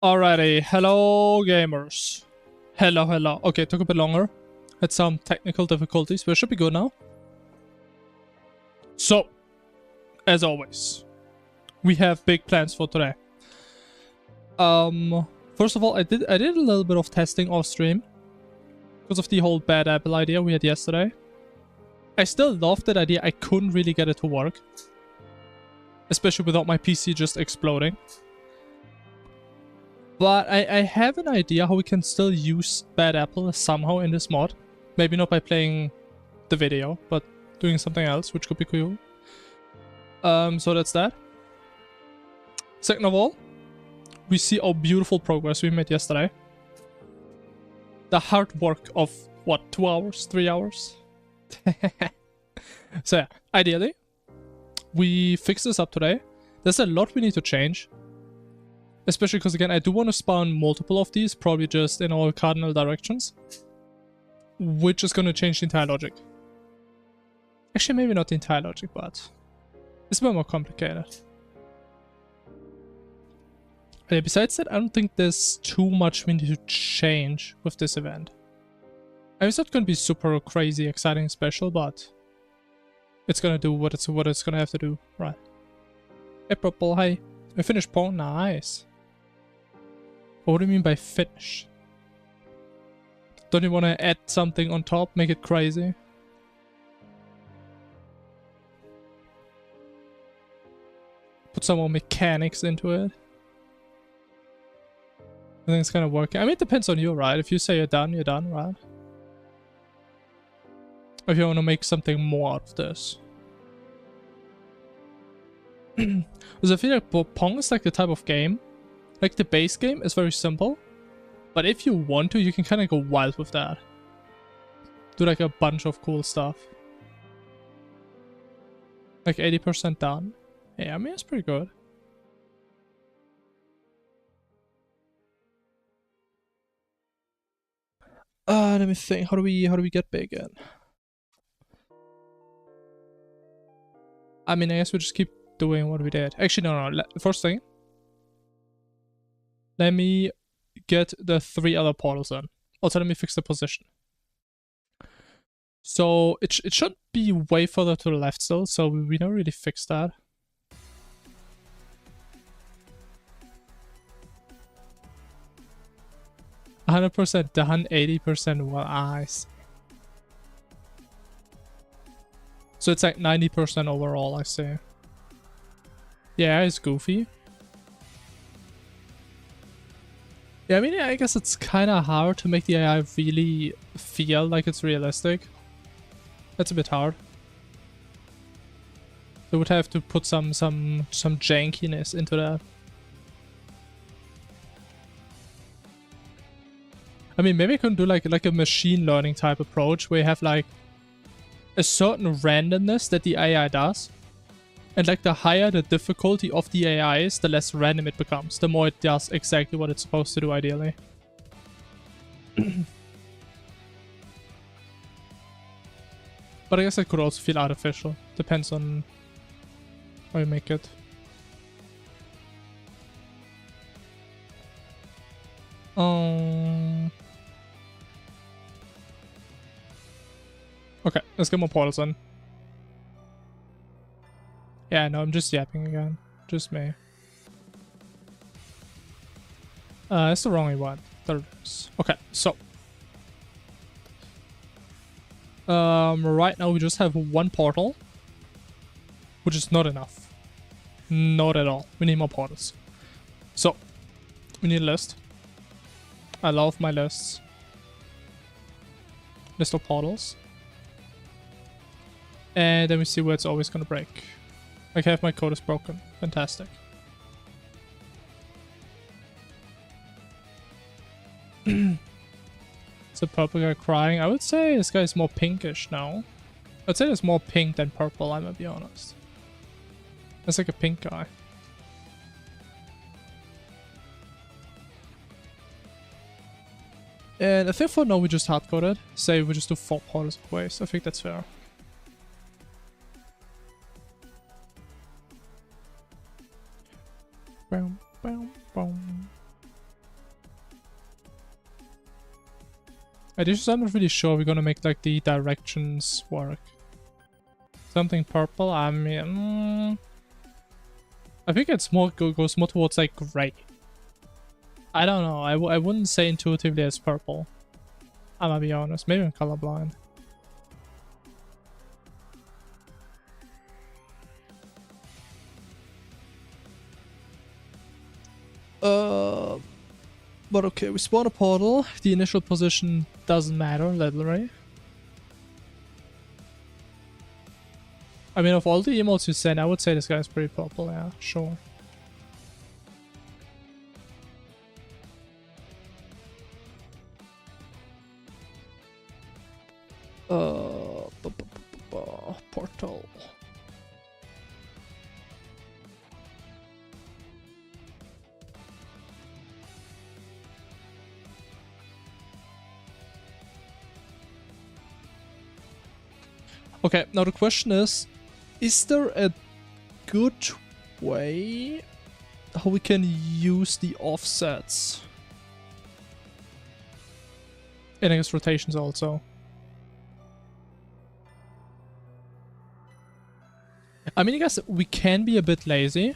Alrighty, hello gamers. Hello. Okay, took a bit longer. Had some technical difficulties, but it should be good now. So, as always, we have big plans for today. First of all, I did a little bit of testing off stream because of the whole bad apple idea we had yesterday. I still love that idea. I couldn't really get it to work, especially without my PC just exploding. But I have an idea how we can still use bad apple somehow in this mod. Maybe not by playing the video, but doing something else, which could be cool. So that's that. Second of all, we see our beautiful progress we made yesterday. The hard work of, what, 2 hours? 3 hours? So yeah, ideally, we fix this up today. There's a lot we need to change. Especially because, again, I do want to spawn multiple of these, probably just in all cardinal directions. Which is going to change the entire logic. Actually, maybe not the entire logic, but it's a bit more complicated. Besides that, I don't think there's too much we need to change with this event. I mean, it's not going to be super crazy, exciting, special, but it's going to do what it's going to have to do. Right. Hey, Purple, hi. I finished porn? Nice. What do you mean by finish? Don't you want to add something on top? Make it crazy? Put some more mechanics into it? I think it's kind of working. I mean, it depends on you, right? If you say you're done, right? Or if you want to make something more out of this. Because I feel like Pong is like the type of game. Like, the base game is very simple. But if you want to, you can kind of go wild with that. Do like a bunch of cool stuff. Like 80% done. Yeah, I mean, it's pretty good. Let me think. How do we get big again? I mean, I guess we just keep doing what we did. Actually, no. First thing. Let me get the 3 other portals in. Also, let me fix the position. So, it should be way further to the left still, so we never really fixed that. %, done, 80%, well, I see. So it's like 90% overall, I see. Yeah, it's goofy. Yeah, I mean, I guess it's kind of hard to make the AI really feel like it's realistic. That's a bit hard. They would have to put some jankiness into that. I mean, maybe I can do like a machine learning type approach where you have like a certain randomness that the AI does. And like the higher the difficulty of the AI is, the less random it becomes. The more it does exactly what it's supposed to do, ideally. But I guess it could also feel artificial. Depends on how you make it. Okay, let's get more portals in. Yeah, no, I'm just yapping again. Just me. It's the wrong one. There it is. Okay, so. Right now we just have 1 portal. Which is not enough. Not at all. We need more portals. So, we need a list. I love my lists. List of portals. And then we see where it's always gonna break. Okay, if my code is broken. Fantastic. It's a purple guy crying. I would say this guy's more pinkish now. I'd say it's more pink than purple, I'm gonna be honest. That's like a pink guy. And I think for now we just hardcoded. Say we just do 4 portals of waste. I think that's fair. Boom, boom, boom. I'm not really sure we're gonna make like the directions work. Something purple, I mean... I think it's more goes more towards like gray. I don't know, I wouldn't say intuitively it's purple. I'm gonna be honest, maybe I'm colorblind. But okay, we spawn a portal. The initial position doesn't matter, literally. I mean, of all the emotes you sent, I would say this guy's pretty purple, yeah, sure. Portal. Okay, now the question is there a good way how we can use the offsets? And I guess rotations also. I mean, I guess we can be a bit lazy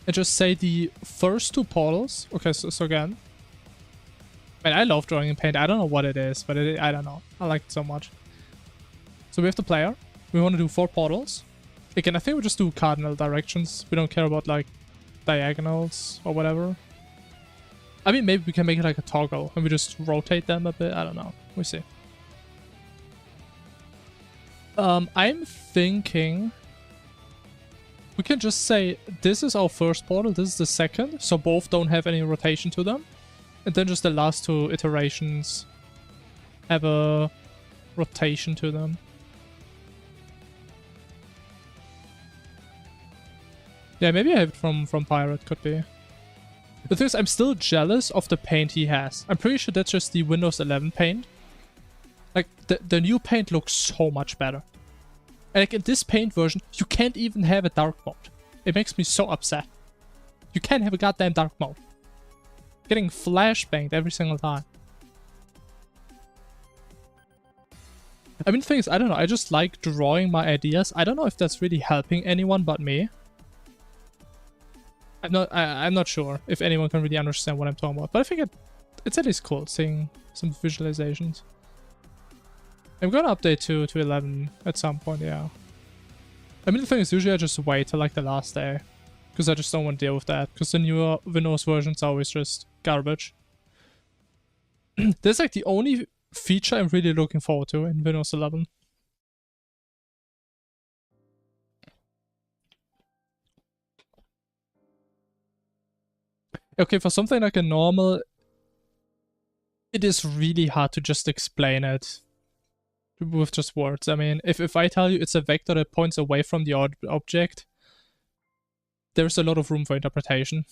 and just say the first two portals. Okay, so again. Man, I love drawing in paint. I don't know what it is, but I don't know. I like it so much. So we have the player. We want to do 4 portals. Again, I think we just do cardinal directions. We don't care about like diagonals or whatever. I mean, maybe we can make it like a toggle and we just rotate them a bit. I don't know. We'll see. I'm thinking we can just say this is our first portal, this is the second, so both don't have any rotation to them. And then just the last 2 iterations have a rotation to them. Yeah, maybe I have it from Pirate, could be. The thing is, I'm still jealous of the paint he has. I'm pretty sure that's just the Windows 11 paint. Like, the new paint looks so much better. And like, in this paint version, you can't even have a dark mode. It makes me so upset. You can't have a goddamn dark mode. Getting flashbanged every single time. I mean, the thing is, I don't know, I just like drawing my ideas. I don't know if that's really helping anyone but me. I'm not sure if anyone can really understand what I'm talking about, but I think it's at least cool seeing some visualizations. I'm gonna update to 11 at some point, yeah. I mean, the thing is, usually I just wait till like the last day, because I just don't want to deal with that, because the newer Windows versions are always just garbage. That's like the only feature I'm really looking forward to in Windows 11. Okay, for something like a normal, it is really hard to just explain it with just words. I mean, if I tell you it's a vector that points away from the object, there's a lot of room for interpretation.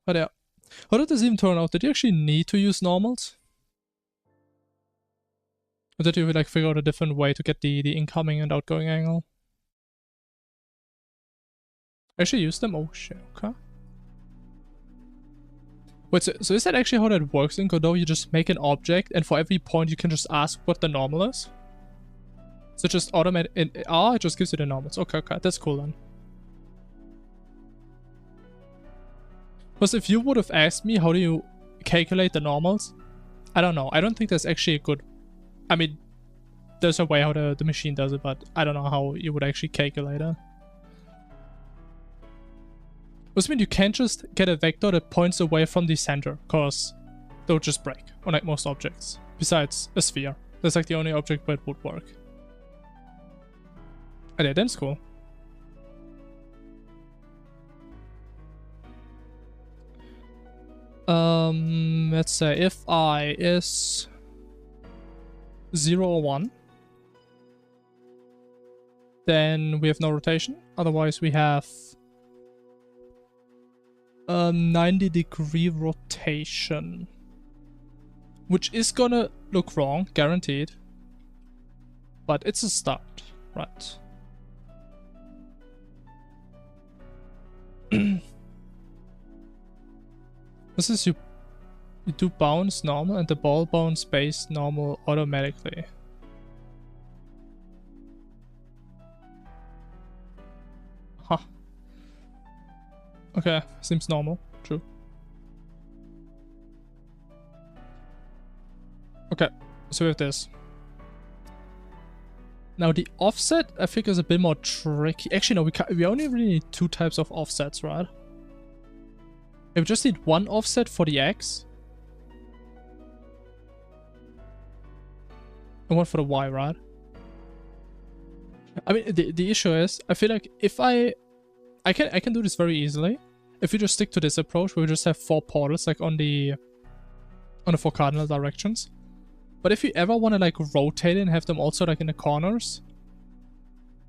But yeah. How did this even turn out? Did you actually need to use normals? Or did you like figure out a different way to get the incoming and outgoing angle? I actually used them? Oh shit, okay. Wait, so is that actually how that works in Godot? You just make an object, and for every point you can just ask what the normal is? So just automate it. It just gives you the normals. Okay, that's cool then. Because if you would have asked me how do you calculate the normals, I don't know. I don't think there's actually a good... I mean, there's a way how the machine does it, but I don't know how you would actually calculate it. Which means you can't just get a vector that points away from the center, because they'll just break on like most objects. Besides a sphere. That's like the only object where it would work. Okay, that's cool. Let's say if I is 0 or 1, then we have no rotation. Otherwise we have 90-degree rotation, which is gonna look wrong, guaranteed, but it's a start, right? This is you. You do bounce normal and the ball bounce base normal automatically. Huh. Okay, seems normal. True. Okay, so we have this. Now the offset, I think, is a bit more tricky. Actually, no, we only really need 2 types of offsets, right? We just need 1 offset for the X. And 1 for the Y, right? I mean, the issue is, I feel like if I can do this very easily. If we just stick to this approach, we just have 4 portals, like on the 4 cardinal directions. But if you ever want to like rotate it and have them also like in the corners,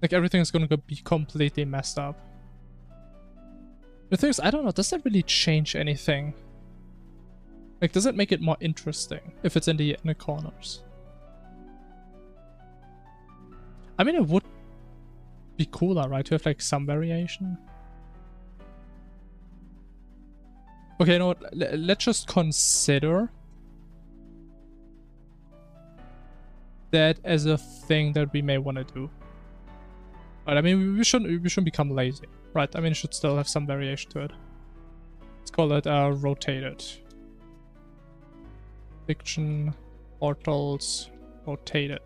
like everything is going to be completely messed up. The thing is, I don't know, does that really change anything? Like, does it make it more interesting if it's in the corners? I mean, it would be cooler, right, to have like some variation. Okay, you know what, let's just consider that as a thing that we may want to do. But I mean, we shouldn't become lazy, right? I mean, it should still have some variation to it. Let's call it rotated. Fiction, portals, rotated.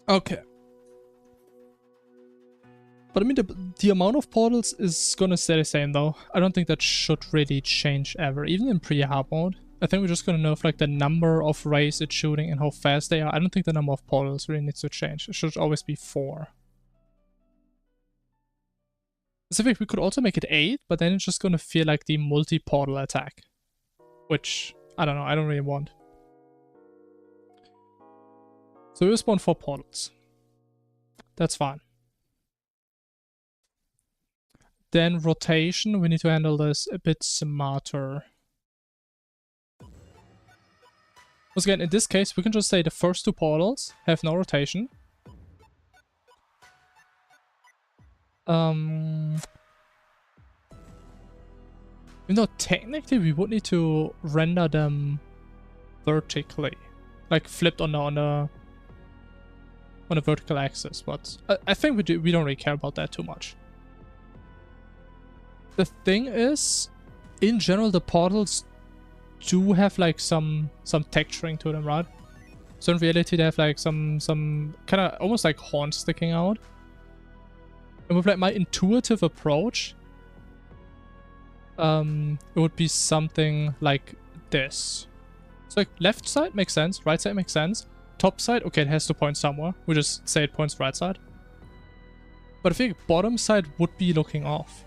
Okay. But I mean, the amount of portals is gonna stay the same though. I don't think that should really change ever, even in pre-hard mode. I think we're just gonna nerf like the number of rays it's shooting and how fast they are. I don't think the number of portals really needs to change. It should always be 4. Specific, we could also make it 8, but then it's just gonna feel like the multi-portal attack. Which, I don't know, I don't really want. So we spawn 4 portals. That's fine. Then rotation, we need to handle this a bit smarter. Once again, in this case, we can just say the first 2 portals have no rotation. Even though technically we would need to render them vertically, like flipped on the vertical axis, but I think we don't really care about that too much. The thing is, in general, the portals do have like some texturing to them, right? So in reality, they have like some kind of almost like horns sticking out. And with like my intuitive approach, it would be something like this. So like left side makes sense, right side makes sense. Top side, okay, it has to point somewhere. We just say it points right side. But I think bottom side would be looking off.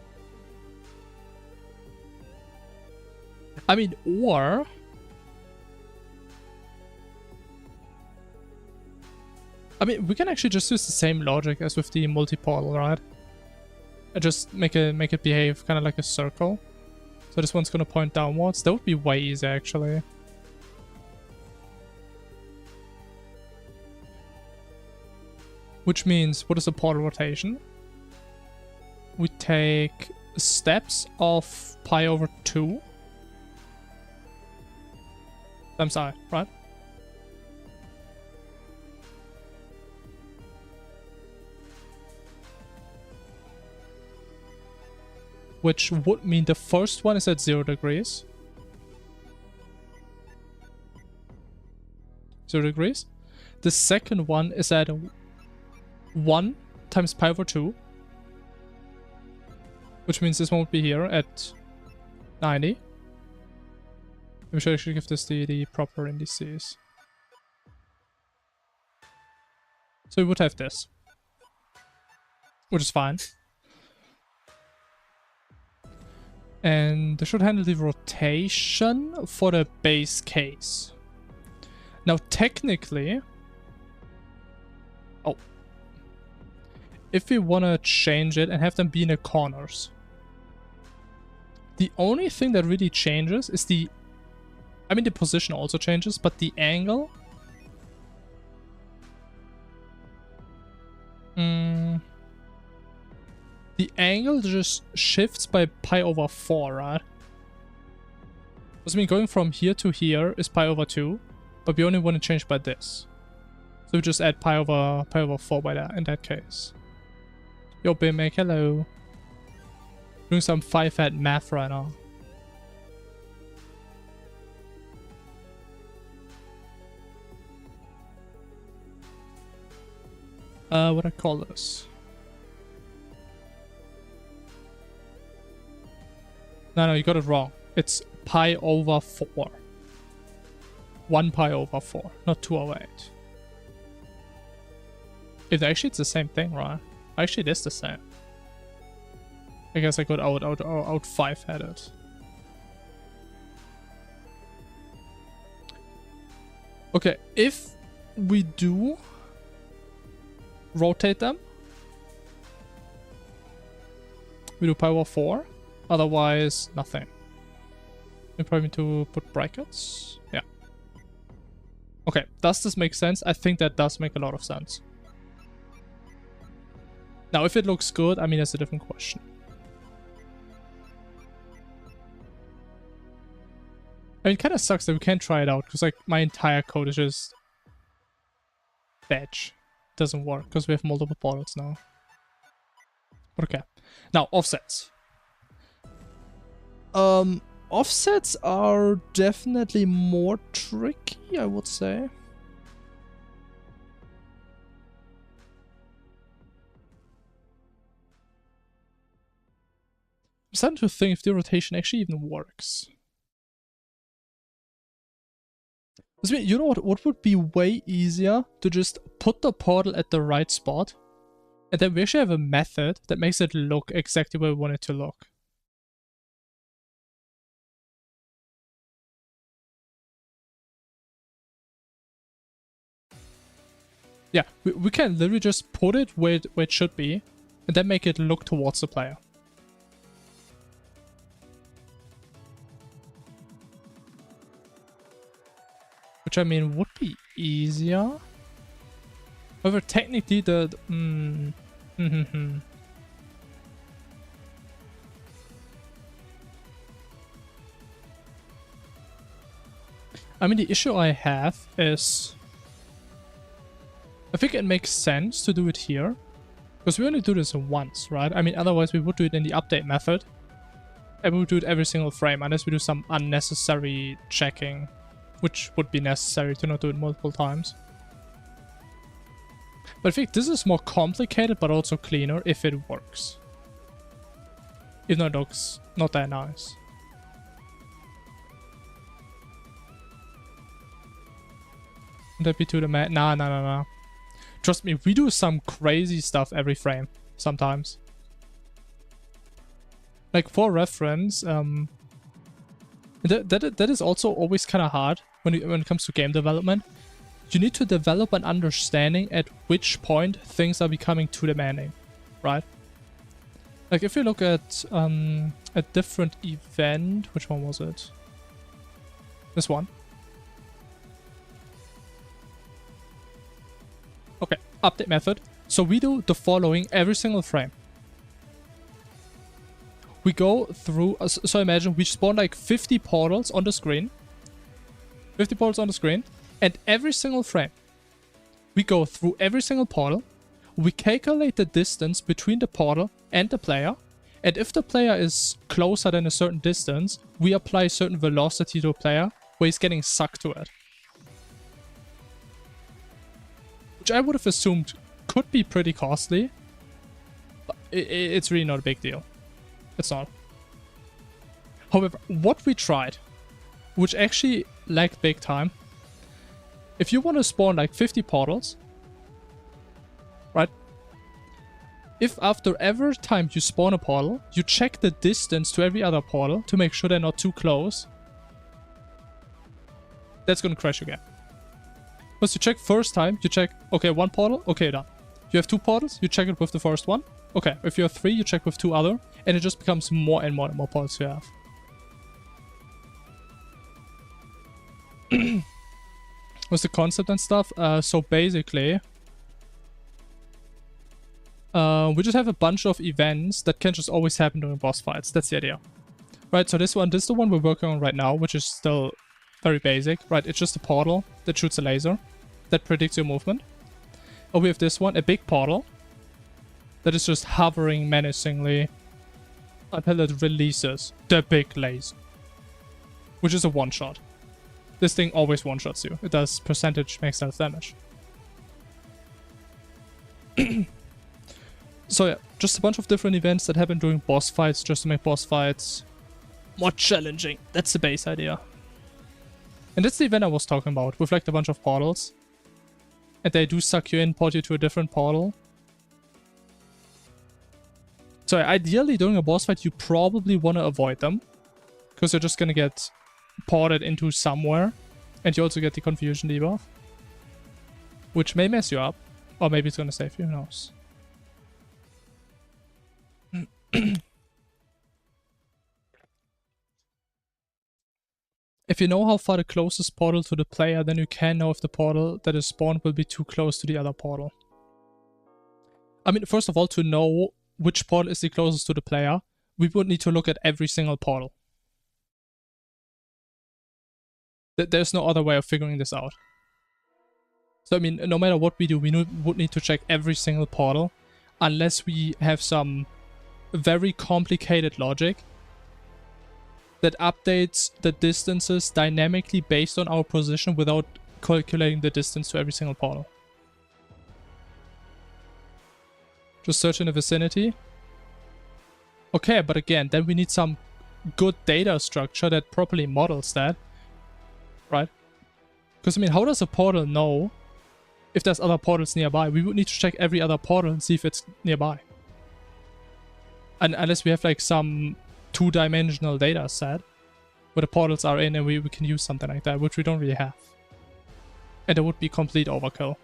I mean, or... I mean, we can actually just use the same logic as with the multi-portal, right? And just make it behave kind of like a circle. So this one's gonna point downwards. That would be way easier, actually. Which means, what is a portal rotation? We take steps of pi over 2 times I, right? Which would mean the first one is at 0 degrees. 0 degrees. The second one is at 1 times pi over 2. Which means this one would be here at 90. We should actually give this the proper indices. So we would have this. Which is fine. And they should handle the rotation for the base case. Now technically... Oh. If we want to change it and have them be in the corners. The only thing that really changes is the... I mean, the position also changes, but the angle... The the angle just shifts by pi over 4, right? Does mean going from here to here is pi over 2, but we only want to change by this. So we just add pi over 4 by that in that case. Yo, Bimek, hello. Doing some 5-head math right now. What I call this? No, you got it wrong. It's pi over 4. 1 pi over 4, not 2 over 8. If actually it's the same thing, right? Actually, it is the same. I guess I could out 5-head it. Okay, if we do rotate them, we do pi over 4. Otherwise, nothing. We probably need to put brackets. Yeah. Okay, does this make sense? I think that does make a lot of sense. Now, if it looks good, I mean, that's a different question. I mean, it kind of sucks that we can't try it out, because, like, my entire code is just batch. Doesn't work, because we have multiple portals now. But okay. Now, offsets. Offsets are definitely more tricky, I would say. I'm starting to think if the rotation actually even works. You know what would be way easier? To just put the portal at the right spot, and then we actually have a method that makes it look exactly where we want it to look. Yeah, we can literally just put it where it should be, and then make it look towards the player. Which, I mean, would be easier. However, technically I mean, the issue I have is I think it makes sense to do it here, because we only do this once, right? I mean, otherwise we would do it in the update method, and we would do it every single frame, unless we do some unnecessary checking, which would be necessary to not do it multiple times. But I think this is more complicated, but also cleaner if it works. Even though it looks not that nice. Would that be too the man? Nah. Trust me, we do some crazy stuff every frame, sometimes. Like, for reference, that is also always kind of hard when it comes to game development. You need to develop an understanding at which point things are becoming too demanding, right? Like, if you look at a different event, which one was it? This one. Okay, update method. So we do the following every single frame. We go through, so imagine we spawn like 50 portals on the screen. 50 portals on the screen. And every single frame, we go through every single portal. We calculate the distance between the portal and the player. And if the player is closer than a certain distance, we apply certain velocity to a player where he's getting sucked to it. Which I would have assumed could be pretty costly. But it's really not a big deal. It's not. However, what we tried, which actually lagged big time. If you want to spawn like 50 portals, right? If after every time you spawn a portal, you check the distance to every other portal to make sure they're not too close, that's gonna crash again. Once you check first time, you check, okay, one portal, okay, done. You have 2 portals, you check it with the first one. Okay, if you have 3, you check with 2 other, and it just becomes more and more portals you have. What's the concept and stuff? So basically, We just have a bunch of events that can just always happen during boss fights. That's the idea. Right, so this is the one we're working on right now, which is still very basic. Right, it's just a portal that shoots a laser that predicts your movement. Or we have this one, a big portal that is just hovering menacingly until it releases the big laser, which is a one-shot. This thing always one-shots you. It does percentage max health damage. So yeah, just a bunch of different events that happen during boss fights just to make boss fights more challenging. That's the base idea. And that's the event I was talking about, with like a bunch of portals. And they do suck you in, port you to a different portal. So ideally, during a boss fight, you probably want to avoid them, because you're just going to get ported into somewhere. And you also get the confusion debuff, which may mess you up. Or maybe it's going to save you, who knows. If you know how far the closest portal to the player, then you can know if the portal that is spawned will be too close to the other portal. I mean, first of all, to know which portal is the closest to the player, we would need to look at every single portal. There's no other way of figuring this out. So, I mean, no matter what we do, we would need to check every single portal, unless we have some very complicated logic that updates the distances dynamically based on our position without calculating the distance to every single portal. Just search in the vicinity. Okay, but again, then we need some good data structure that properly models that. Right? Because, I mean, how does a portal know if there's other portals nearby? We would need to check every other portal and see if it's nearby. And unless we have like some two-dimensional data set where the portals are in and we can use something like that, which we don't really have. And it would be complete overkill.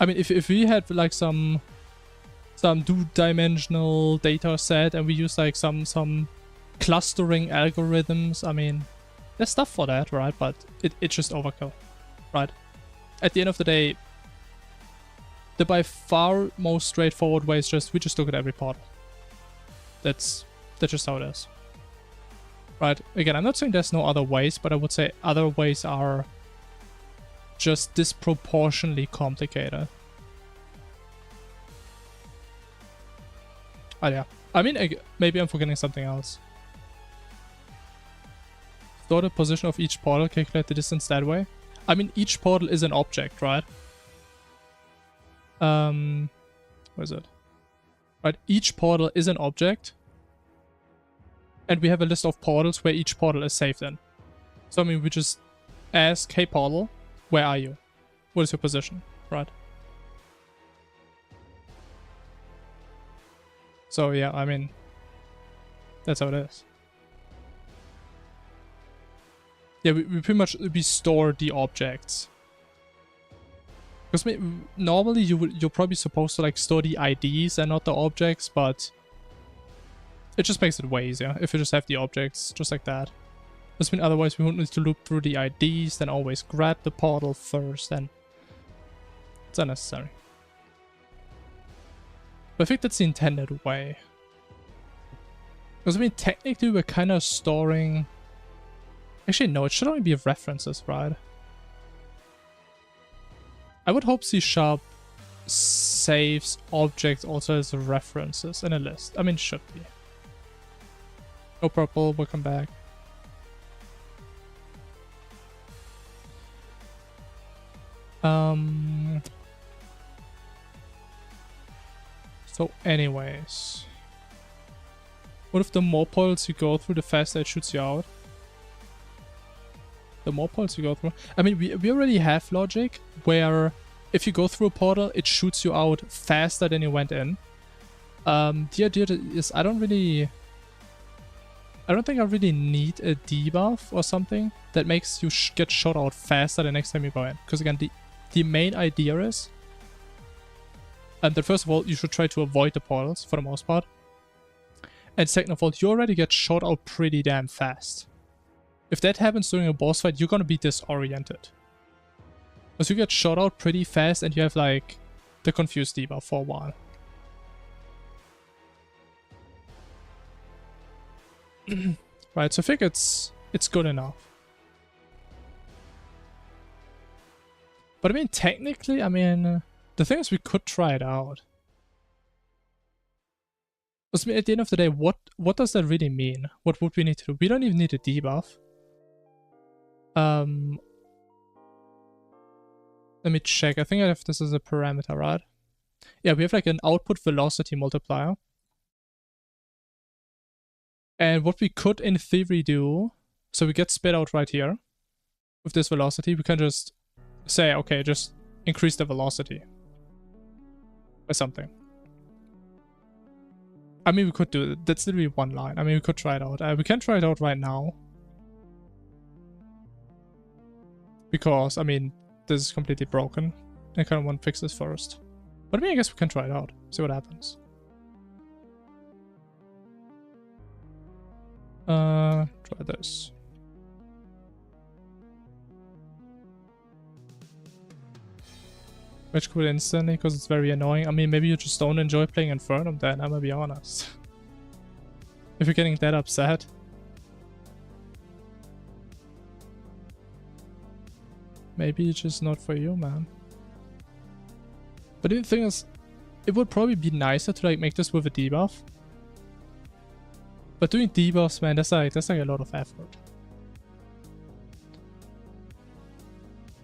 I mean, if we had like some two-dimensional data set and we use like some clustering algorithms, I mean, there's stuff for that, right? But it's just overkill, right? At the end of the day, the by far most straightforward way is we just look at every portal. That's just how it is. Right? Again, I'm not saying there's no other ways, but I would say other ways are just disproportionately complicated. Oh yeah. I mean, maybe I'm forgetting something else. Store the position of each portal, calculate the distance that way. I mean, each portal is an object, right? Where is it? Right, each portal is an object. And we have a list of portals where each portal is saved in. So, I mean, we just ask, hey portal, where are you? What is your position, right? So, yeah, I mean, that's how it is. Yeah, we pretty much, we store the objects. Because normally you're probably supposed to like store the IDs and not the objects, but it just makes it way easier if you just have the objects just like that. Because I mean, otherwise we would need to loop through the IDs, then always grab the portal first, and it's unnecessary. But I think that's the intended way. Because I mean, technically we're kind of storing... Actually, no, it should only be references, right? I would hope C# saves objects also as references in a list. I mean, should be. No purple, welcome back. So anyways. What if the more portals you go through, the faster it shoots you out? The more portals you go through. I mean, we already have logic where if you go through a portal, it shoots you out faster than you went in. The idea is I don't think I really need a debuff or something that makes you get shot out faster the next time you go in. Because again, the main idea is that first of all, you should try to avoid the portals for the most part. And second of all, you already get shot out pretty damn fast. If that happens during a boss fight, you're gonna be disoriented. Because you get shot out pretty fast and you have like the confused debuff for a while. Right, so I think it's good enough. But I mean, technically, I mean, the thing is we could try it out. Because at the end of the day, what does that really mean? What would we need to do? We don't even need a debuff. Let me check. I think I have this as a parameter, right? Yeah, we have like an output velocity multiplier. And what we could in theory do, so we get spit out right here with this velocity, we can just say, okay, just increase the velocity by something. I mean, we could do it. That's literally one line. I mean, we could try it out. We can try it out right now. Because, I mean, this is completely broken. I kind of want to fix this first. But I mean, I guess we can try it out. See what happens. Try this. Rage quit instantly because it's very annoying. I mean, maybe you just don't enjoy playing Infernum then, I'm gonna be honest. If you're getting that upset. Maybe it's just not for you, man. But the thing is, it would probably be nicer to like make this with a debuff. But doing debuffs, man, that's like a lot of effort.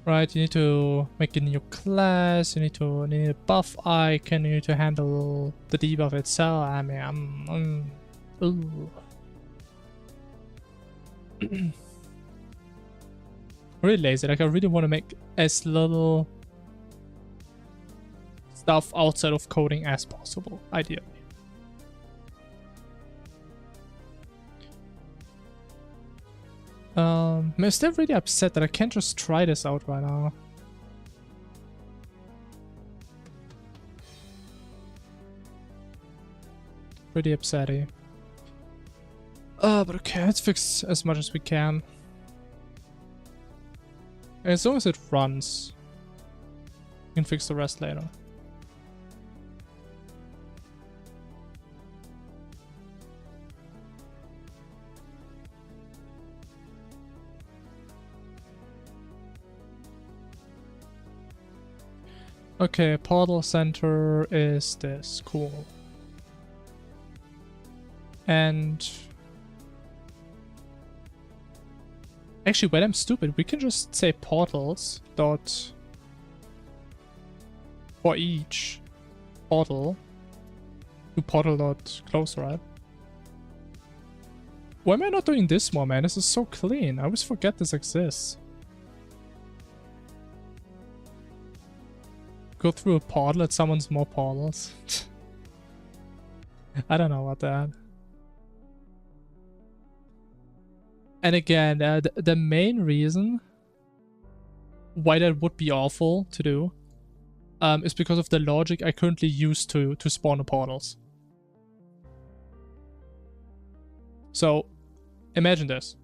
Right, you need to make a new class, you need a buff icon, you need to handle the debuff itself. I mean, I'm really lazy. Like, I really want to make as little stuff outside of coding as possible, ideally. I'm still really upset that I can't just try this out right now. Pretty upsetty. But okay, let's fix as much as we can. And as long as it runs, we can fix the rest later. Okay, portal center is this. Cool. And actually, wait, I'm stupid. We can just say portals dot for each portal to portal dot close, right? Why am I not doing this more, man? This is so clean. I always forget this exists. Go through a portal, it summons more portals. I don't know about that. And again, the main reason why that would be awful to do is because of the logic I currently use to spawn the portals. So, imagine this.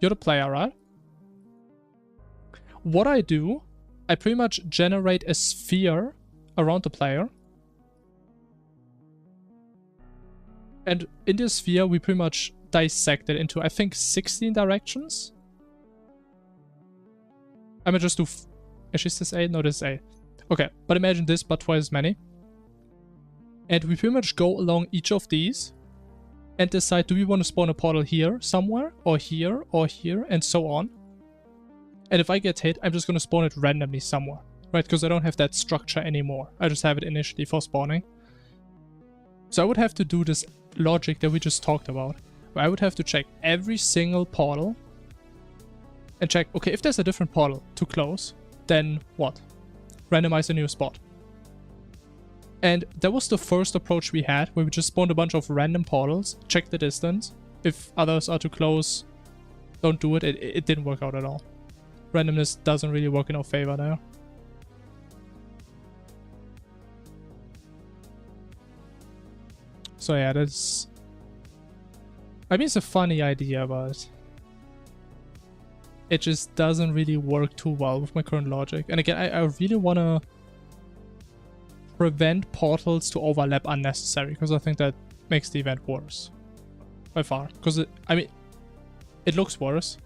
You're the player, right? What I do, I pretty much generate a sphere around the player. And in this sphere, we pretty much dissect it into, I think, 16 directions. I'm gonna just do... Actually, is this 8? No, this is 8. Okay, but imagine this, but twice as many. And we pretty much go along each of these and decide, do we want to spawn a portal here somewhere, or here, and so on. And if I get hit, I'm just going to spawn it randomly somewhere, right? Because I don't have that structure anymore. I just have it initially for spawning. So I would have to do this logic that we just talked about. Where I would have to check every single portal and check, okay, if there's a different portal to close, then what? Randomize a new spot. And that was the first approach we had, where we just spawned a bunch of random portals, check the distance. If others are too close, don't do it. It didn't work out at all. Randomness doesn't really work in our favor there. So yeah, that's... I mean, it's a funny idea, but it just doesn't really work too well with my current logic. And again, I really want to prevent portals to overlap unnecessary, because I think that makes the event worse. By far. Because, I mean, it looks worse.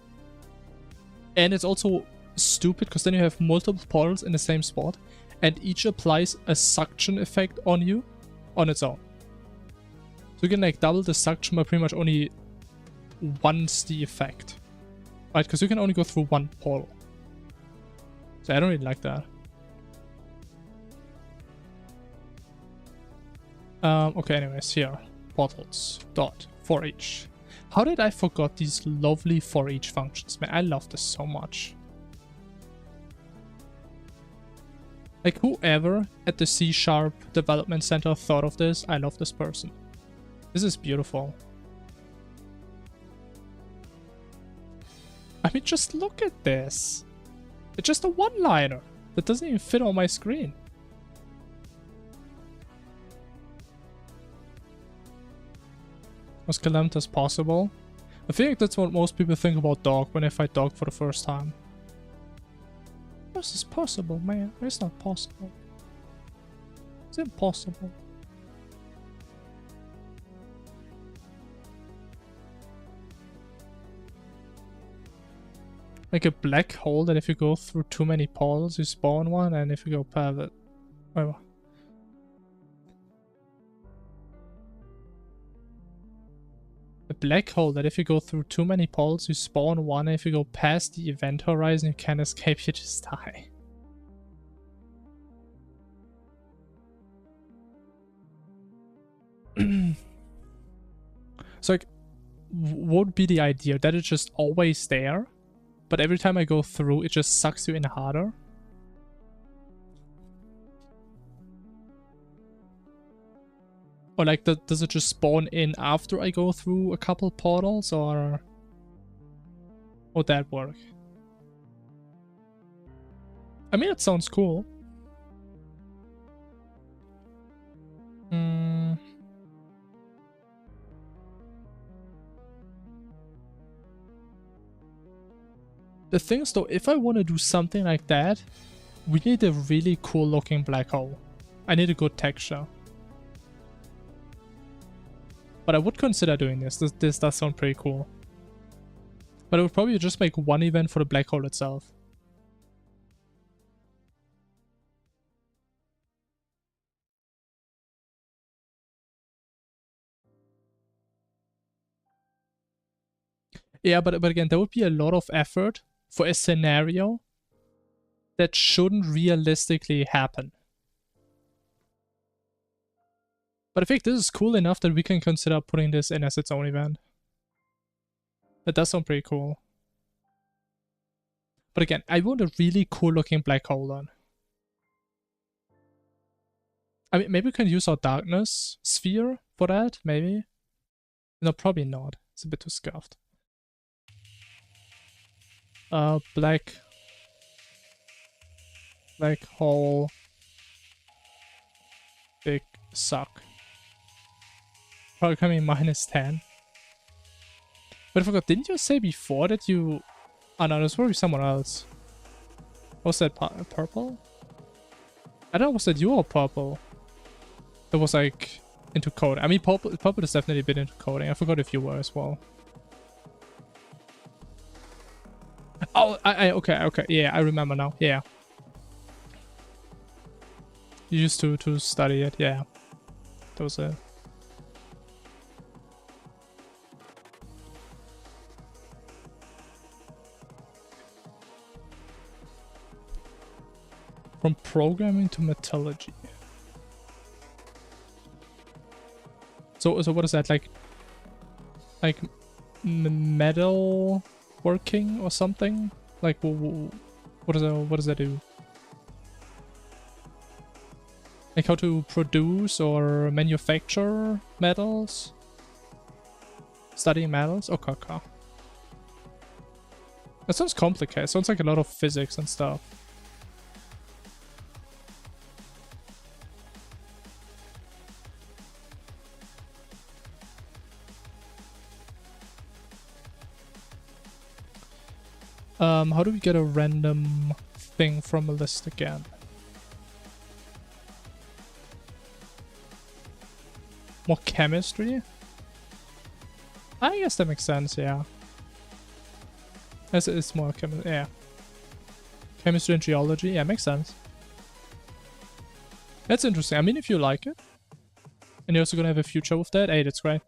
And it's also stupid, because then you have multiple portals in the same spot, and each applies a suction effect on you on its own. So you can like double the suction by pretty much only once the effect. Right, because you can only go through one portal. So I don't really like that. Okay, anyways, here. Portals. Dot. For each. How did I forget these lovely for each functions? Man, I love this so much. Like, whoever at the C# Development Center thought of this, I love this person. This is beautiful. I mean, just look at this. It's just a one-liner that doesn't even fit on my screen. As calamitous as possible. I think that's what most people think about Dog when they fight Dog for the first time. How is this possible, man? It's not possible. It's impossible. Like a black hole that if you go through too many portals, you spawn one, and if you go past it... Whatever. A black hole that if you go through too many portals, you spawn one, and if you go past the event horizon, you can't escape, you just die. So like, what would be the idea? That it's just always there? But every time I go through, it just sucks you in harder. Or like, does it just spawn in after I go through a couple portals, or would that work? I mean, it sounds cool. The thing is though, if I want to do something like that, we need a really cool looking black hole. I need a good texture. But I would consider doing this. This does sound pretty cool. But I would probably just make one event for the black hole itself. Yeah, but again, there would be a lot of effort for a scenario that shouldn't realistically happen. But I think this is cool enough that we can consider putting this in as its own event. That does sound pretty cool. But again, I want a really cool looking black hole on. I mean, maybe we can use our darkness sphere for that, maybe? No, probably not. It's a bit too scuffed. Black hole, big suck. Probably coming -10. But I forgot, didn't you say before that you... Oh no, there's probably someone else. Was that purple? I don't know, was that you or purple? That was like into coding. I mean, purple has definitely been into coding. I forgot if you were as well. Oh, okay, yeah, I remember now, yeah. You used to study it, yeah. That was it. From programming to metallurgy. So what is that, like metal working or something? Like what does that do? Like how to produce or manufacture metals? Studying metals? Okay. That sounds complicated. It sounds like a lot of physics and stuff. How do we get a random thing from a list again? More chemistry? I guess that makes sense, yeah. As it's more chemistry, yeah. Chemistry and geology, yeah, makes sense. That's interesting. I mean, if you like it, and you're also gonna have a future with that, hey, that's great.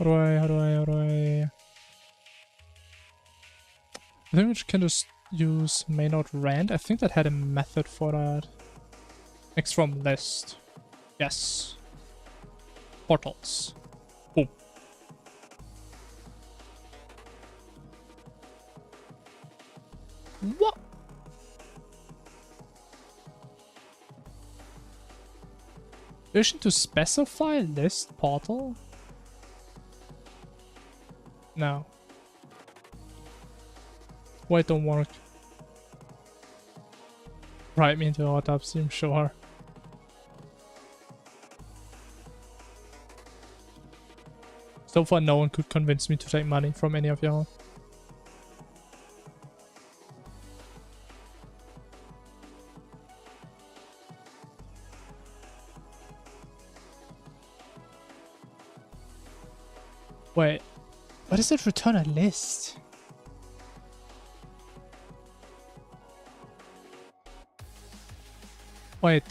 How do I... I think we can just use may not rand. I think that had a method for that. Next from list. Yes. Portals. Boom. What? Vision to specify list portal? No. Wait, don't work. Write me into autopsy, I'm sure. So far, no one could convince me to take money from any of y'all. Wait, what does it return a list? Wait,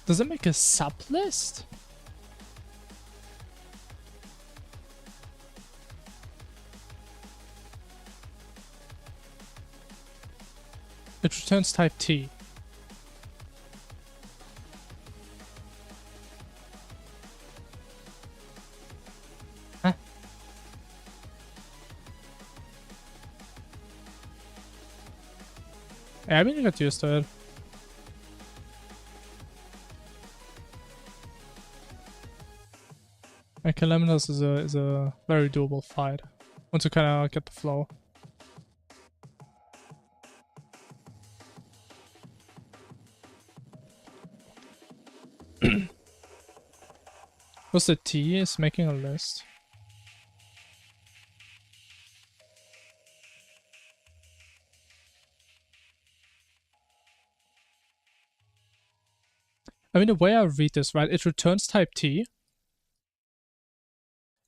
does it make a sub list? It returns type T. Huh? Yeah, I mean, I got used to it. And Calamitas is a very doable fight once you kind of get the flow. What's the T is making a list? I mean, the way I read this, right, it returns type T.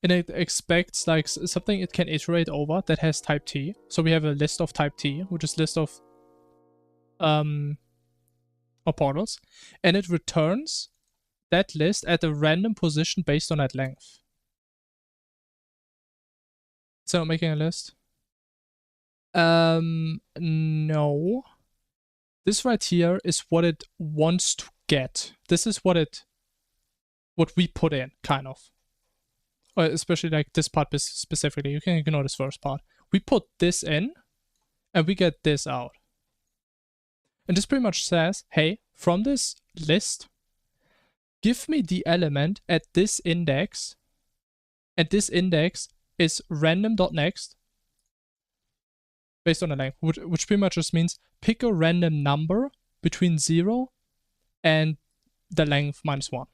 And it expects like something it can iterate over that has type T. So we have a list of type T, which is list of portals. And it returns that list at a random position based on that length. It's not making a list. No. This right here is what it wants to get. This is what we put in, kind of. Or especially like this part specifically. You can ignore this first part. We put this in, and we get this out. And this pretty much says, hey, from this list, give me the element at this index, and this index is random.next based on the length, which pretty much just means pick a random number between 0 and the length -1.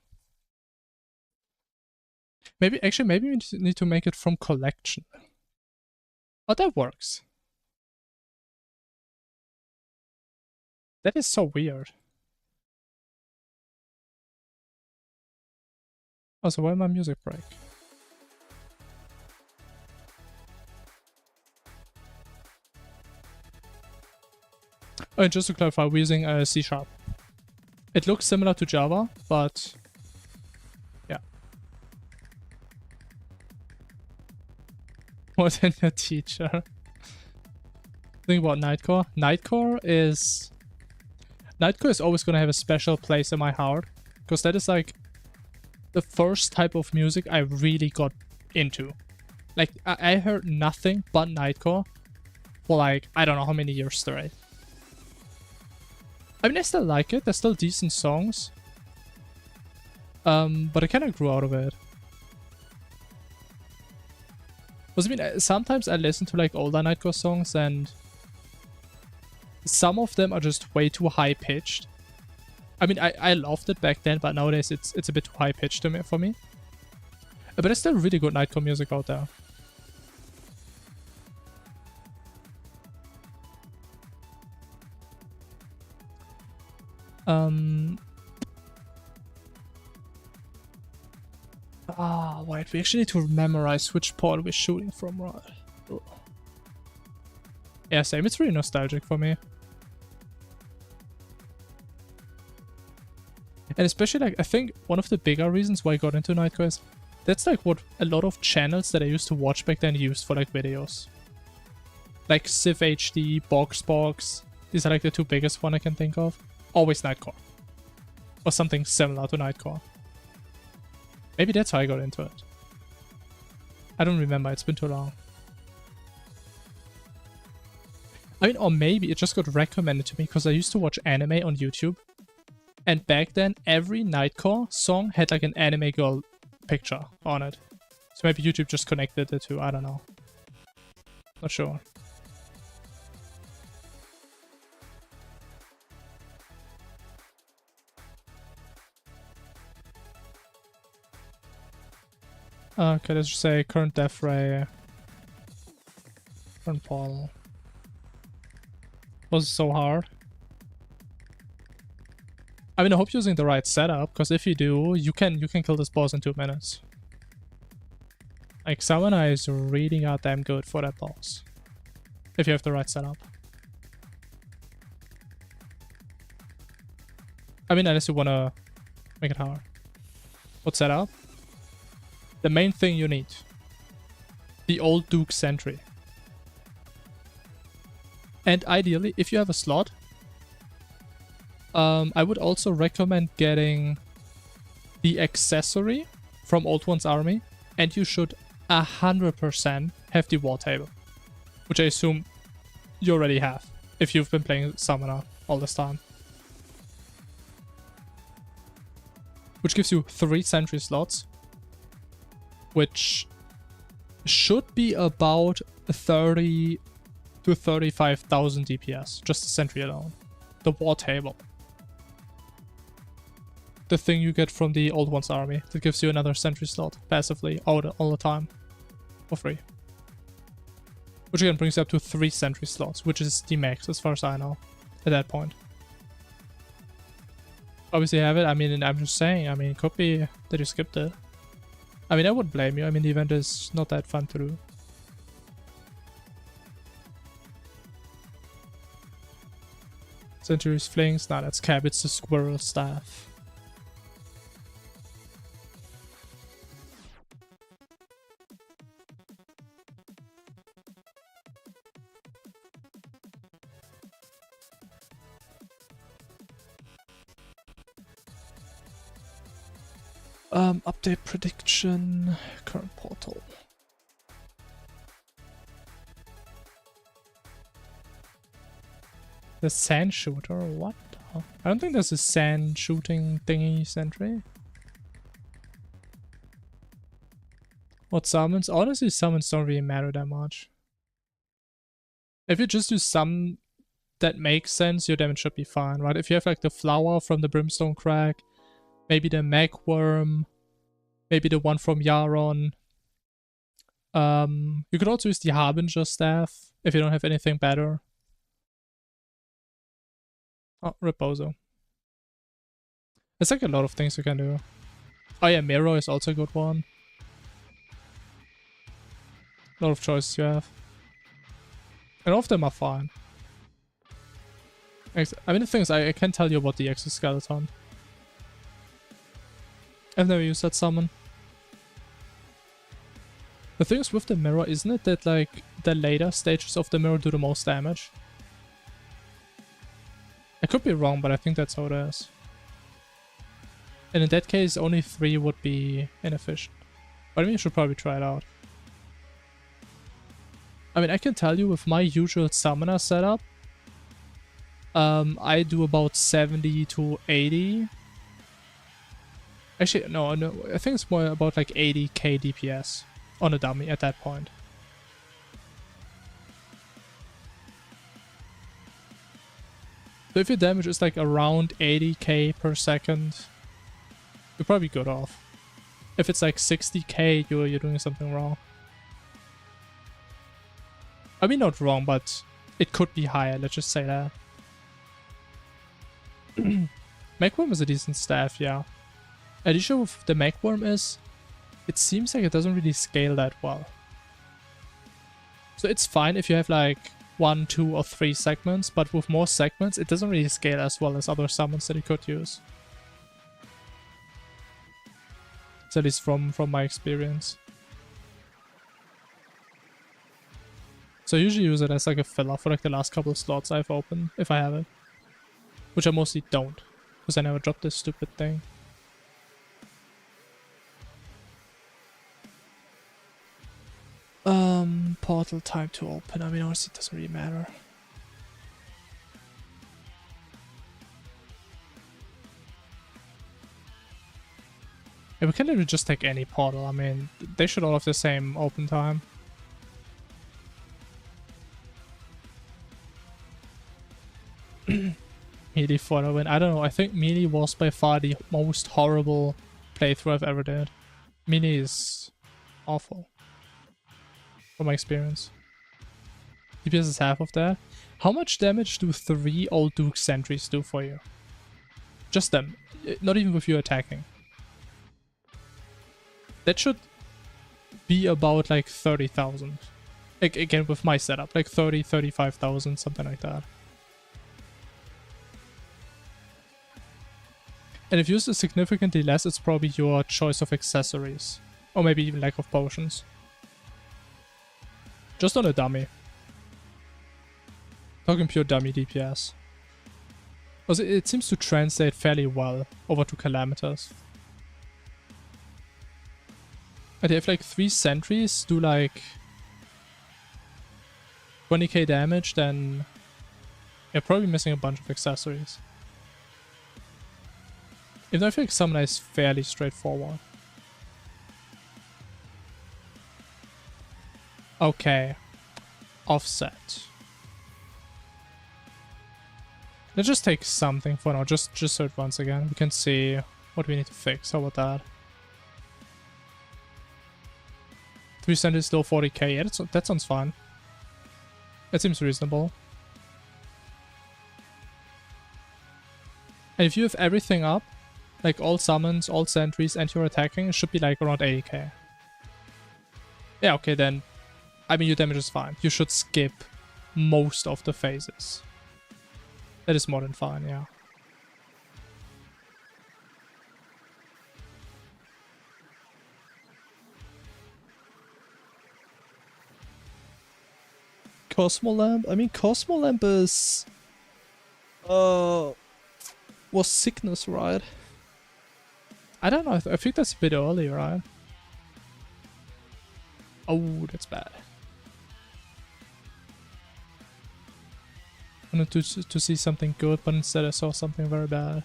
Maybe we need to make it from collection. Oh, that works. That is so weird. Oh, so why my music break? Oh, and just to clarify, we're using C#. It looks similar to Java, but yeah. More than your teacher. Think about Nightcore. Nightcore is always gonna have a special place in my heart, because that is like the first type of music I really got into. Like I heard nothing but Nightcore for like I don't know how many years straight. I mean, I still like it. There's still decent songs. But I kind of grew out of it. Because I mean, sometimes I listen to like older Nightcore songs and some of them are just way too high pitched. I mean, I loved it back then, but nowadays it's a bit too high pitched for me. But there's still really good Nightcore music out there. Wait, we actually need to memorize which portal we're shooting from, right? Ugh. Yeah, same. It's really nostalgic for me. And especially, like, I think one of the bigger reasons why I got into Nightcore is that's, like, what a lot of channels that I used to watch back then used for, like, videos. Like Civ HD, Box. These are, like, the two biggest one I can think of. Always Nightcore. Or something similar to Nightcore. Maybe that's how I got into it. I don't remember, it's been too long. I mean, or maybe it just got recommended to me because I used to watch anime on YouTube. And back then, every Nightcore song had like an anime girl picture on it. So maybe YouTube just connected the two, I don't know. Not sure. Okay, let's just say current death ray. Current portal. Was so hard. I mean, I hope you're using the right setup, because if you do, you can kill this boss in 2 minutes. Like, Summoner is really goddamn good for that boss. If you have the right setup. I mean, unless you wanna make it hard. What setup? The main thing you need. The old Duke Sentry. And ideally, if you have a slot, I would also recommend getting the accessory from Old One's army, and you should 100% have the war table, which I assume you already have if you've been playing Summoner all this time. Which gives you 3 sentry slots, which should be about 30 to 35,000 DPS, just the sentry alone. The war table. The thing you get from the Old One's army that gives you another sentry slot passively all the time for free. Which again brings you up to 3 sentry slots, which is the max as far as I know at that point. Obviously have it, I mean, I'm just saying, I mean, it could be that you skipped it. I mean, I wouldn't blame you, I mean, the event is not that fun to do. Century's Flings? Nah, that's Cap, it's the squirrel staff. Update prediction, current portal. The sand shooter, what? I don't think there's a sand shooting thingy sentry. What summons? Honestly, summons don't really matter that much. If you just do some that makes sense, your damage should be fine, right? If you have like the flower from the Brimstone Crack, maybe the Magworm, maybe the one from Yaron. You could also use the Harbinger staff if you don't have anything better. Oh, Reposo. There's like a lot of things you can do. Oh yeah, Mirror is also a good one. A lot of choices you have. And all of them are fine. I mean, the thing is, I can't tell you about the Exoskeleton. I've never used that summon. The thing is with the mirror, isn't it that like the later stages of the mirror do the most damage? I could be wrong, but I think that's how it is. And in that case, only 3 would be inefficient. But I mean, you should probably try it out. I mean, I can tell you with my usual summoner setup, I do about 70 to 80 Actually, no, I think it's more about like 80k DPS on a dummy at that point. So if your damage is like around 80k per second, you're probably good off. If it's like 60k, you're doing something wrong. I mean, not wrong, but it could be higher, let's just say that. Magworm is a decent staff, yeah. The issue with the Magworm is, it seems like it doesn't really scale that well. So it's fine if you have like 1, 2, or 3 segments, but with more segments, it doesn't really scale as well as other summons that you could use. It's at least from my experience. So I usually use it as like a filler for like the last couple of slots I've opened, if I have it. Which I mostly don't, because I never dropped this stupid thing. Portal time to open. I mean, honestly, it doesn't really matter. Yeah, we can literally just take any portal. I mean, they should all have the same open time. Melee for the win. I don't know. I think Melee was by far the most horrible playthrough I've ever did. Melee is awful. From my experience. DPS is half of that. How much damage do 3 Old Duke sentries do for you? Just them. Not even with you attacking. That should be about like 30,000. Again, with my setup. Like 30, 35,000, something like that. And if you use it significantly less, it's probably your choice of accessories. Or maybe even lack of potions. Just on a dummy. Talking pure dummy DPS. Also, it seems to translate fairly well over to Calamitas. And if like 3 sentries do like 20k damage, then you're probably missing a bunch of accessories. Even though I feel like Summoner is fairly straightforward. Okay. Offset. Let's just take something for now, just so it once again. We can see what we need to fix. How about that? 3 cents still 40k. Yeah, that sounds fine. That seems reasonable. And if you have everything up, like all summons, all sentries, and you're attacking, it should be like around 80k. Yeah, okay then. I mean, your damage is fine. You should skip most of the phases. That is more than fine, yeah. Cosmo Lamp? I mean, Cosmo Lamp is... was sickness, right? I don't know, I think that's a bit early, right? Oh, that's bad. I wanted to see something good, but instead I saw something very bad.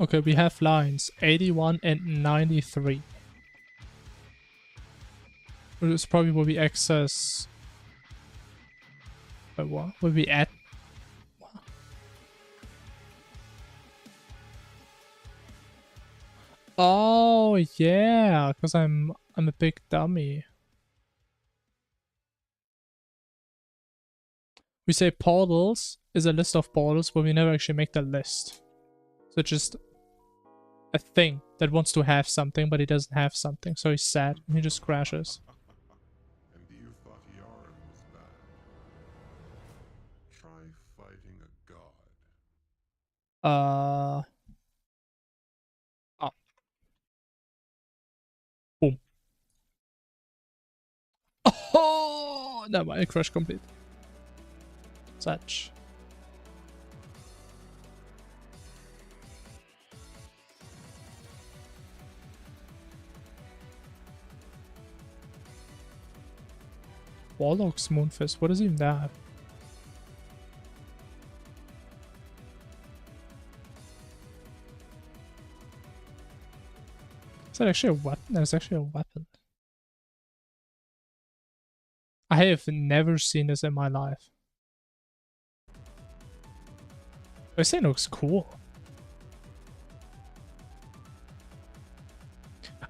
Okay, we have lines 81 and 93. Which is probably where we access... Wait, what? Where we add... What? Oh, yeah, because I'm a big dummy. We say portals is a list of portals, but we never actually make the list. So it's just a thing that wants to have something, but he doesn't have something, so he's sad and he just crashes. And you thought Yaren was bad. Try fighting a god. Oh. Boom. Oh, no, my crash complete. Such. Warlock's Moonfist. What is even that? Is that actually a weapon? That's actually a weapon. I have never seen this in my life. I say it looks cool.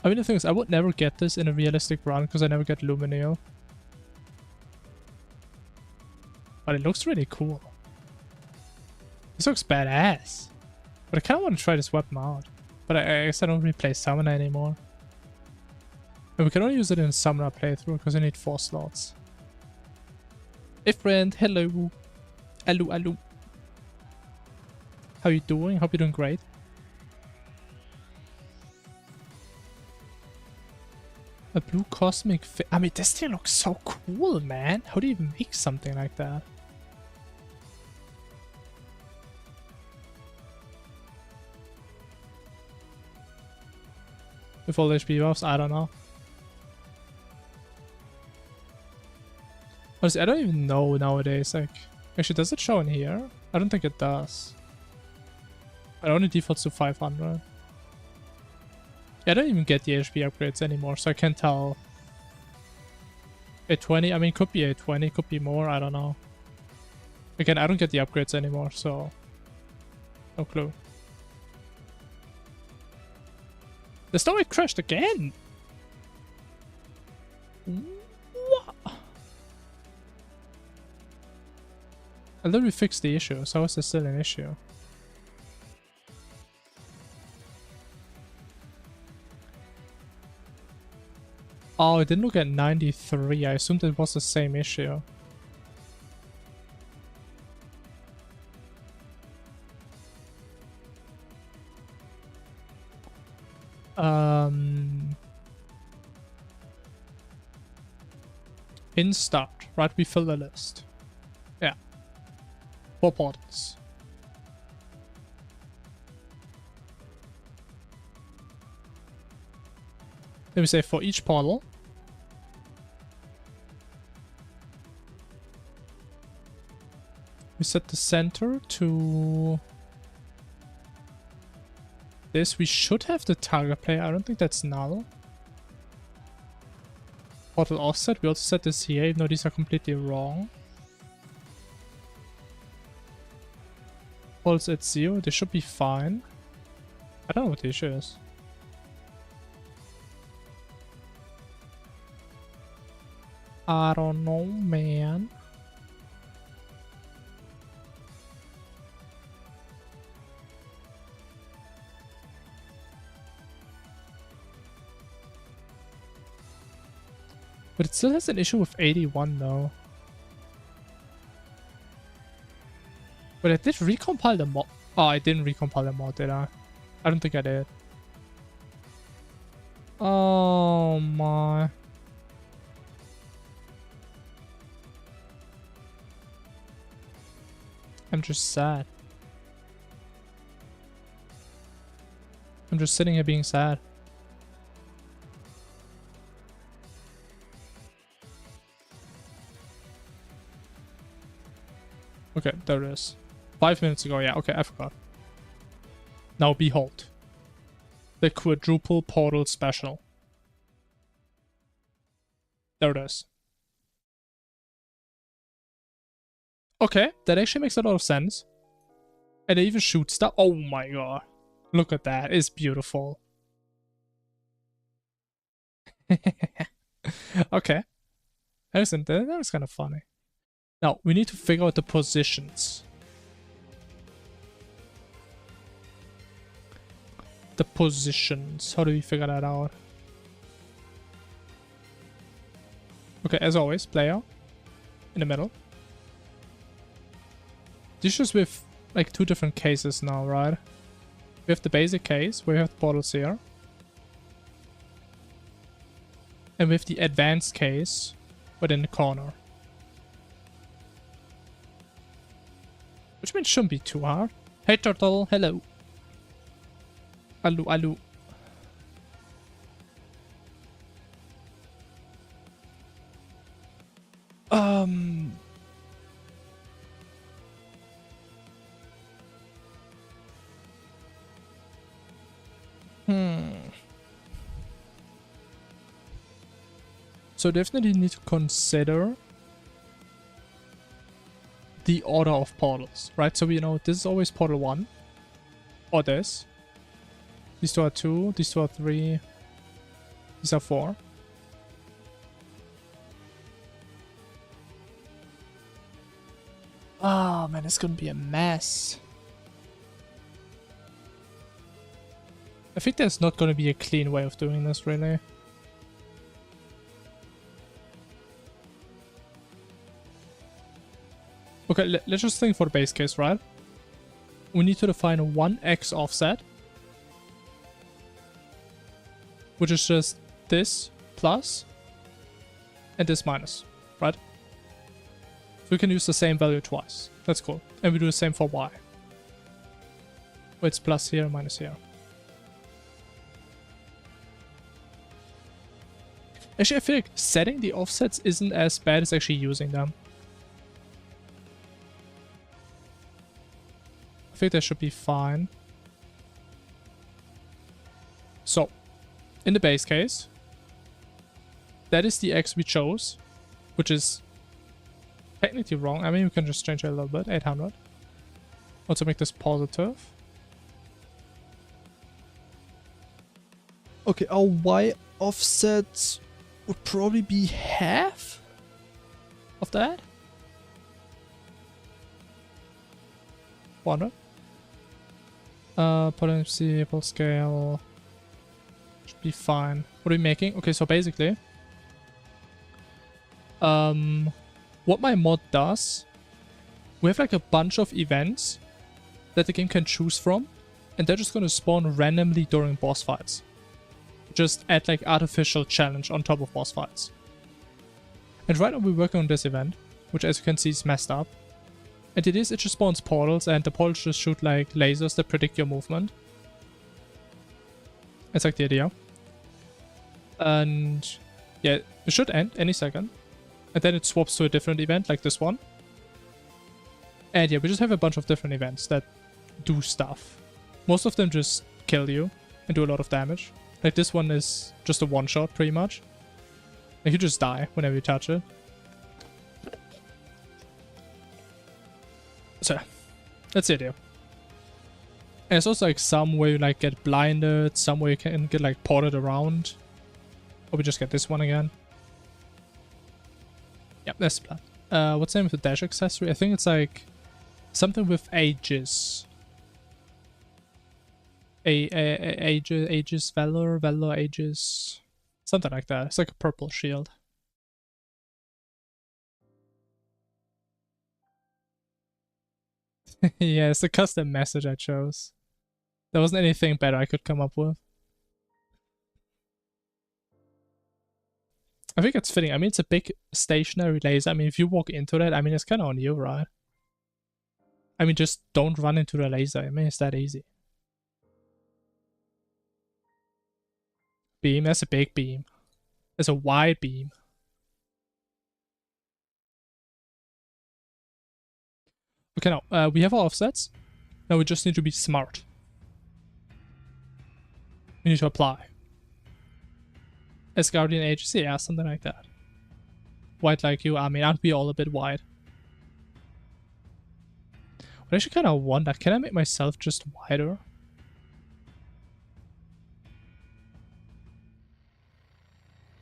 I mean, the thing is, I would never get this in a realistic run because I never get Lumineo. But it looks really cool. This looks badass. But I kind of want to try this weapon out. But I guess I don't really play Summoner anymore. And we can only use it in a Summoner playthrough because I need 4 slots. Hey friend, hello. Hello, hello. How you doing? Hope you're doing great. A blue cosmic I mean, this thing looks so cool, man. How do you even make something like that? With all HP buffs, I don't know. Honestly, I don't even know nowadays. Like, actually, does it show in here? I don't think it does. It only defaults to 500. Yeah, I don't even get the HP upgrades anymore, so I can't tell. 820, I mean, could be 820, could be more, I don't know. Again, I don't get the upgrades anymore, so no clue. The story crashed again! What? I literally fixed the issue, so how is this still an issue? Oh, it didn't look at 93. I assumed it was the same issue. In start, right? We fill the list. Yeah. 4 portals. Let me say for each portal. We set the center to this. We should have the target player. I don't think that's null. Portal offset. We also set this here, even though these are completely wrong. Portals at 0. They should be fine. I don't know what the issue is. I don't know, man. But it still has an issue with 81 though. But I did recompile the mod. Oh, I didn't recompile the mod, did I? I don't think I did. Oh my. I'm just sad. I'm just sitting here being sad. Okay, there it is. 5 minutes ago, yeah, okay, I forgot. Now behold. The quadruple portal special. There it is. Okay, that actually makes a lot of sense. And it even shoots stuff. Oh my god. Look at that. It's beautiful. Okay. That was kind of funny. Now, we need to figure out the positions. The positions. How do we figure that out? Okay, as always, player. In the middle. This is with like 2 different cases now, right? We have the basic case, where we have the portals here. And we have the advanced case, but in the corner. Which means shouldn't be too hard. Hey turtle, hello. Hello, hello. Um... So definitely need to consider the order of portals, right? So we know this is always portal 1. Or this. These two are 2, these two are 3, these are 4. Oh man, it's gonna be a mess. I think there's not gonna be a clean way of doing this, really. Okay, let's just think for the base case, right? We need to define one X offset, which is just this plus and this minus, right? So we can use the same value twice. That's cool. And we do the same for Y. Where it's plus here, minus here. Actually, I feel like setting the offsets isn't as bad as actually using them. I think that should be fine. So, in the base case, that is the X we chose, which is technically wrong. I mean, we can just change it a little bit, 800. Also make this positive. Okay, our Y offset would probably be half of that. 100. Potency, full scale. Should be fine. What are we making? Okay, so basically, what my mod does, we have like a bunch of events that the game can choose from, and they're just gonna spawn randomly during boss fights. Just add like artificial challenge on top of boss fights. And right now we're working on this event, which as you can see is messed up. And it just spawns portals, and the portals just shoot like lasers that predict your movement. That's like the idea. And yeah, it should end any second. And then it swaps to a different event like this one. And yeah, we just have a bunch of different events that do stuff. Most of them just kill you and do a lot of damage. Like this one is just a one-shot pretty much. Like you just die whenever you touch it. So, that's the idea. And it's also like some where you like get blinded, some where you can get like ported around. Or we just get this one again. Yep, that's the plan. What's the name of the dash accessory? I think it's like something with ages. Aegis, Valor, Aegis. Something like that. It's like a purple shield. Yeah, it's a custom message I chose. There wasn't anything better I could come up with. I think it's fitting. I mean, it's a big stationary laser. I mean, if you walk into that, I mean, it's kind of on you, right? I mean, just don't run into the laser. I mean, it's that easy. Beam, that's a big beam. That's a wide beam. Okay, now, we have our offsets. Now we just need to be smart. We need to apply. As Guardian Ages, yeah, something like that. White like you, I mean, aren't we all a bit wide? But I actually kind of wonder, can I make myself just wider?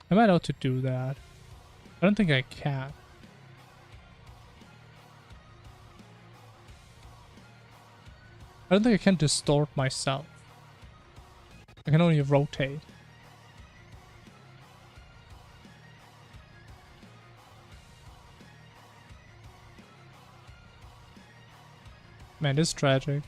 Am I allowed to do that? I don't think I can. I don't think I can distort myself. I can only rotate. Man, this is tragic.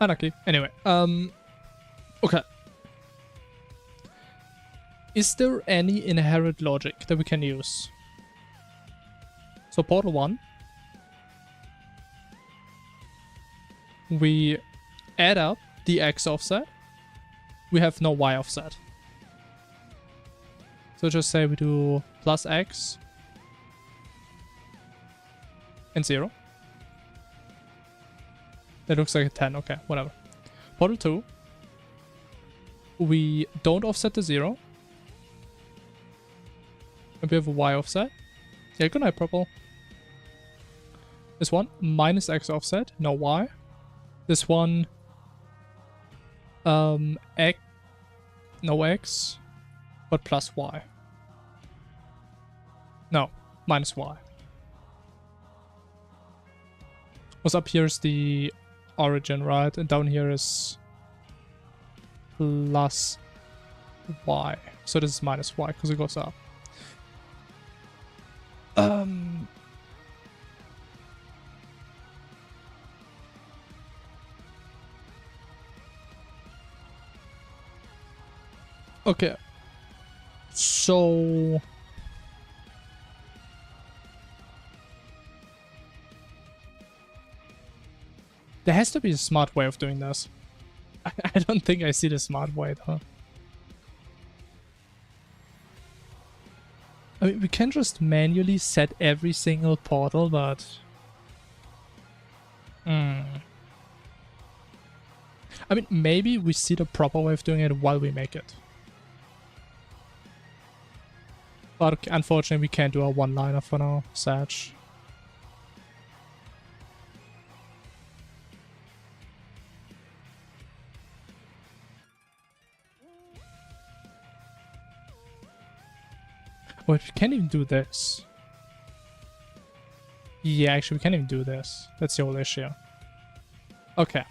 Unlucky. Anyway, okay. Is there any inherent logic that we can use? So portal 1. We add up the X offset. We have no Y offset. So just say we do plus X and 0. That looks like a 10. Okay, whatever. Portal 2. We don't offset the 0. And we have a Y offset. Yeah, good night, purple. This one, minus X offset, no Y. This one, X, no X, but plus Y. No, minus Y. What's up here is the origin, right? And down here is plus Y. So this is minus Y because it goes up. Okay. So there has to be a smart way of doing this. I don't think I see the smart way though. I mean, we can just manually set every single portal, but... I mean, maybe we see the proper way of doing it while we make it. But unfortunately, we can't do a one-liner for now, Sag. Wait, we can't even do this. Yeah, actually, we can't even do this. That's the whole issue. Okay.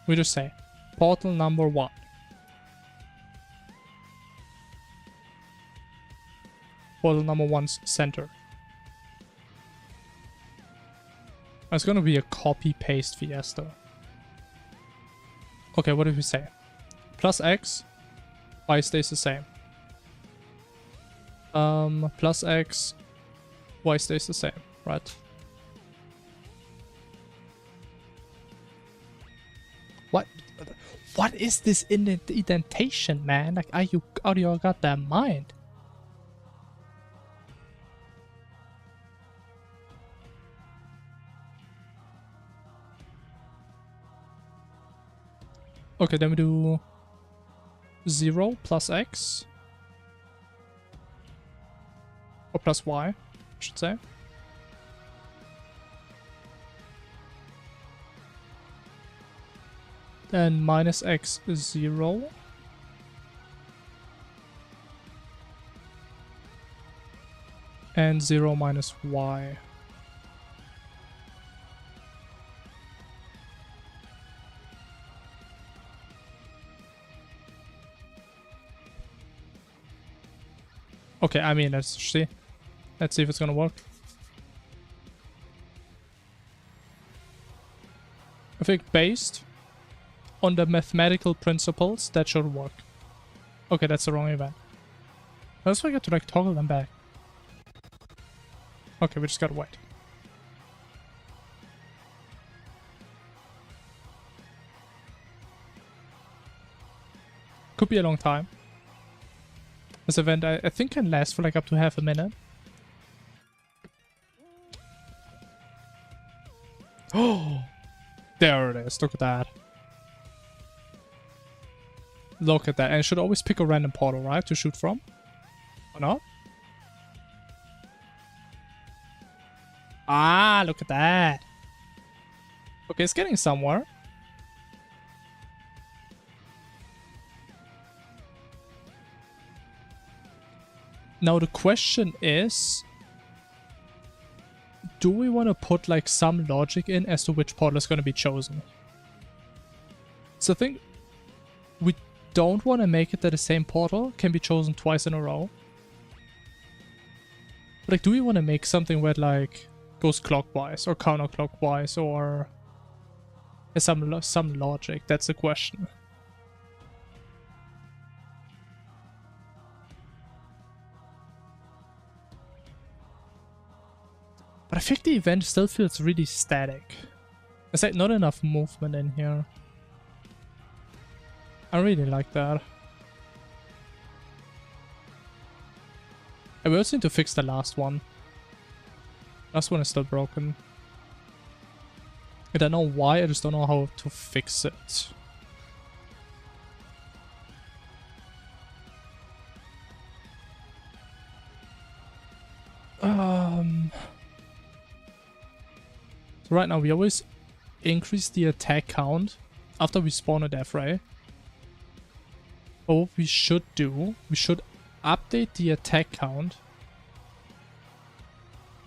We just say, portal number 1. Portal number 1's center. It's gonna be a copy-paste fiesta. Okay, what did we say? Plus X, Y stays the same. Plus X, Y stays the same, right? What is this indentation, man? Like, are you out of your goddamn mind? Okay, then we do 0 plus X. Or plus Y, I should say. Then minus X is 0. And 0 minus Y. Okay, I mean, let's see. Let's see if it's gonna work. I think based on the mathematical principles, that should work. Okay, that's the wrong event. I just forget to like toggle them back. Okay, we just gotta wait. Could be a long time. This event I think can last for like up to half a minute. Oh, there it is. Look at that. Look at that. And it should always pick a random portal, right? To shoot from? Or not? Ah, look at that. Okay, it's getting somewhere. Now the question is, do we want to put like some logic in as to which portal is going to be chosen? So I think we don't want to make it that the same portal can be chosen twice in a row. But like, do we want to make something where it like goes clockwise or counterclockwise or has some logic? That's the question. But I think the event still feels really static. There's like not enough movement in here. I really like that. And we also need to fix the last one. Last one is still broken. I don't know why, I just don't know how to fix it. So right now we always increase the attack count after we spawn a death ray. But what we should do, we should update the attack count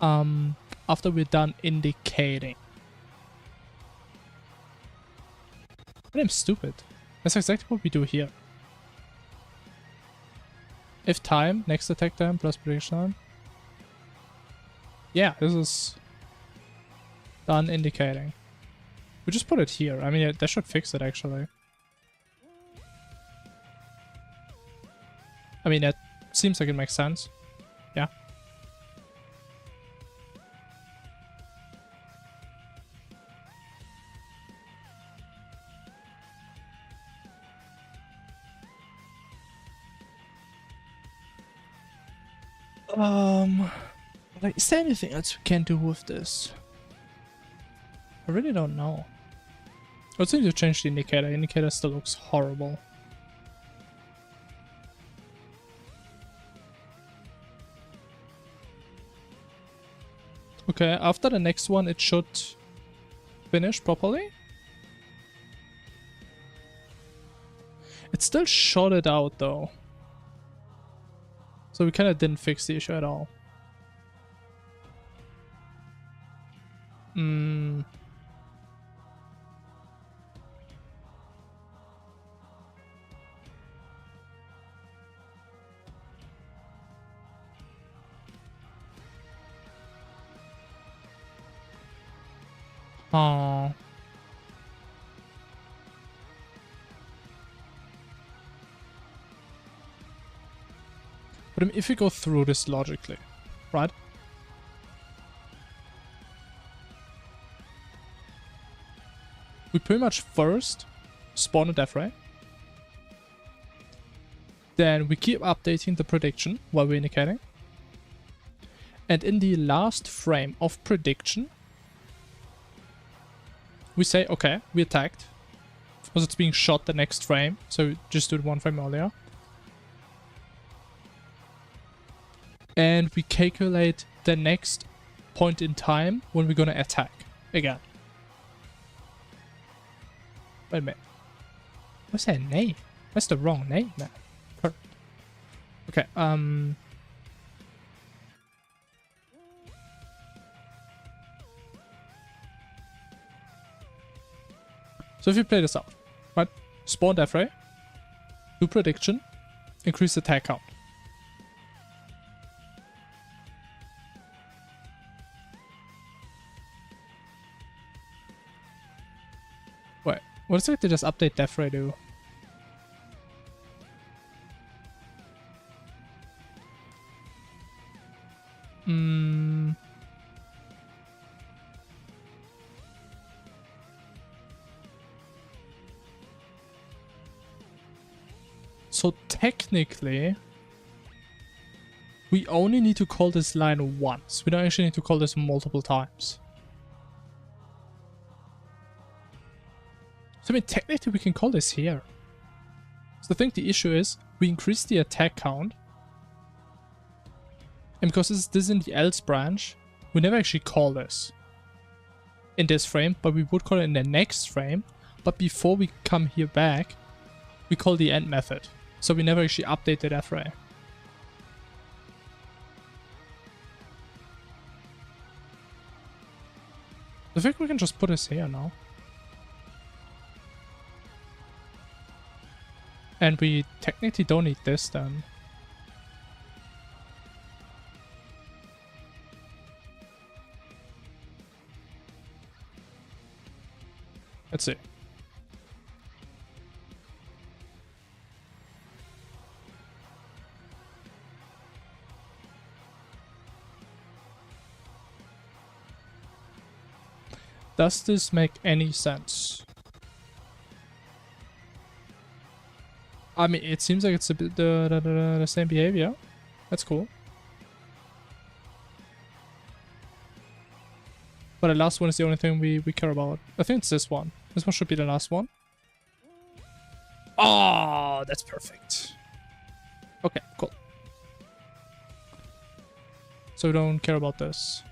after we're done indicating. But I'm stupid. That's exactly what we do here. If time, next attack time plus prediction time. Yeah, this is done indicating. We just put it here. I mean, that should fix it actually. I mean, that seems like it makes sense. Yeah. Like, is there anything else we can do with this? I really don't know. I also need to change the indicator. The indicator still looks horrible. Okay, after the next one it should finish properly. It still shorted out though. So we kind of didn't fix the issue at all. Oh. But I mean, if we go through this logically, right? We pretty much first spawn a death ray. Then we keep updating the prediction while we're indicating. And in the last frame of prediction, we say, okay, we attacked. Because it's being shot the next frame, so just do it one frame earlier. And we calculate the next point in time when we're gonna attack again. Wait a minute. What's that name? That's the wrong name, man. Perfect. Okay, so if you play this out, right? Spawn death ray, do prediction, increase attack count. Wait, what is it to just update death ray do? So technically, we only need to call this line once. We don't actually need to call this multiple times. So I mean, technically we can call this here. So I think the issue is we increase the attack count. And because this is in the else branch, we never actually call this in this frame, but we would call it in the next frame. But before we come here back, we call the end method. So we never actually update the death ray. I think we can just put this here now. And we technically don't need this then. Let's see. Does this make any sense? I mean, it seems like it's a bit the same behavior. That's cool. But the last one is the only thing we care about. I think it's this one. This one should be the last one. Oh, that's perfect. Okay, cool. So we don't care about this.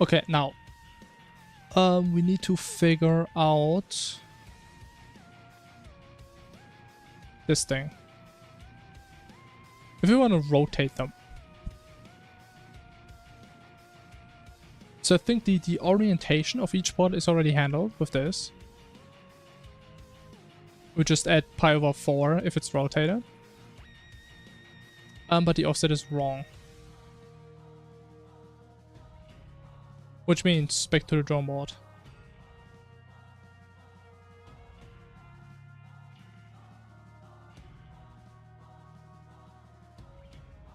Okay, now. We need to figure out this thing. If we want to rotate them. So I think the orientation of each pod is already handled with this. We just add pi over 4 if it's rotated. But the offset is wrong. Which means back to the drawing board.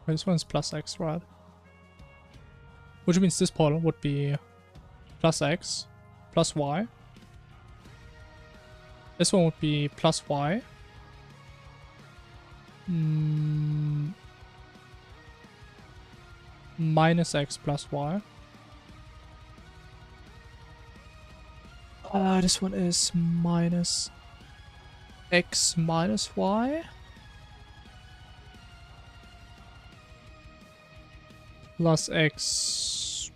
This one's plus x, right? Which means this portal would be plus x, plus y. This one would be plus y. Minus x plus y. This one is minus x minus y. Plus x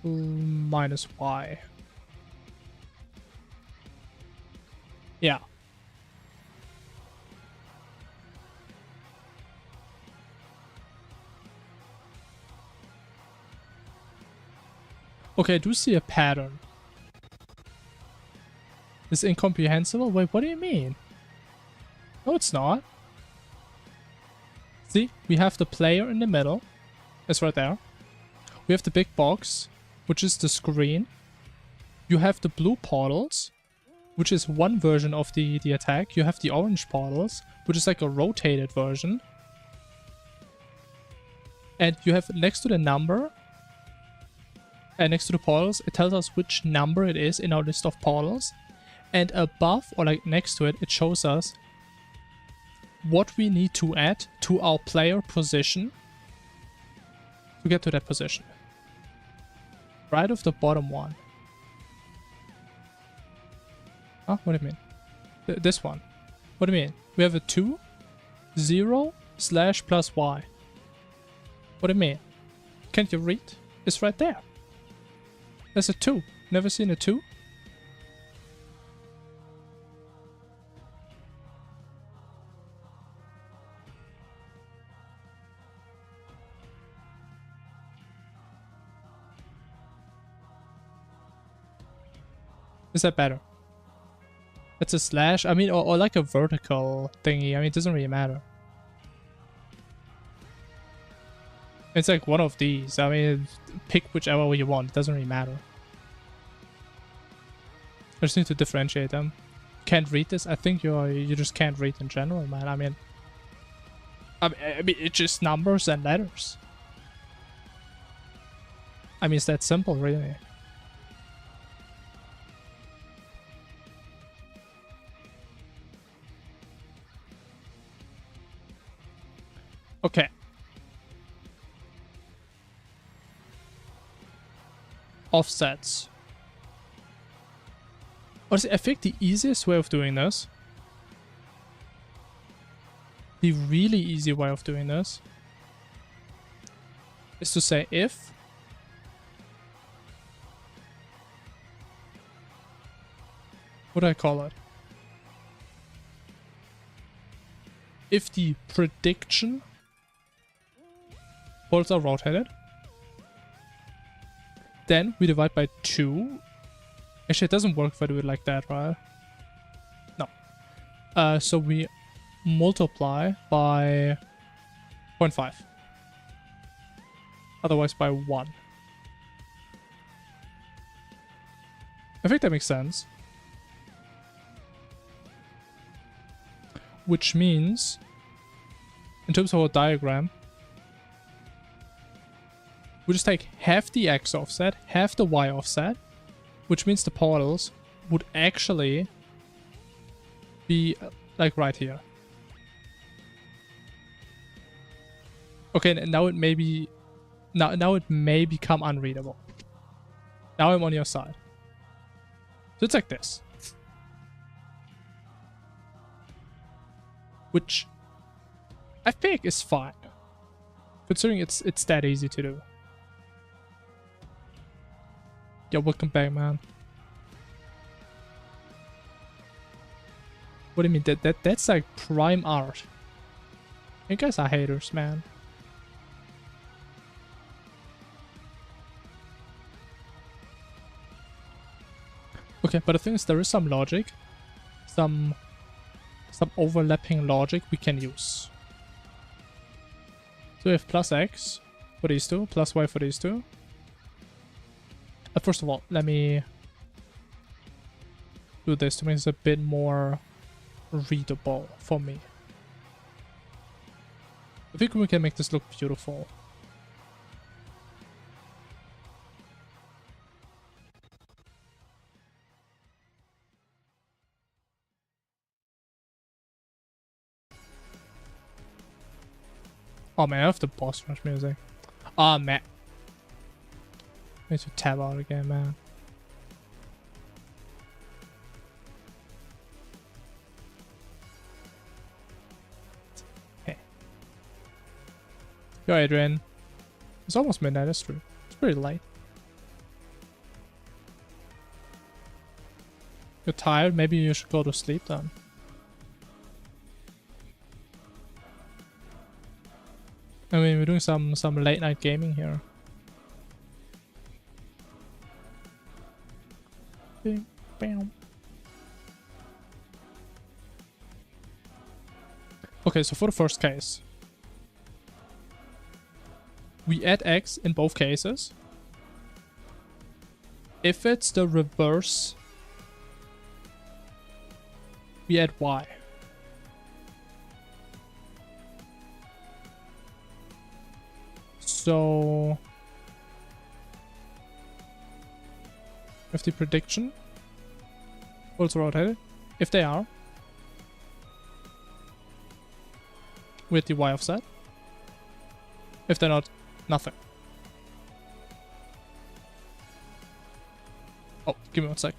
minus y. Yeah. Okay, I do see a pattern. It's incomprehensible? Wait, what do you mean? No, it's not. See, we have the player in the middle. It's right there. We have the big box, which is the screen. You have the blue portals, which is one version of the attack. You have the orange portals, which is like a rotated version. And you have next to the number, and next to the portals, it tells us which number it is in our list of portals. And above, or like next to it, it shows us what we need to add to our player position to get to that position. Right of the bottom one. Huh? What do you mean? This one. What do you mean? We have a 2, 0, slash plus y. What do you mean? Can't you read? It's right there. There's a 2. Never seen a 2? Is that better? It's a slash? I mean, or like a vertical thingy. I mean, it doesn't really matter. It's like one of these. I mean, pick whichever way you want. It doesn't really matter. I just need to differentiate them. Can't read this? I think you just can't read in general, man. I mean, it's just numbers and letters. I mean, it's that simple, really. Okay. Offsets. Honestly, I think the easiest way of doing this, the really easy way of doing this, is to say if what do I call it? If the prediction poles are rotated, then we divide by 2. Actually, it doesn't work if I do it like that, right? No. So we multiply by 0.5. Otherwise by 1. I think that makes sense. Which means, in terms of our diagram, we just take half the X offset, half the Y offset, which means the portals would actually be like right here. Okay, and now it may be now it may become unreadable. Now I'm on your side. So it's like this. Which I think is fine. Considering it's that easy to do. Yeah, welcome back, man. What do you mean? That's like prime art. You guys are haters, man. Okay, but the thing is, there is some logic, some overlapping logic we can use. So we have plus X for these two, plus Y for these two. First of all, let me do this to make this a bit more readable for me. I think we can make this look beautiful. Oh man, I have the boss rush music. Oh man. I need to tab out again, man. Hey. Yo, Adrian. It's almost midnight, that's true. It's pretty late. You're tired? Maybe you should go to sleep then. I mean, we're doing some late night gaming here. Bing, bam. Okay, so for the first case, we add X in both cases. If it's the reverse, we add Y. So, with the prediction, also rotated. If they are, with the Y offset. If they're not, nothing. Oh, give me 1 sec.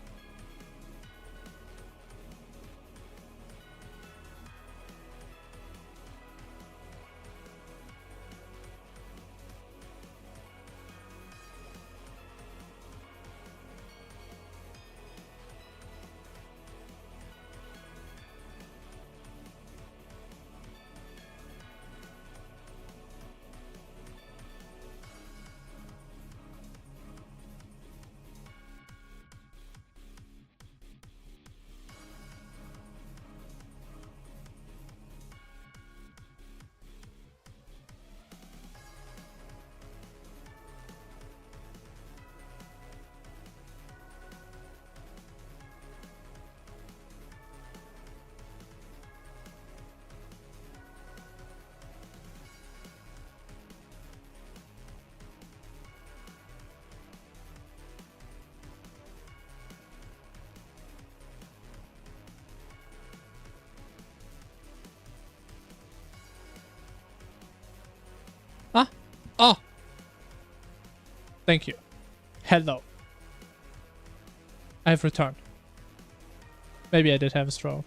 Ah! Oh! Thank you. Hello. I have returned. Maybe I did have a stroke.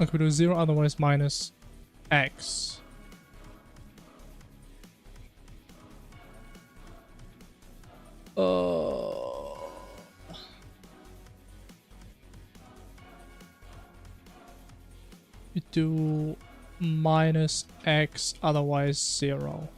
Okay, we do 0, otherwise minus X. We do minus X, otherwise 0.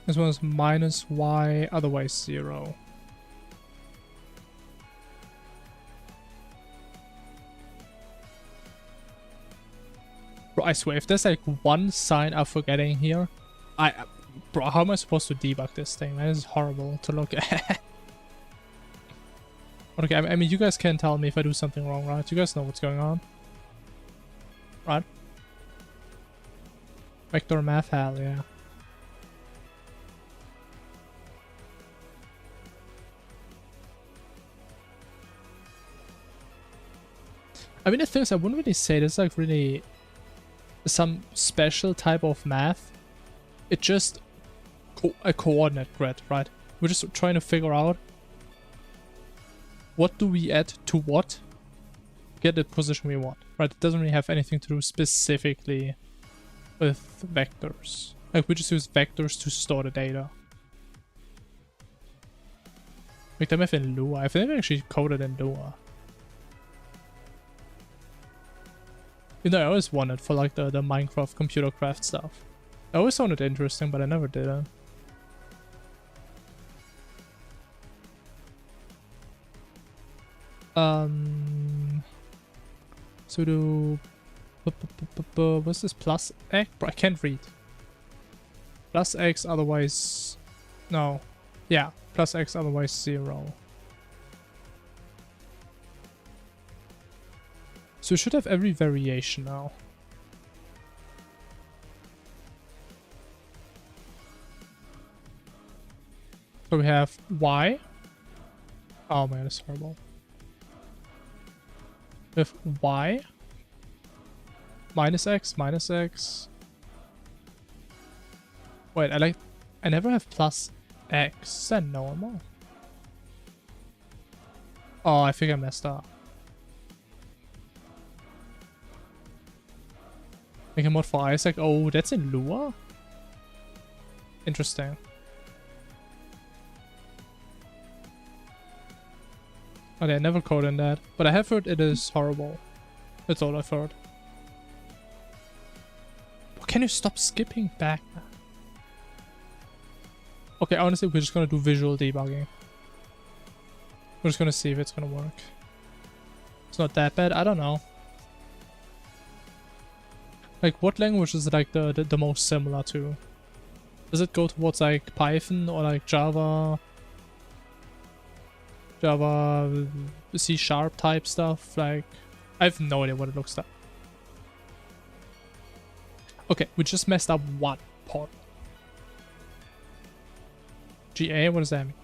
This one is minus Y, otherwise 0. Bro, I swear, if there's like one sign I'm forgetting here, bro, how am I supposed to debug this thing? Man, this is horrible to look at. Okay, I mean, you guys can tell me if I do something wrong, right? You guys know what's going on. Right? Vector math, hell yeah. I mean, the thing is, I wouldn't really say there's like really some special type of math. It's just a coordinate grid, right? We're just trying to figure out what do we add to what, get the position we want, right? It doesn't really have anything to do specifically with vectors. Like, we just use vectors to store the data. Like, them in Lua. I've never actually coded in Lua. You know, I always wanted for like the Minecraft computer craft stuff. I always found it interesting, but I never did it. Sudo. What's this? Plus X? I can't read. Plus X, otherwise. No. Yeah. Plus X, otherwise 0. So we should have every variation now. So we have Y. Oh man, it's horrible. We have Y. Minus X, minus X. Wait, I never have plus X. Is that normal? Oh, I think I messed up. Make a mod for Isaac. Oh, that's in Lua? Interesting. Okay, I never coded in that. But I have heard it is horrible. That's all I've heard. Can you stop skipping back? Okay, honestly, we're just gonna do visual debugging. We're just gonna see if it's gonna work. It's not that bad. I don't know. Like, what language is like the most similar to? Does it go towards like Python or like Java, C# type stuff? Like, I have no idea what it looks like. Okay, we just messed up one part. GA, what does that mean?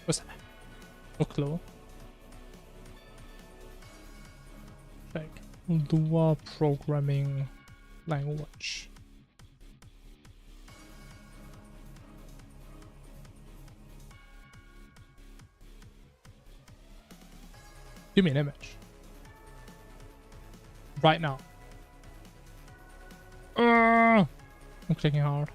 What's that? No clue. Like, Lua programming language. Give me an image. Right now. I'm clicking hard.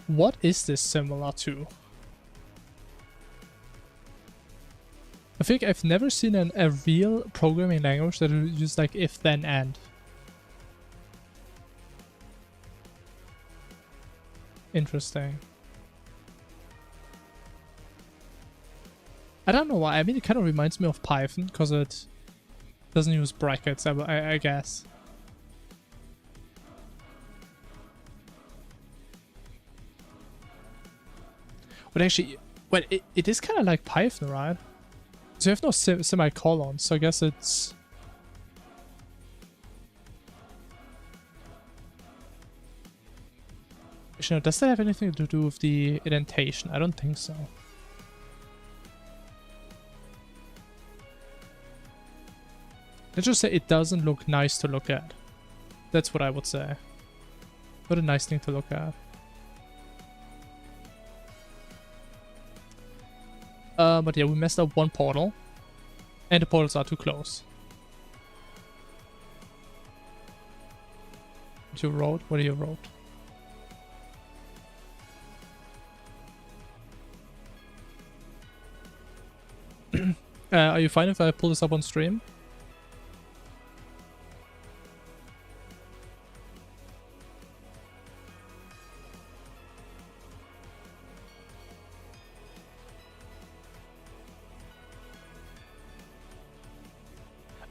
What is this similar to? I think I've never seen a real programming language that uses like if then and. Interesting. I don't know why. I mean, it kind of reminds me of Python because it doesn't use brackets, I guess. But actually, well, it is kind of like Python, right? So you have no semicolons, so I guess it's... Actually, no, does that have anything to do with the indentation? I don't think so. Let's just say it doesn't look nice to look at. That's what I would say. Not a nice thing to look at. But yeah, we messed up one portal. And the portals are too close. What you wrote? What do you wrote? Are you fine if I pull this up on stream?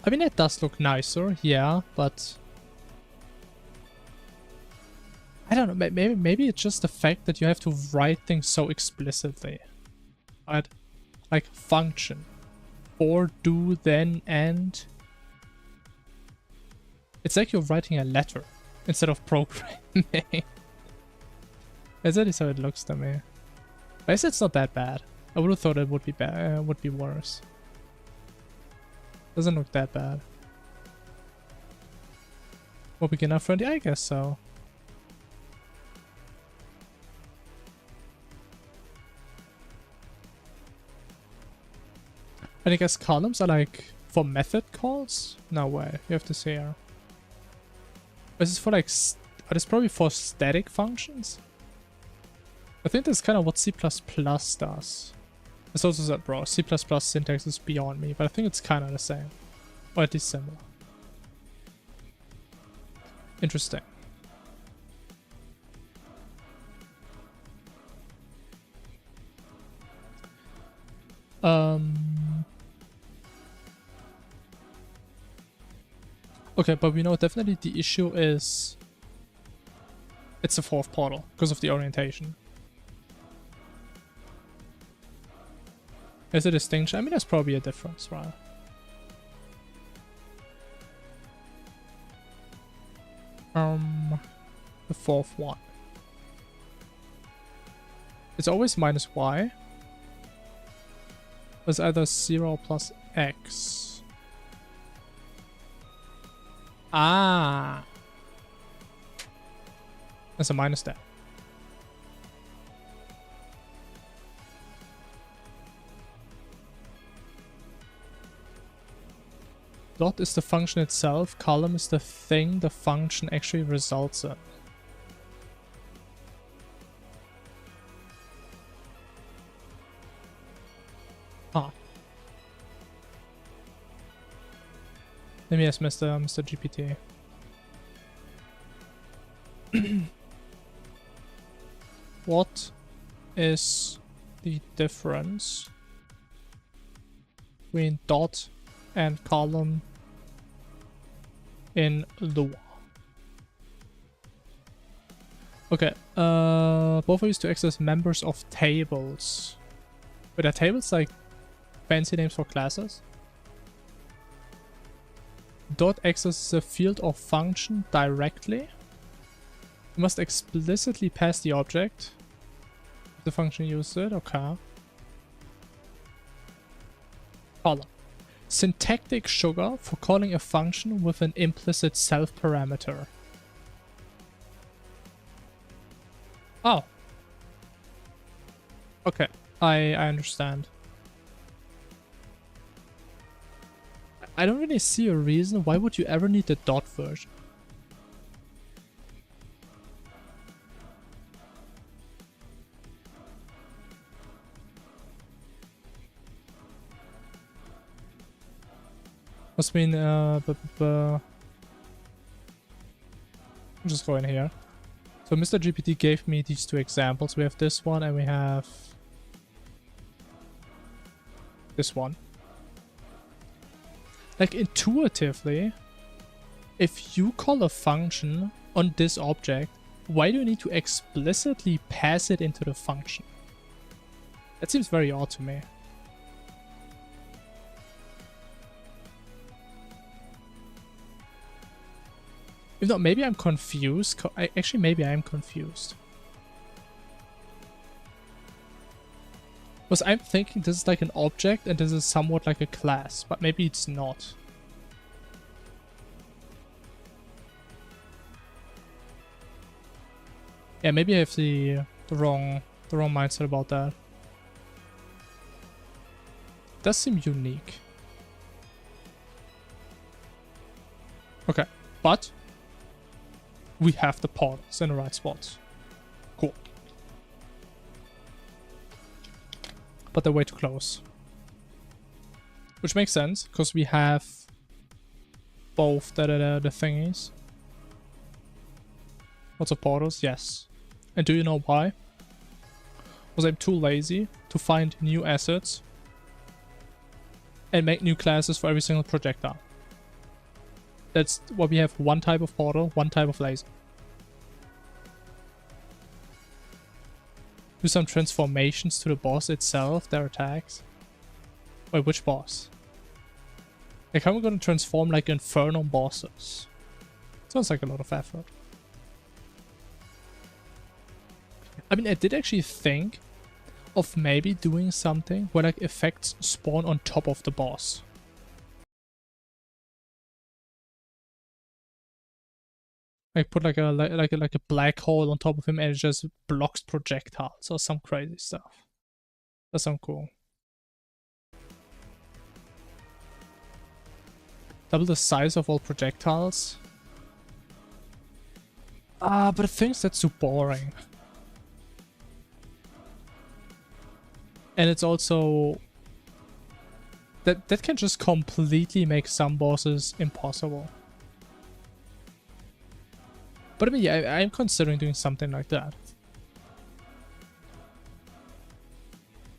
I mean, it does look nicer, yeah, but I don't know, maybe it's just the fact that you have to write things so explicitly. Right? Like function. For, do, then, and. It's like you're writing a letter instead of programming. That is how it looks to me. I guess it's not that bad. I would have thought it would be bad, would be worse. Doesn't look that bad. More beginner friendly? I guess so. And I guess columns are like for method calls? No way. You have to see here. This is for like... This probably for static functions? I think that's kind of what C++ does. It's also said, bro, C++ syntax is beyond me, but I think it's kind of the same. Or at least similar. Interesting. Okay, but we know definitely the issue is it's the fourth portal because of the orientation. Is it a distinction? I mean, there's probably a difference, right? The fourth one. It's always minus y. It's either 0 plus x. Ah! There's a minus there. Dot is the function itself, column is the thing the function actually results in. Huh. Let me ask Mr. GPT. What is the difference between dot and column in Lua? Okay, both are used to access members of tables. But are tables like fancy names for classes? Dot accesses a field or function directly. You must explicitly pass the object. If the function uses it, okay. Column. Syntactic sugar for calling a function with an implicit self parameter. Oh. Okay, I understand. I don't really see a reason why would you ever need the dot version. Must mean I'm just going here. So Mr. GPT gave me these two examples. We have this one and we have this one. Like intuitively, if you call a function on this object, why do you need to explicitly pass it into the function? That seems very odd to me. If not, maybe I'm confused. Actually, maybe I am confused. Because I'm thinking this is like an object and this is somewhat like a class, but maybe it's not. Yeah, maybe I have the wrong mindset about that. It does seem unique. Okay, but we have the portals in the right spots. Cool. But they're way too close. Which makes sense, because we have both the thingies. Lots of portals, yes. And do you know why? Because I'm too lazy to find new assets and make new classes for every single projectile. That's what we have, one type of portal, one type of laser. Do some transformations to the boss itself, their attacks. Wait, which boss? Like, how am I gonna transform like Inferno bosses? Sounds like a lot of effort. I mean, I did actually think of maybe doing something where like effects spawn on top of the boss. Like put like a black hole on top of him and it just blocks projectiles or some crazy stuff. That sounds cool. Double the size of all projectiles. But the thing is that's too boring. And it's also that can just completely make some bosses impossible. But I mean, yeah, I'm considering doing something like that.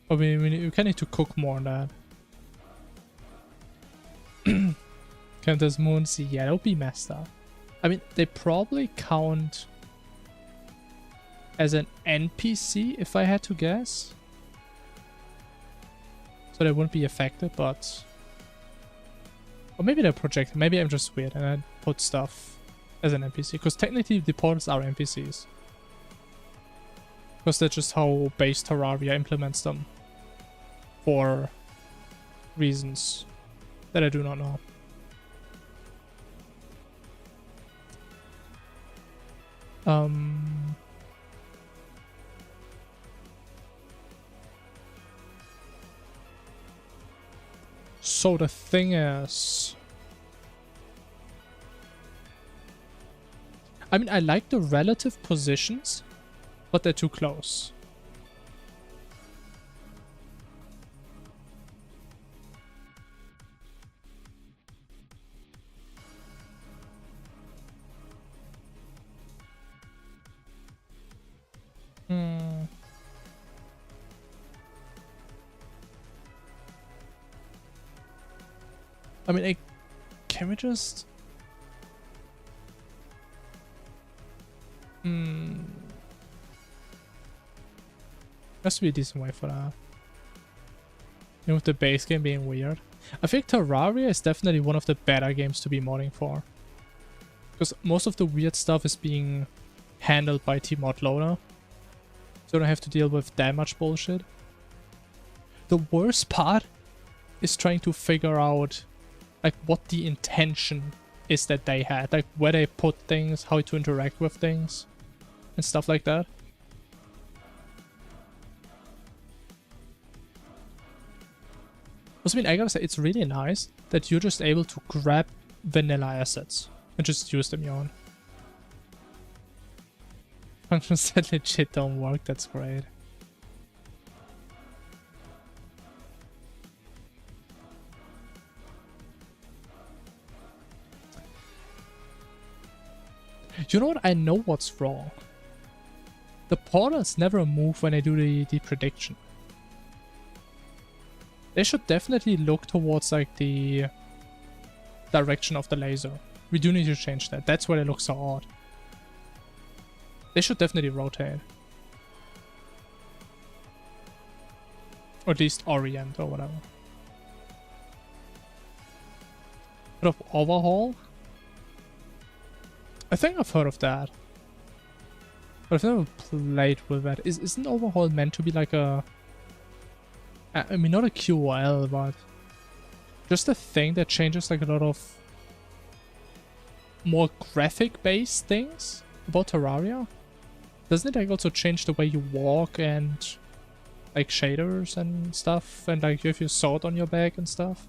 I mean, we kind of need to cook more on that. Count as moons? Yeah, that would be messed up. I mean, they probably count as an NPC if I had to guess. So they wouldn't be affected, but... Or maybe they're projected. Maybe I'm just weird and I put stuff as an NPC. Because technically the portals are NPCs. Because that's just how base Terraria implements them. For reasons that I do not know. So the thing is... I mean, I like the relative positions, but they're too close. I mean, can we just... Has to be a decent way for that. You know, with the base game being weird. I think Terraria is definitely one of the better games to be modding for. Because most of the weird stuff is being handled by Tmod Loader. So I don't have to deal with that much bullshit. The worst part is trying to figure out like what the intention is that they had. Like where they put things, how to interact with things, and stuff like that. Also, I mean, I gotta say, it's really nice that you're just able to grab vanilla assets and just use them on. Functions that legit don't work, that's great. You know what? I know what's wrong. The portals never move when I do the prediction. They should definitely look towards like the direction of the laser. We do need to change that. That's why they look so odd. They should definitely rotate. Or at least orient or whatever. Bit of overhaul? I think I've heard of that. But I've never played with that. Isn't overhaul meant to be like a... I mean, not a QOL, but... just a thing that changes like a lot of... more graphic-based things about Terraria? Doesn't it like also change the way you walk and... like shaders and stuff? And like you have your sword on your back and stuff?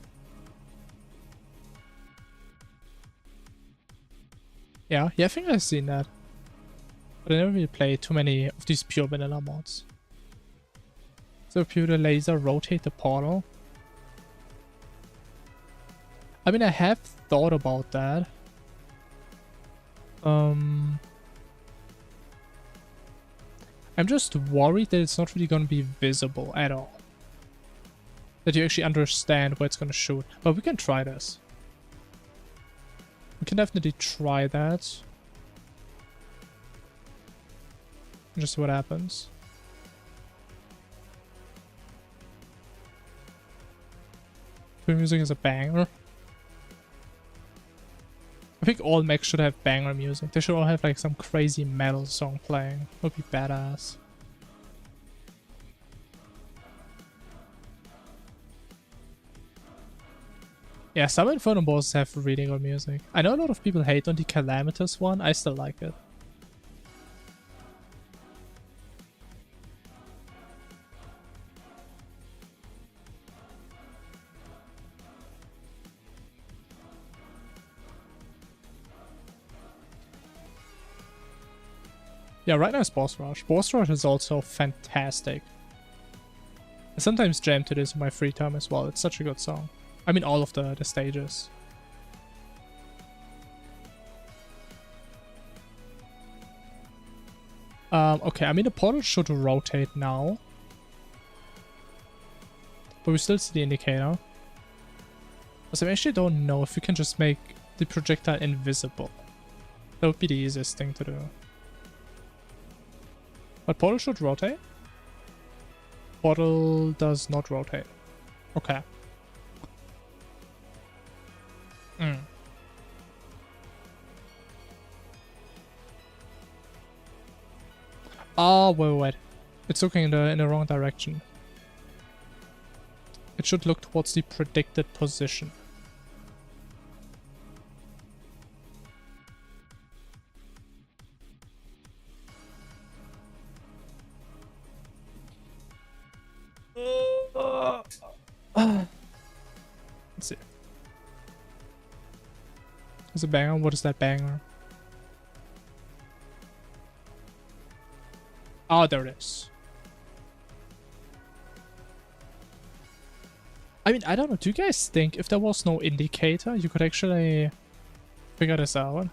Yeah, I think I've seen that. But I never really played too many of these pure vanilla mods. So pure the laser rotate the portal. I mean, I have thought about that. I'm just worried that it's not really going to be visible at all. That you actually understand where it's going to shoot. But we can try this. We can definitely try that. Just see what happens. The music is a banger. I think all mechs should have banger music. They should all have like some crazy metal song playing. Would be badass. Yeah, some Inferno bosses have really good music. I know a lot of people hate on the Calamitous one. I still like it. Yeah, right now it's Boss Rush. Boss Rush is also fantastic. I sometimes jam to this in my free time as well. It's such a good song. I mean, all of the stages. Okay, I mean, the portal should rotate now. But we still see the indicator. So I actually don't know if we can just make the projectile invisible. That would be the easiest thing to do. But portal should rotate? Portal does not rotate. Okay. Oh, wait. It's looking in the wrong direction. It should look towards the predicted position. Let's see. There's a banger. What is that banger? Oh, there it is. I mean, I don't know. Do you guys think if there was no indicator, you could actually figure this out?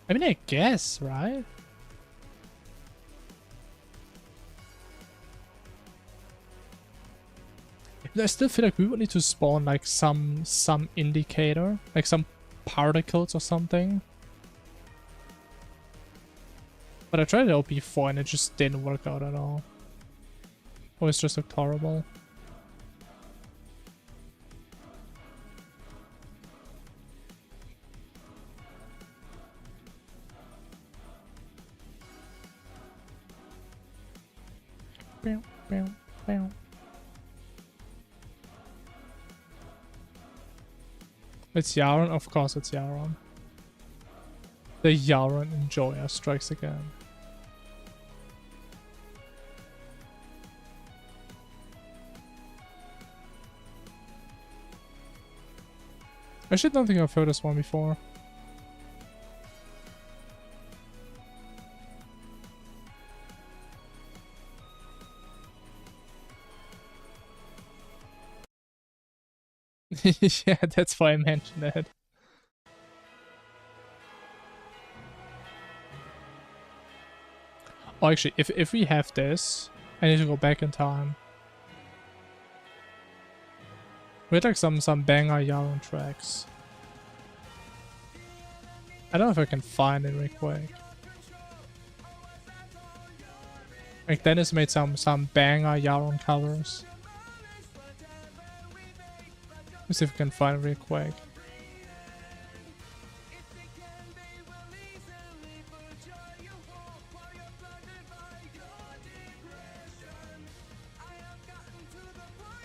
I mean, I guess, right? I still feel like we would need to spawn like some indicator, like some particles or something. But I tried it out before and it just didn't work out at all. Always just looked horrible. Bow, bow, bow. It's Yaron? Of course it's Yaron. The Yaron Enjoyer strikes again. I actually don't think I've heard this one before. Yeah, that's why I mentioned it. Oh, actually, if we have this, I need to go back in time. We had like some banger Yaron tracks. I don't know if I can find it real quick. Like Dennis made some banger Yaron covers. Let's see if we can find it real quick.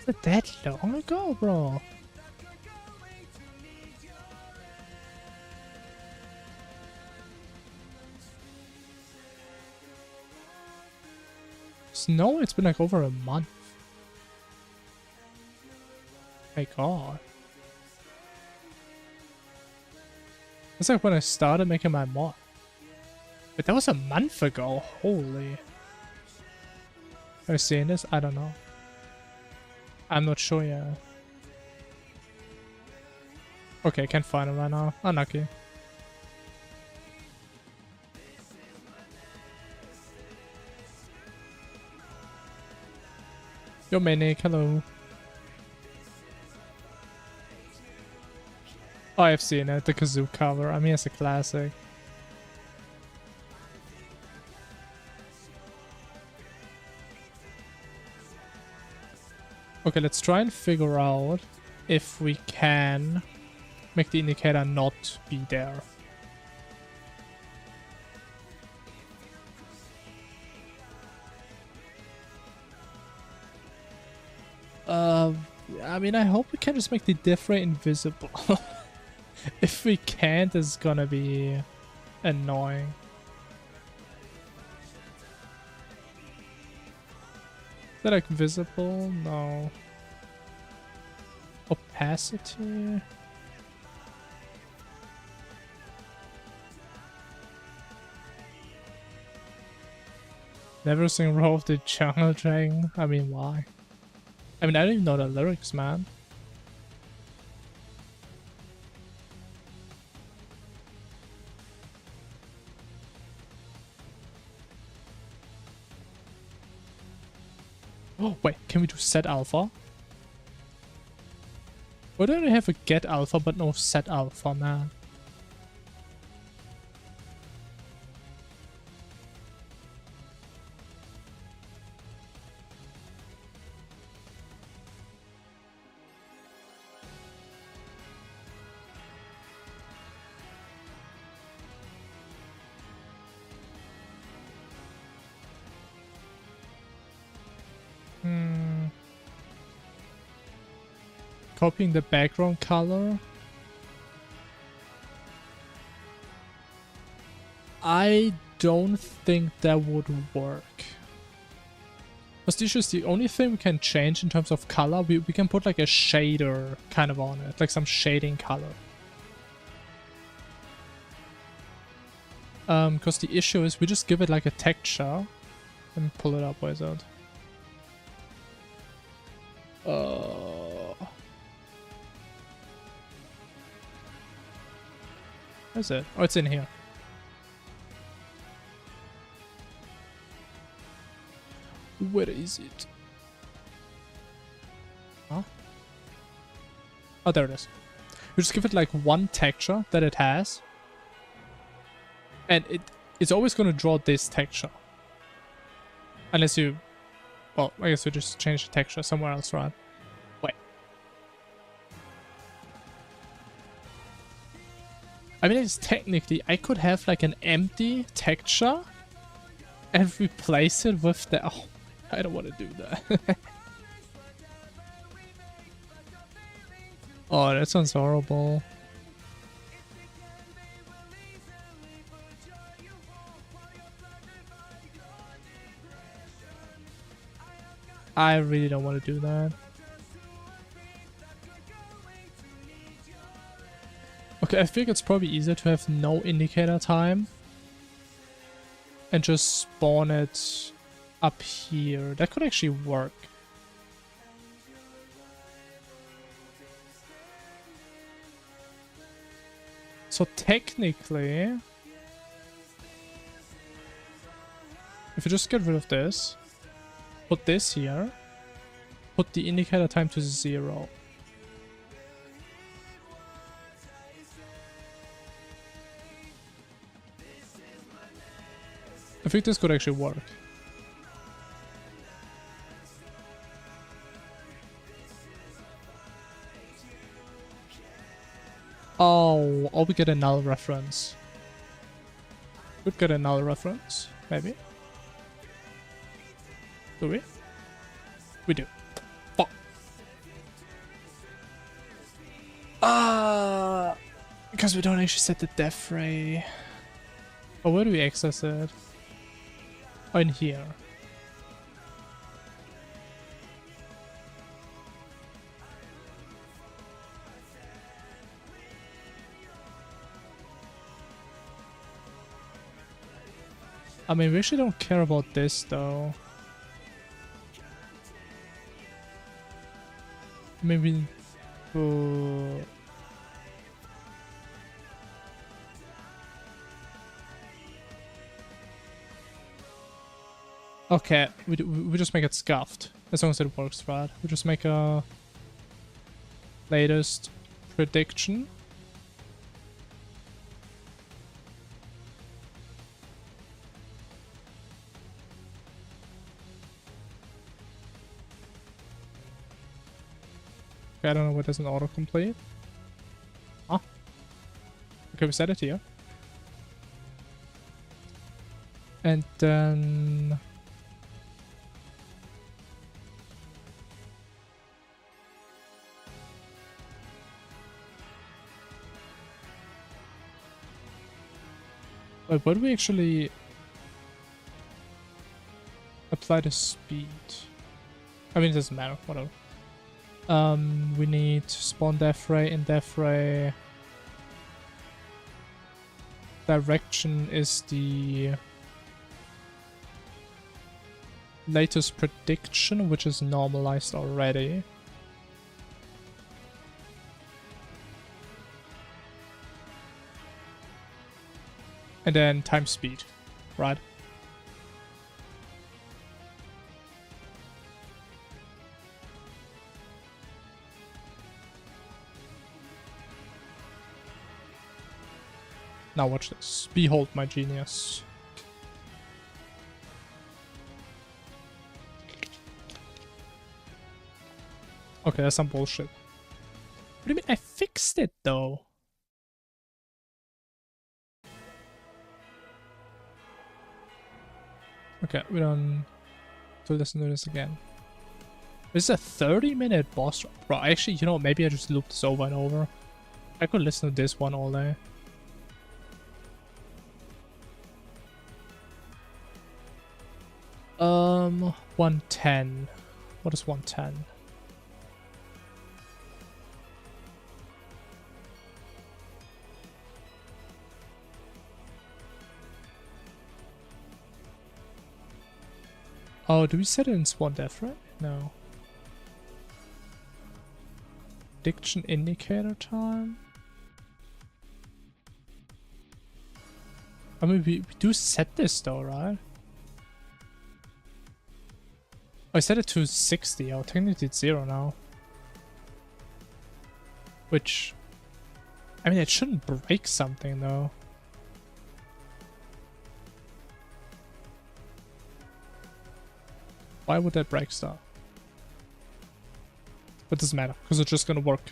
Is it that long ago, bro? No, it's been like over a month. My god. It's like when I started making my mod. But that was a month ago. Holy. Are you seeing this? I don't know. I'm not sure yet. Okay, can't find it right now. Unlucky. Yo, Manic, hello. Oh, I've seen it, the Kazoo cover. I mean, it's a classic. Okay, let's try and figure out if we can make the indicator not be there. I mean, I hope we can just make the difference invisible. If we can't, it's gonna be annoying. Is that like visible? No. Opacity? Never sing Roll of the Jungle Dragon? I mean, why? I mean, I don't even know the lyrics, man. Oh, wait, can we do set alpha? Why don't we have a get alpha but no set alpha, man? Copying the background color. I don't think that would work. Because this is the only thing we can change in terms of color. We can put like a shader kind of on it, like some shading color. Because the issue is we just give it like a texture. Let me pull it up, where is it? Where's it? Oh, it's in here. Where is it? Huh? Oh, there it is. You just give it like one texture that it has. And it's always going to draw this texture. Unless you... Well, I guess you just change the texture somewhere else, right? Wait. I mean, it's technically... I could have like an empty texture and replace it with the... Oh, I don't want to do that. Oh, that sounds horrible. I really don't want to do that. Okay, I think it's probably easier to have no indicator time and just spawn it up here. That could actually work. So technically, if you just get rid of this, put this here, put the indicator time to 0. I think this could actually work. Oh, or we get a null reference. Could get a null reference, maybe. Do we? We do. Fuck. Because we don't actually set the def ray. Oh, where do we access it? Oh, in here. I mean, we actually don't care about this though. Maybe... Okay, we just make it scuffed. As long as it works, right? We just make a latest prediction. Okay, I don't know what does an autocomplete. Huh? Okay, we set it here. And then... Wait, what do we actually apply the speed? I mean, it doesn't matter, whatever. We need spawn death ray and death ray. Direction is the latest prediction, which is normalized already. And then time speed, right? Now watch this. Behold my genius. Okay, that's some bullshit. What do you mean? I fixed it though. Okay, we don't listen to this again. This is a 30-minute boss run. Bro, actually, you know, maybe I just loop this over and over. I could listen to this one all day. Um, 110. What is 110? Oh, do we set it in spawn death ray? No. Prediction indicator time? I mean, we do set this though, right? I set it to 60. Oh, technically it's 0 now. Which... I mean, it shouldn't break something though. Why would that break stuff? But it doesn't matter, because it's just gonna work.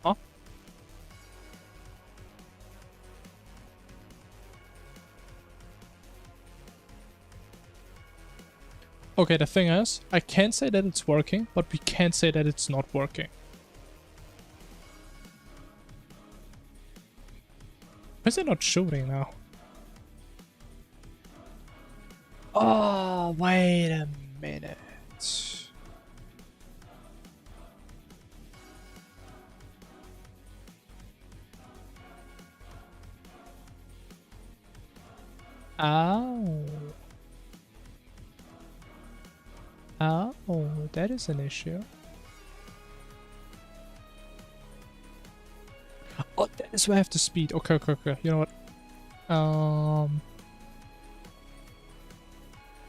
Huh? Okay, the thing is, I can't say that it's working, but we can't say that it's not working. Why is it not shooting now? Oh, wait a minute. Oh. Oh, that is an issue. Oh, that is where I have to speed. Okay, okay, okay. You know what?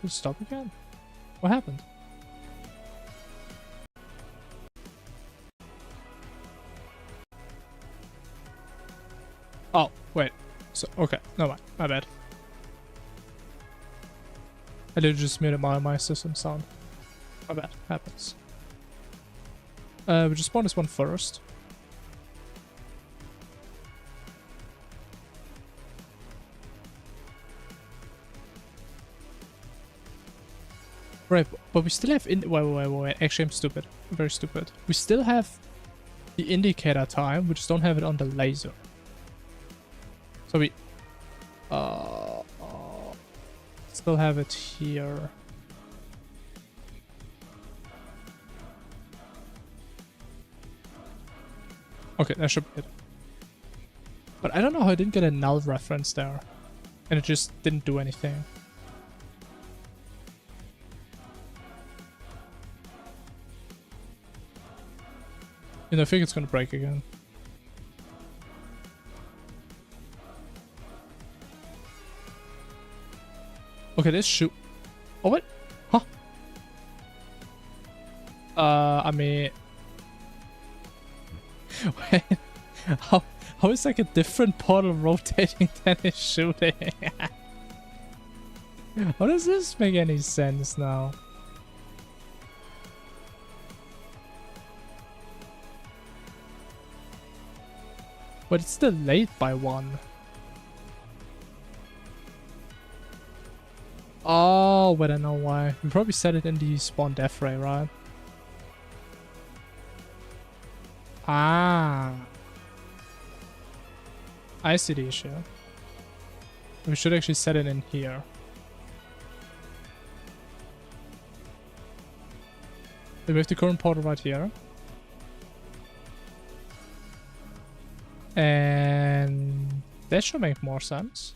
Did it stop again? What happened? Oh, wait. So, okay. No, my bad. I literally just muted my system sound. My bad. Happens. We just spawn this one first. Right, but we still have wait. Actually, I'm stupid. I'm very stupid. We still have the indicator time. We just don't have it on the laser. So we still have it here. Okay, that should be it. But I don't know how I didn't get a null reference there. And it just didn't do anything. You know, I think it's gonna break again. Okay, this shoot. Oh, what? Huh? I mean... Wait, how is like a different portal rotating than it's shooting? How does this make any sense now? But it's still late by 1. Oh, but I know why. We probably set it in the spawn death ray, right? Ah. I see the issue. We should actually set it in here. We have the current portal right here. And that should make more sense.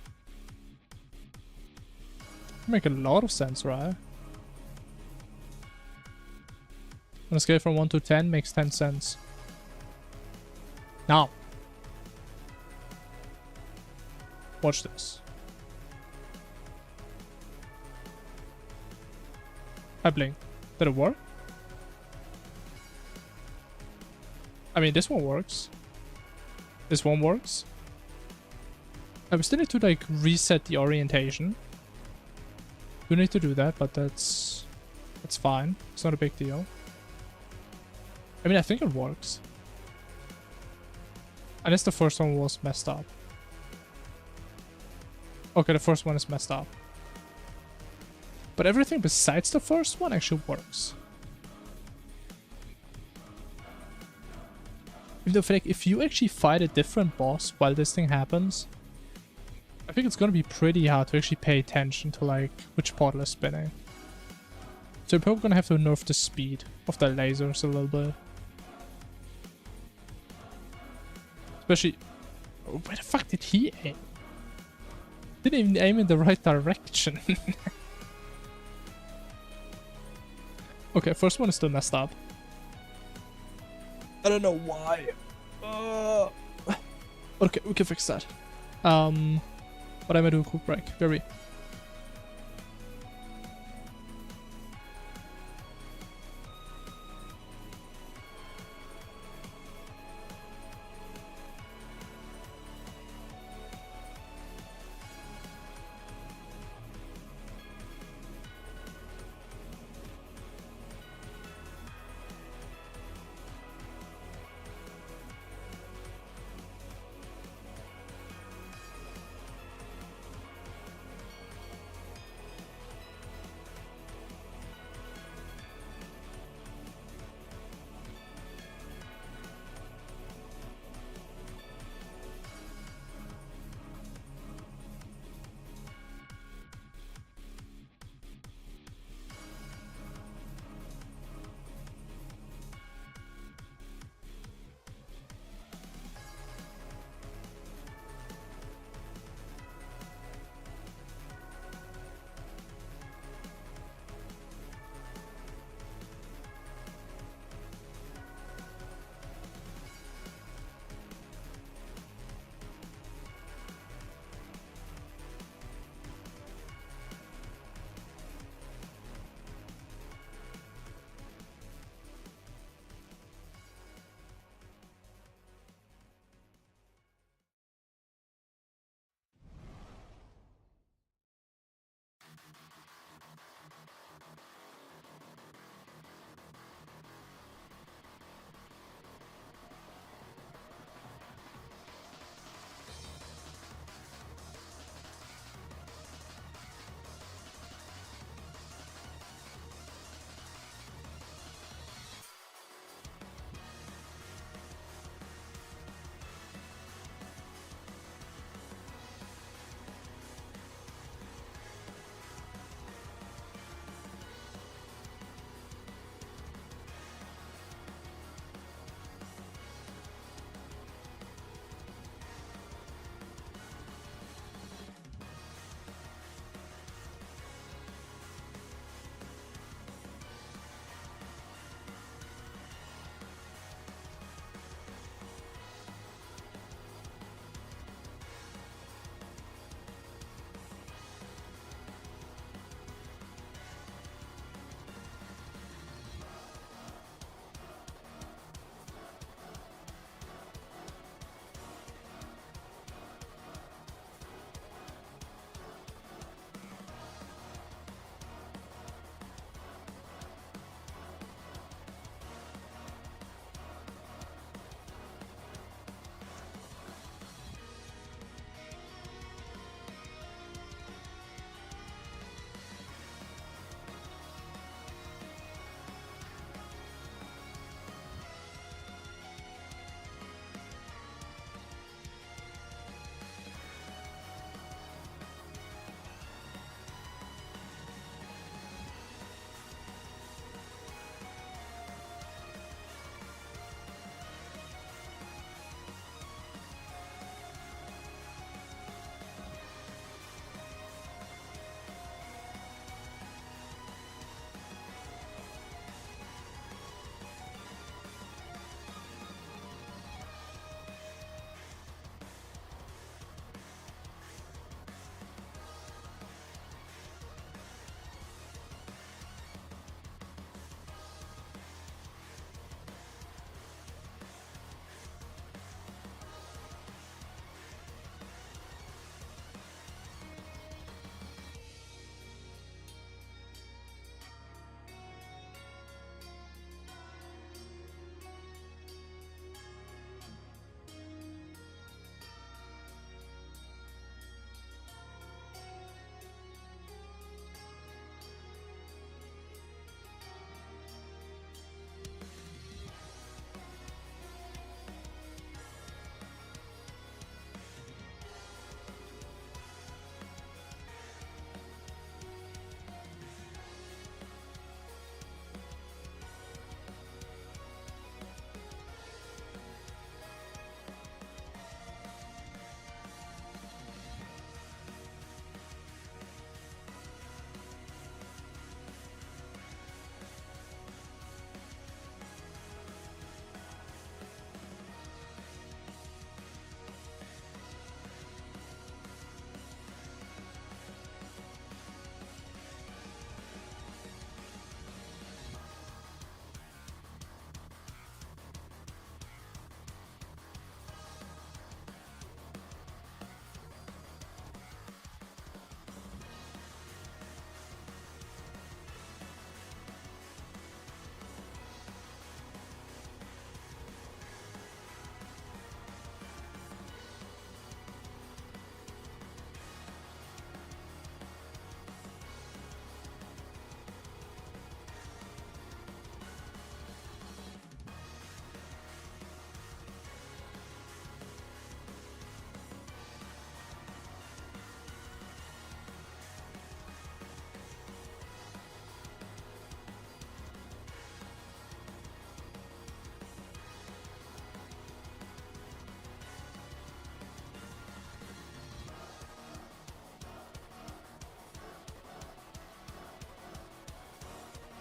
Make a lot of sense, right? On a scale from 1 to 10 makes 10 cents. Now. Watch this. I blink. Did it work? I mean, this one works. This one works. I still need to like reset the orientation. You need to do that, but that's fine. It's not a big deal. I mean, I think it works. Unless the first one was messed up. Okay, the first one is messed up. But everything besides the first one actually works. Even though, like, if you actually fight a different boss while this thing happens, I think it's gonna be pretty hard to actually pay attention to, like, which portal is spinning. So you're probably gonna have to nerf the speed of the lasers a little bit. Especially... Oh, where the fuck did he aim? Didn't even aim in the right direction. Okay, first one is still messed up. I don't know why. Okay, we can fix that. But I'm gonna do a quick break. Very.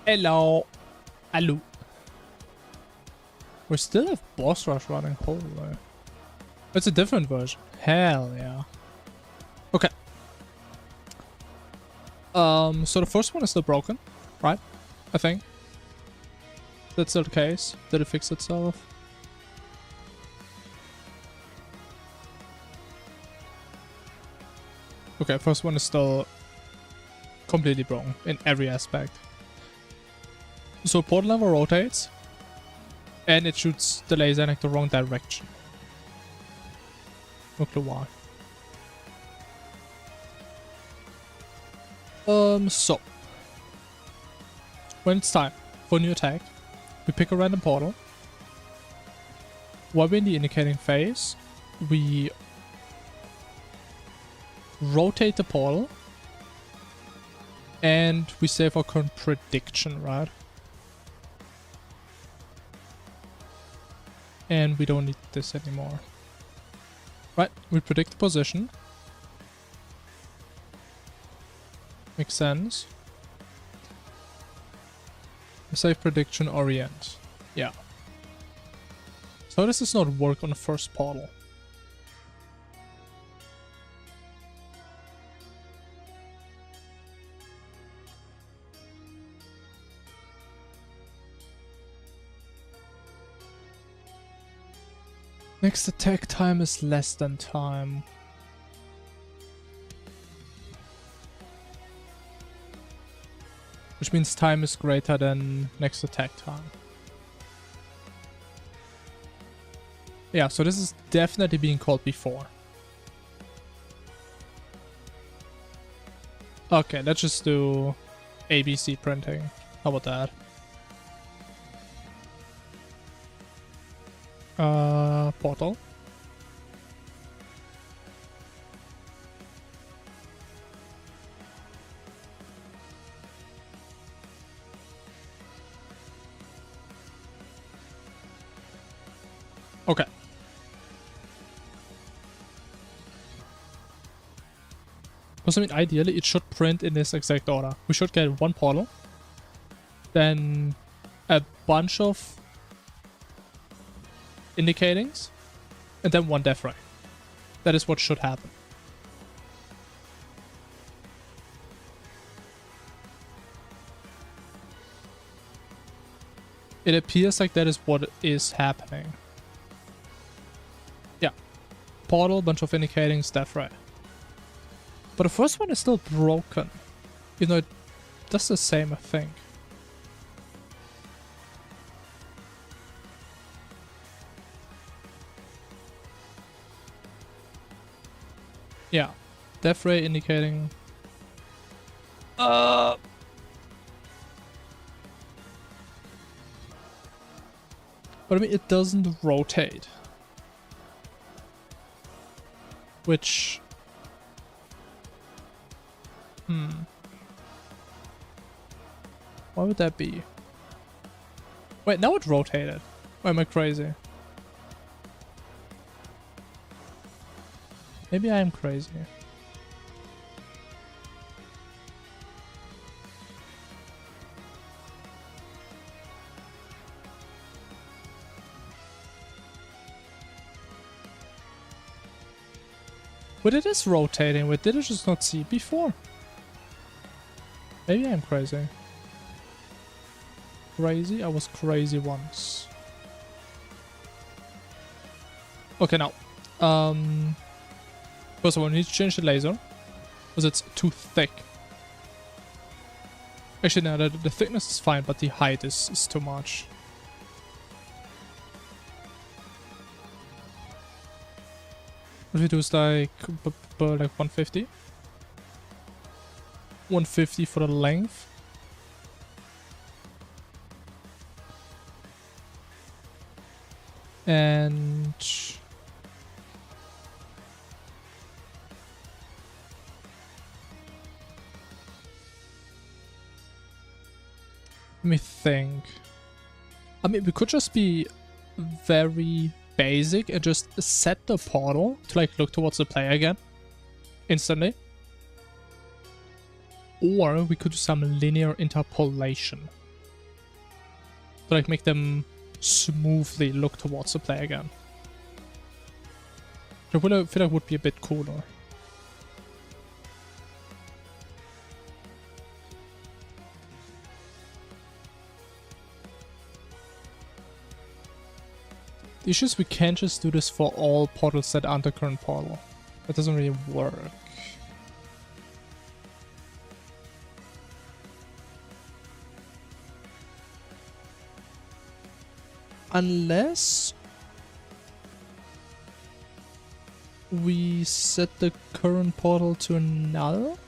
Hello. Hello. We still have boss rush running. Holy. It's a different version. Hell yeah. Okay. So the first one is still broken, right? I think. That's still the case. Did it fix itself? Okay, first one is still completely broken in every aspect. So portal never rotates, and it shoots the laser in the wrong direction. No clue why. So when it's time for a new attack, we pick a random portal. While we're in the indicating phase, we rotate the portal, and we save our current prediction, right? And we don't need this anymore. Right, we predict the position. Makes sense. Save prediction orient. Yeah. So this does not work on the first portal. Next attack time is less than time. Which means time is greater than next attack time. Yeah, so this is definitely being called before. Okay, let's just do ABC printing. How about that? Portal. Okay. Because I mean, ideally, it should print in this exact order. We should get one portal, then a bunch of indicatings, and then one death ray. That is what should happen. It appears like that is what is happening. Yeah. Portal, bunch of indicatings, death ray. But the first one is still broken. You know, it does the same, I think. Yeah. Death ray indicating... But I mean, it doesn't rotate. Which... Why would that be? Wait, now it rotated. Or am I crazy? Maybe I am crazy. But it is rotating. Wait, did I just not see it before? Maybe I'm crazy. Crazy? I was crazy once. Okay, now. First of all, we need to change the laser. Because it's too thick. Actually, no, the thickness is fine, but the height is too much. What we do is like 150. 150 for the length. And... let me think. I mean, we could just be very basic and just set the portal to like look towards the player again instantly. Or we could do some linear interpolation. to like make them smoothly look towards the player again. I feel like would be a bit cooler. The issue is we can't just do this for all portals that aren't the current portal. That doesn't really work. Unless we set the current portal to null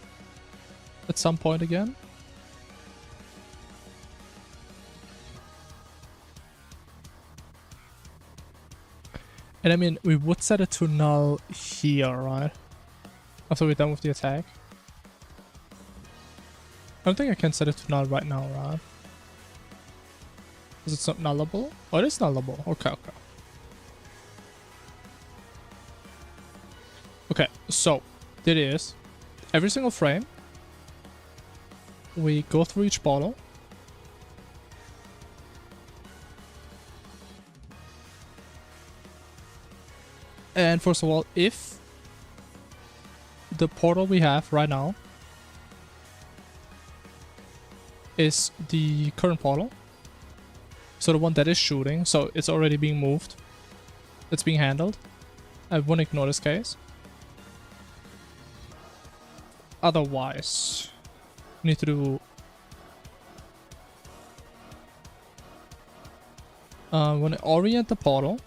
at some point again. And I mean, we would set it to null here, right? After we're done with the attack. I don't think I can set it to null right now, right? Is it not nullable? Oh, it is nullable. Okay, okay. Okay, so it is every single frame. We go through each portal. And first of all, if the portal we have right now is the current portal, so the one that is shooting, so it's already being moved, it's being handled, I won't ignore this case. Otherwise, we need to do when I orient the portal.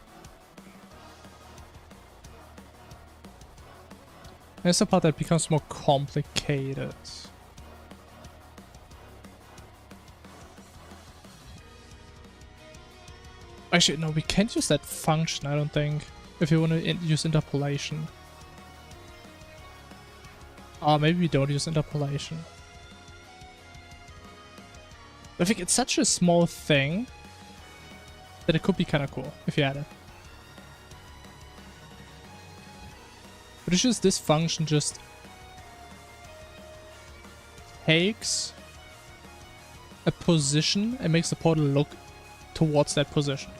That's the part that becomes more complicated. Actually, no, we can't use that function, I don't think, if you want to use interpolation. Maybe we don't use interpolation. I think it's such a small thing that it could be kind of cool if you had it. But it's just this function just takes a position and makes the portal look towards that position.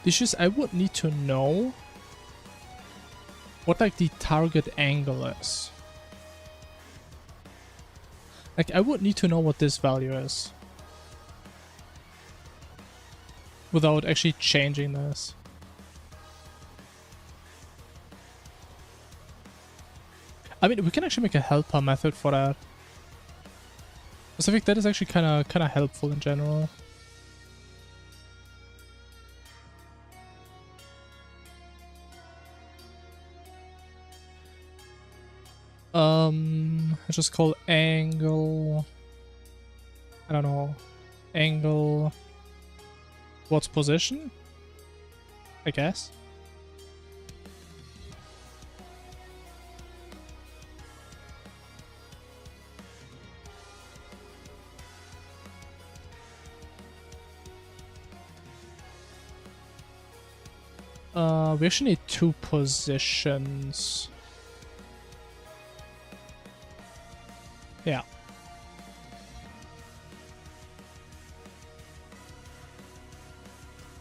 The issue is I would need to know what like the target angle is. Like I would need to know what this value is without actually changing this. I mean, we can actually make a helper method for that. So I think that is actually kind of helpful in general. I just call angle. I don't know. Angle. What's position? I guess. We actually need 2 positions. Yeah.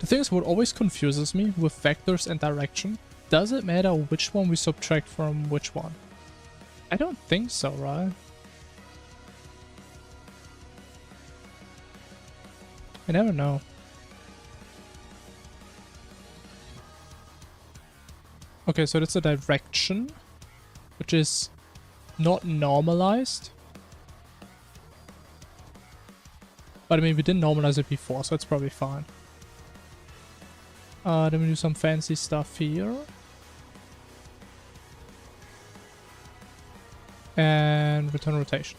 The thing is, what always confuses me with vectors and direction, does it matter which one we subtract from which one? I don't think so, right? I never know. Okay, so that's a direction, which is not normalized. But I mean, we didn't normalize it before, so it's probably fine. Then we do some fancy stuff here. And return rotation.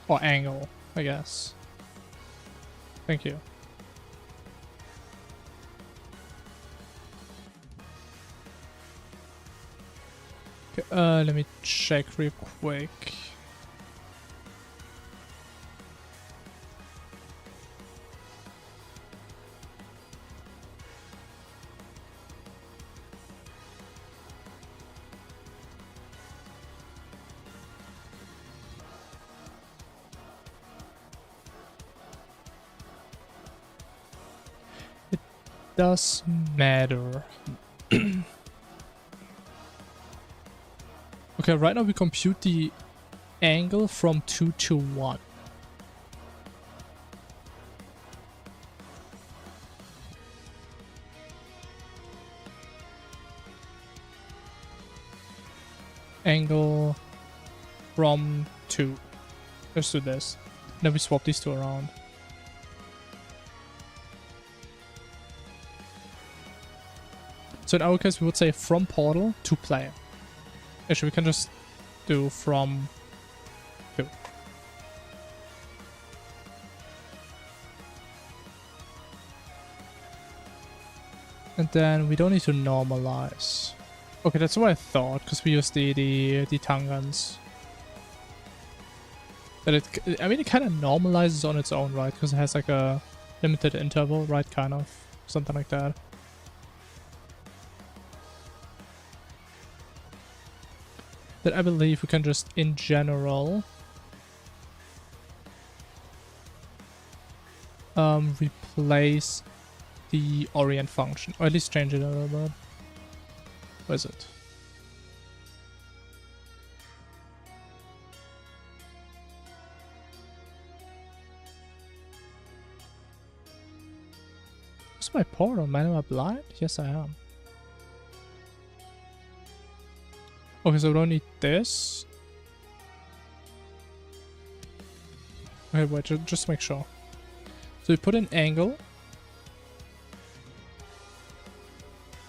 Or angle, I guess. Thank you. Okay, let me check real quick. does matter. Okay, right now we compute the angle from 2 to 1. Angle from 2. Let's do this. Then we swap these two around. So in our case, we would say from portal to player. Actually, we can just do from 2. And then we don't need to normalize. Okay, that's what I thought, because we use the tangents. But I mean, it kind of normalizes on its own, right? Because it has like a limited interval, right? Kind of. Something like that. That I believe we can just, in general, replace the orient function, or at least change it a little bit. Where is it? Is my portal, man? Am I blind? Yes, I am. Okay, so we don't need this. Okay, wait, just make sure. So we put an angle.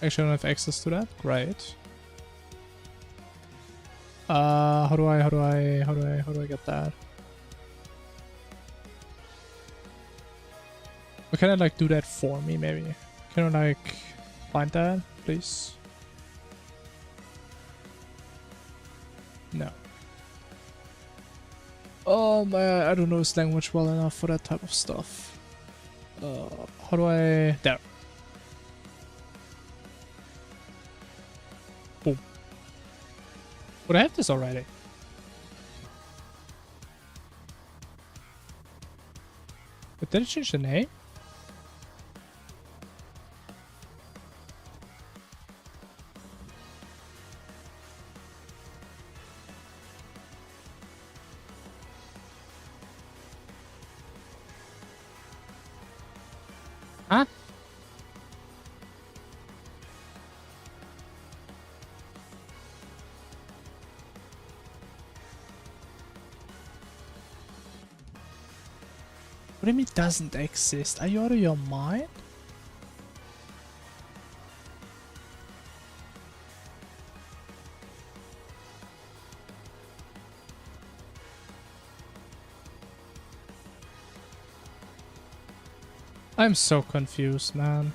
Actually, I don't have access to that. Great. How do I get that? Or can I like do that for me, maybe? Can I like find that, please? No. Oh man, I don't know this language well enough for that type of stuff. How do I... There. Boom. Would I have this already? But did it change the name? Huh? What do you mean doesn't exist? Are you out of your mind? I'm so confused, man.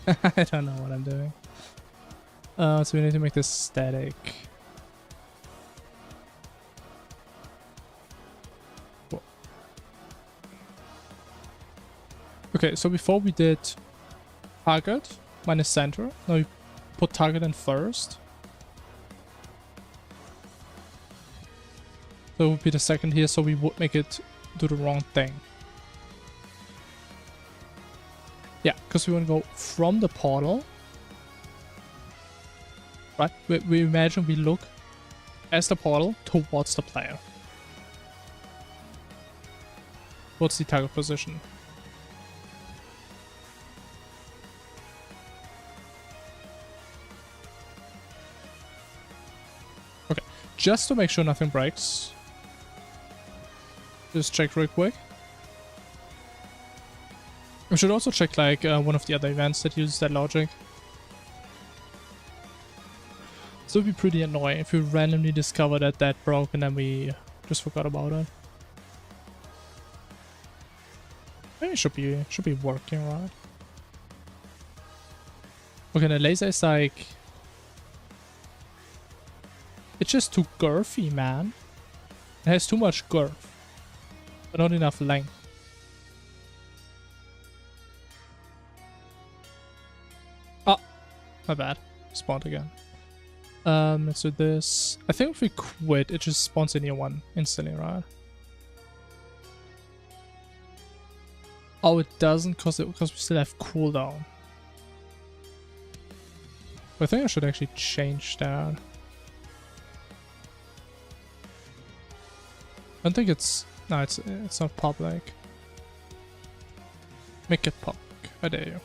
I don't know what I'm doing. So we need to make this static. Whoa. Okay, so before we did target minus center. Now we put target in first. So it would be the second here, so we would make it do the wrong thing. Yeah, because we want to go from the portal. Right? We imagine we look as the portal towards the player. What's the target position? Okay, just to make sure nothing breaks. Just check real quick. We should also check like one of the other events that uses that logic. So it would be pretty annoying if we randomly discover that that broke and then we just forgot about it. Maybe it should be working, right? Okay, the laser is like... It's just too girthy, man. It has too much girth, but not enough length. Oh, my bad. Spawned again. Let's do this. I think if we quit, it just spawns a new one instantly, right? Oh, it doesn't, because we still have cooldown. I think I should actually change that. I don't think it's... No, it's not public. Make it public. I dare you.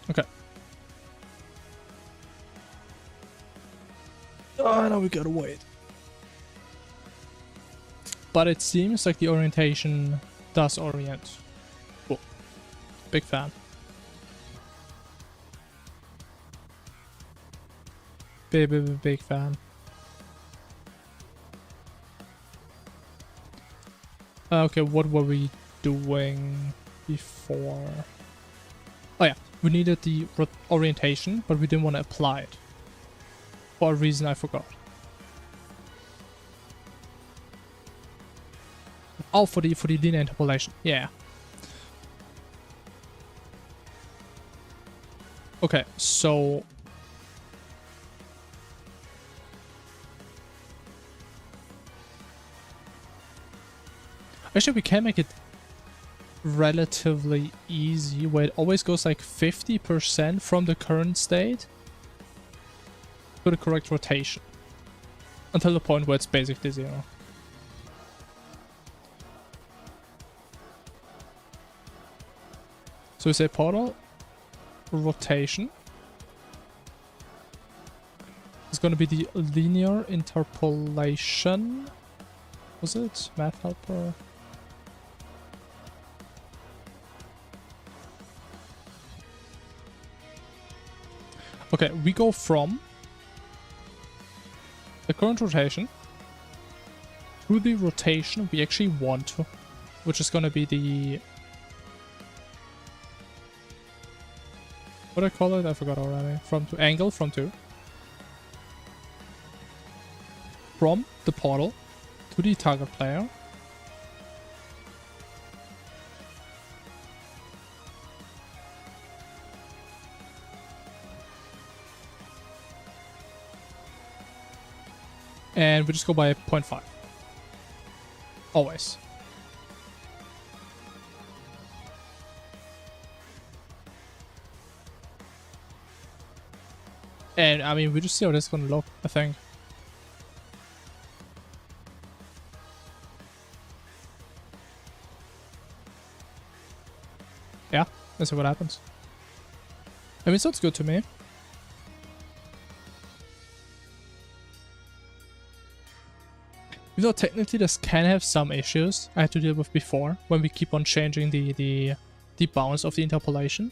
Okay. Oh, now we gotta wait. But it seems like the orientation does orient. Cool. Big fan. Big fan. Okay, what were we doing before? Oh yeah, we needed the orientation, but we didn't want to apply it. For a reason I forgot. Oh, for the linear interpolation. Yeah. Okay, so actually we can make it relatively easy, where it always goes like 50% from the current state to the correct rotation until the point where it's basically 0. So we say portal rotation is going to be the linear interpolation. Was it math helper? Okay, we go from the current rotation to the rotation we actually want to, which is going to be the... What do I call it? I forgot already. From to angle from 2. From the portal to the target player. And we just go by 0.5. Always. And I mean, we just see how this is gonna look, I think. Yeah, let's see what happens. I mean, it sounds good to me. Even though technically this can have some issues I had to deal with before, when we keep on changing the bounds of the interpolation.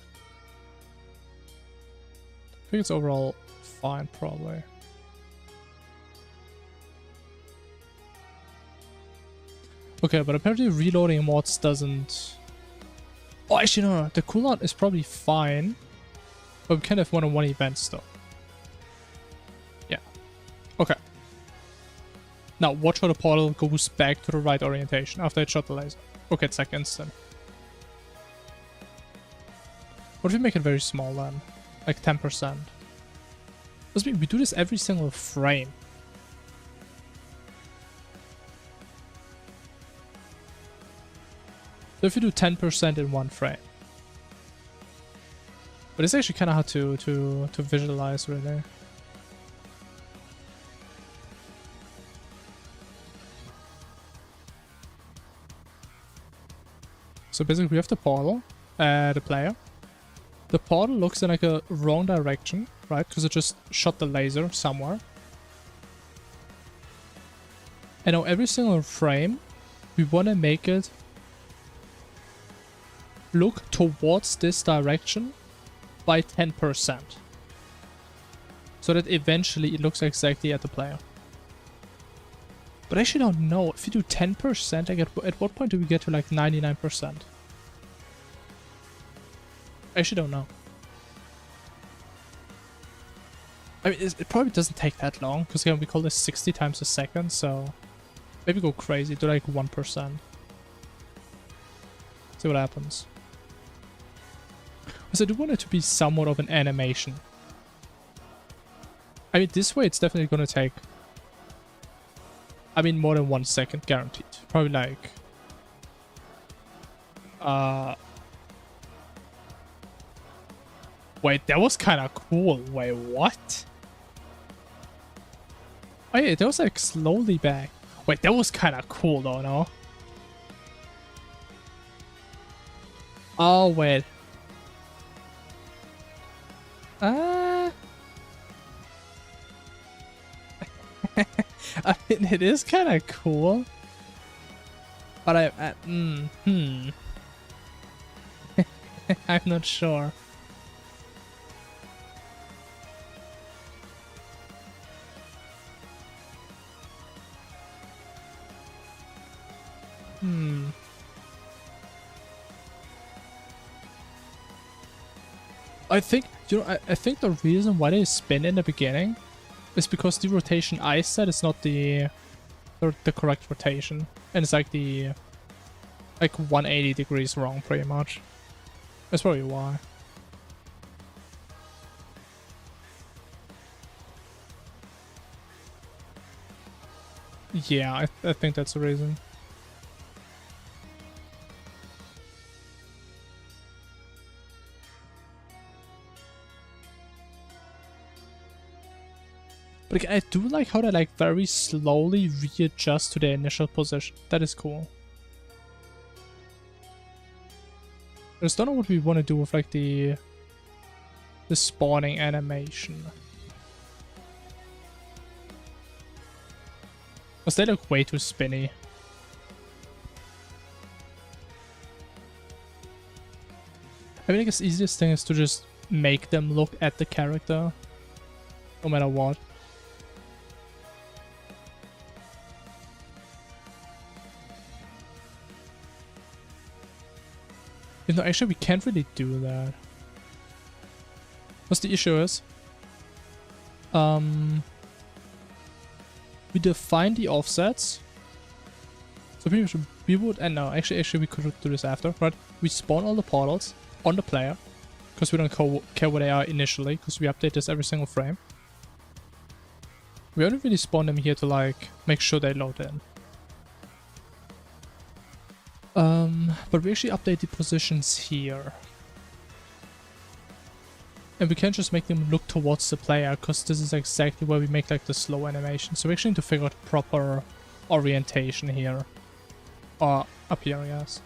I think it's overall fine, probably. Okay, but apparently reloading mods doesn't... Oh, actually, no. The cooldown is probably fine, but we can have one-on-one events, though. Yeah. Okay. Now, watch how the portal goes back to the right orientation after it shot the laser. Okay, it's like instant. What if we make it very small then? Like 10%. Does mean we do this every single frame. So if you do 10% in one frame. But it's actually kind of hard to visualize, really. So basically we have the portal, the player. The portal looks in like a wrong direction, right? Because it just shot the laser somewhere. And now every single frame, we want to make it look towards this direction by 10%. So that eventually it looks exactly at the player. But I actually don't know. If you do 10%, like at what point do we get to like 99%? I actually don't know. I mean, it probably doesn't take that long, because again, we call this 60 times a second, so maybe go crazy, do like 1%. See what happens. So I do want it to be somewhat of an animation. I mean, this way it's definitely gonna take, I mean, more than 1 second guaranteed. Probably like, wait, that was kind of cool. Wait, what? Oh yeah, that was like slowly back. Wait, that was kind of cool though, no? Oh, wait. I mean, it is kind of cool. But I'm not sure. I think, you know, I think the reason why they spin in the beginning is because the rotation I set is not the correct rotation. And it's like the, like 180 degrees wrong pretty much. That's probably why. Yeah, I think that's the reason. But like, I do like how they like very slowly readjust to their initial position. That is cool. I just don't know what we want to do with like the spawning animation. Because they look way too spinny. I mean, I guess the easiest thing is to just make them look at the character. No matter what. You know, actually we can't really do that. Because the issue is, we define the offsets. So we would, and no, actually we could do this after, right? We spawn all the portals on the player, because we don't care where they are initially, because we update this every single frame. We only really spawn them here to like make sure they load in. But we actually update the positions here. And we can't just make them look towards the player, because this is exactly where we make like the slow animation. So we actually need to figure out proper orientation here. Or up here, I guess.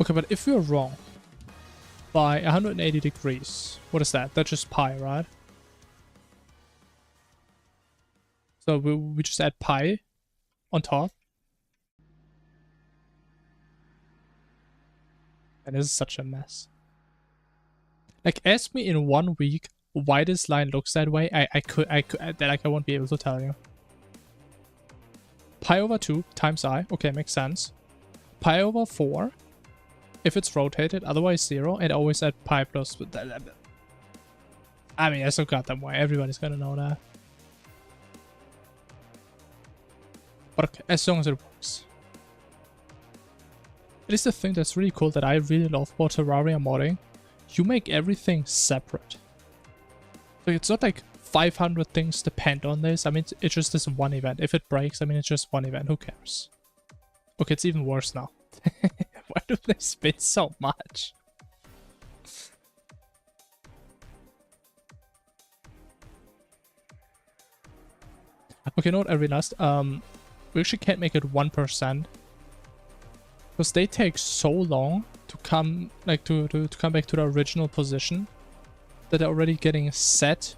Okay, but if we're wrong by 180 degrees, what is that? That's just pi, right? So we just add pi on top. And this is such a mess. Like, ask me in 1 week why this line looks that way. I won't be able to tell you. Pi over 2 times I. Okay, makes sense. Pi over 4 if it's rotated, otherwise 0, and always add pi plus. I mean, I so goddamn why. Everybody's gonna know that. But okay, as long as it works. It is the thing that's really cool that I really love about Terraria modding. You make everything separate. So it's not like 500 things depend on this. I mean, it's just this one event. If it breaks, I mean, it's just one event. Who cares? Okay, it's even worse now. Why do they spin so much? Okay, you know what I realized? We actually can't make it 1%. Because they take so long to come like to come back to the original position that they're already getting set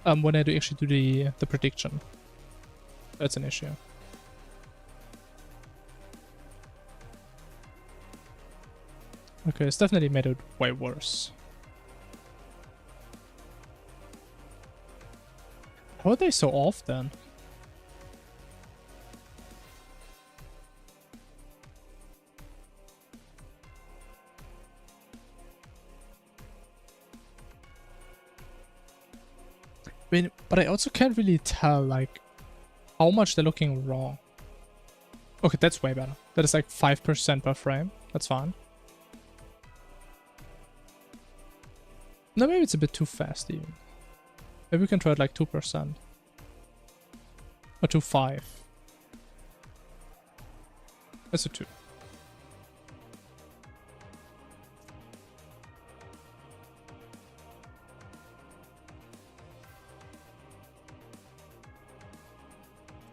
when I do actually do the prediction. That's an issue. Okay, it's definitely made it way worse. How are they so off then? I mean, but I also can't really tell like how much they're looking wrong. Okay, that's way better. That is like 5% per frame. That's fine. No, maybe it's a bit too fast even. Maybe we can try it like 2%. Or 2.5. That's a 2.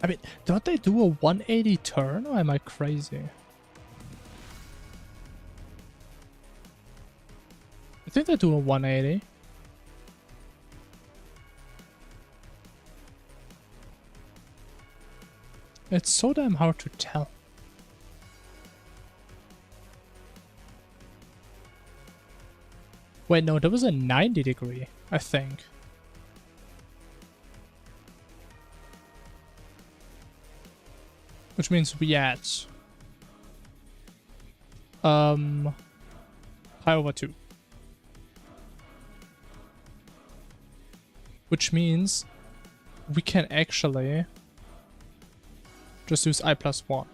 I mean, don't they do a 180 turn, or am I crazy? I think they do a 180. It's so damn hard to tell. Wait, no, that was a 90 degree, I think. Which means we add pi over 2. Which means we can actually just use I plus 1.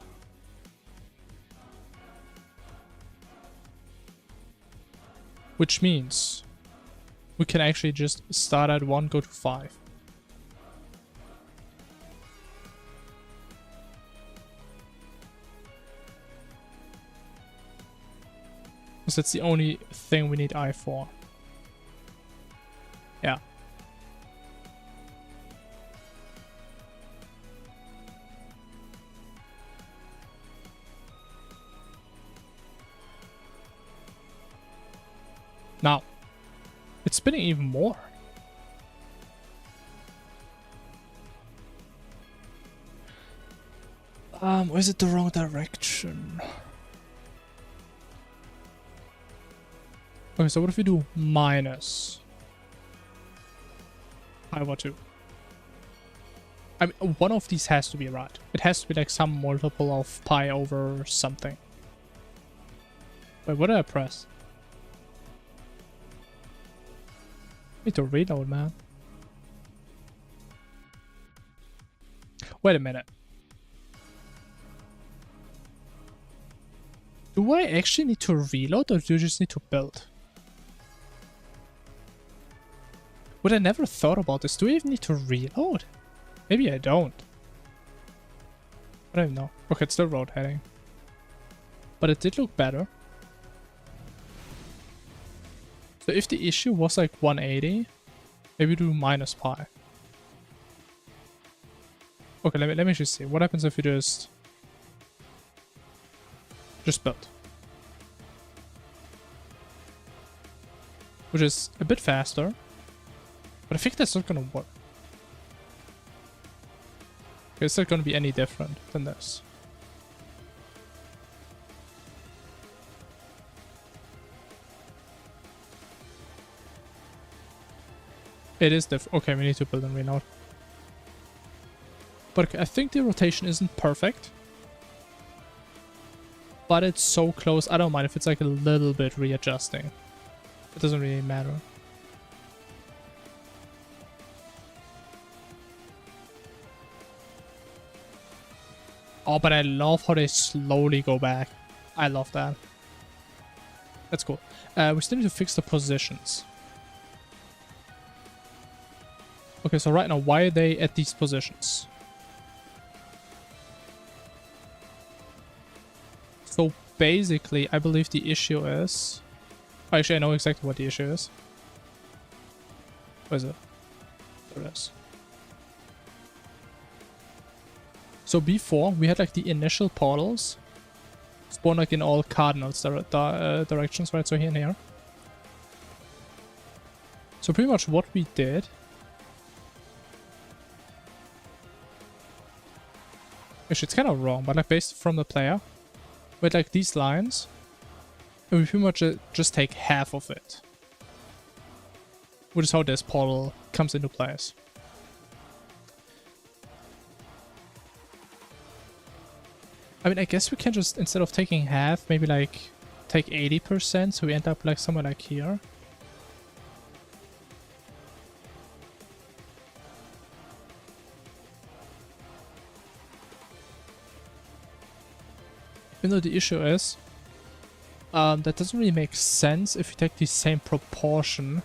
Which means we can actually just start at 1, go to 5. Because that's the only thing we need I for. Yeah. Now, it's spinning even more. Or is it the wrong direction? Okay, so what if we do minus pi over 2? I mean, one of these has to be right. It has to be like some multiple of pi over something. Wait, what did I press? Need to reload, man. Wait a minute. Do I actually need to reload, or do you just need to build? But I never thought about this. Do I even need to reload? Maybe I don't. I don't know. Okay, it's still rotating. But it did look better. So if the issue was like 180, maybe do minus pi. Okay, let me just see. What happens if you just build? Which is a bit faster. But I think that's not gonna work. Okay, it's not gonna be any different than this. It is different. Okay, we need to build and reload. But okay, I think the rotation isn't perfect. But it's so close. I don't mind if it's like a little bit readjusting. It doesn't really matter. Oh, but I love how they slowly go back. I love that. That's cool. We still need to fix the positions. Okay, so right now, why are they at these positions? So basically, I believe the issue is... Actually, I know exactly what the issue is. Where is it? There it is. So before, we had like the initial portals spawn like in all cardinals directions, right? So here and here. So pretty much what we did... Actually, it's kind of wrong, but like based from the player, with like these lines, and we pretty much just take half of it. Which is how this portal comes into place. I mean, I guess we can just, instead of taking half, maybe like take 80%, so we end up like somewhere like here. Even though the issue is, that doesn't really make sense if you take the same proportion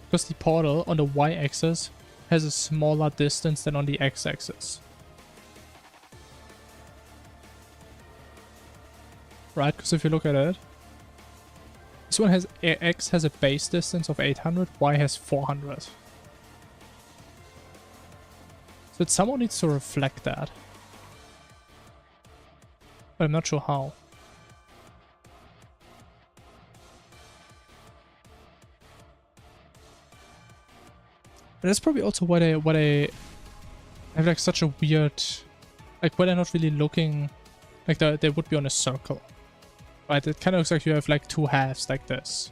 Because the portal on the y-axis has a smaller distance than on the x-axis. Right, because if you look at it, this one has x has a base distance of 800, y has 400. So it somehow needs to reflect that. But I'm not sure how. And that's probably also why they have like such a weird, like why they're not really looking like they would be on a circle. Right, it kind of looks like you have like two halves like this.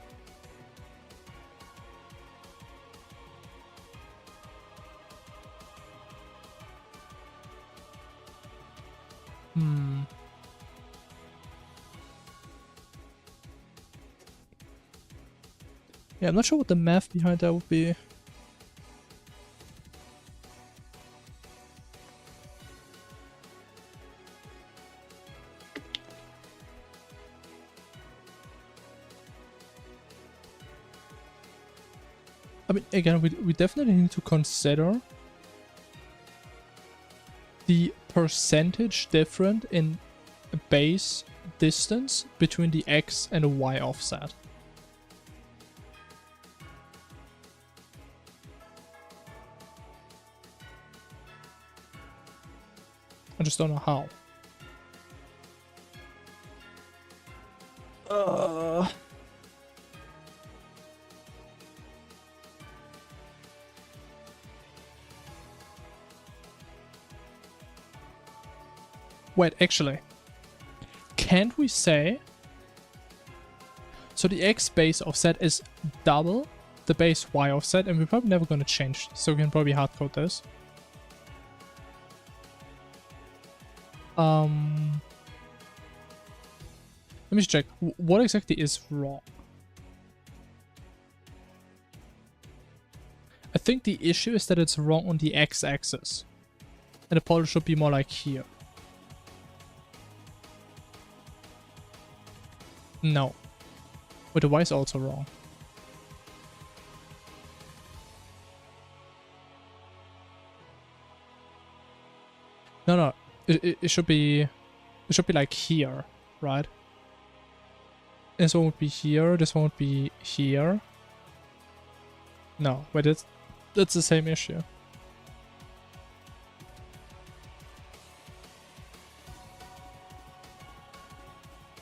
Yeah, I'm not sure what the math behind that would be. I mean, again, we definitely need to consider the percentage different in base distance between the x and the y offset. I just don't know how. Wait, actually, can't we say... So the x base offset is double the base y offset, and we're probably never going to change, so we can probably hardcode this. Let me just check. What exactly is wrong? I think the issue is that it's wrong on the x-axis. And the polar should be more like here. No. But the y is also wrong. No. It should be... It should be like here, right? This one would be here, this one would be here. No, wait, that's the same issue.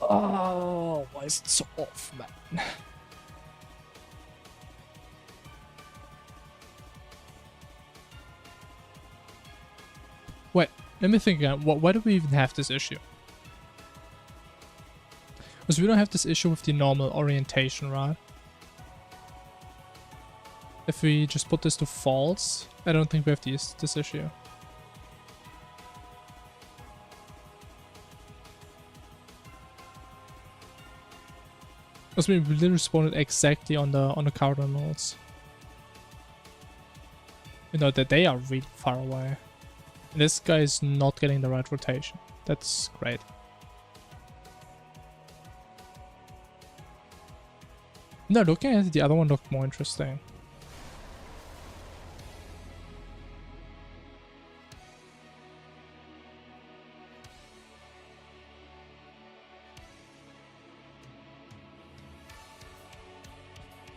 Oh, why is it so off, man? Wait, let me think again. Why do we even have this issue? Because we don't have this issue with the normal orientation, right? If we just put this to false, I don't think we have this issue. Because we literally spawned it exactly on the cardinals. You know that they are really far away. And this guy is not getting the right rotation. That's great. No, looking at it, the other one looked more interesting.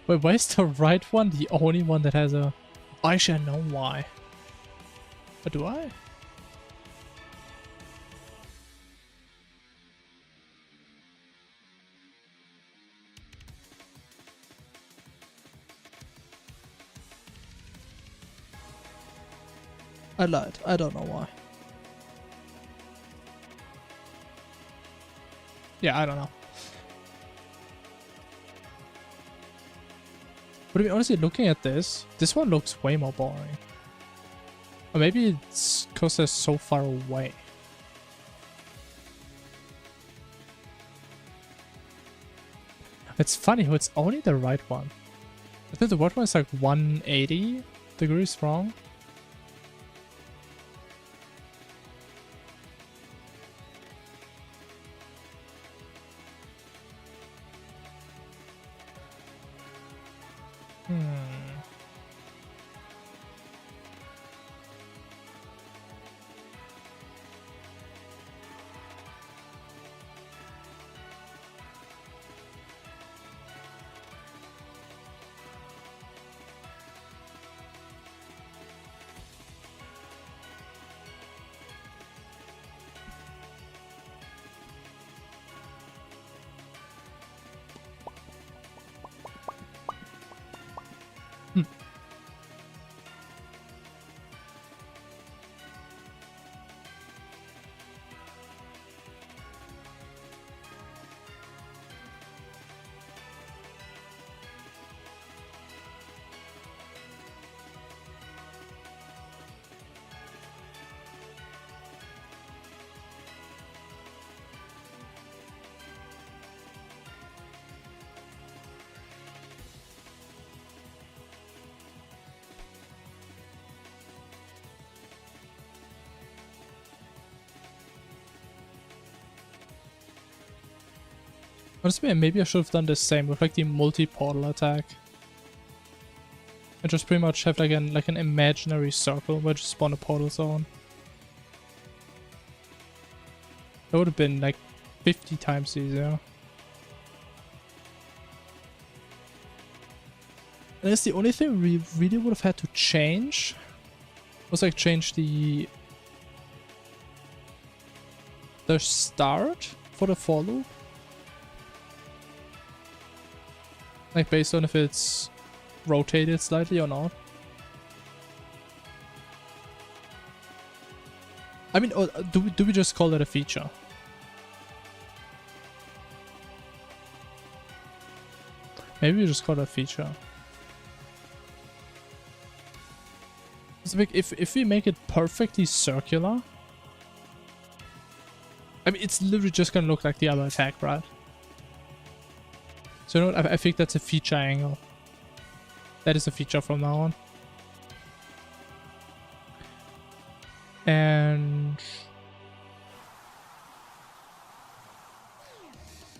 Wait, why is the right one the only one that has a... I should know why. But do I? I lied. I don't know why. Yeah, I don't know. But I mean, honestly, looking at this one looks way more boring. Or maybe it's because they're so far away. It's funny how it's only the right one. I think the right one is like 180 degrees wrong. Honestly, maybe I should have done the same with like the multi-portal attack. And just pretty much have like an imaginary circle where just spawn a portal zone. That would have been like 50 times easier. And that's the only thing we really would have had to change. Was like change the start for the for loop. Like based on if it's rotated slightly or not. I mean, do we just call it a feature? Maybe we just call it a feature. If we make it perfectly circular, I mean, it's literally just gonna look like the other attack, right? So you know what? I think that's a feature angle. That is a feature from now on. And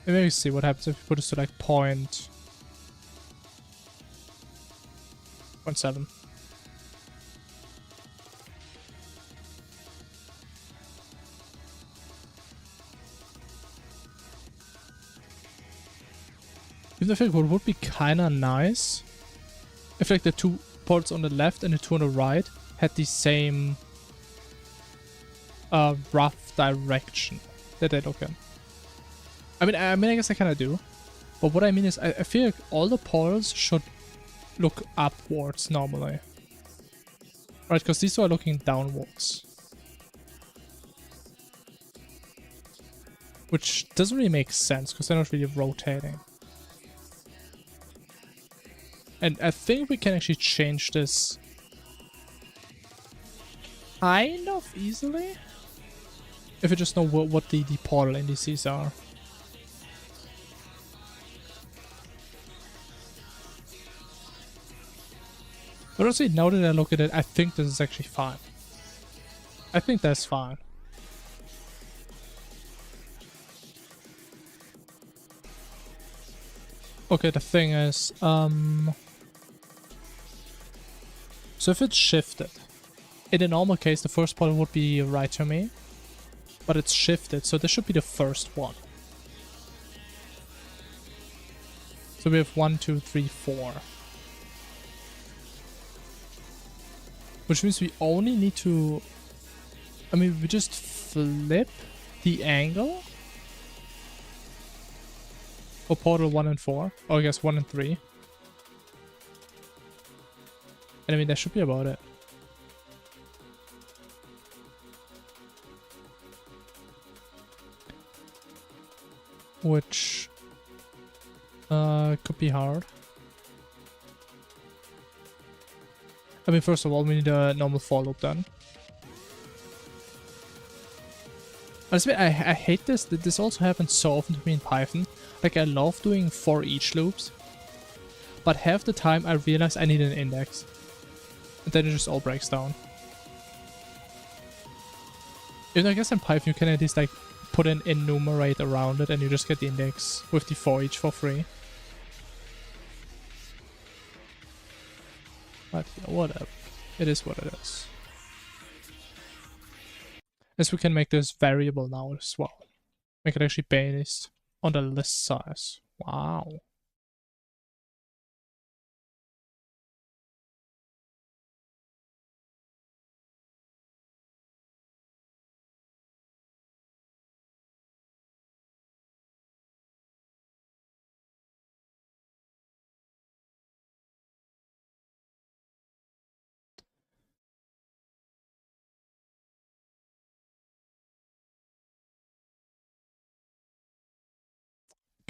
maybe we see what happens if we put this to like 0.7. Even I think what would be kinda nice if like the two ports on the left and the two on the right had the same rough direction that they look in. I mean I guess I kinda do. But what I mean is I feel like all the portals should look upwards normally. Right, because these two are looking downwards. Which doesn't really make sense because they're not really rotating. And I think we can actually change this kind of easily. If we just know what the portal indices are. But honestly, now that I look at it, I think this is actually fine. I think that's fine. Okay, the thing is, so if it's shifted, in a normal case, the first portal would be right to me, but it's shifted, so this should be the first one. So we have 1, 2, 3, 4. Which means we only need to, I mean, we just flip the angle for portal 1 and 4, or I guess 1 and 3. And I mean, that should be about it. Which could be hard. I mean, first of all, we need a normal for loop done. Honestly, I hate this. This also happens so often to me in Python. Like, I love doing for each loops. But half the time I realize I need an index. And then it just all breaks down. Even I guess in Python you can at least like put an enumerate around it and you just get the index with the for each for free. But yeah, whatever. It is what it is. As we can make this variable now as well. Make it actually based on the list size. Wow.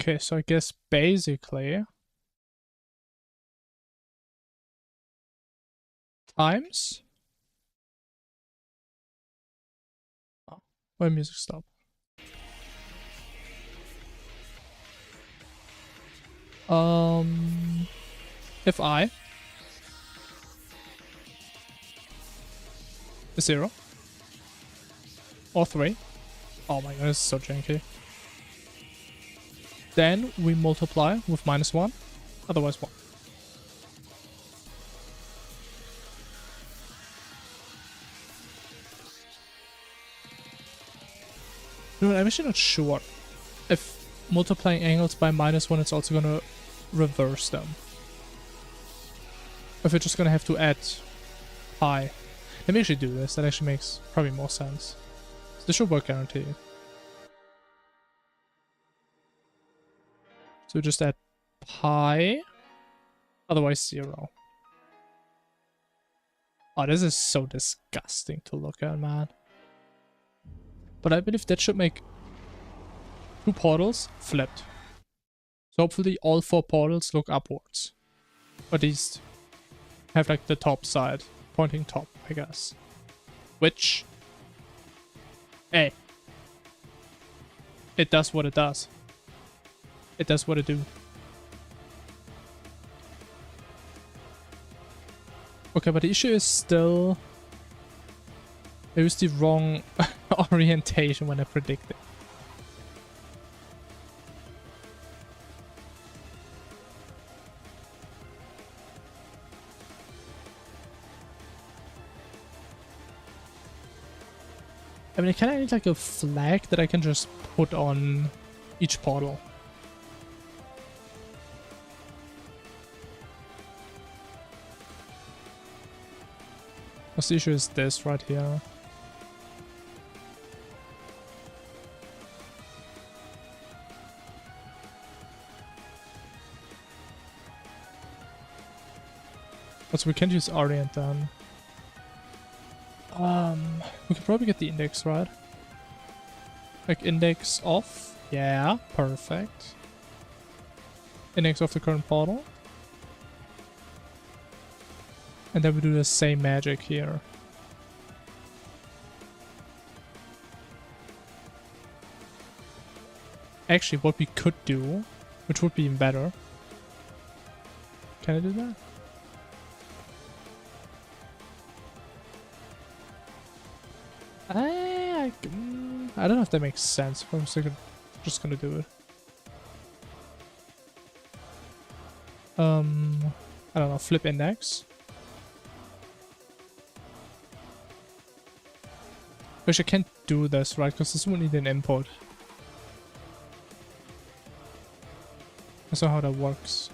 Okay, so I guess basically times. Oh, why music stop? If I is 0 or 3. Oh my god, this is so janky. Then we multiply with -1, otherwise 1. No, I'm actually not sure if multiplying angles by -1 it's also gonna reverse them. If we're just gonna have to add pi. Let me actually do this, that actually makes probably more sense. So this should work guaranteed. So just add pi, otherwise 0. Oh, this is so disgusting to look at, man. But I believe that should make 2 portals flipped. So hopefully all 4 portals look upwards. Or at least have like the top side, pointing top, I guess. Which, hey, it does what it does. It does what it do. Okay, but the issue is still I used the wrong orientation when I predicted. I mean, I kind of need like a flag that I can just put on each portal. Because the issue is this right here. But so we can't use orient then. We could probably get the index right. Like index off. Yeah, perfect. Index of the current portal. And then we do the same magic here. Actually, what we could do, which would be even better. Can I do that? I don't know if that makes sense, but I'm just gonna do it. I don't know, flip index. Which I can't do this, right? Because this would need an input. That's not how that works.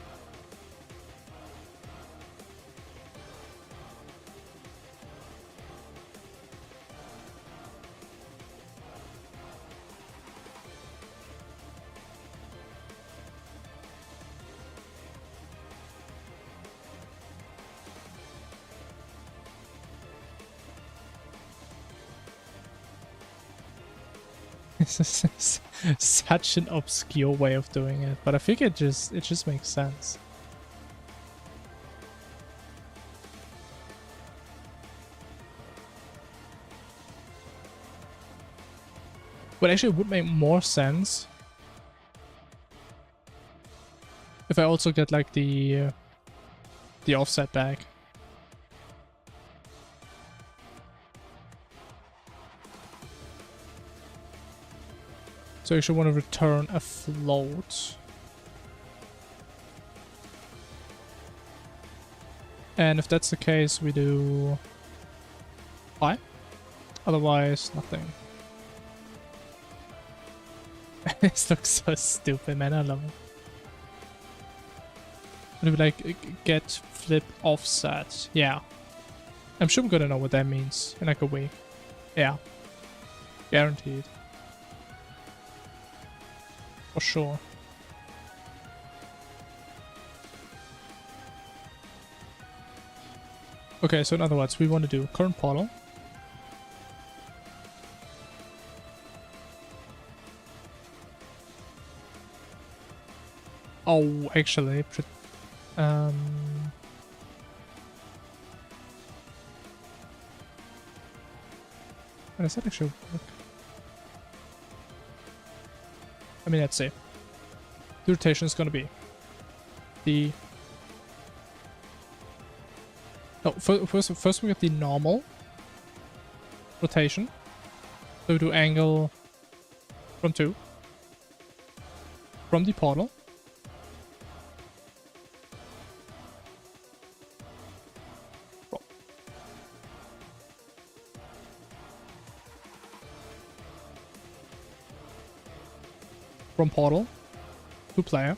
This is such an obscure way of doing it, but I think it just makes sense. But actually it would make more sense if I also get like the offset back. So I actually want to return a float. And if that's the case, we do pi. Otherwise, nothing. This looks so stupid, man. I love it. What do we like? Get flip offset. Yeah. I'm sure I'm gonna know what that means in like a week. Yeah. Guaranteed. For sure. Okay, so in other words, we want to do current portal. Oh, actually, how does that actually work? I mean, let's see. The rotation is going to be the... No, first we get the normal rotation. So we do angle from 2. from the portal. From portal to player.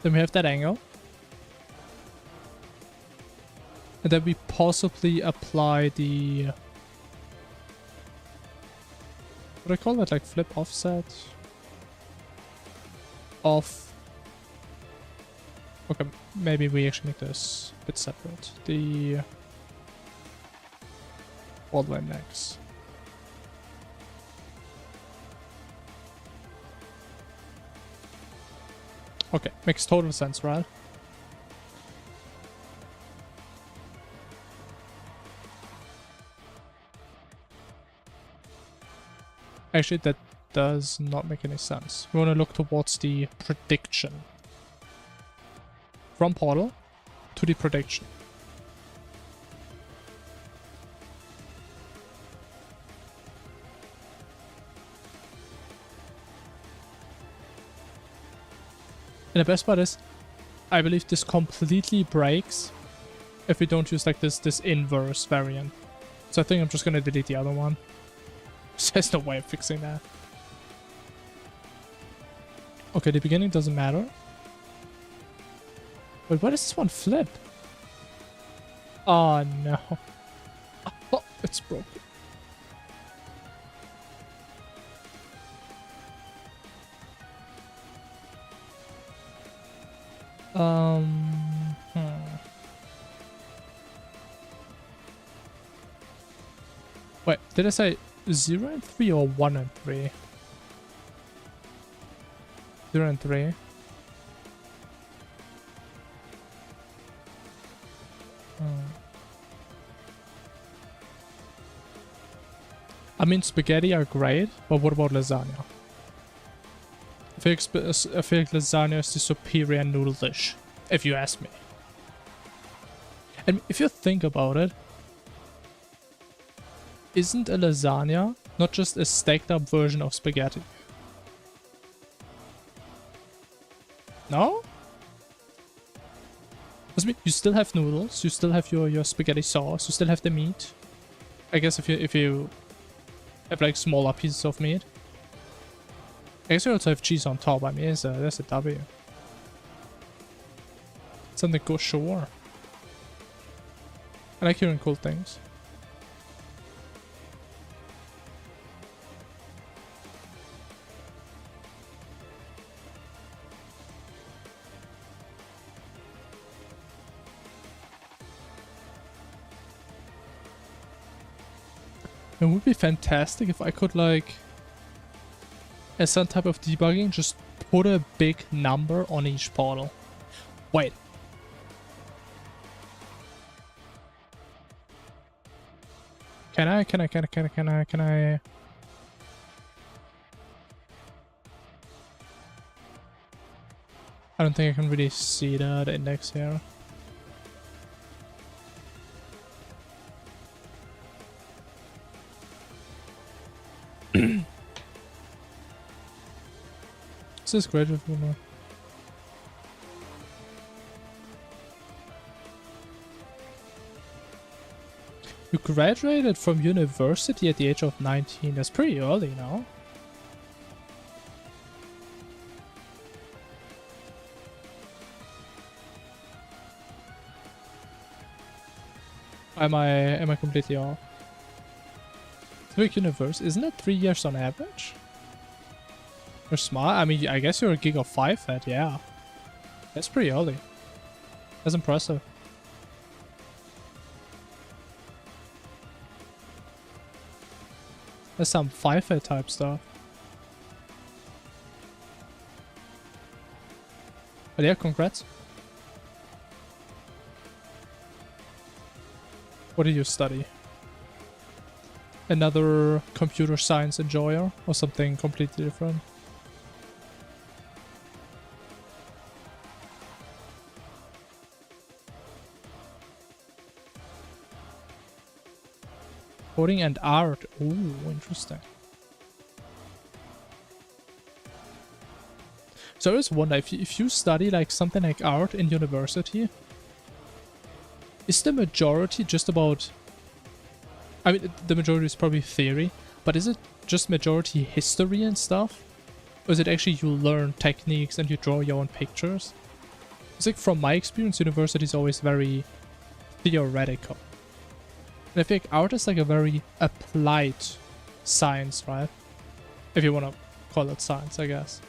Then we have that angle. And then we possibly apply the... what do I call that? Like flip offset? Off. Okay, maybe we actually make this a bit separate. The... all the way next. Okay, makes total sense, right? Actually, that does not make any sense. We want to look towards the prediction. From portal to the prediction. And the best part is, I believe this completely breaks if we don't use like this inverse variant. So I think I'm just gonna delete the other one. There's no way of fixing that. Okay, the beginning doesn't matter. Wait, why does this one flip? Oh no. Oh, it's broken. Wait, did I say 0 and 3 or 1 and 3? 0 and 3. I mean, spaghetti are great, but what about lasagna? I feel like lasagna is the superior noodle dish, if you ask me. And if you think about it, isn't a lasagna not just a staked up version of spaghetti? No? I mean, you still have noodles, you still have your spaghetti sauce, you still have the meat. I guess if you have like smaller pieces of meat. I guess you also have cheese on top. I mean, that's a W. Something go sure. I like hearing cool things. It would be fantastic if I could, like, as some type of debugging, just put a big number on each portal. Wait. Can I? I don't think I can really see the index here. This is great if you know. You graduated from university at the age of 19. That's pretty early now. Am I completely off? Civic Universe, isn't it 3 years on average? You're smart. I mean, I guess you're a gig of 5 at, yeah. That's pretty early. That's impressive. That's some 5 type stuff. But yeah, congrats. What did you study? Another computer science enjoyer or something completely different? Coding and art. Ooh, interesting. So I always wonder, if you study like something like art in university, is the majority just about... I mean, the majority is probably theory, but is it just majority history and stuff? Or is it actually you learn techniques and you draw your own pictures? It's like, from my experience, university is always very theoretical. And I think art is like a very applied science, right? If you want to call it science, I guess.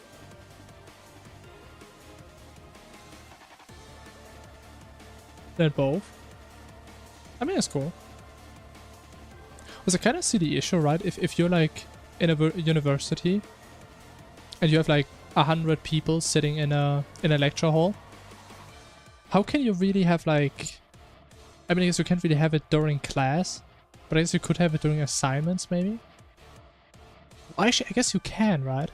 Then both. I mean, it's cool. Because I kind of see the issue, right? If you're like in a university and you have like 100 people sitting in a lecture hall, how can you really have like... I mean, I guess you can't really have it during class, but I guess you could have it during assignments, maybe? Well, actually, I guess you can, right?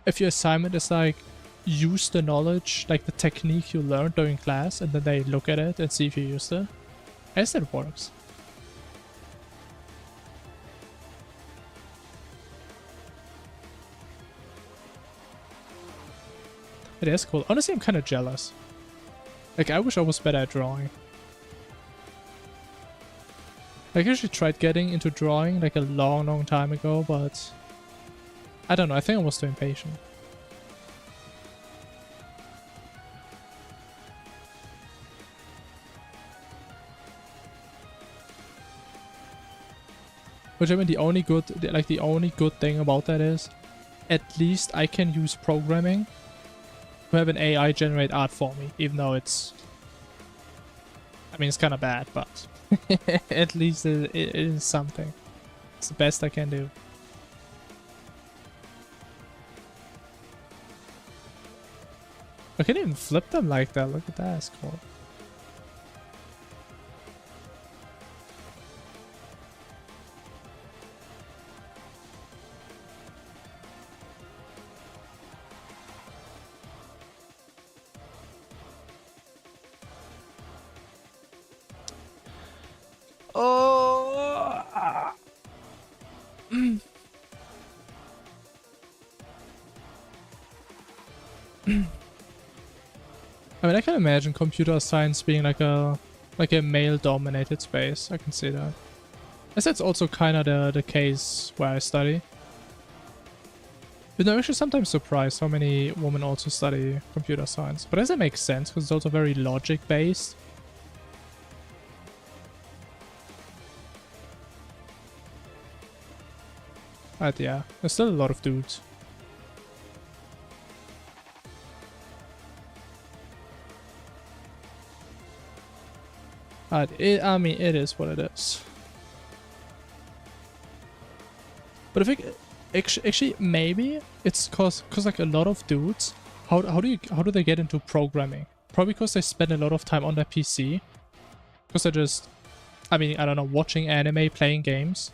If your assignment is like, use the knowledge, like the technique you learned during class, and then they look at it and see if you used it. I guess that works. It is cool. Honestly, I'm kind of jealous. Like, I wish I was better at drawing. Like, I actually tried getting into drawing like a long time ago, but... I don't know, I think I was too impatient. Which, I mean, the only good thing about that is, at least I can use programming to have an AI generate art for me, even though it's... I mean, it's kind of bad, but at least it is something. It's the best I can do. I can even flip them like that. Look at that, it's cool. Oh! I mean, I can imagine computer science being like a male-dominated space. I can see that. I guess that's also kind of the case where I study. But I'm actually sometimes surprised how many women also study computer science. But I guess that makes sense because it's also very logic-based. But yeah, there's still a lot of dudes. But I mean, it is what it is. But I think actually maybe it's cause like a lot of dudes, how do they get into programming? Probably because they spend a lot of time on their PC. Because they're just, I mean, I don't know, watching anime, playing games.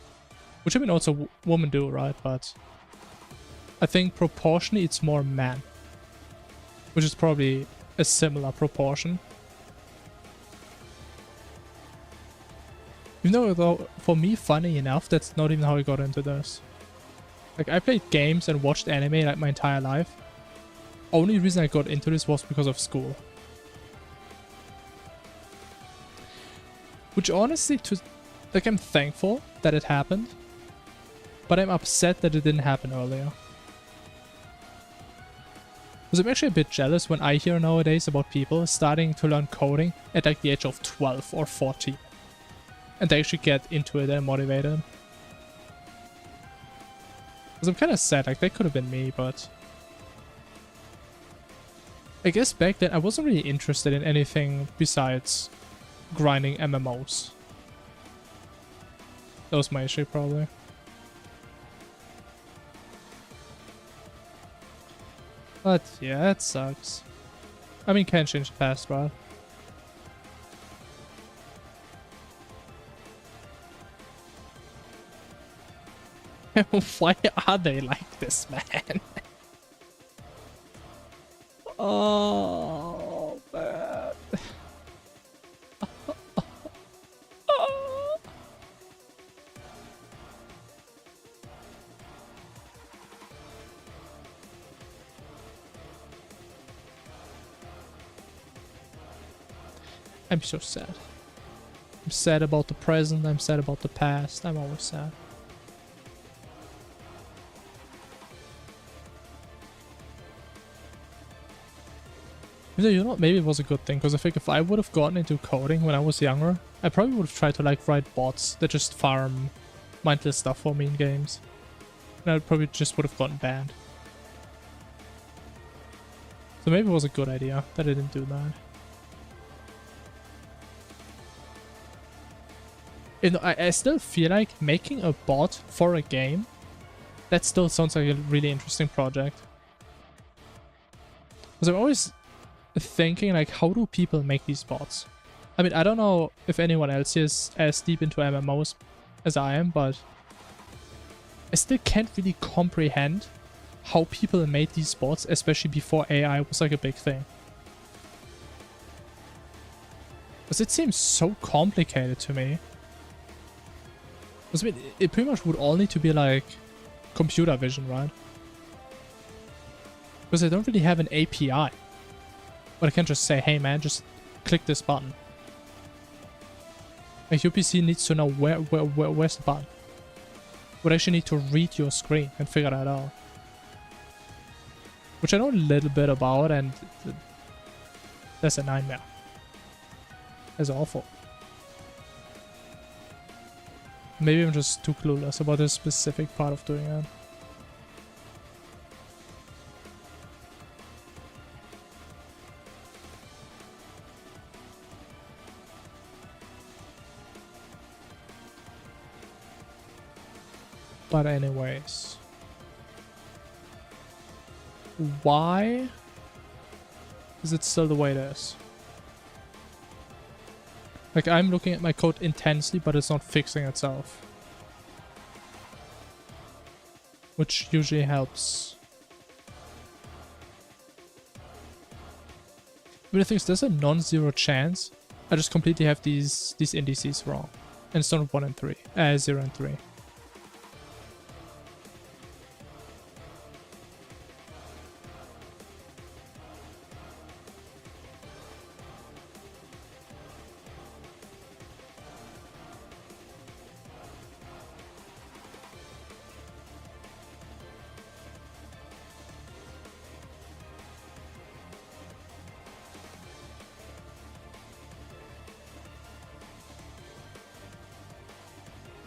Which I mean also women do, right? But I think proportionally it's more men. Which is probably a similar proportion. Even though, for me, funny enough, that's not even how I got into this. Like, I played games and watched anime like my entire life. Only reason I got into this was because of school. Which honestly, like, I'm thankful that it happened. But I'm upset that it didn't happen earlier. Because I'm actually a bit jealous when I hear nowadays about people starting to learn coding at like the age of 12 or 14. And they actually get into it and motivated. Because I'm kind of sad, like that could have been me, but... I guess back then I wasn't really interested in anything besides grinding MMOs. That was my issue, probably. But yeah, it sucks. I mean, can't change the past, right? Why are they like this, man? Oh, man. I'm so sad. I'm sad about the present, I'm sad about the past, I'm always sad. You know what, maybe it was a good thing, because I think if I would have gotten into coding when I was younger, I probably would have tried to like write bots that just farm mindless stuff for me in games. And I probably just would have gotten banned. So maybe it was a good idea that I didn't do that. You know, I still feel like making a bot for a game, that still sounds like a really interesting project. Because I'm always thinking, like, how do people make these bots? I mean, I don't know if anyone else is as deep into MMOs as I am, but I still can't really comprehend how people made these bots, especially before AI was like a big thing. Because it seems so complicated to me. Because I mean, it pretty much would all need to be like computer vision, right? Because I don't really have an API. But I can't just say, hey man, just click this button. Like your PC needs to know where's the button. Would actually need to read your screen and figure that out. Which I know a little bit about, and that's a nightmare. That's awful. Maybe I'm just too clueless about this specific part of doing it. But anyways, why is it still the way it is? Like, I'm looking at my code intensely, but it's not fixing itself. Which usually helps. But the thing is, there's a non-zero chance I just completely have these indices wrong. And it's not 1 and 3. 0 and 3.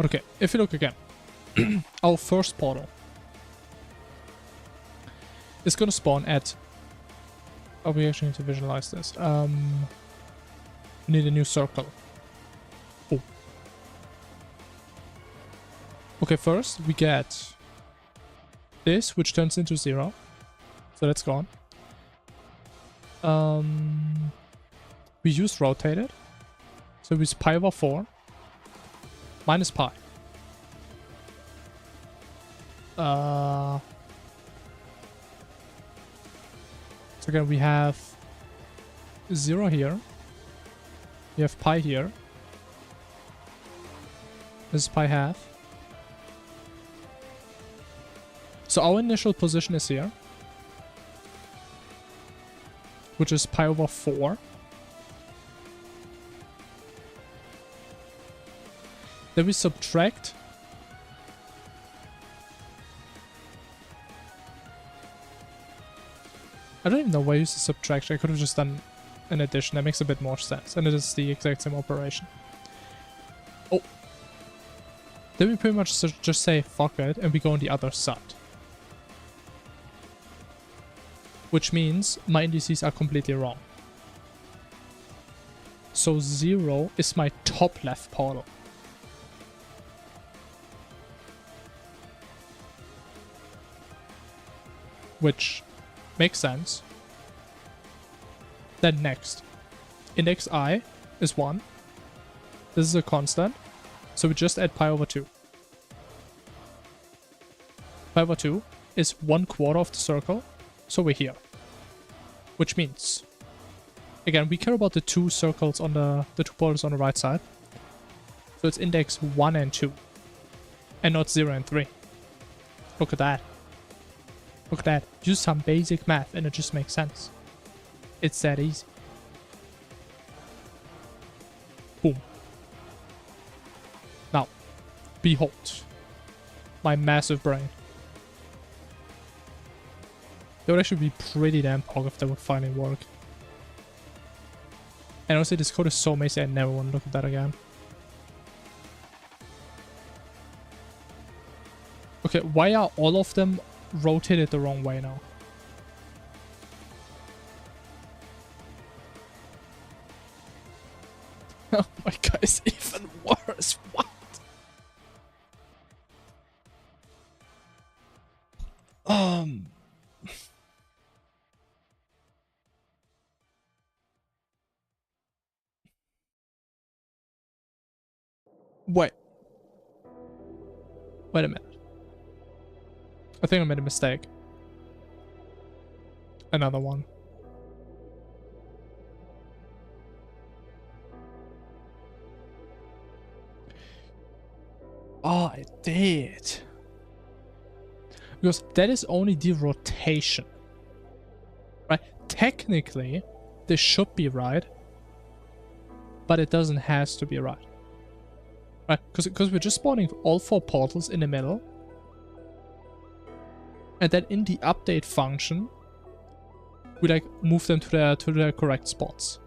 Okay, if you look again, our first portal is gonna spawn at... Oh, we actually need to visualize this. We need a new circle. Oh. Okay, first we get this, which turns into 0. So that's gone. We use rotated. So we use pi over 4. Minus pi. So again, we have 0 here. We have pi here. This is pi half. So our initial position is here, which is pi over 4. Then we subtract. I don't even know why I use the subtraction. I could have just done an addition. That makes a bit more sense. And it is the exact same operation. Oh. Then we pretty much just say fuck it and we go on the other side. Which means my indices are completely wrong. So 0 is my top left portal. Which makes sense. Then next, index I is 1. This is a constant, so we just add pi over 2. Pi over 2 is 1/4 of the circle, so we're here. Which means, again, we care about the two circles on the two portals on the right side. So it's index 1 and 2, and not 0 and 3. Look at that. Look at that. Use some basic math and it just makes sense. It's that easy. Behold. My massive brain. That would actually be pretty damn pog if that would finally work. And honestly, this code is so amazing, I never want to look at that again. Okay, why are all of them rotated the wrong way now? Oh my god, it's even worse. What? Wait. Wait a minute. I think I made a mistake. Another one. Oh, I did. Because that is only the rotation. Right? Technically, this should be right. But it doesn't has to be right. Right? Because we're just spawning all 4 portals in the middle. And then in the update function, we like move them to their correct spots.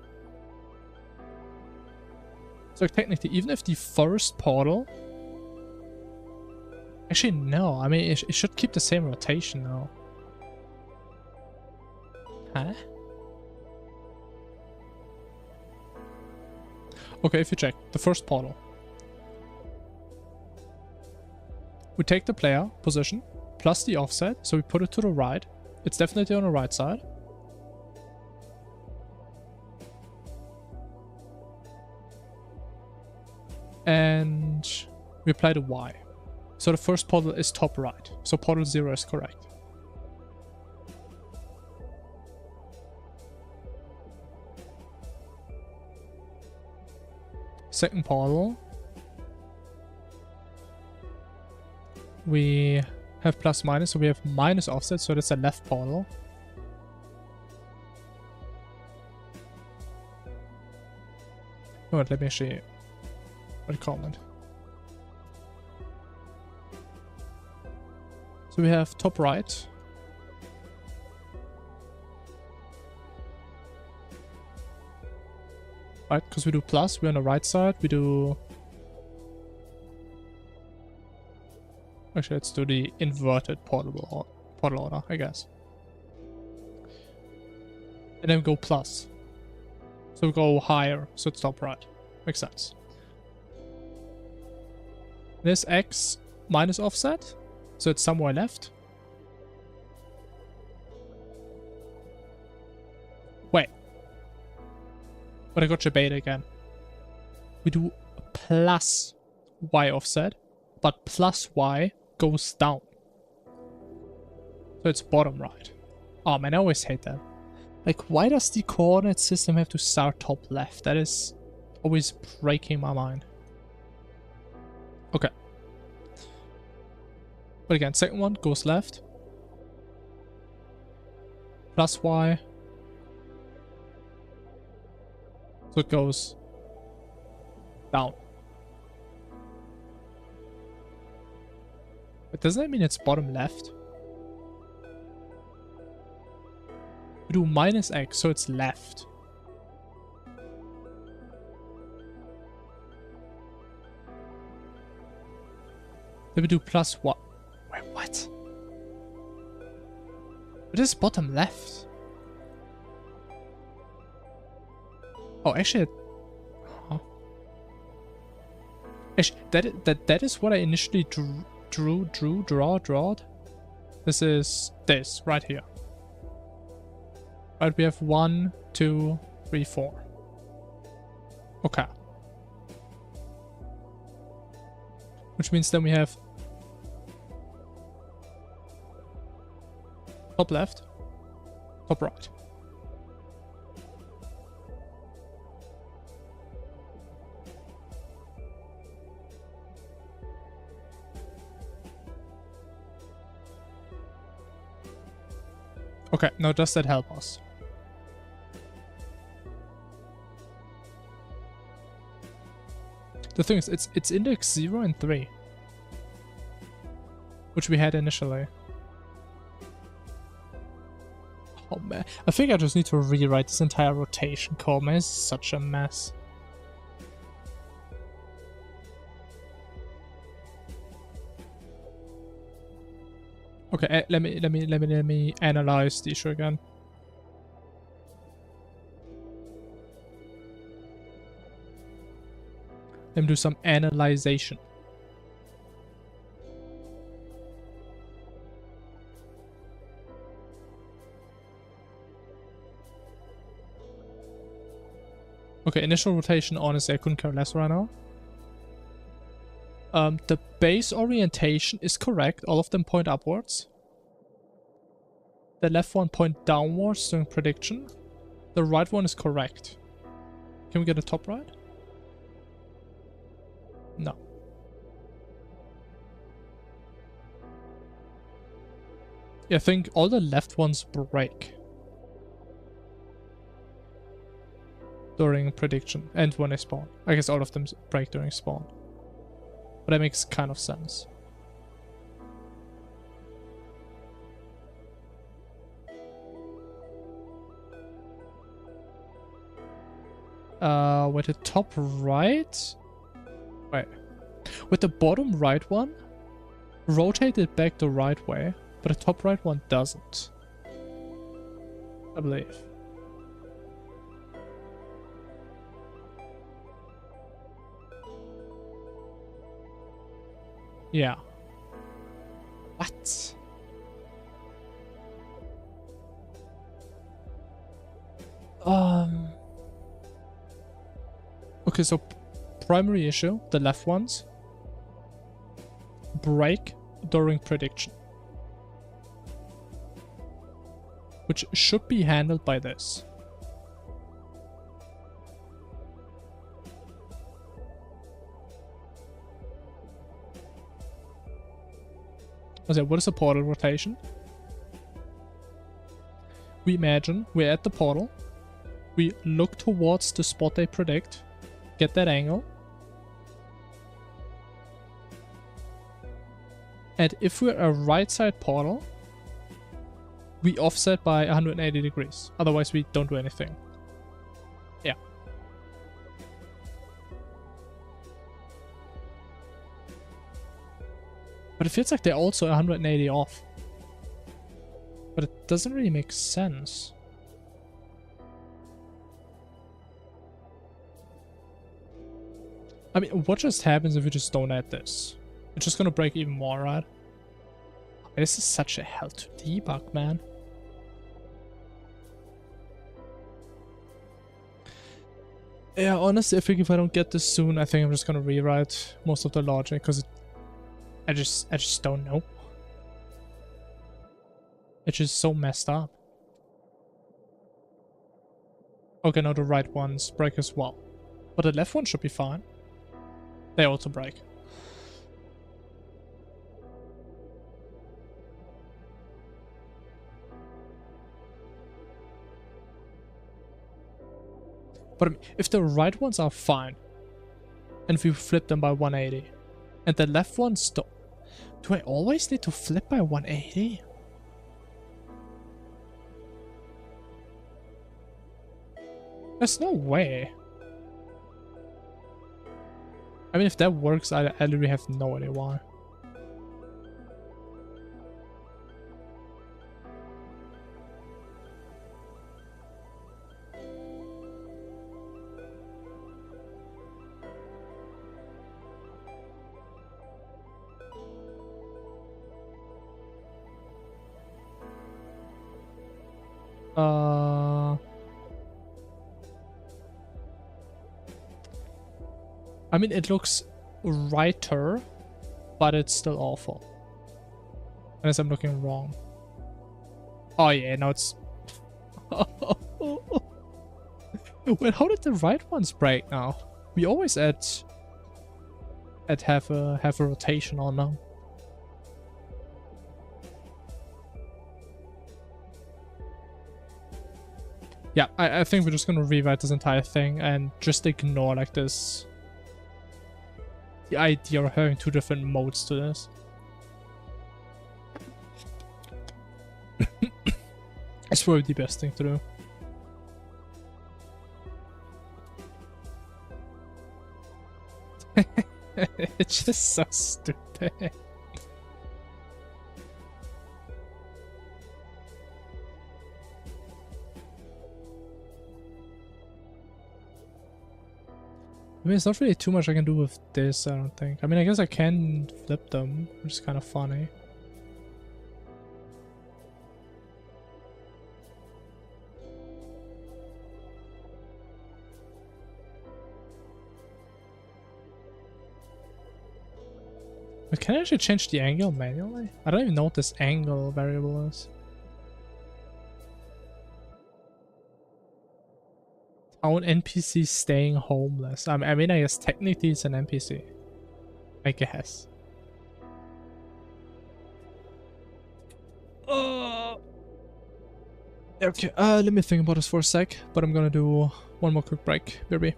So technically, even if the first portal... Actually, no. I mean, it should keep the same rotation now. Huh? Okay, if you check the first portal. We take the player position plus the offset, so we put it to the right. It's definitely on the right side. And we apply the Y. So the first portal is top right. So portal 0 is correct. Second portal. We have plus minus, so we have minus offset, so that's a left portal. Wait, let me actually comment. So we have top right. Right, because we do plus, we're on the right side, we do... Actually, let's do the inverted portal order, I guess. And then we go plus. So we go higher, so it's top right. Makes sense. This X minus offset, so it's somewhere left. Wait. But I got your beta again. We do plus Y offset, but plus Y goes down. So it's bottom right. Oh man, I always hate that. Like, why does the coordinate system have to start top left? That is always breaking my mind. Okay. But again, second one goes left. Plus Y. So it goes down. But doesn't that mean it's bottom left? We do minus X, so it's left. Then we do plus what? Wait, what? It is bottom left. Oh, actually, huh? Actually, that is what I initially drawed. This is this right here. Right, we have 1, 2, 3, 4. Okay. Which means then we have top left, top right. Okay, now does that help us? The thing is, it's index 0 and 3. which we had initially. Oh man, I think I just need to rewrite this entire rotation code, man. It's such a mess. Okay, let me analyze the issue again. Let me do some analyzation. Okay, initial rotation, honestly, I couldn't care less right now. The base orientation is correct. All of them point upwards. The left one point downwards during prediction. The right one is correct. Can we get a top right? No. Yeah, I think all the left ones break during prediction and when they spawn. I guess all of them break during spawn. But that makes kind of sense. With the top right? Wait. With the bottom right one, rotate it back the right way, but the top right one doesn't. I believe. Yeah. What? Okay, so primary issue, the left ones break during prediction, which should be handled by this. Okay, what is a portal rotation? We imagine we're at the portal. We look towards the spot they predict. Get that angle. And if we're a right side portal, we offset by 180 degrees. Otherwise we don't do anything. Yeah. But it feels like they're also 180 off. But it doesn't really make sense. I mean, what just happens if we just don't add this? It's just gonna break even more, right? This is such a hell to debug, man. Yeah, honestly, I think if I don't get this soon, I think I'm just gonna rewrite most of the logic, because I just don't know. It's just so messed up. Okay, now the right ones break as well. But the left one should be fine. They also break. But I mean, if the right ones are fine, and if we flip them by 180, and the left ones don't, do I always need to flip by 180? There's no way. I mean, if that works, I literally have no idea why. I mean, it looks righter, but it's still awful. Unless I'm looking wrong. Oh yeah, now it's... Wait, how did the right ones break now? We always add have a rotation on now. Yeah, I think we're just gonna rewrite this entire thing and just ignore like this. The idea of having two different modes to this. probably the best thing to do. It's just so stupid. I mean, it's not really too much I can do with this, I don't think. I mean, I guess I can flip them, which is kind of funny. But can I actually change the angle manually? I don't even know what this angle variable is. How an NPC staying homeless. I mean, I guess technically it's an NPC. I guess. Okay, let me think about this for a sec, but I'm gonna do one more quick break, baby.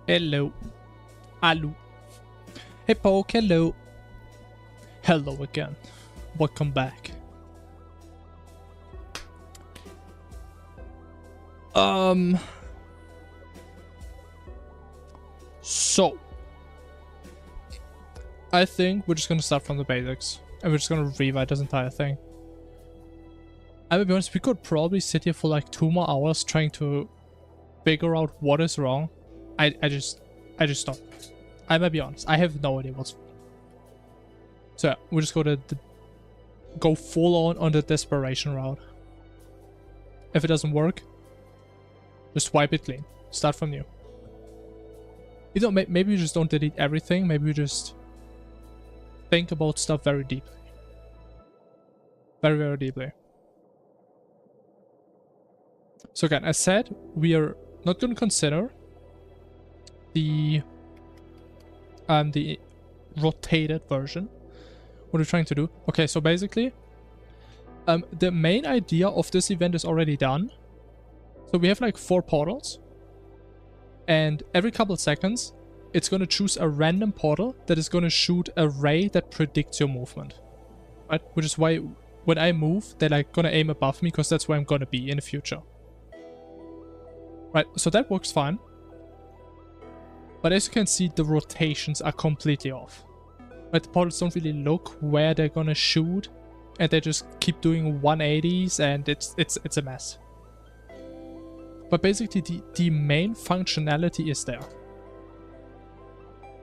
Hello. Hello. Hey, Poke, hello. Hello again. Welcome back. So, I think we're just gonna start from the basics, and we're just gonna rewrite this entire thing. I will be honest, we could probably sit here for like 2 more hours trying to figure out what is wrong. I just don't. I might be honest, I have no idea what's wrong. So yeah, we're just gonna go full on the desperation route. If it doesn't work, just wipe it clean. Start from new. You know, maybe you just don't delete everything. Maybe you just think about stuff very deeply. Very, very deeply. So again, as said, we are not going to consider the rotated version. What are we trying to do? Okay, so basically, the main idea of this event is already done. So we have like 4 portals. And every couple seconds, it's going to choose a random portal that is going to shoot a ray that predicts your movement. Right? Which is why when I move, they're like going to aim above me because that's where I'm going to be in the future. Right, so that works fine. But as you can see, the rotations are completely off. Right, the portals don't really look where they're going to shoot. And they just keep doing 180s and it's a mess. But basically, the main functionality is there.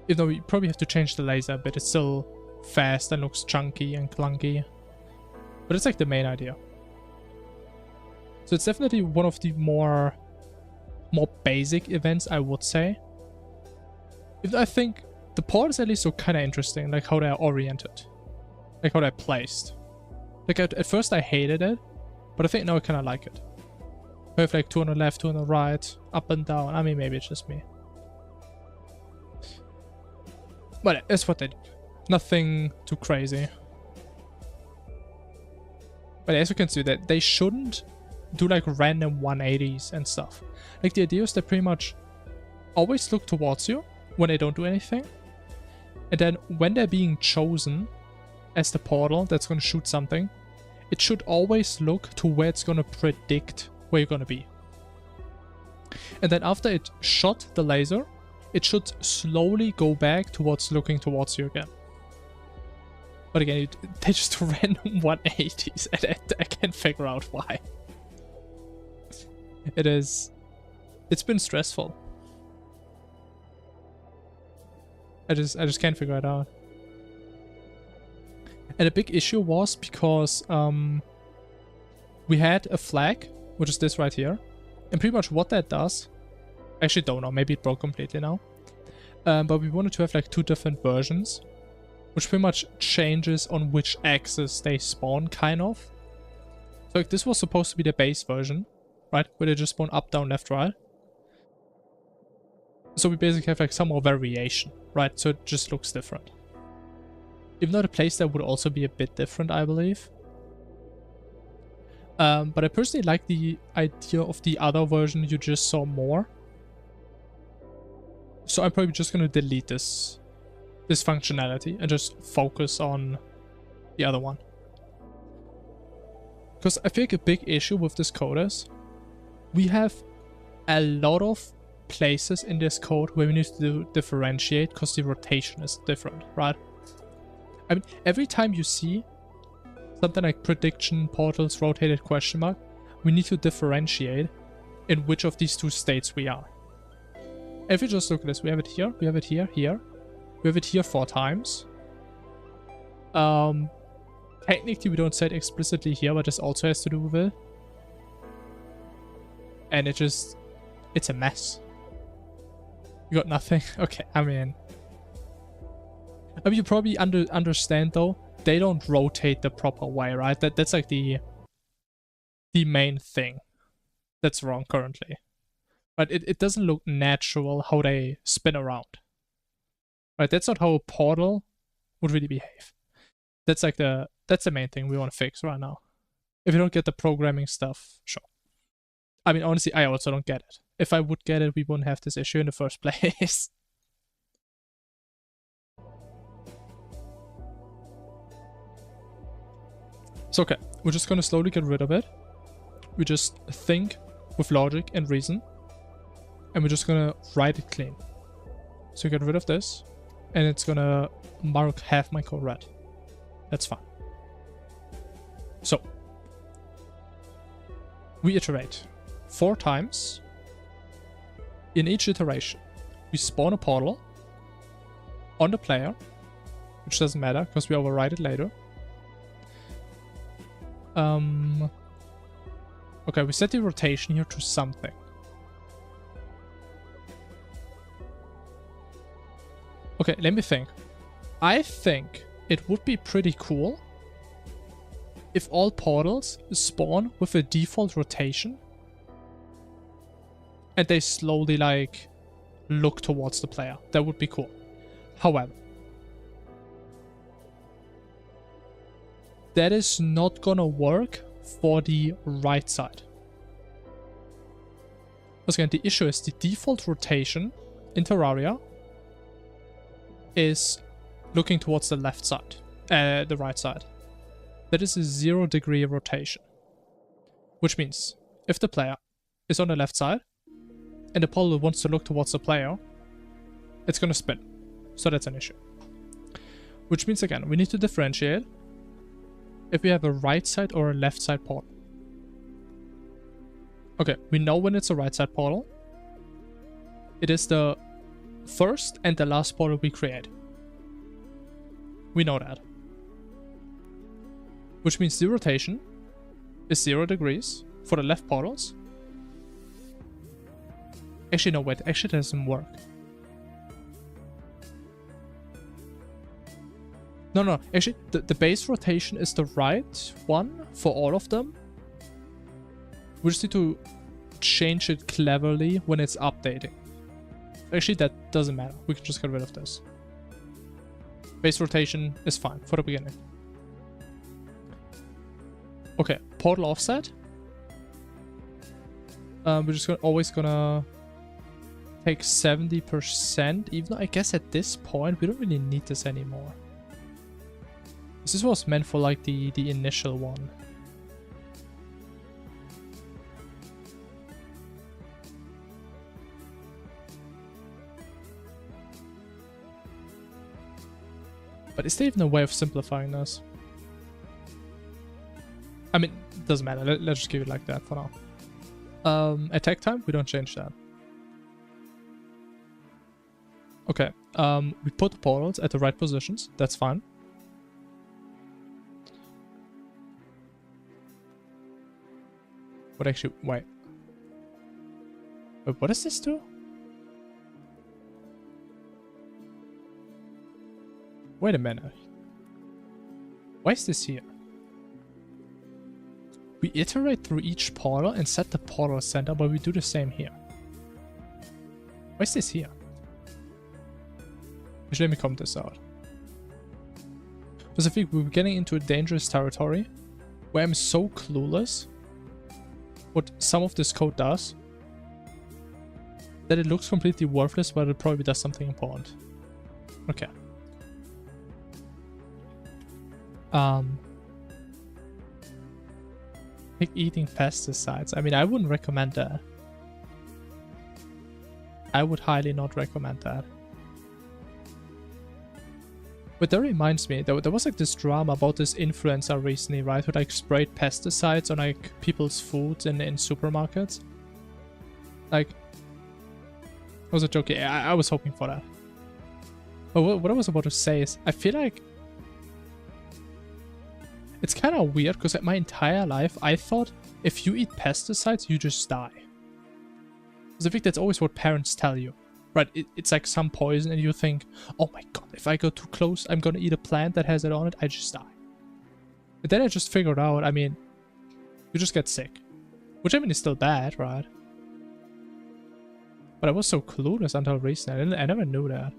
Even though we probably have to change the laser a bit, it's still fast and looks chunky and clunky. But it's like the main idea. So it's definitely one of the more basic events, I would say. I think the portals at least look kind of interesting, like how they're oriented. Like how they're placed. Like at first I hated it, but I think now I kind of like it. We have like 2 on the left, 2 on the right, up and down. I mean, maybe it's just me. But it's what they do. Nothing too crazy. But as you can see, that they shouldn't do like random 180s and stuff. Like the idea is they pretty much always look towards you when they don't do anything. And then when they're being chosen as the portal that's going to shoot something, it should always look to where it's going to predict where you're going to be. And then after it shot the laser, it should slowly go back towards looking towards you again. But again, they just do random 180s and I can't figure out why. It's been stressful. I just can't figure it out. And a big issue was because we had a flag, which is this right here. And pretty much what that does, I actually don't know, maybe it broke completely now. But we wanted to have like 2 different versions, which pretty much changes on which axis they spawn, kind of. So like this was supposed to be the base version, right? Where they just spawn up, down, left, right. So we basically have like some more variation, right? So it just looks different. Even though the playstyle would also be a bit different, I believe. But I personally like the idea of the other version you just saw more. So I'm probably just going to delete this functionality and just focus on the other one. Because I think a big issue with this code is we have a lot of places in this code where we need to differentiate because the rotation is different, right? I mean, every time you see something like prediction, portals, rotated question mark, we need to differentiate in which of these 2 states we are. If you just look at this, we have it here, we have it here, here. We have it here 4 times. Technically we don't say it explicitly here, but this also has to do with it. And it's a mess. You got nothing? Okay, I mean, you probably understand though, they don't rotate the proper way, right? That's like the main thing that's wrong currently. But it doesn't look natural how they spin around. Right, that's not how a portal would really behave. That's like that's the main thing we want to fix right now. If you don't get the programming stuff, sure. I mean, honestly, I also don't get it. if I would get it, we wouldn't have this issue in the first place. So okay, we're just gonna slowly get rid of it. We just think with logic and reason. And we're just gonna write it clean. So get rid of this. And it's gonna mark half my code red. That's fine. So we iterate 4 times. In each iteration, we spawn a portal on the player, which doesn't matter because we override it later. Okay, we set the rotation here to something. Okay, let me think. I think it would be pretty cool if all portals spawn with a default rotation and they slowly like look towards the player. That would be cool. However, that is not gonna work for the right side. Once again, the issue is the default rotation in Terraria is looking towards the left side, the right side. That is a 0-degree rotation. Which means if the player is on the left side and the portal wants to look towards the player, it's gonna spin. So that's an issue. Which means again, we need to differentiate if we have a right side or a left side portal. Okay, we know when it's a right side portal. It is the first and the last portal we create. We know that. Which means the rotation is 0 degrees for the left portals. Actually, no, wait. Actually, that doesn't work. No. Actually, the base rotation is the right one for all of them. We just need to change it cleverly when it's updating. Actually, that doesn't matter. We can just get rid of this. Base rotation is fine for the beginning. Okay, portal offset. We're just always gonna take 70%, even though I guess at this point we don't really need this anymore. This was meant for like the initial one. But is there even a way of simplifying this? I mean, it doesn't matter. Let's just keep it like that for now. Attack time, we don't change that. Okay, we put the portals at the right positions. That's fine. But actually, wait. Wait, what does this do? Wait a minute. Why is this here? We iterate through each portal and set the portal center, but we do the same here. Why is this here? Actually, let me comment this out. Because I think we're getting into a dangerous territory where I'm so clueless what some of this code does that it looks completely worthless, but it probably does something important. Okay. Like eating pesticides. I mean, I wouldn't recommend that. I would highly not recommend that. But that reminds me, there was like this drama about this influencer recently, right? Who like sprayed pesticides on like people's food in supermarkets. Like, it was a joke. I was hoping for that. But what I was about to say is, I feel like it's kind of weird because my entire life I thought if you eat pesticides, you just die. Because I think that's always what parents tell you. Right, it's like some poison and you think, oh my god, if I go too close, I'm gonna eat a plant that has it on it, I just die. But then I just figured out, I mean, you just get sick. Which I mean is still bad, right? But I was so clueless until recently, I never knew that.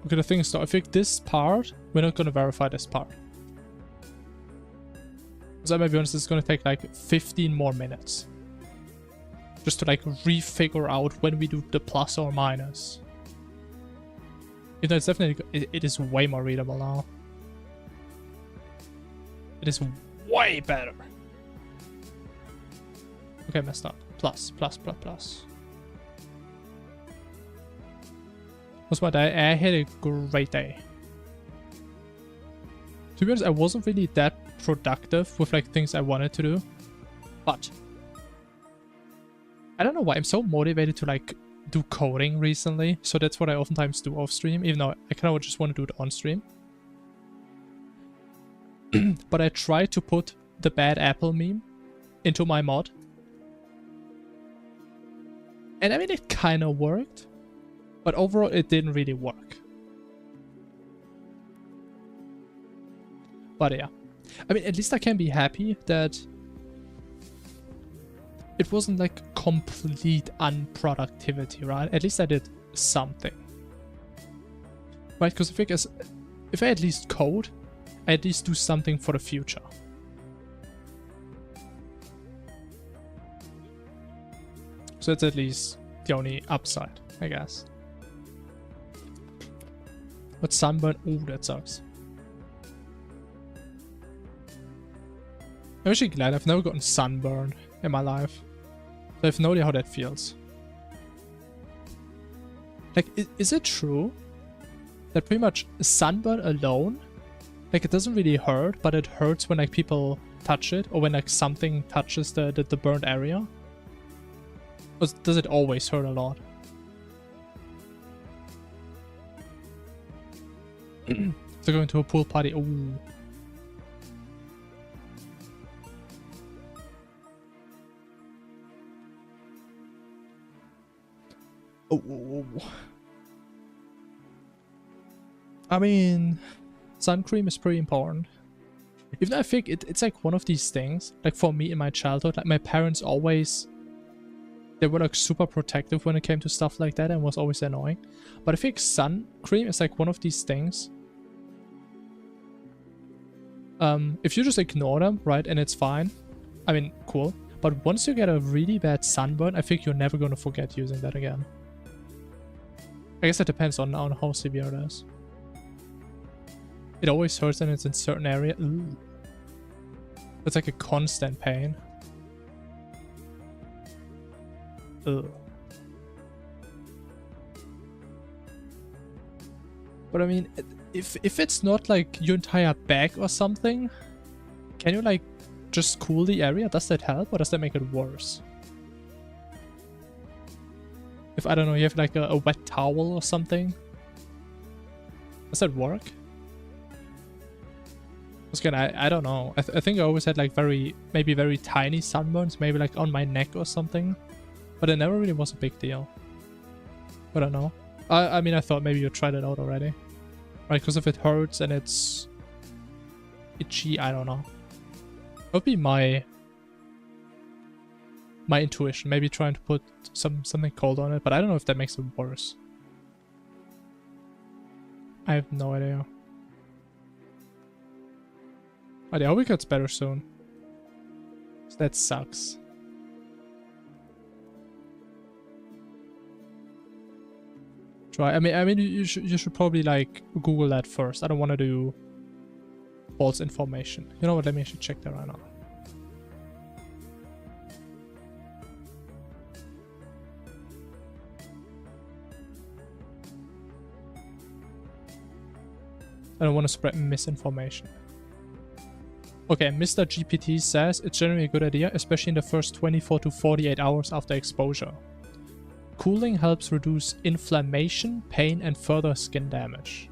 Okay, the thing is though, I think this part, we're not gonna verify this part. So I might be honest, it's gonna take like 15 more minutes. Just to like refigure out when we do the plus or minus. You know, it's definitely, it is way more readable now. It is way better. Okay, messed up. Plus, plus, plus, plus. Was my day? I had a great day. To be honest, I wasn't really that productive with like things I wanted to do. But I don't know why I'm so motivated to like do coding recently. So that's what I oftentimes do off stream, even though I kind of just want to do it on stream. But I tried to put the bad apple meme into my mod. And I mean, it kind of worked. But overall, it didn't really work. But yeah. I mean, at least I can be happy that it wasn't like complete unproductivity, right? At least I did something. Right? Because I think if I at least code, I at least do something for the future. So that's at least the only upside, I guess. But sunburn, ooh, that sucks. I'm actually glad I've never gotten sunburned in my life. So I have no idea how that feels. Like, is it true that pretty much sunburn alone, like it doesn't really hurt, but it hurts when like people touch it or when like something touches the burned area? Or does it always hurt a lot? So going to a pool party, ooh. Oh. I mean, sun cream is pretty important. Even though I think it's like one of these things, like for me in my childhood, like my parents always, they were like super protective when it came to stuff like that and was always annoying. But I think sun cream is like one of these things. If you just ignore them, right, and it's fine, I mean, cool. But once you get a really bad sunburn, I think you're never going to forget using that again. I guess it depends on how severe it is. It always hurts and it's in certain area. Ooh. It's like a constant pain. Ugh. But I mean, if it's not like your entire back or something, can you like just cool the area? Does that help or does that make it worse? If, I don't know, you have like a wet towel or something, does that work? Again, I don't know. I think I always had like maybe very tiny sunburns, maybe like on my neck or something. But it never really was a big deal. I don't know. I mean, I thought maybe you tried it out already. Right, because if it hurts and it's itchy, I don't know. That would be my intuition. Maybe trying to put something cold on it, but I don't know if that makes it worse. I have no idea. I hope it gets better soon. That sucks. Try. I mean, you should probably like Google that first. I don't want to do false information. You know what? Let me actually check that right now. I don't want to spread misinformation. Okay, Mr. GPT says it's generally a good idea, especially in the first 24 to 48 hours after exposure. Cooling helps reduce inflammation, pain, and further skin damage.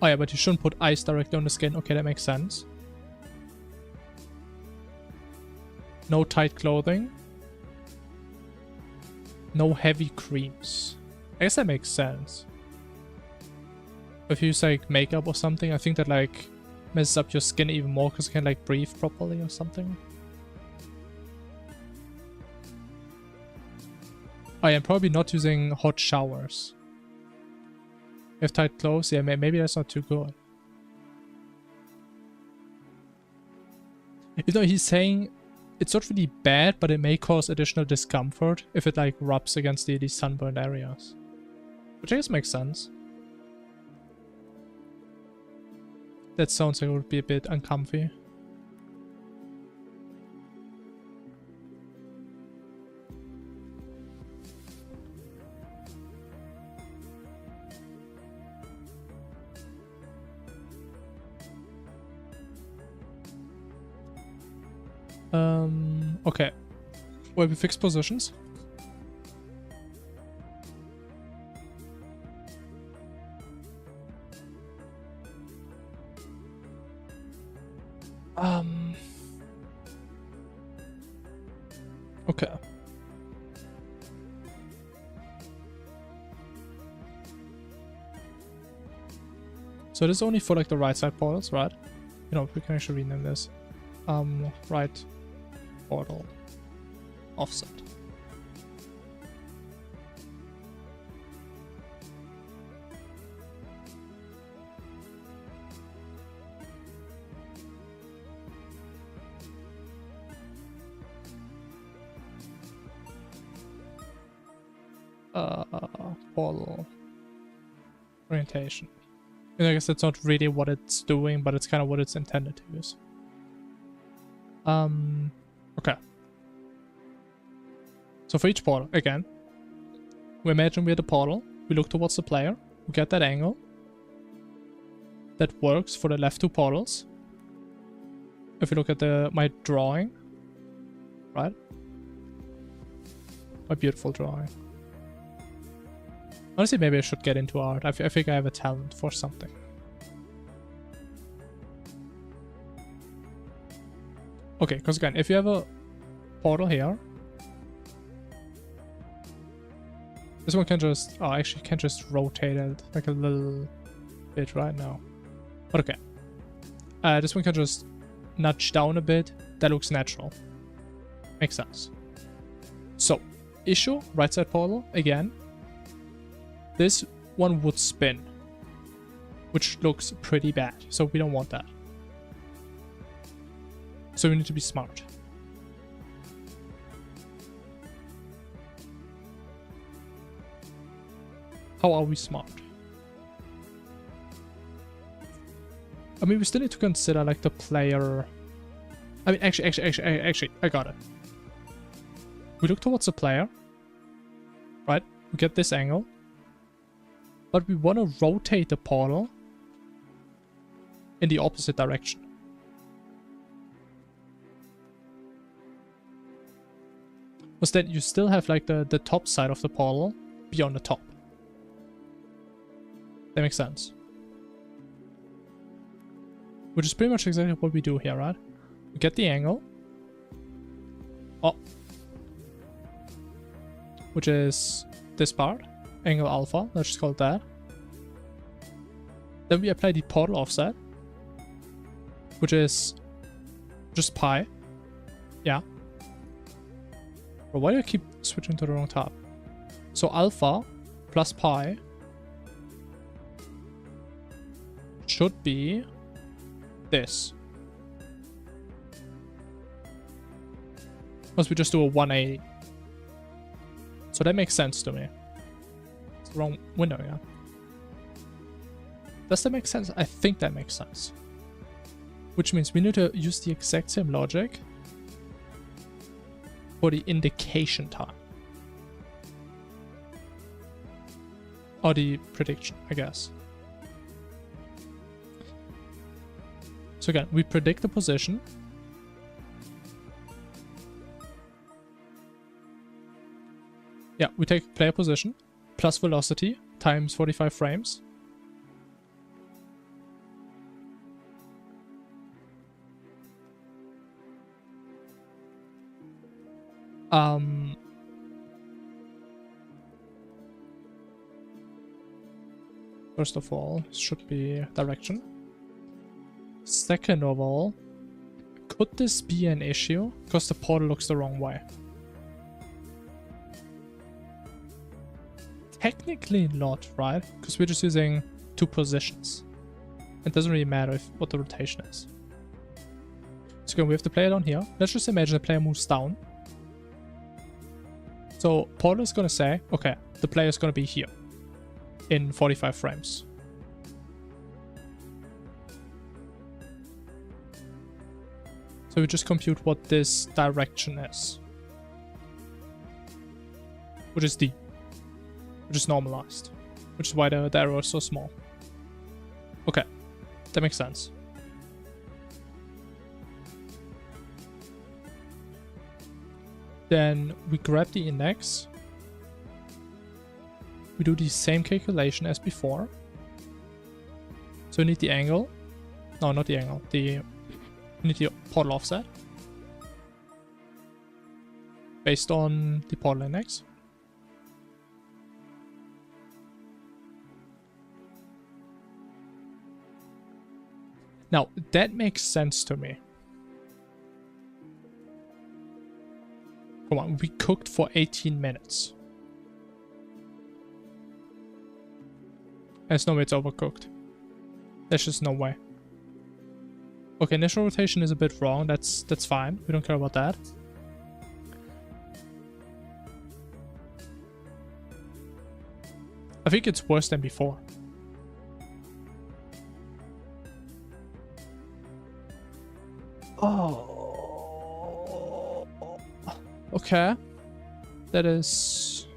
Oh yeah, but you shouldn't put ice directly on the skin. Okay, that makes sense. No tight clothing. No heavy creams. I guess that makes sense. If you use like makeup or something, I think that like messes up your skin even more because you can't like breathe properly or something. I am probably not using hot showers. If tight clothes, yeah, maybe that's not too good. You know, he's saying it's not really bad, but it may cause additional discomfort if it like rubs against these sunburned areas. Which I guess makes sense. That sounds like it would be a bit uncomfy. Okay. Well, we fixed positions. Okay. So this is only for like the right side portals, right? You know, we can actually rename this. Right portal offset. Portal orientation. And I guess that's not really what it's doing, but it's kind of what it's intended to use. Okay. So for each portal, again, we imagine we're the portal, we look towards the player, we get that angle. That works for the left two portals. If you look at my drawing, right? My beautiful drawing. Honestly, maybe I should get into art. I think I have a talent for something. Okay, because again, if you have a portal here, this one can just, oh, actually can just rotate it like a little bit right now. But okay. This one can just nudge down a bit. That looks natural. Makes sense. So, issue, right side portal, again. This one would spin, which looks pretty bad, so we don't want that. So we need to be smart. How are we smart? I mean, we still need to consider like the player. I mean, actually, I got it. We look towards the player, right? We get this angle. But we want to rotate the portal in the opposite direction. Because then you still have like the top side of the portal be on the top. That makes sense. Which is pretty much exactly what we do here, right? We get the angle. Oh. Which is this part. Angle alpha, let's just call it that. Then we apply the portal offset, which is just pi. Yeah. But why do I keep switching to the wrong tab? So alpha plus pi should be this. Unless we just do a 180. So that makes sense to me. Wrong window, yeah. Does that make sense? I think that makes sense. Which means we need to use the exact same logic for the indication time. Or the prediction, I guess. So again, we predict the position. Yeah, we take player position plus velocity times 45 frames. First of all, should be direction. Second of all, could this be an issue? Because the portal looks the wrong way. technically not, right? Because we're just using 2 positions. It doesn't really matter what the rotation is. So again, we have the player down here. Let's just imagine the player moves down. So Portal is going to say, okay, the player is going to be here in 45 frames. So we just compute what this direction is, which is D, which is normalized, which is why the error is so small. Okay, that makes sense. Then we grab the index. We do the same calculation as before. So we need the angle. No, not the angle. We need the portal offset. Based on the portal index. Now, that makes sense to me. Come on, we cooked for 18 minutes. There's no way it's overcooked. There's just no way. Okay, initial rotation is a bit wrong. That's fine. We don't care about that. I think it's worse than before. Oh. Okay. That is...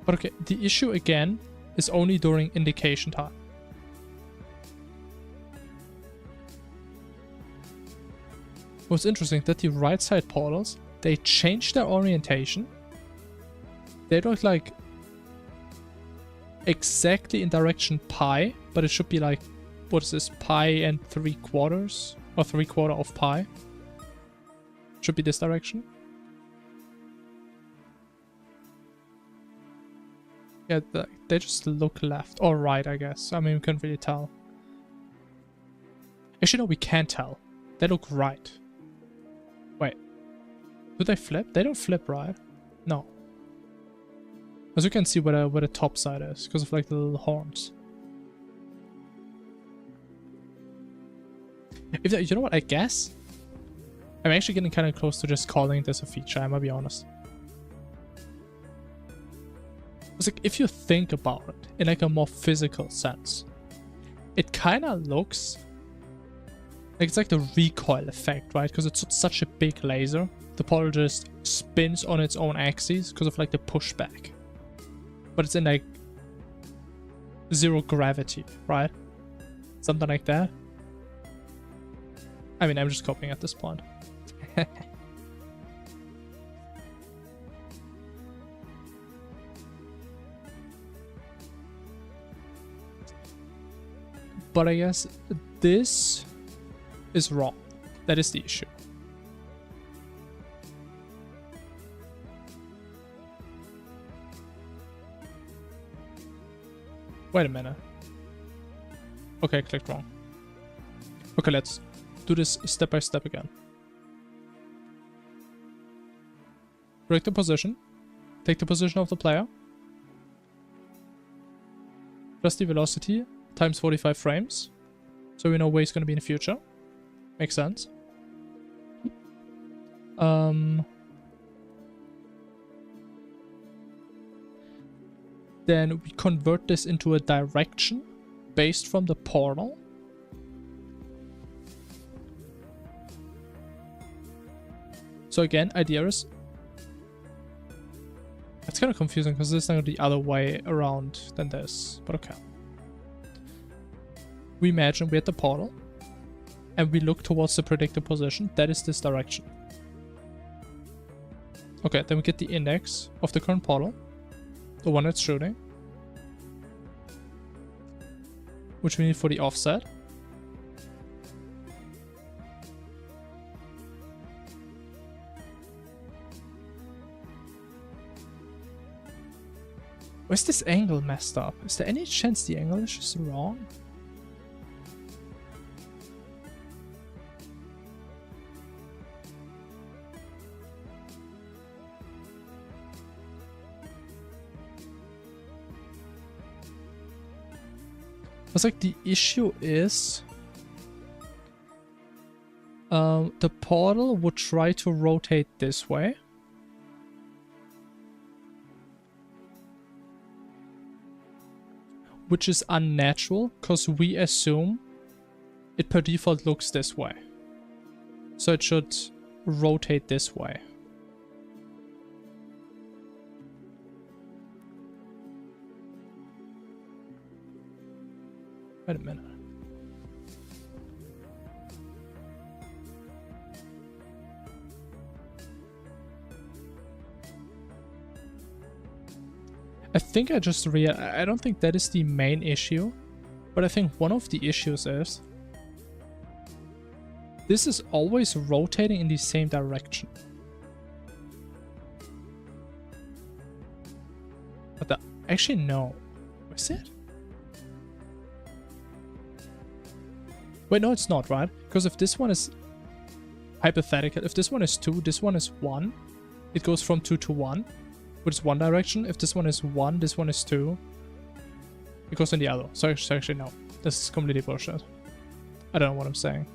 But okay, the issue again is only during indication time. What's interesting that the right side portals, they changed their orientation. They look like exactly in direction pi, but it should be like, what is this, pi and 3/4 or 3/4 of pi? Should be this direction. Yeah, they just look left or right, I guess. I mean, we can't really tell. Actually, no, we can't tell. They look right. Wait. Do they flip? They don't flip, right? No. As you can see where the top side is, because of like the little horns. You know what, I guess? I'm actually getting kind of close to just calling this a feature, I'm gonna be honest. It's like, if you think about it in like a more physical sense, it kind of looks like it's like the recoil effect, right? Because it's such a big laser, the portal just spins on its own axis because of like the pushback. But it's in like 0 gravity, right? Something like that. I mean, I'm just copying at this point. But I guess this is wrong. That is the issue. Wait a minute. Okay, I clicked wrong. Okay, let's do this step by step again. Break the position. Take the position of the player. Plus the velocity times 45 frames. So we know where he's going to be in the future. Makes sense. Then we convert this into a direction based from the portal. So again, idea is... It's kind of confusing because this is not the other way around than this, but okay. We imagine we're at the portal and we look towards the predicted position. That is this direction. Okay, then we get the index of the current portal, the one that's shooting, which we need for the offset. Or is this angle messed up? Is there any chance the angle is just wrong? It's like the issue is the portal would try to rotate this way. Which is unnatural because we assume it per default looks this way. So it should rotate this way. Wait a minute. I think I just I don't think that is the main issue, but I think one of the issues is this is always rotating in the same direction. But actually no. Is it? Wait, no, it's not, right? Because if this one is hypothetical, if this one is 2, this one is 1, it goes from 2 to 1, which is one direction. If this one is 1, this one is 2, it goes in the other. So actually, no. This is completely bullshit. I don't know what I'm saying.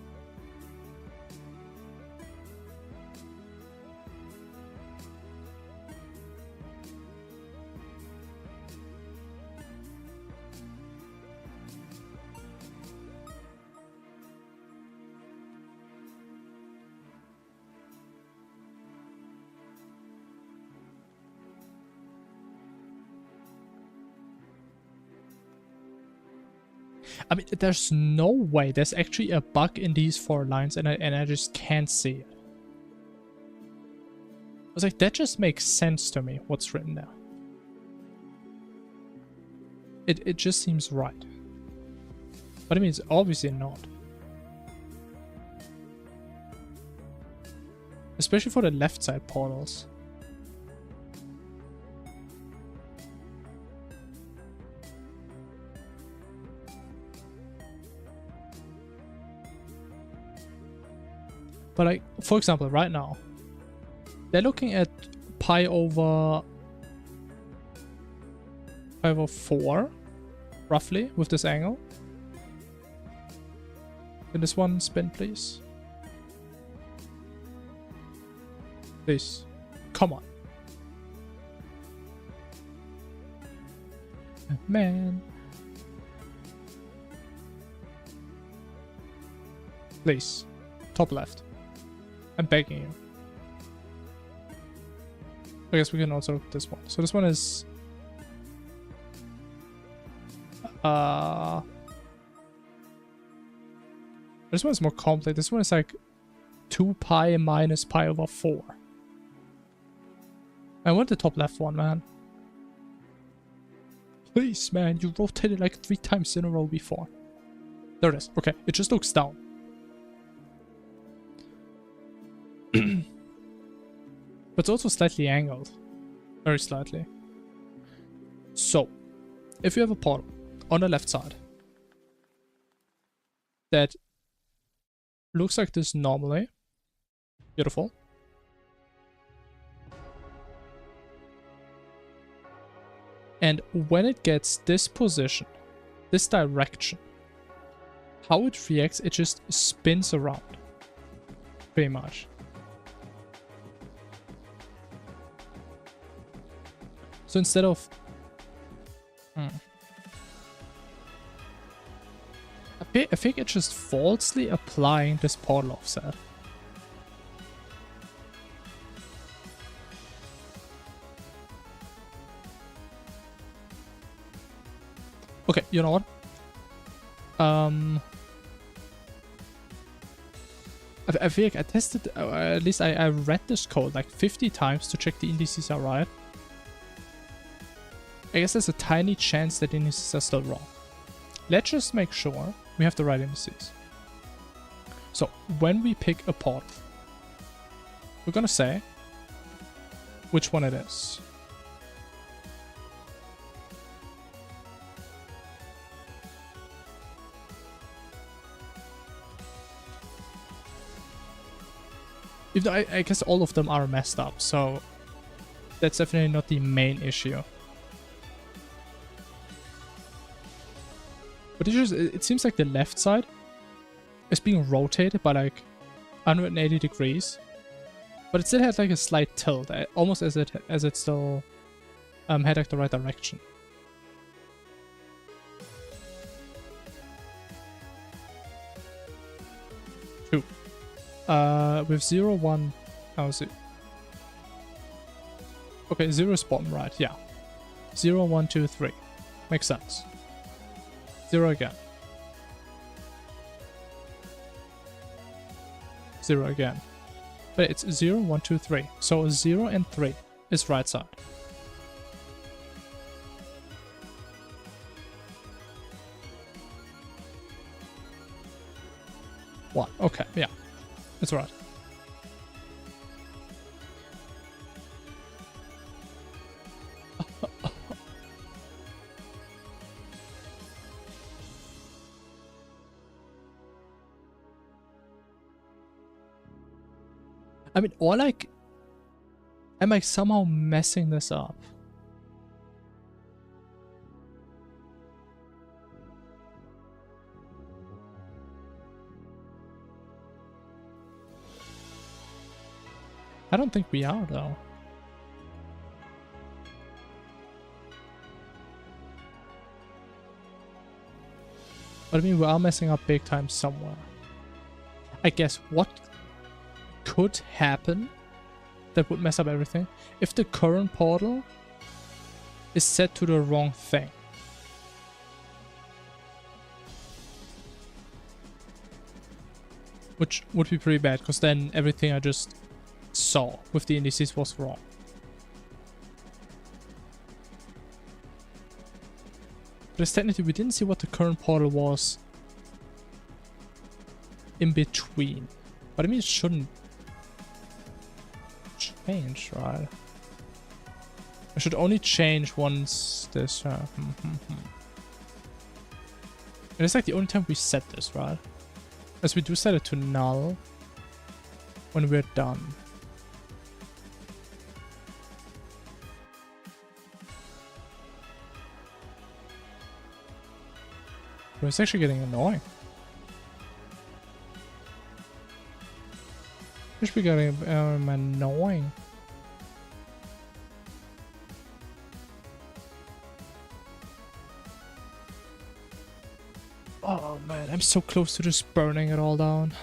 I mean, there's no way. There's actually a bug in these 4 lines, and I just can't see it. I was like, that just makes sense to me, what's written there. It just seems right. But I mean, it's obviously not. Especially for the left side portals. But like, for example, right now, they're looking at pi over 4, roughly, with this angle. Can this one spin, please? Please. Come on. Man. Please. Top left. I'm begging you. I guess we can also look at this one. So this one is... this one is more complex. This one is like 2 pi minus pi over 4. I want the top left one, man. Please, man. You rotated like 3 times in a row before. There it is. Okay, it just looks down. But it's also slightly angled. Very slightly. So, if you have a portal on the left side that looks like this normally, beautiful. And when it gets this position, this direction, how it reacts, it just spins around. Pretty much. So instead of... I think it's just falsely applying this portal offset. Okay, you know what? I feel like I tested, at least I read this code like 50 times to check the indices are right. I guess there's a tiny chance that the indices are still wrong. Let's just make sure we have the right indices. So when we pick a portal, we're gonna say which one it is. Even though I guess all of them are messed up, so that's definitely not the main issue. But it seems like the left side is being rotated by like 180 degrees, but it still had like a slight tilt, almost as it still had like the right direction. Two. With 0, 1, how is it? Okay, 0 is bottom right, yeah. 0, 1, 2, 3. Makes sense. 0 again. 0 again. But it's 0, 1, 2, 3. So 0 and 3 is right side. One. Okay, yeah. That's right. I mean, or like, am I somehow messing this up? I don't think we are, though. But I mean, we are messing up big time somewhere. I guess what could happen that would mess up everything if the current portal is set to the wrong thing. Which would be pretty bad, because then everything I just saw with the indices was wrong. Because technically we didn't see what the current portal was in between. But I mean, it shouldn't change, right? It should only change once this... And it's like the only time we set this, right? As we do set it to null when we're done. But it's actually getting annoying. It's getting annoying. Oh man, I'm so close to just burning it all down.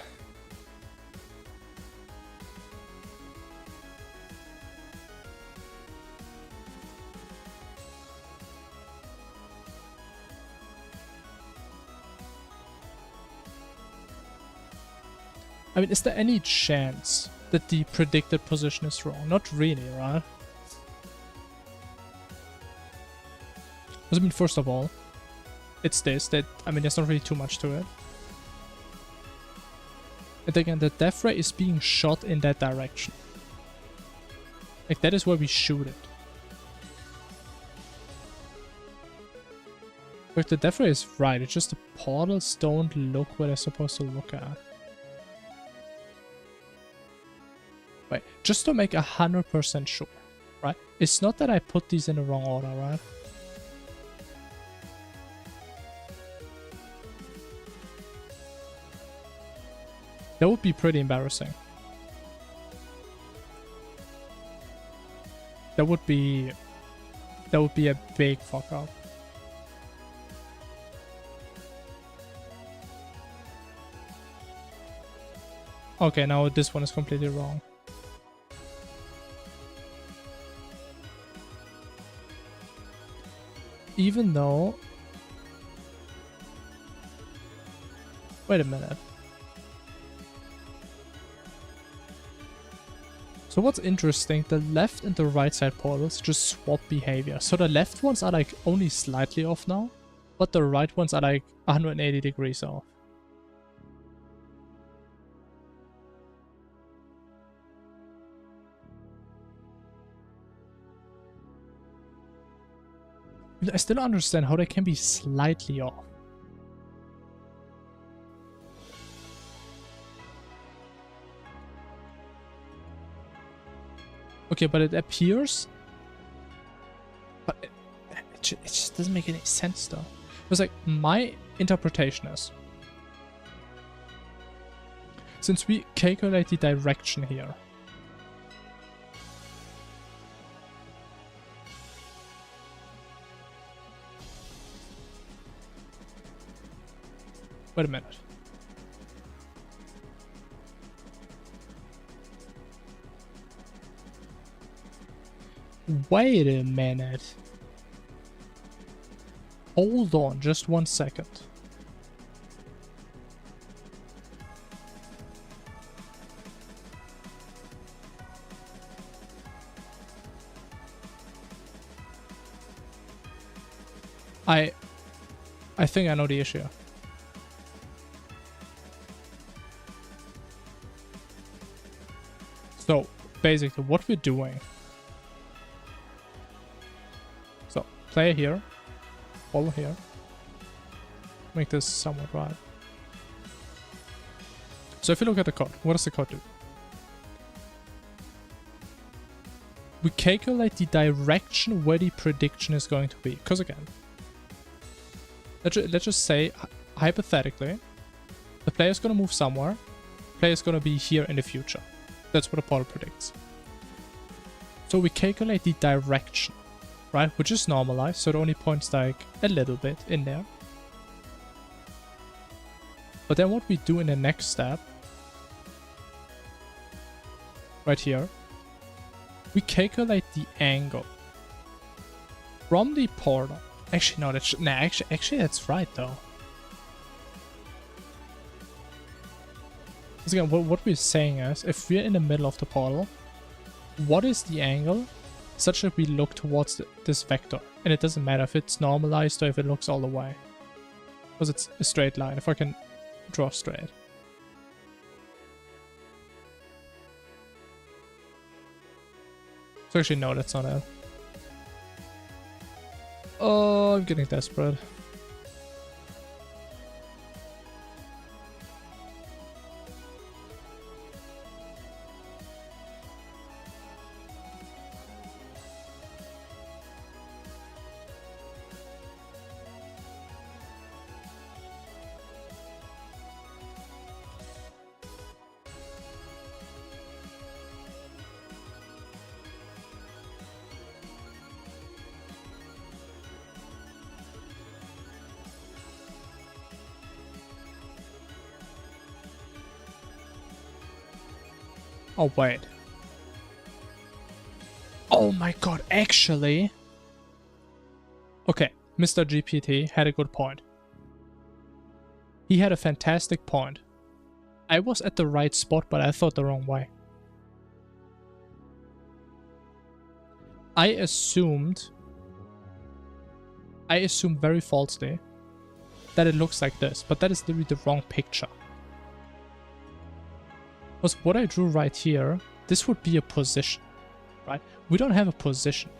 I mean, is there any chance that the predicted position is wrong? Not really, right? Because I mean, first of all, it's this, that, I mean, there's not really too much to it. And again, the death ray is being shot in that direction. Like, that is where we shoot it. But the death ray is right, it's just the portals don't look where they're supposed to look at. Wait, just to make 100% sure, right? It's not that I put these in the wrong order, right? That would be pretty embarrassing. That would be a big fuck up. Okay, now this one is completely wrong. Even though... Wait a minute. So what's interesting, the left and the right side portals just swap behavior. So the left ones are like only slightly off now, but the right ones are like 180 degrees off. I still don't understand how they can be slightly off. Okay, but it appears... But it just doesn't make any sense, though. Because, like, my interpretation is... Since we calculate the direction here... Wait a minute. Wait a minute. Hold on, just 1 second. I think I know the issue. So, basically, what we're doing... So, player here, follow here. Make this somewhat right. So if you look at the code, what does the code do? We calculate the direction where the prediction is going to be. Because again, let's just say, hypothetically, the player is going to move somewhere. The player is going to be here in the future. That's what the portal predicts. So we calculate the direction, right? Which is normalized, so it only points like a little bit in there. But then what we do in the next step, right here, we calculate the angle from the portal. Actually, no, that's actually that's right though. Because again, what we're saying is, if we're in the middle of the portal, what is the angle such that we look towards this vector? And it doesn't matter if it's normalized or if it looks all the way. Because it's a straight line, if I can draw straight. So actually, no, that's not it. Oh, I'm getting desperate. Oh, wait. Oh my god, actually... Okay, Mr. GPT had a good point. He had a fantastic point. I was at the right spot, but I thought the wrong way. I assumed very falsely that it looks like this, but that is literally the wrong picture. Because what I drew right here, this would be a position, right? We don't have a position.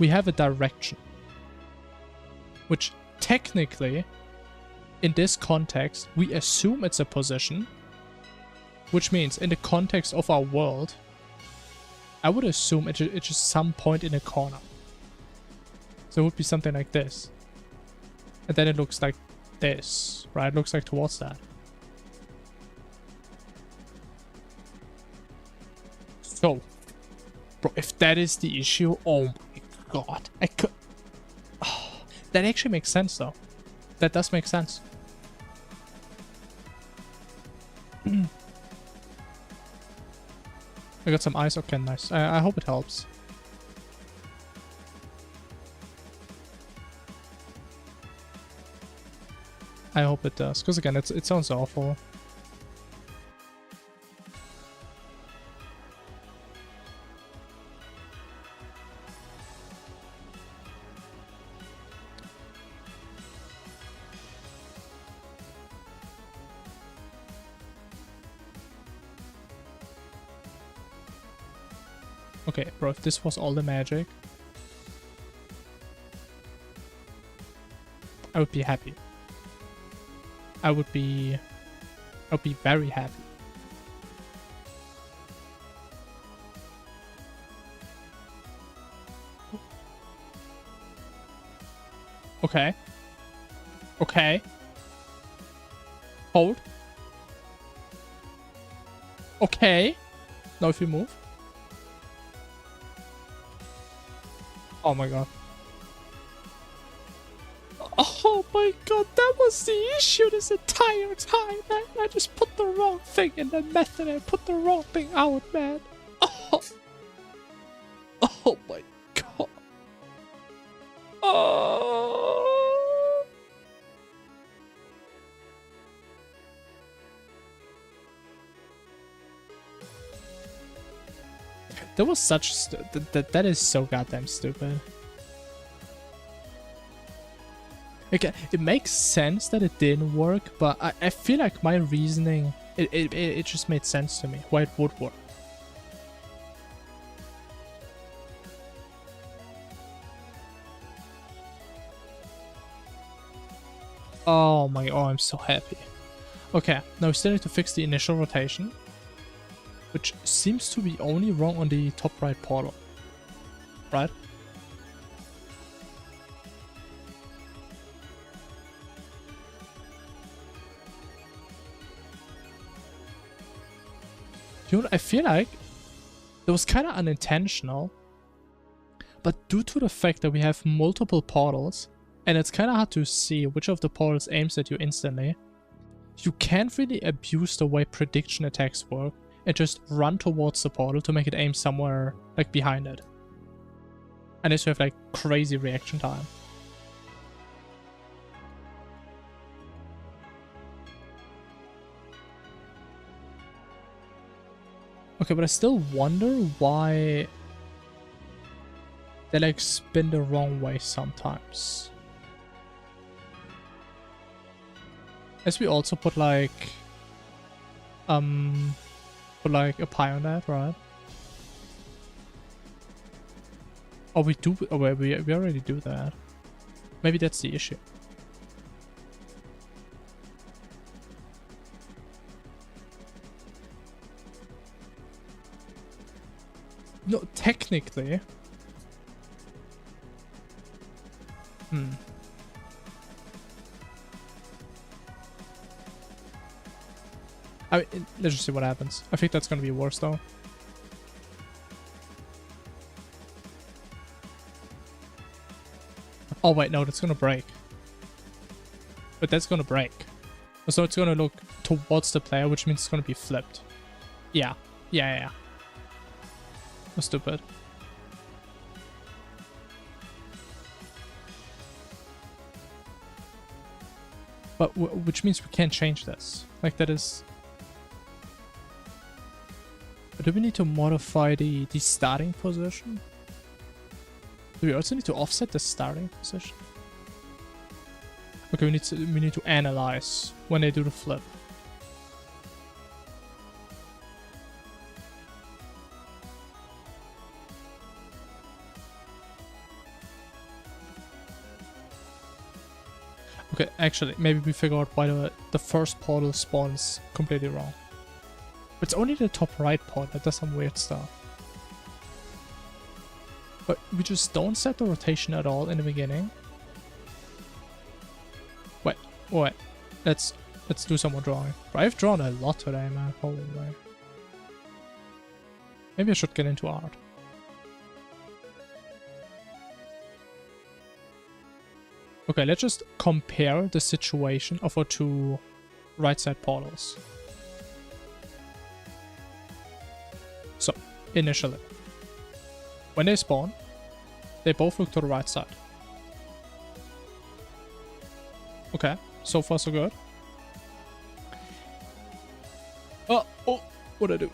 We have a direction. Which technically, in this context, we assume it's a position. Which means, in the context of our world, I would assume it's just some point in a corner. So it would be something like this. And then it looks like this, right? It looks like towards that. So, bro, if that is the issue, oh my god, I could... Oh, that actually makes sense, though. That does make sense. I got some ice. Okay, nice. I hope it helps. I hope it does, because again, it sounds awful. Okay, bro, if this was all the magic, I would be happy. I would be very happy. Okay. Okay. Hold. Okay. Now if you move. Oh my god. Oh my god, that was the issue this entire time, man. I just put the wrong thing in the method. I put the wrong thing out, man. Oh, oh my god. Oh. That was such that is so goddamn stupid. Okay, it makes sense that it didn't work, but I feel like my reasoning it just made sense to me why it would work. Oh my, oh, I'm so happy. Okay, now we still need to fix the initial rotation, which seems to be only wrong on the top right portal, right? You know, I feel like it was kind of unintentional, but due to the fact that we have multiple portals, and it's kind of hard to see which of the portals aims at you instantly, you can't really abuse the way prediction attacks work and just run towards the portal to make it aim somewhere like behind it. Unless you have like crazy reaction time. Okay, but I still wonder why they like spin the wrong way sometimes. As we also put like a pie on that, right? Oh, we do. Oh, wait, we already do that. Maybe that's the issue. No, technically. I mean, let's just see what happens. I think that's gonna be worse though. Oh wait, no, that's gonna break. But that's gonna break. So it's gonna look towards the player, which means it's gonna be flipped. Yeah. Yeah. That's stupid. But which means we can't change this. Like that is... But do we need to modify the starting position? Do we also need to offset the starting position? Okay, we need to analyze when they do the flip. Okay, actually, maybe we figure out why the first portal spawns completely wrong. It's only the top right portal that does some weird stuff. But we just don't set the rotation at all in the beginning. Wait. Let's do some more drawing. I've drawn a lot today, man. Holy way. Maybe I should get into art. Okay, let's just compare the situation of our two right side portals. So, initially, when they spawn, they both look to the right side. Okay, so far so good. Oh, what'd I do?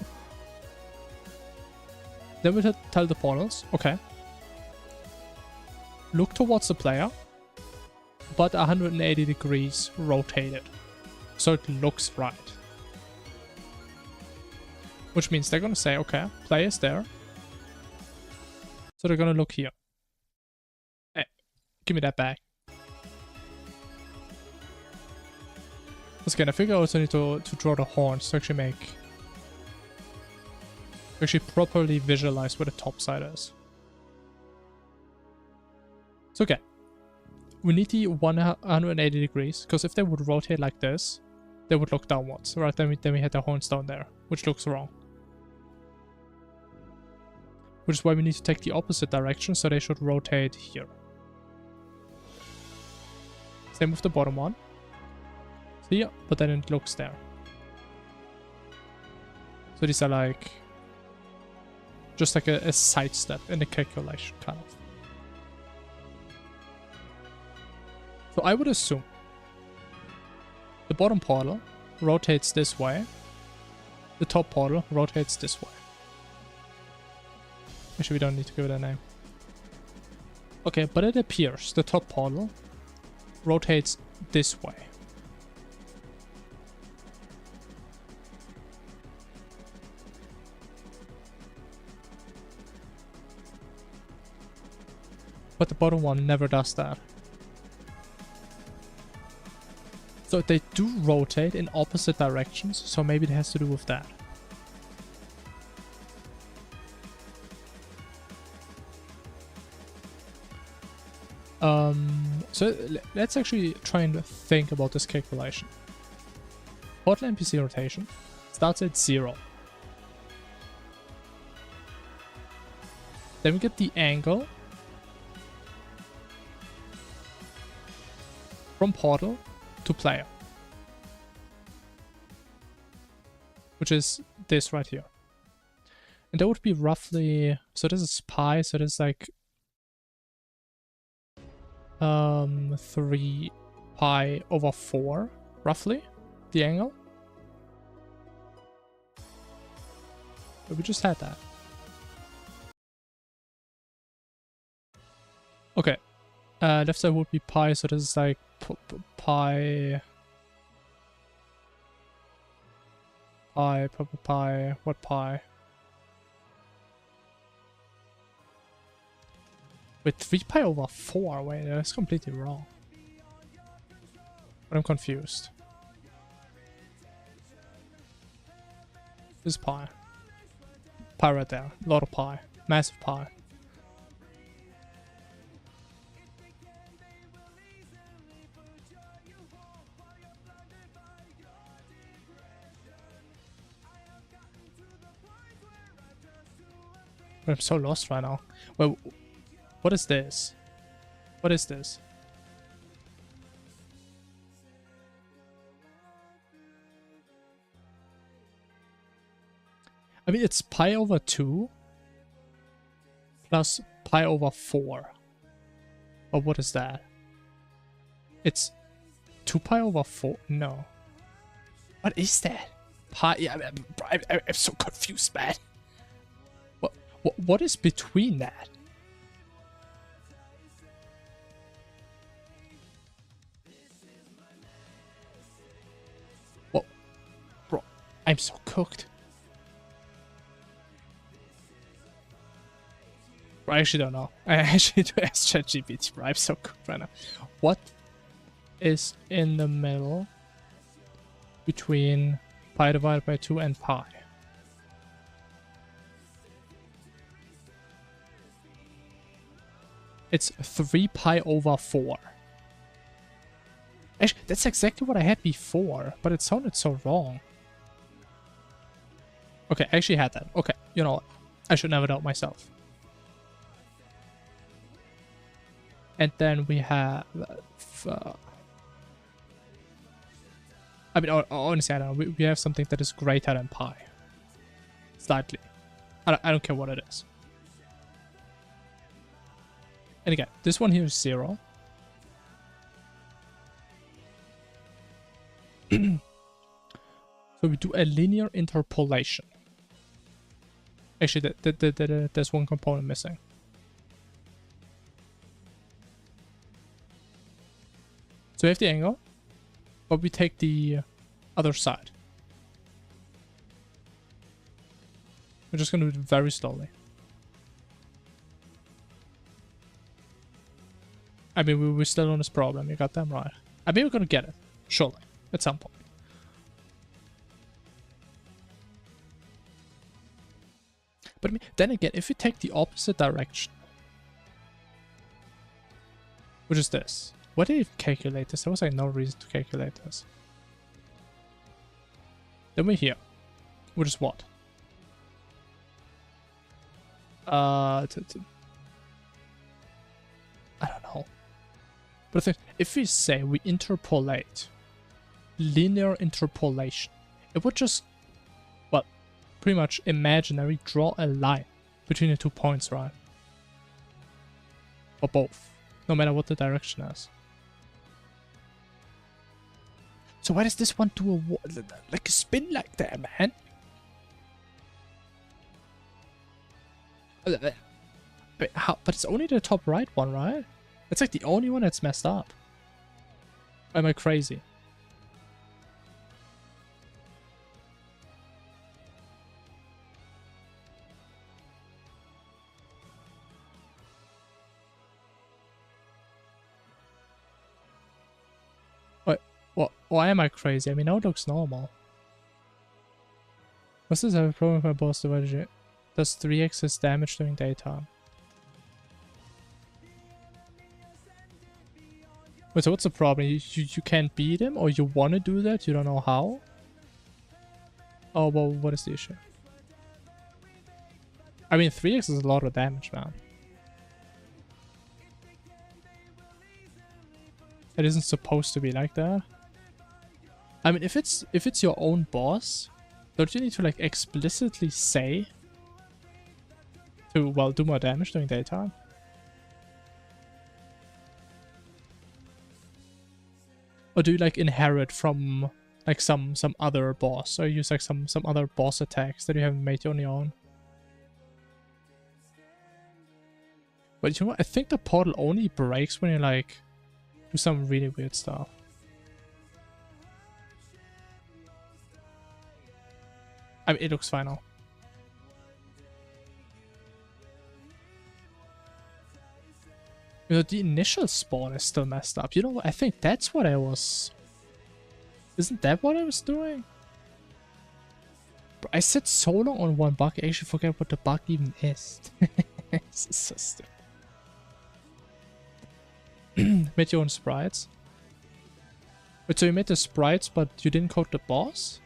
Then we tell the portals, okay, look towards the player, but 180 degrees rotated, so it looks right. Which means they're gonna say, okay, player's there, so they're gonna look here. Hey, give me that back. Again, I think I also need to draw the horns to actually properly visualize where the top side is. So okay, we need the 180 degrees, because if they would rotate like this, they would look downwards, right? Then we had the horns down there, which looks wrong. Which is why we need to take the opposite direction, so they should rotate here. Same with the bottom one. See, but then it looks there. So these are like just like a side step in the calculation, kind of. So I would assume the bottom portal rotates this way, the top portal rotates this way. Actually, we don't need to give it a name. Okay, but it appears the top portal rotates this way. But the bottom one never does that. So they do rotate in opposite directions, so maybe it has to do with that. So let's actually try and think about this calculation. Portal NPC rotation starts at 0. Then we get the angle from portal to player, which is this right here. And that would be roughly, so this is pi, so this is like 3 pi over 4, roughly, the angle. But we just had that. Okay, left side would be pi, so this is like pi, what pi? Wait, 3 pi over 4, wait, that's completely wrong. But I'm confused. This is pi. Pi right there, a lot of pi, massive pi. I'm so lost right now. Well, what is this? What is this? I mean, it's pi over 2 plus pi over 4. But what is that? It's 2 pi over 4? No. What is that? Pi? Yeah, I'm so confused, man. What is between that? What? Bro, I'm so cooked. Bro, I actually don't know. I actually do ask ChatGPT, bro. I'm so cooked right now. What is in the middle between pi divided by 2 and pi? It's 3 pi over 4. Actually, that's exactly what I had before, but it sounded so wrong. Okay, I actually had that. Okay, you know what? I should never doubt myself. And then we have... I mean, honestly, I don't know. We have something that is greater than pi. Slightly. I don't care what it is. And again, this one here is 0. So we do a linear interpolation. Actually, there's one component missing. So we have the angle, but we take the other side. We're just going to do it very slowly. I mean, we're still on this problem. You got them right. I mean, we're going to get it, surely, at some point. But I mean, then again, if we take the opposite direction, which is this, Why did it calculate this? There was like no reason to calculate this. Then we're here. Which is what? I don't know. But if we say we interpolate, linear interpolation, it would just, well, pretty much imaginary draw a line between the 2 points, right? Or both, no matter what the direction is. So why does this one do like a spin like that, man? But how? But it's only the top right one, right? It's like the only one that's messed up. Am I crazy? What? Why am I crazy? I mean, now it looks normal. What's this have a problem with my boss divided? Does 3x his damage during daytime? Wait, so what's the problem? You can't beat him, or you want to do that? You don't know how? Oh, well, what is the issue? I mean, 3x is a lot of damage, man. It isn't supposed to be like that. I mean, if it's your own boss, don't you need to like explicitly say to, well, do more damage during daytime? Or do you like inherit from like some other boss, or use like some other boss attacks that you haven't made on your own? But you know what? I think the portal only breaks when you like do some really weird stuff. I mean, it looks fine now. You know, the initial spawn is still messed up. You know what? I think that's what I was... Isn't that what I was doing? Bro, I sit so long on one bug, I actually forget what the bug even is. This is so stupid. Made your own sprites? Wait, so you made the sprites, but you didn't code the boss?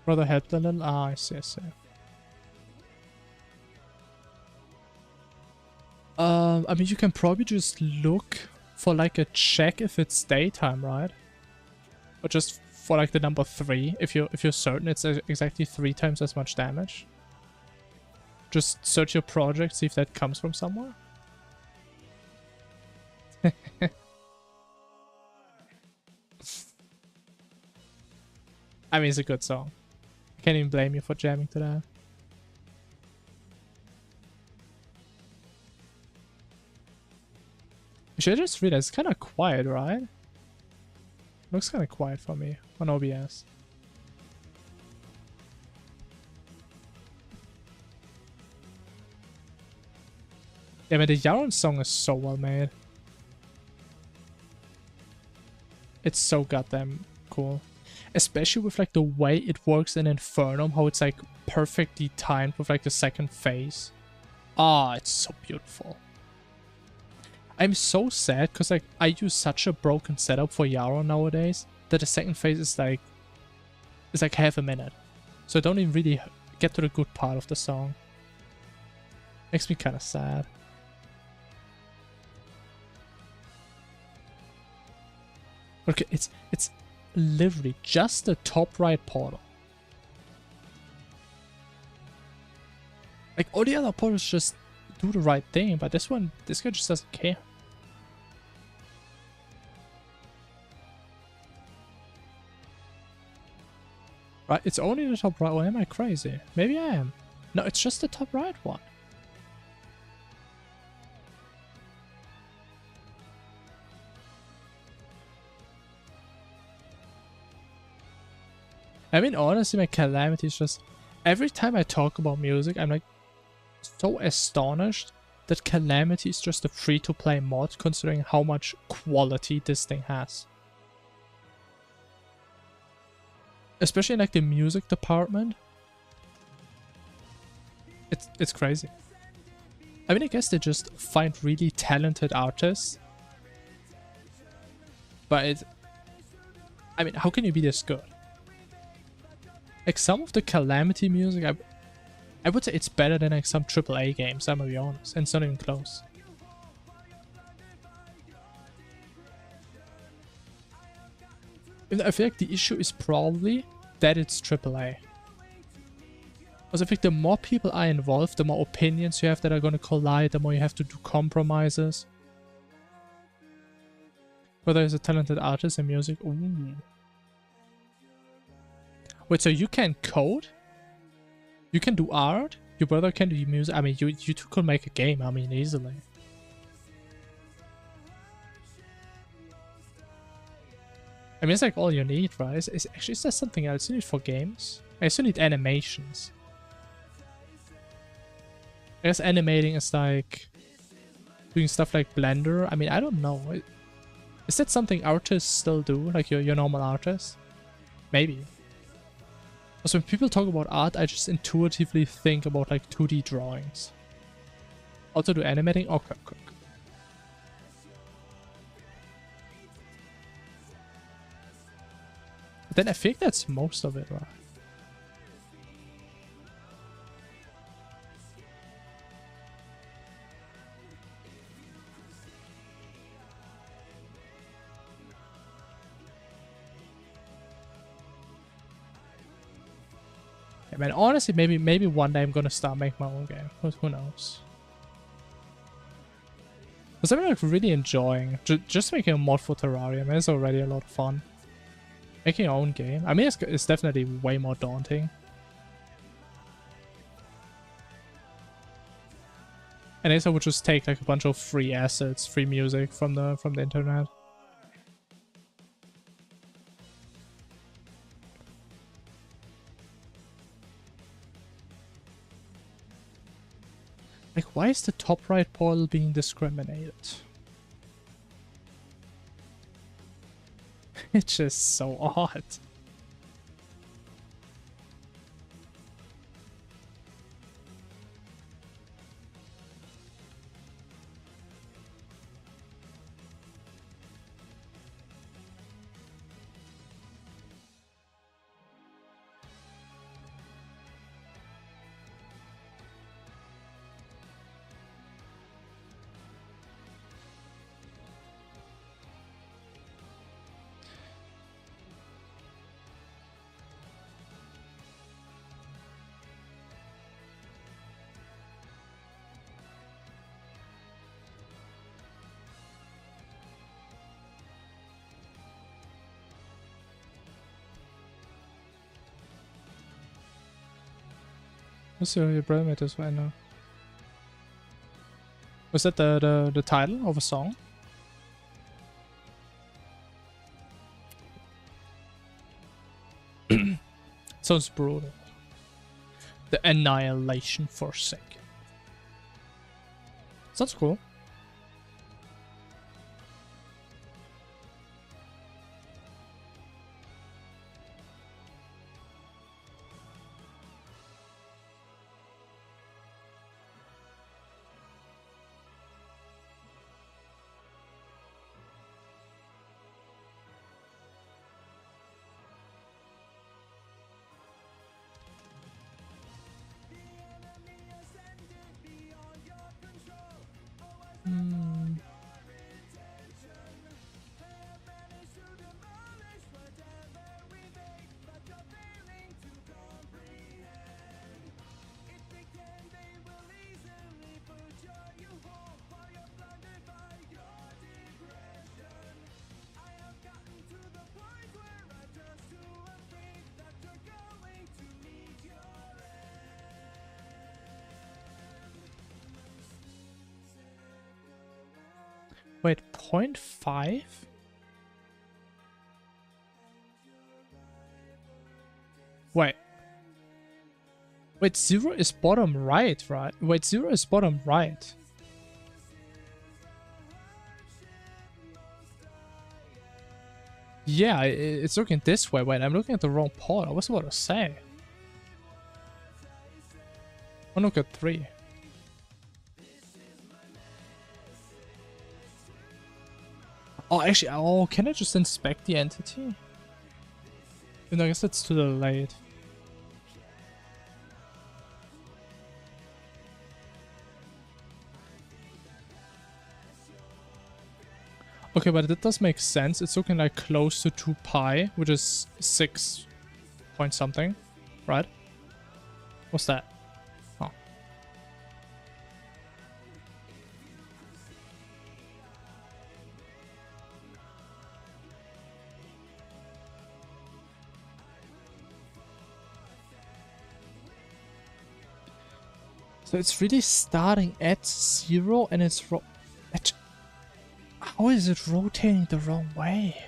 Brother helped a little? Ah, I see, I see. I mean, you can probably just look for like a check if it's daytime, right? Or just for like the number 3, if you're certain it's exactly 3 times as much damage. Just search your project, see if that comes from somewhere. I mean, it's a good song. I can't even blame you for jamming to that. Actually, I just realized it's kind of quiet, right? Looks kind of quiet for me on OBS. Yeah, but the Yaron song is so well made. It's so goddamn cool. Especially with like the way it works in Infernum, how it's like perfectly timed with like the second phase. Ah, it's so beautiful. I'm so sad because like I use such a broken setup for Yaron nowadays that the second phase is like half a minute. So I don't even really get to the good part of the song. Makes me kind of sad. Okay, it's literally just the top right portal. Like all the other portals just do the right thing, but this guy just doesn't care. Right, it's only the top right one. Am I crazy? Maybe I am. No, it's just the top right one. I mean, honestly, my calamity is just... Every time I talk about music, I'm like so astonished that Calamity is just a free-to-play mod, considering how much quality this thing has. Especially in like the music department. It's crazy. I mean, I guess they just find really talented artists. But I mean, how can you be this good? Like some of the Calamity music, I would say it's better than like some AAA games, I'm gonna be honest, and it's not even close. I feel like the issue is probably that it's AAA. Because I think the more people are involved, the more opinions you have that are gonna collide, the more you have to do compromises. Whether it's a talented artist in music. Ooh. Wait, so you can code? You can do art? Your brother can do music? I mean, you two could make a game, I mean, easily. I mean, it's like all you need, right? Actually, is there something else you need for games? I also need animations. I guess animating is like doing stuff like Blender. I mean, I don't know. Is that something artists still do? Like your normal artists? Maybe. Because when people talk about art, I just intuitively think about like 2D drawings. Also do animating? Okay, okay. But then I think that's most of it, right? I mean, honestly, maybe one day I'm gonna start making my own game. Who knows? Because I'm like really enjoying just making a mod for Terraria. I mean, it's already a lot of fun. Making your own game. I mean, it's definitely way more daunting. And I guess I would just take like a bunch of free assets, free music from the internet. Like, why is the top right portal being discriminated? It's just so odd. Let's see what your brother made us right now. Was that the title of a song? Sounds brutal. The Annihilation Forsaken. Sounds cool. Wait, 0.5? Wait. Wait, 0 is bottom right, right? Wait, 0 is bottom right. Yeah, it's looking this way. Wait, I'm looking at the wrong part. I was about to say. Oh, look at 3. Oh, actually, oh, can I just inspect the entity? And I guess that's too late. Okay, but it does make sense. It's looking like close to 2 pi, which is 6 point something, right? What's that? Oh. So it's really starting at 0 and it's how is it rotating the wrong way?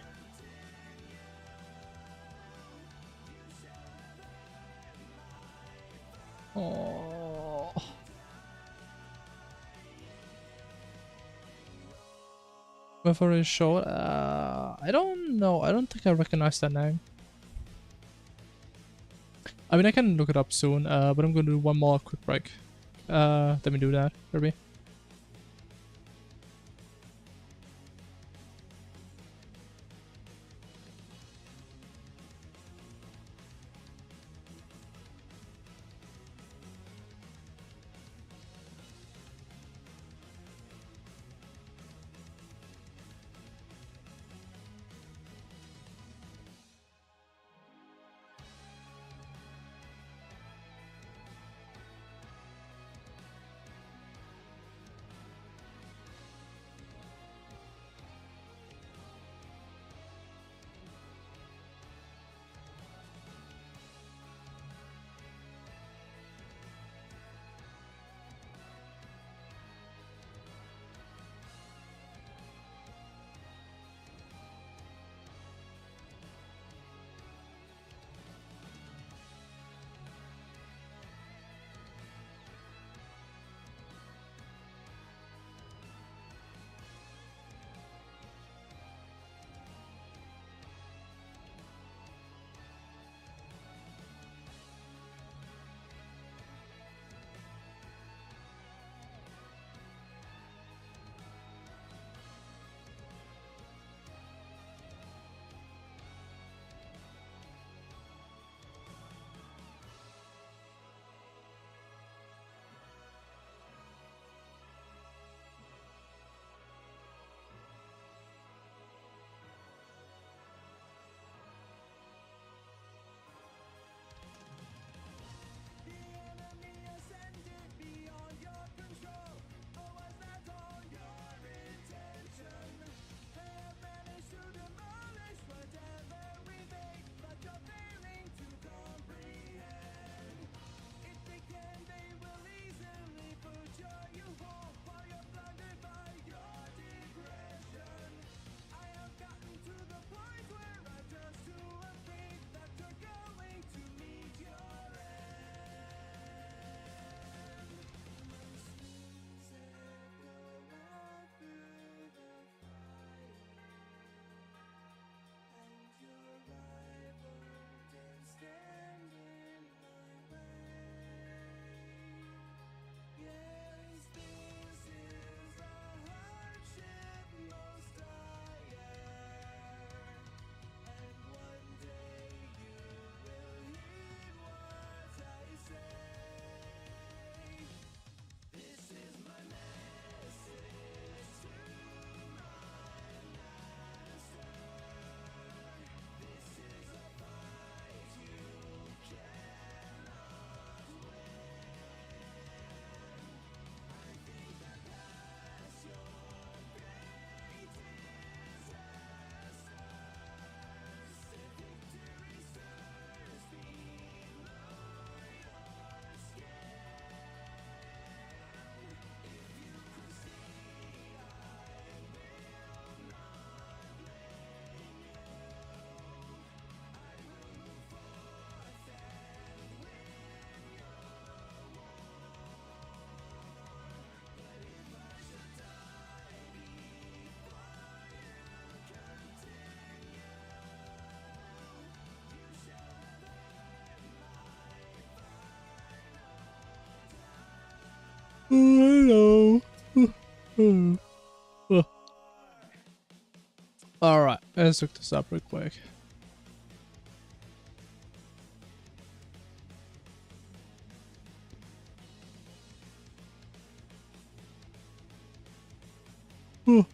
Oh. Before it showed, I don't know. I don't think I recognize that name. I mean, I can look it up soon, but I'm gonna do one more quick break. Let me do that, Kirby. Hello. Alright, let's look this up real quick. Oh,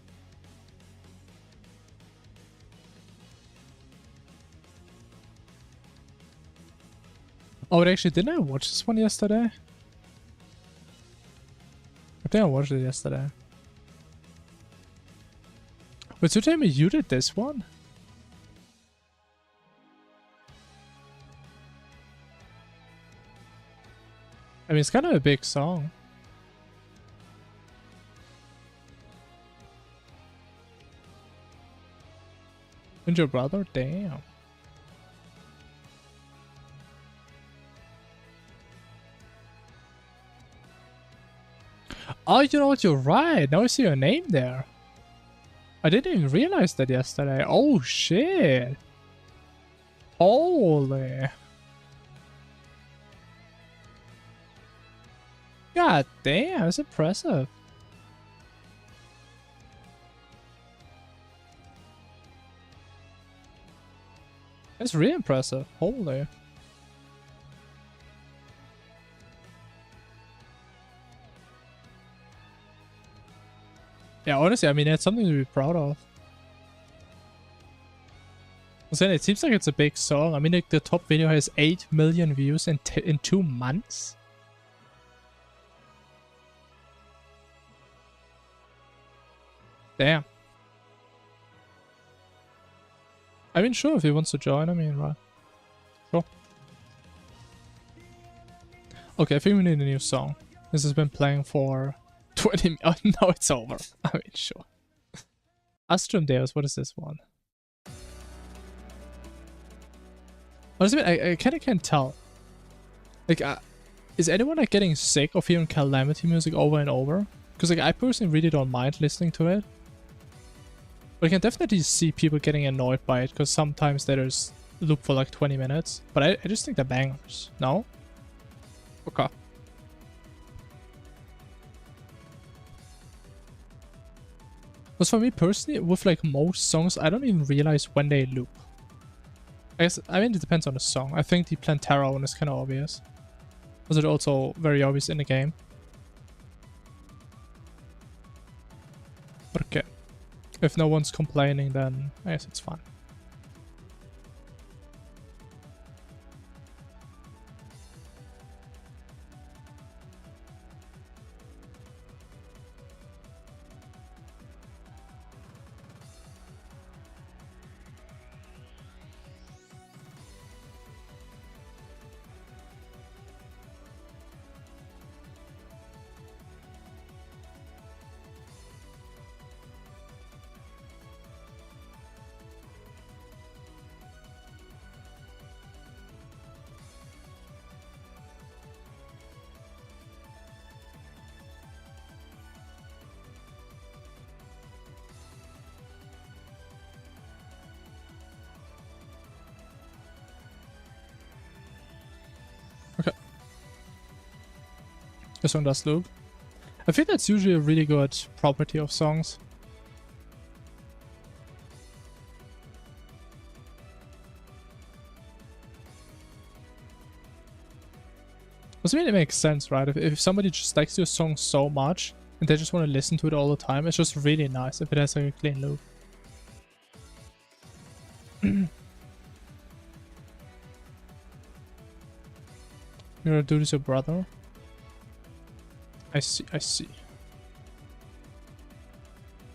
but actually, didn't I watch this one yesterday? I think I watched it yesterday. Wait, so tell me you did this one? I mean, it's kind of a big song. And your brother? Damn. Oh, you know what? You're right. Now I see your name there. I didn't even realize that yesterday. Oh, shit. Holy. God damn, that's impressive. That's really impressive. Holy. Yeah, honestly, I mean, that's something to be proud of. I'm saying, it seems like it's a big song. I mean, like, the top video has 8 million views in 2 months. Damn. I mean, sure, if he wants to join, I mean, right. Sure. Okay, I think we need a new song. This has been playing for 20 oh, now it's over. I mean, sure. Astrum Deus, what is this one? Honestly, I kind of can't tell. Like, is anyone like getting sick of hearing Calamity music over and over? Because like, I personally really don't mind listening to it. But I can definitely see people getting annoyed by it, because sometimes they just loop for like 20 minutes. But I just think they're bangers. No? Okay. Because for me personally, with like most songs, I don't even realize when they loop. I mean, it depends on the song. I think the Plantera one is kind of obvious. Was it also very obvious in the game? Okay. If no one's complaining, then I guess it's fine. Okay. The song does loop. I think that's usually a really good property of songs. I mean, it makes sense, right? If somebody just likes your song so much and they just want to listen to it all the time, it's just really nice if it has like a clean loop. You're gonna do this, your brother? I see, I see.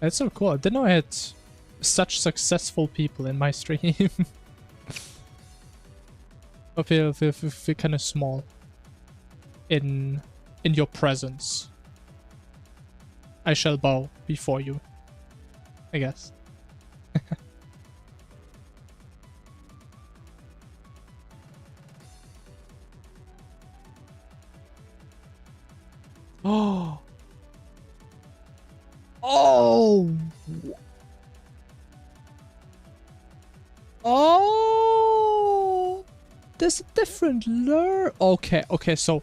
That's so cool. I didn't know I had such successful people in my stream. I feel kind of small in your presence. I shall bow before you, I guess. Oh. Oh. Oh. There's a different lure. Okay, okay, so.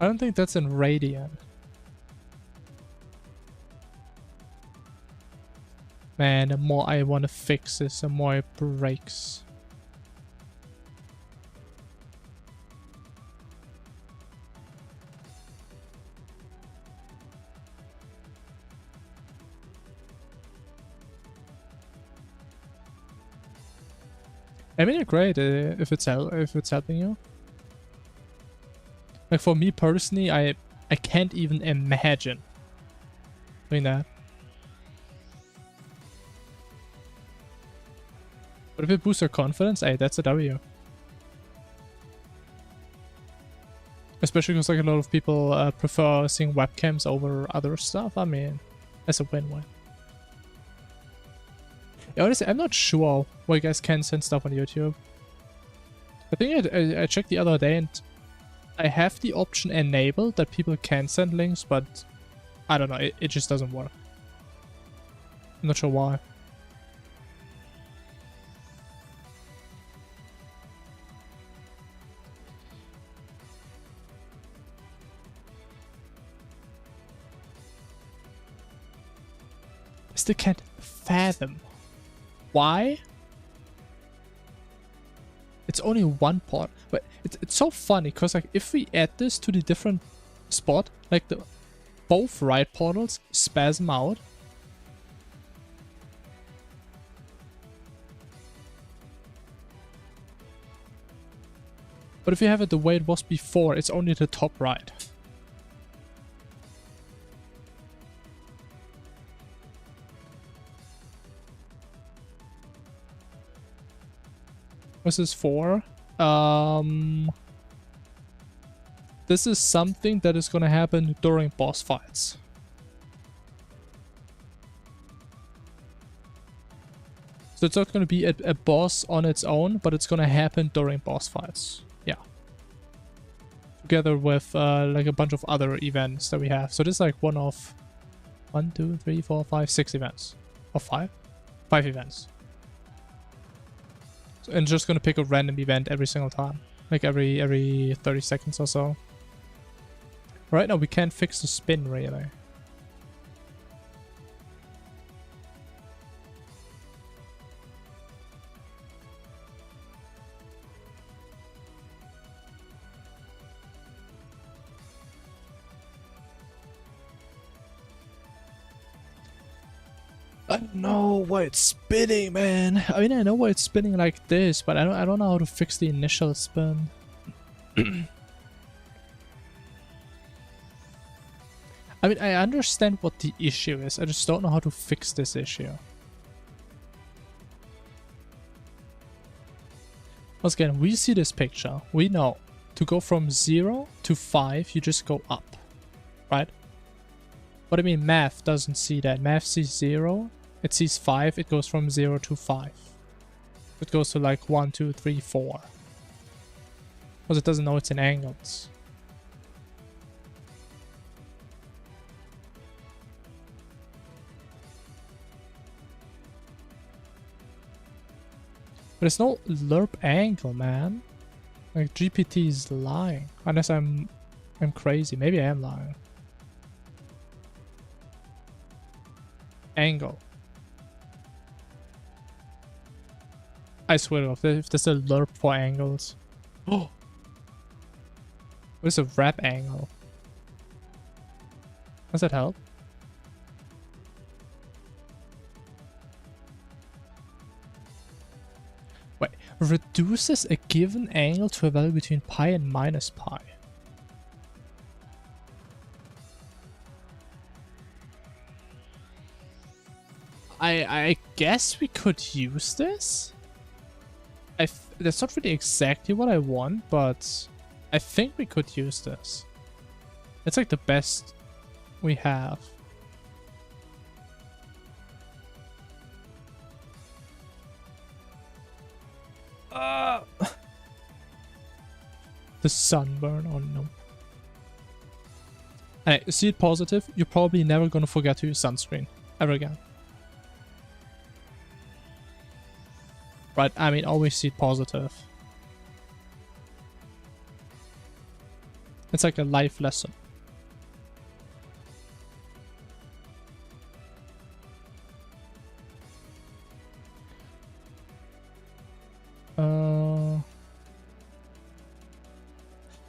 I don't think that's in Radiant. Man, the more I want to fix this, the more it breaks. I mean, it's great if it's helping you. Like for me personally, I can't even imagine doing that. But if it boosts your confidence, hey, that's a W. Especially because like a lot of people prefer seeing webcams over other stuff. I mean, that's a win-win. Yeah, honestly, I'm not sure why you guys can send stuff on YouTube. I think I checked the other day and I have the option enabled that people can send links, but I don't know, it just doesn't work. I'm not sure why. I still can't fathom why it's only one port. But it's so funny because like if we add this to the different spot, like both right portals spasm out. But if you have it the way it was before, it's only the top right. What's this for? This is something that is gonna happen during boss fights. So it's not gonna be a boss on its own, but it's gonna happen during boss fights. Yeah. Together with like a bunch of other events that we have. So this is like one of 1, 2, 3, 4, 5, 6 events. Or 5? 5 events. And just gonna pick a random event every single time, like every 30 seconds or so. Right now we can't fix the spin really. I don't know why it's spinning, man. I mean, I know why it's spinning like this, but I don't know how to fix the initial spin. I mean, I understand what the issue is. I just don't know how to fix this issue. Once again, we see this picture. We know to go from 0 to 5, you just go up, right? But I mean, math doesn't see that. Math sees 0. It sees 5, it goes from 0 to 5. It goes to like 1, 2, 3, 4. Because it doesn't know it's in angles. But it's no lerp angle, man. Like GPT is lying. Unless I'm crazy. Maybe I am lying. Angle. I swear to God, if there's a lerp for angles. Oh! What is a wrap angle? Does that help? Wait, reduces a given angle to a value between pi and minus pi. I guess we could use this? That's not really exactly what I want, but I think we could use this. It's like the best we have. The sunburn, oh no. Hey, see it positive, you're probably never gonna forget to use sunscreen. Ever again. Right, I mean, always see it positive. It's like a life lesson.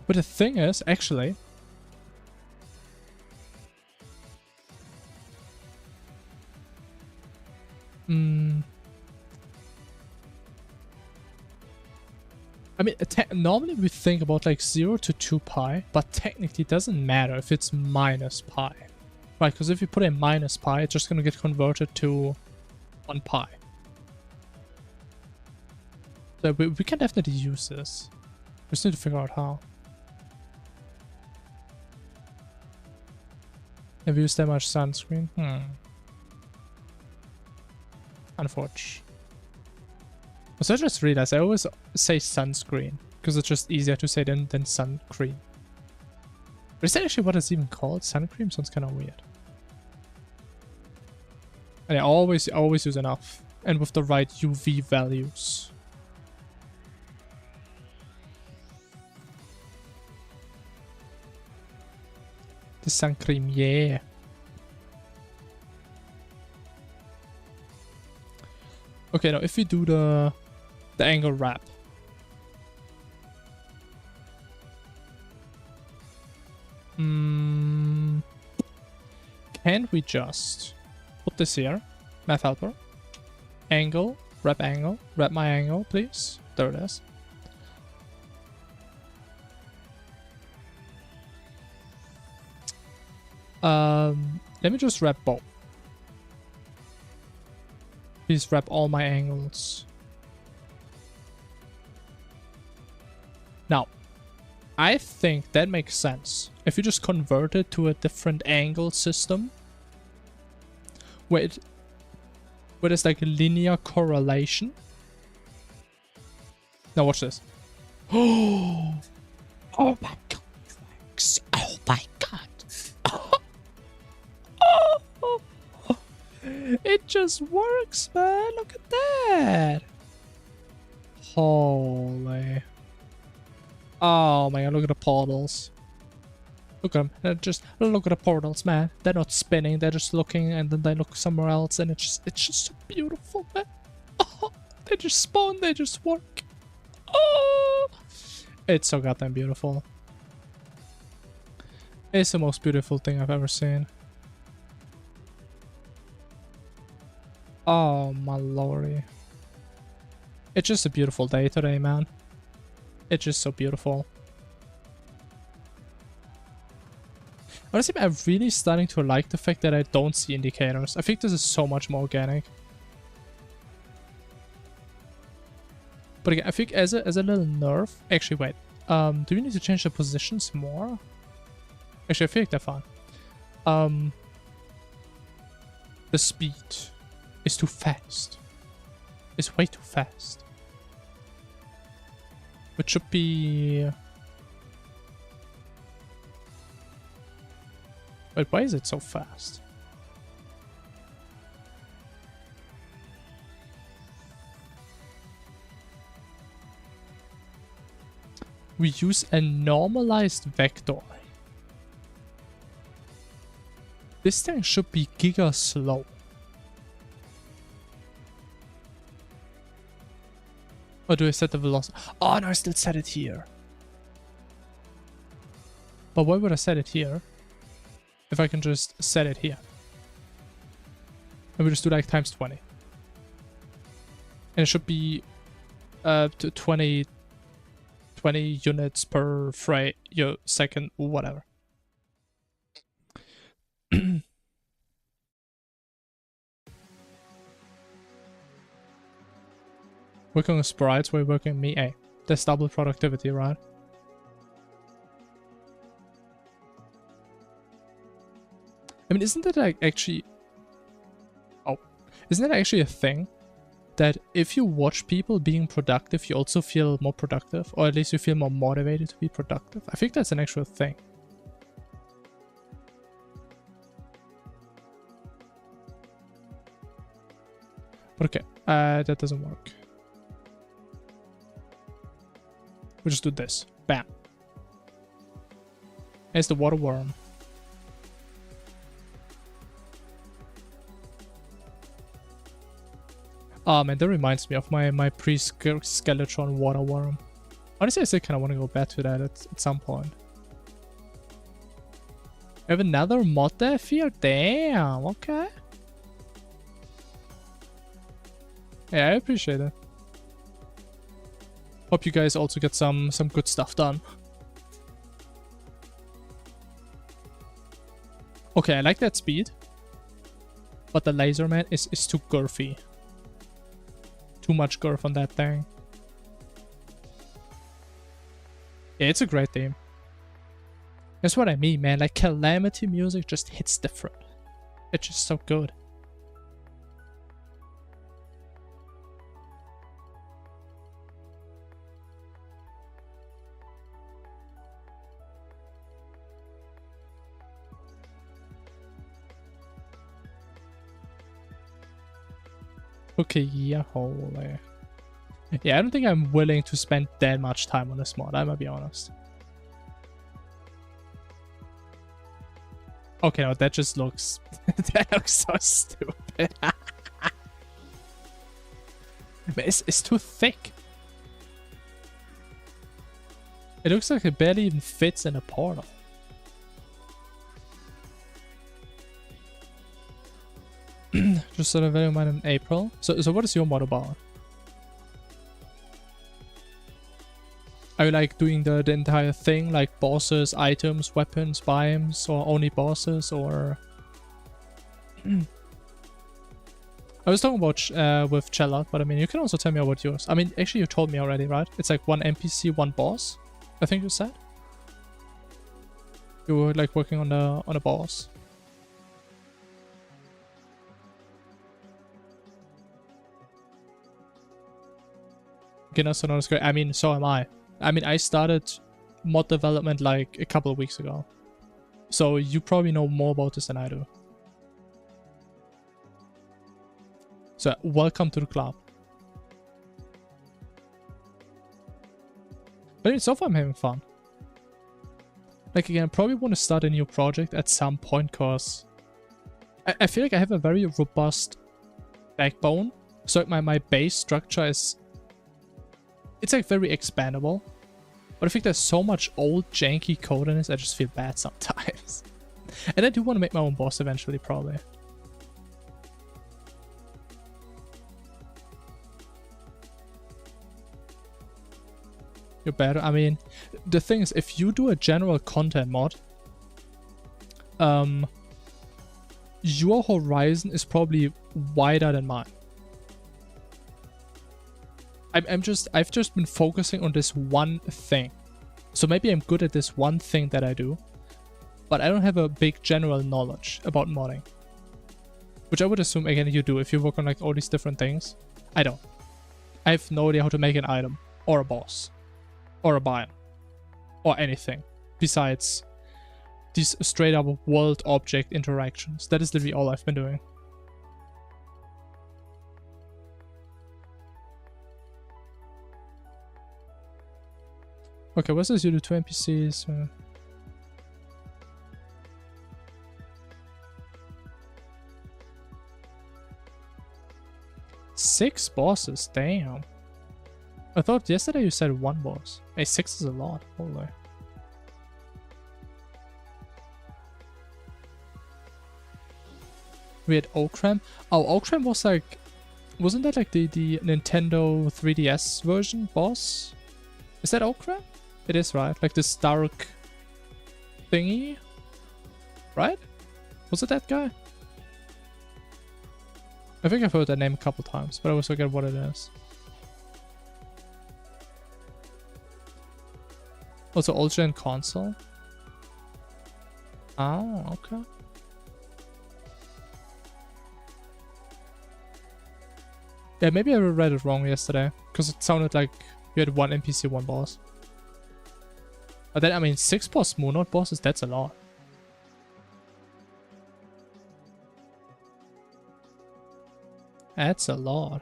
But the thing is, actually, I mean, normally we think about like 0 to 2 pi, but technically it doesn't matter if it's minus pi. Right, because if you put a minus pi, it's just going to get converted to 1 pi. So we can definitely use this. We just need to figure out how. Have you used that much sunscreen? Unfortunate. So I just realized I always say sunscreen because it's just easier to say than sun cream. But is that actually what it's even called? Sun cream sounds kind of weird. And I always use enough and with the right UV values. The sun cream, yeah. Okay, now if we do the angle wrap. Can we just put this here? Math helper. Angle, wrap my angle, please. There it is. Let me just wrap both. Please wrap all my angles. Now, I think that makes sense. If you just convert it to a different angle system, where there's like a linear correlation. Now watch this. Oh my god. Oh my god. It just works, man. Look at that. Holy. Oh my god, look at the portals. Look at them. Just look at the portals, man. They're not spinning. They're just looking, and then they look somewhere else, and it's just so beautiful, man. Oh, they just spawn. They just work. Oh, it's so goddamn beautiful. It's the most beautiful thing I've ever seen. Oh my lordy. It's just a beautiful day today, man. It's just so beautiful. Honestly, I'm really starting to like the fact that I don't see indicators. I think this is so much more organic. But again, I think as a little nerf... Actually, wait. Do we need to change the positions more? Actually, I feel like they're fine. The speed is too fast. It's way too fast. It should be... Wait, why is it so fast? We use a normalized vector. This thing should be giga slow. Or do I set the velocity? Oh no, I still set it here. But why would I set it here? If I can just set it here. And we just do like times 20. And it should be to 20 units per frame, second, whatever. Working on sprites, we're working on me. Hey, that's double productivity, right? I mean, isn't that like actually... Oh, isn't that actually a thing? That if you watch people being productive, you also feel more productive? Or at least you feel more motivated to be productive? I think that's an actual thing. But okay, that doesn't work. We just do this. Bam. It's the water worm. Man, that reminds me of my pre-Skeletron water worm. Honestly, I still kind of want to go back to that at some point. We have another mod there, Fear? Damn, okay. Yeah, I appreciate it. Hope you guys also get some good stuff done. Okay, I like that speed. But the laser man is too girthy. Too much girth on that thing. Yeah, it's a great theme. That's what I mean, man. Like, Calamity music just hits different. It's just so good. Okay, yeah, holy. Yeah, I don't think I'm willing to spend that much time on this mod, I'm gonna be honest. Okay, no, that just looks... that looks so stupid. It's too thick. It looks like it barely even fits in a portal. Just sort of value mine in April. So what is your mod about? Are you like doing the entire thing, like bosses, items, weapons, biomes, or only bosses, or... I was talking about with Chella, but I mean, you can also tell me about yours. I mean, actually you told me already, right? It's like one NPC, one boss, I think you said? You were like working on a boss. Guinness and great. I mean, so am I. I mean, I started mod development like a couple of weeks ago. So you probably know more about this than I do. So welcome to the club. But so far I'm having fun. Like again, I probably want to start a new project at some point because I feel like I have a very robust backbone. So my base structure is... It's like very expandable. But I think there's so much old janky code in this, I just feel bad sometimes. And I do want to make my own boss eventually, probably. You're better. I mean, the thing is, if you do a general content mod, your horizon is probably wider than mine. I've just been focusing on this one thing. So maybe I'm good at this one thing that I do, but I don't have a big general knowledge about modding. Which I would assume, again, you do if you work on like all these different things. I don't. I have no idea how to make an item, or a boss, or a biome, or anything besides these straight up world object interactions. That is literally all I've been doing. Okay, what does you do? 2 NPCs? 6 bosses, damn. I thought yesterday you said 1 boss. Hey, 6 is a lot, holy. We had Okram. Oh, Okram was like... Wasn't that like the Nintendo 3DS version boss? Is that Okram? It is, right? Like this dark thingy? Right? Was it that guy? I think I've heard that name a couple times, but I always forget what it is. Also, old gen console? Oh, okay. Yeah, maybe I read it wrong yesterday, because it sounded like you had 1 NPC, 1 boss. But then, I mean, 6 boss Moon Knight bosses, that's a lot. That's a lot.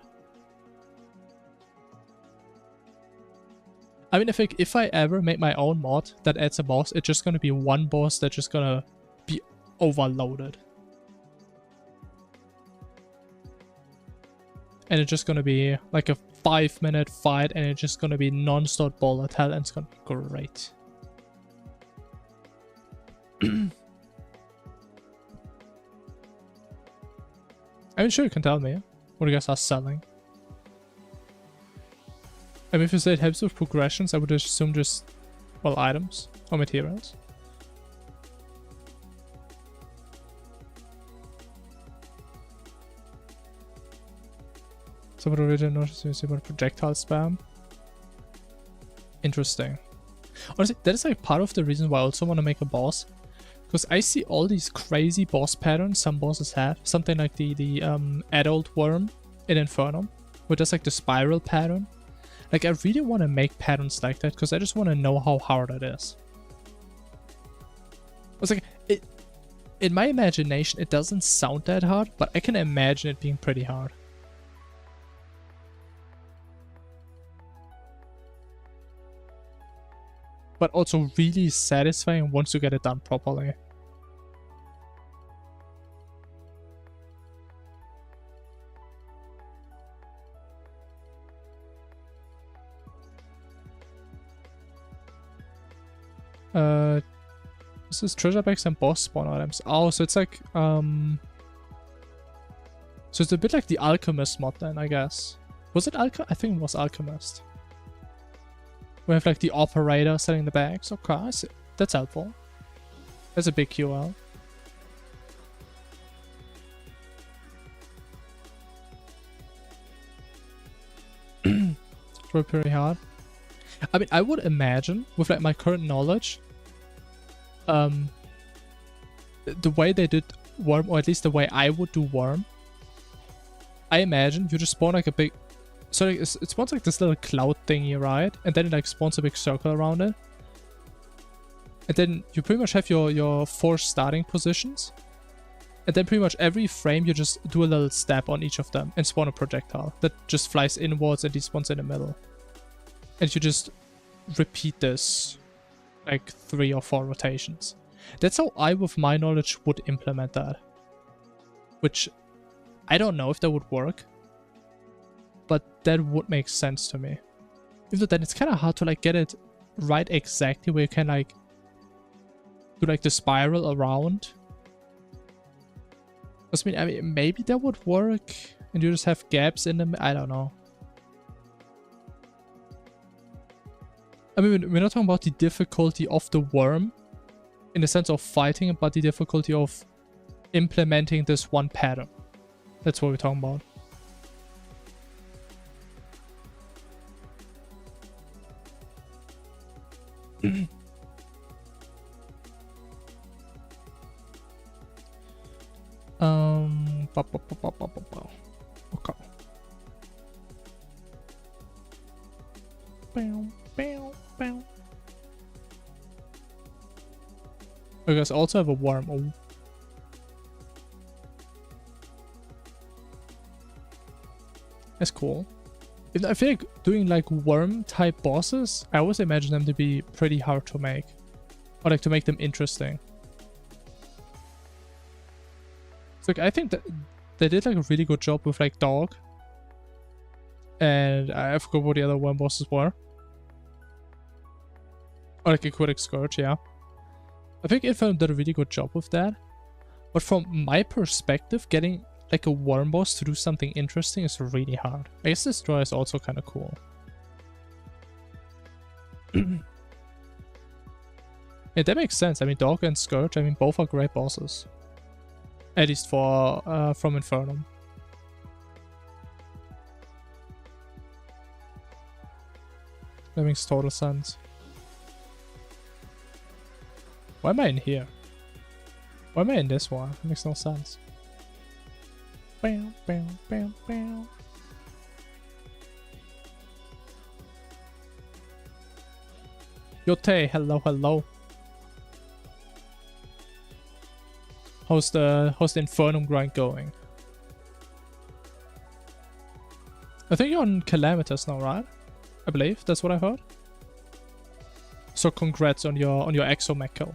I mean, if I ever make my own mod that adds a boss, it's just gonna be one boss that's just gonna be overloaded. And it's just gonna be like a 5-minute fight, and it's just gonna be non-stop bullet hell, and it's gonna be great. I mean, sure, you can tell me what you guys are selling. I mean, if you say it helps with progressions, I would assume just, well, items or materials. So what already noticed you see about projectile spam. Interesting. Honestly, that is like part of the reason why I also want to make a boss. Because I see all these crazy boss patterns some bosses have. Something like the adult worm in Infernum, where there's like the spiral pattern. Like, I really want to make patterns like that, because I just want to know how hard it is. It's like, in my imagination, it doesn't sound that hard, but I can imagine it being pretty hard. But also really satisfying once you get it done properly. This is treasure bags and boss spawn items. Oh, so it's like, so it's a bit like the Alchemist mod then, I guess. Was it I think it was Alchemist. We have like the operator selling the bags. Okay, I see. That's helpful. That's a big QL. It's pretty hard. I mean, I would imagine, with like my current knowledge, the way they did Worm, or at least the way I would do Worm, I imagine you just spawn like a big... So like, it spawns like this little cloud thingy, right? And then it like spawns a big circle around it. And then you pretty much have your 4 starting positions. And then pretty much every frame you just do a little step on each of them and spawn a projectile that just flies inwards and despawns in the middle. And you just repeat this like 3 or 4 rotations. That's how I, with my knowledge, would implement that. Which, I don't know if that would work. But that would make sense to me. Even though then it's kind of hard to like get it right exactly where you can like do like the spiral around. I mean, maybe that would work and you just have gaps in them. I don't know. I mean, we're not talking about the difficulty of the worm in the sense of fighting, but the difficulty of implementing this one pattern. That's what we're talking about. Okay. You guys also have a worm. Oh. That's cool. I feel like doing like worm type bosses, I always imagine them to be pretty hard to make. Or like to make them interesting. So like, I think that they did like a really good job with like Dog. And I forgot what the other worm bosses were. Or like Aquatic Scourge, yeah. I think Infernum did a really good job with that. But from my perspective, getting like a worm boss to do something interesting is really hard. I guess Destroy is also kind of cool. Yeah, that makes sense. I mean, Dog and Scourge, I mean, both are great bosses. At least for from Infernum. That makes total sense. Why am I in here? Why am I in this one? It makes no sense. Bam, bam, bam, bam. Yote, hello, hello. How's the Infernum grind going? I think you're on Calamitous now, right? I believe that's what I heard. So congrats on your exomech kill.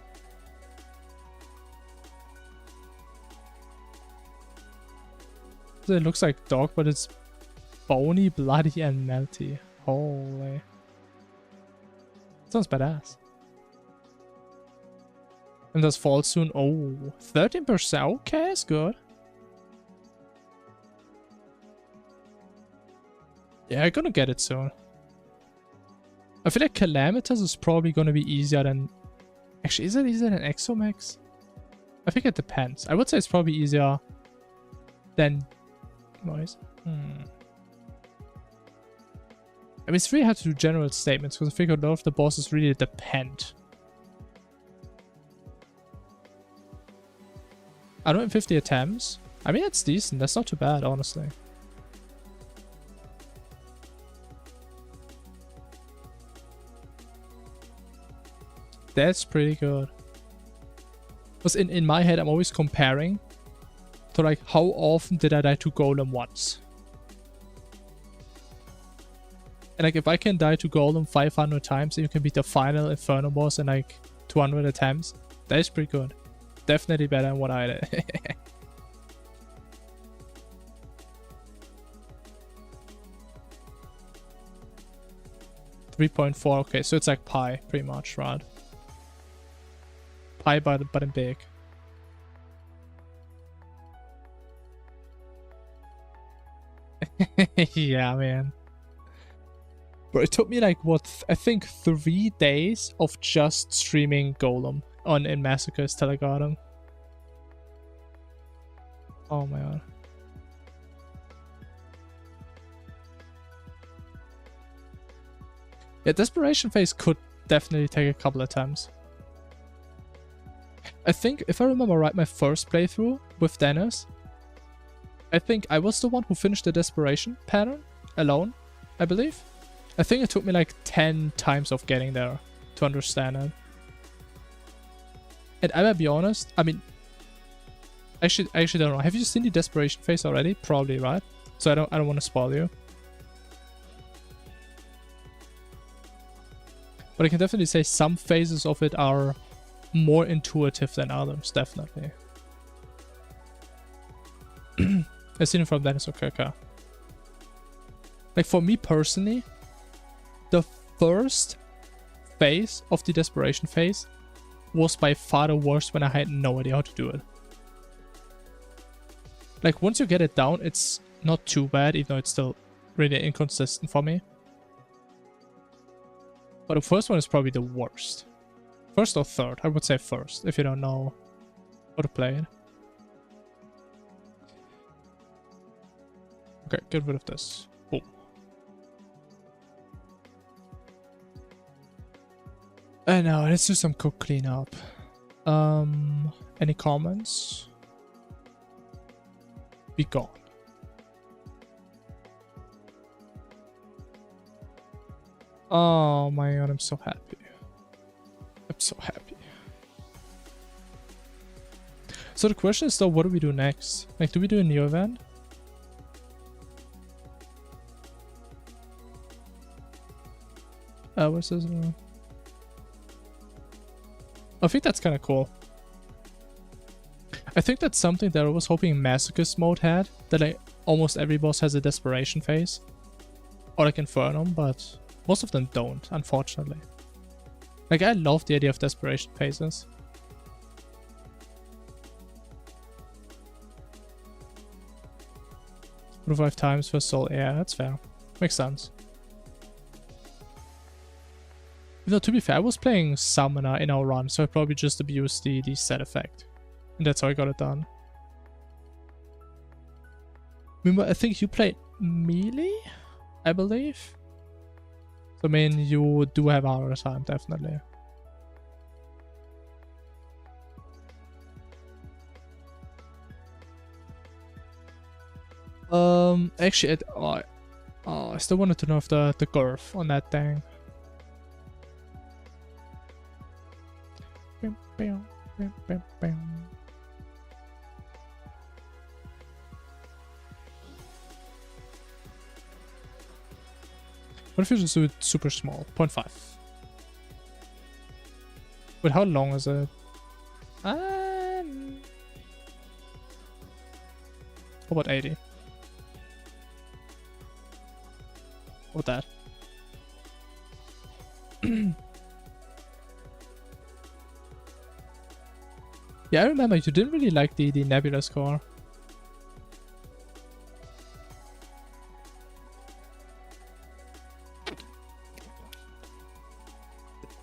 It looks like dog, but it's bony, bloody, and melty. Holy. Sounds badass. And does fall soon. Oh, 13%. Okay, it's good. Yeah, I'm gonna get it soon. I feel like Calamitous is probably gonna be easier than... Actually, is it easier than Exomax? I think it depends. I would say it's probably easier than... Noise. I mean, it's really hard to do general statements because I think a lot of the bosses really depend. 150 attempts. I mean, it's decent. That's not too bad, honestly. That's pretty good. Because in my head, I'm always comparing to like, how often did I die to Golem once? And like, if I can die to Golem 500 times and you can beat the final Inferno boss in like 200 attempts, that is pretty good. Definitely better than what I did. 3.4, okay, so it's like pi, pretty much, right? Pi but in big. Yeah, man. Bro, it took me like, what, I think 3 days of just streaming Golem in Massacres till I got him. Oh my god. Yeah, Desperation Phase could definitely take a couple of attempts. I think, if I remember right, my first playthrough with Dennis, I think I was the one who finished the Desperation pattern alone, I believe. I think it took me like 10 times of getting there to understand it. And I will be honest, I mean, I actually don't know. Have you seen the Desperation Phase already? Probably, right? So I don't want to spoil you. But I can definitely say some phases of it are more intuitive than others, definitely. I've seen it from Dennis Okeka. Like, for me personally, the first phase of the Desperation Phase was by far the worst when I had no idea how to do it. Like, once you get it down, it's not too bad, even though it's still really inconsistent for me. But the first one is probably the worst. First or third? I would say first, if you don't know how to play it. Okay, get rid of this. Boom. And now let's do some cook cleanup. Any comments? Be gone. Oh my god, I'm so happy. I'm so happy. So the question is though, what do we do next? Like, do we do a new event? What's this? I think that's kind of cool. I think that's something that I was hoping Masochist mode had, that like almost every boss has a Desperation Phase. Or like Inferno, but most of them don't, unfortunately. Like, I love the idea of Desperation Phases. 5 times for soul. Yeah, that's fair. Makes sense. Though, to be fair, I was playing Summoner in our run, so I probably just abused the set effect. And that's how I got it done. Remember, I think you played melee, I believe? So, I mean, you do have a harder time, definitely. Actually, I still wanted to know if the curve on that thing. What if you just do it super small? 0.5. Wait, how long is it? How about 80? What that? Yeah, I remember you didn't really like the Nebula score.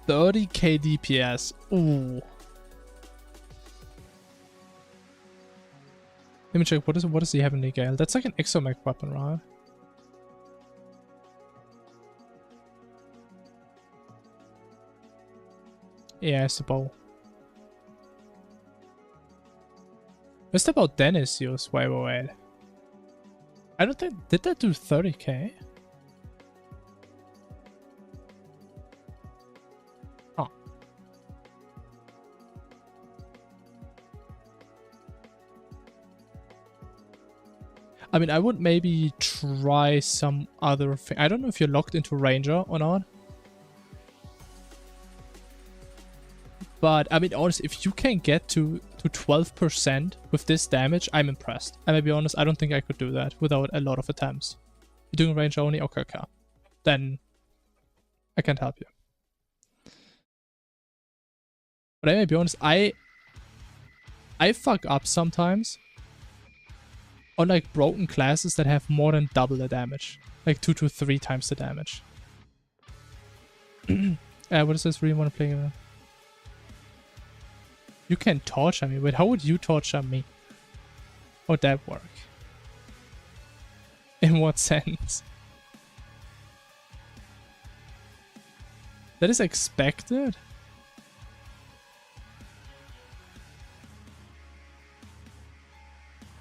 $30k DPS. Ooh. Let me check. What is the Heavenly Gale? That's like an exomech weapon, right? Yeah, it's the bow. What's about Dennis use? Wait. I don't think... Did that do 30k? Oh. I mean, I would maybe try some other thing. I don't know if you're locked into Ranger or not. But, I mean, honestly, if you can get to 12% with this damage, I'm impressed. And to be honest, I don't think I could do that without a lot of attempts. You're doing range only? Okay. Then I can't help you. But I may be honest, I fuck up sometimes on like broken classes that have more than double the damage. Like 2 to 3 times the damage. What is this? Really want to play around? You can torture me. Wait, how would you torture me? How would that work? In what sense? That is expected?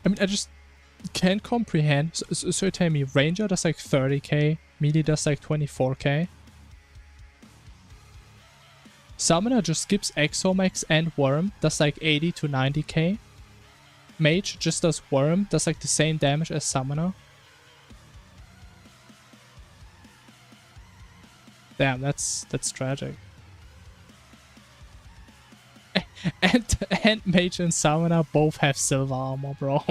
I mean, I just can't comprehend. So you tell me Ranger does like 30k, Melee does like 24k. Summoner just skips Exomax and Worm, does like 80 to 90k. Mage just does Worm, does like the same damage as Summoner. Damn, that's tragic. And Mage and Summoner both have silver armor, bro.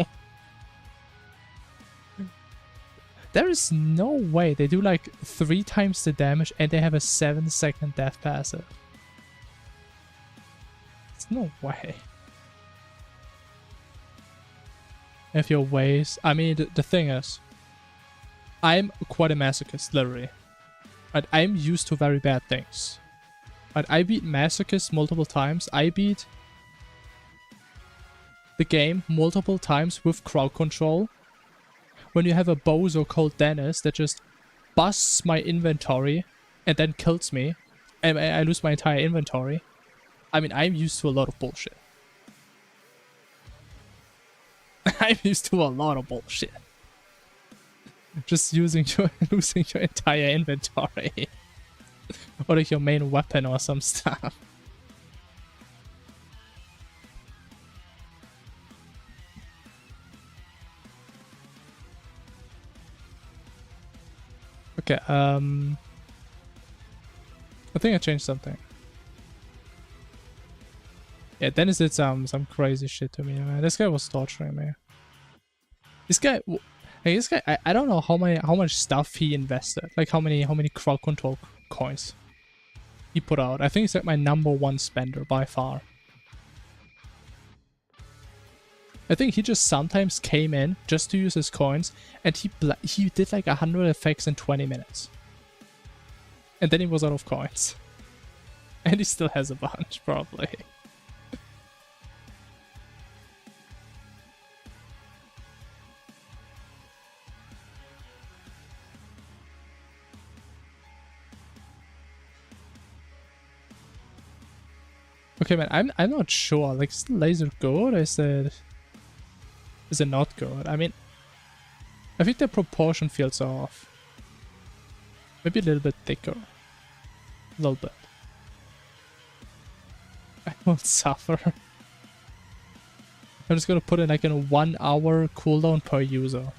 There is no way they do like 3 times the damage and they have a 7-second death passive. No way. If your ways... I mean, the thing is, I'm quite a masochist, literally. But I'm used to very bad things. But I beat masochists multiple times. I beat the game multiple times with crowd control. When you have a bozo called Dennis that just busts my inventory and then kills me, and I lose my entire inventory. I mean, I'm used to a lot of bullshit. I'm used to a lot of bullshit. Just losing your entire inventory. Or like your main weapon or some stuff. Okay, I think I changed something. Yeah, Dennis did some crazy shit to me, man. This guy was torturing me. This guy, I don't know how much stuff he invested. Like how many crowd control coins he put out. I think he's like my #1 spender by far. I think he just sometimes came in just to use his coins, and he did like 100 effects in 20 minutes. And then he was out of coins. And he still has a bunch, probably. Okay, man, I'm not sure. Like, is the laser good or is it not good? I mean, I think the proportion feels off. Maybe a little bit thicker. A little bit. I won't suffer. I'm just gonna put in like a 1 hour cooldown per user.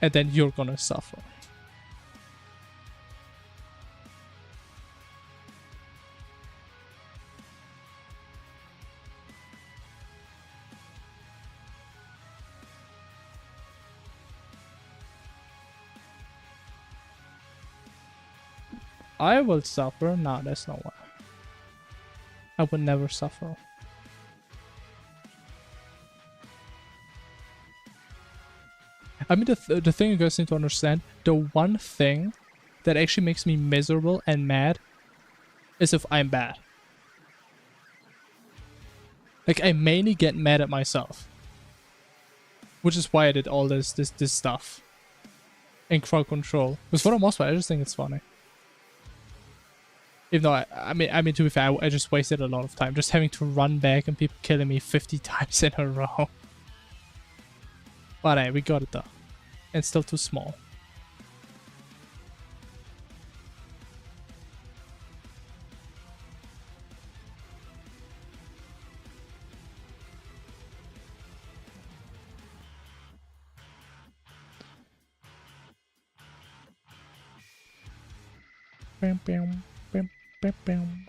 And then you're gonna suffer. I will suffer? Nah, there's no way. I would never suffer. I mean, the thing you guys need to understand, the one thing that actually makes me miserable and mad is if I'm bad. Like, I mainly get mad at myself. Which is why I did all this stuff. In crowd control. Because for the most part, I just think it's funny. Even though, I mean, to be fair, I just wasted a lot of time. Just having to run back and people killing me 50 times in a row. But hey, we got it though. And still too small. Bam, bam, bam, bam, bam.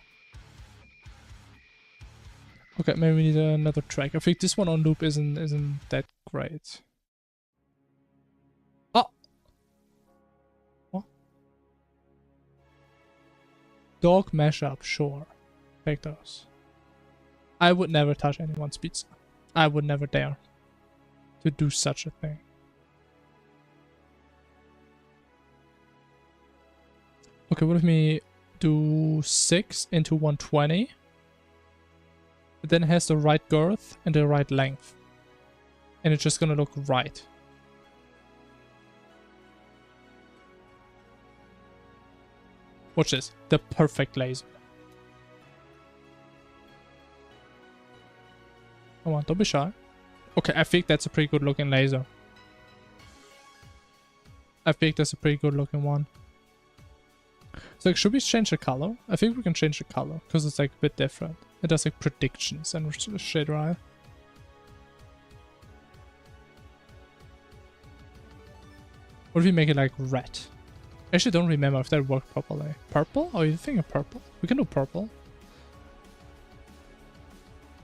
Okay, maybe we need another track. I think this one on loop isn't that great. Oh! What? Dog mashup, sure. Take those. I would never touch anyone's pizza. I would never dare to do such a thing. Okay, what if we do 6 into 120? It then has the right girth and the right length. And it's just gonna look right. Watch this. The perfect laser. Come on, don't be shy. Okay, I think that's a pretty good looking laser. I think that's a pretty good looking one. So like, should we change the color? I think we can change the color because it's like a bit different. It does like predictions and shit, right? What if we make it like red? I actually don't remember if that worked properly. Purple? Oh, you think of purple? We can do purple.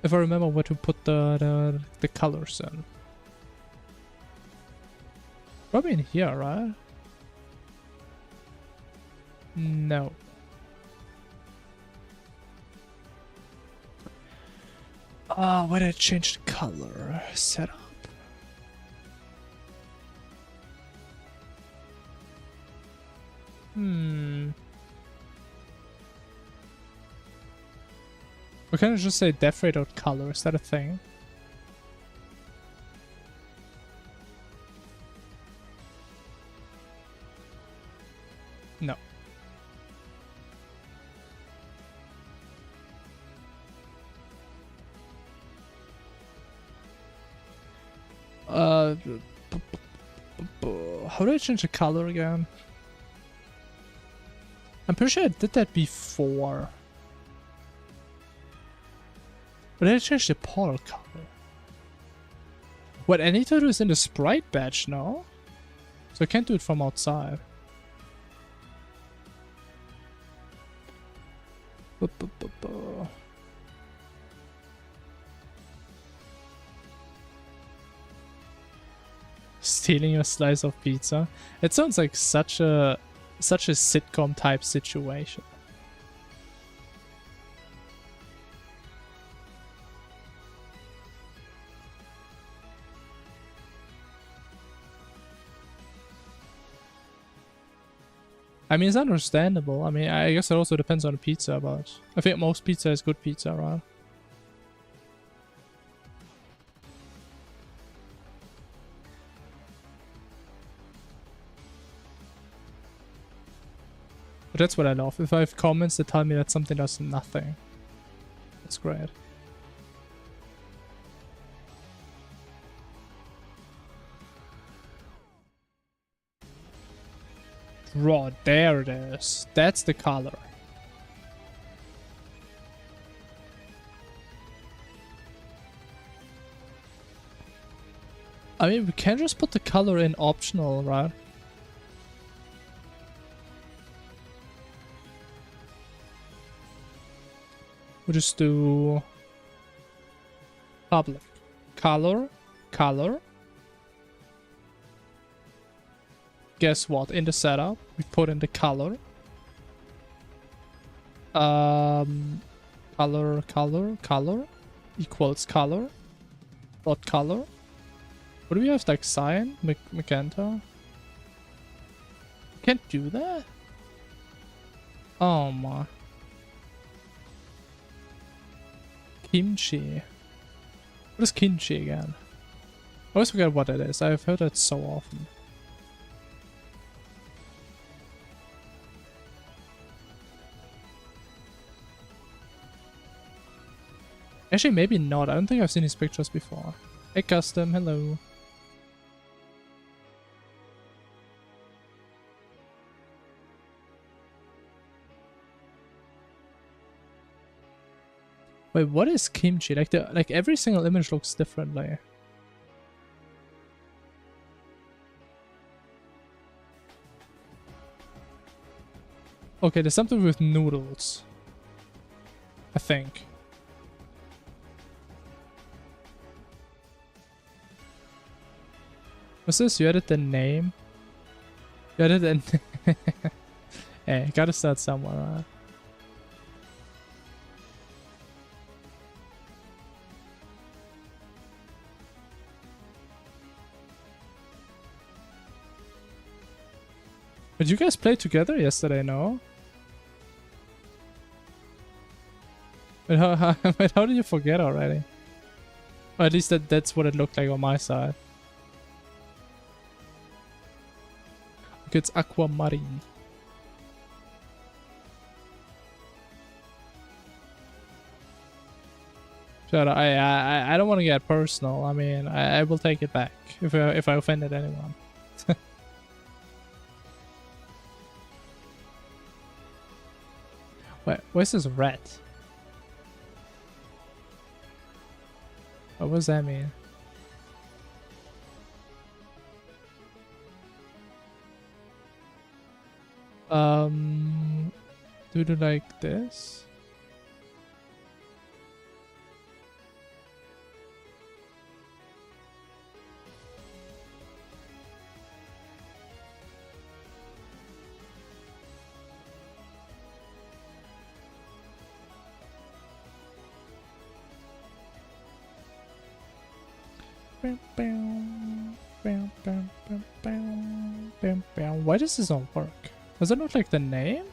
If I remember where to put the colors in. Probably in here, right? No. Why did I change the color setup? Or can I just say def rate out color? Is that a thing? No. How do I change the color again? I'm pretty sure I did that before. But I changed the portal color. What I need to do is in the sprite batch now. So I can't do it from outside. Stealing a slice of pizza. It sounds like such a sitcom type situation. I mean, it's understandable. I mean, I guess it also depends on the pizza, but I think most pizza is good pizza, right? But that's what I love. If I have comments that tell me that something does nothing, that's great. Raw, there it is. That's the color. I mean, we can just put the color in optional, right? We'll just do public color. Guess what? In the setup, we put in the color. Color equals color dot color. What do we have, like cyan, magenta? Can't do that. Oh my. Kimchi. What is kimchi again? I always forget what it is. I've heard it so often. Actually, maybe not. I don't think I've seen his pictures before. Hey, custom. Hello. Wait, what is kimchi? Like every single image looks differently. Okay, there's something with noodles. I think. What's this? You added the name? You added the... Hey, gotta start somewhere, right? Did you guys play together yesterday, no? Wait, how did you forget already? Or at least that's what it looked like on my side. Okay, it's aquamarine. Shut up. I don't want to get personal. I mean, I will take it back if I offended anyone. Wait, where's this red? What does that mean? Do it like this? Why does this not work? Does it not like the name?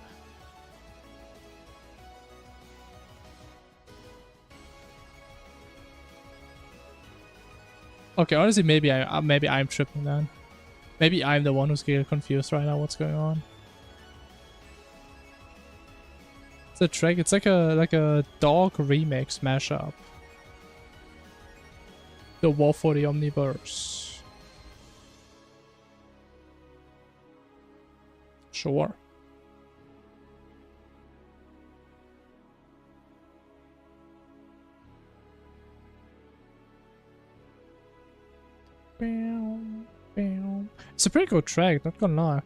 Okay, honestly, maybe I'm tripping then. Maybe I'm the one who's getting confused right now. What's going on? It's a track. It's like a dog remix mashup. The War for the Omniverse. Sure. It's a pretty good track, not gonna lie.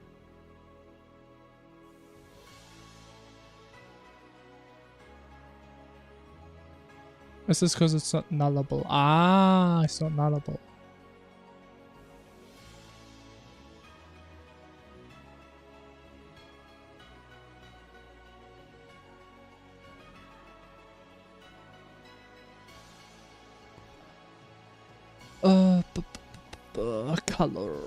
Is this because it's not nullable? Ah, it's not nullable. Color.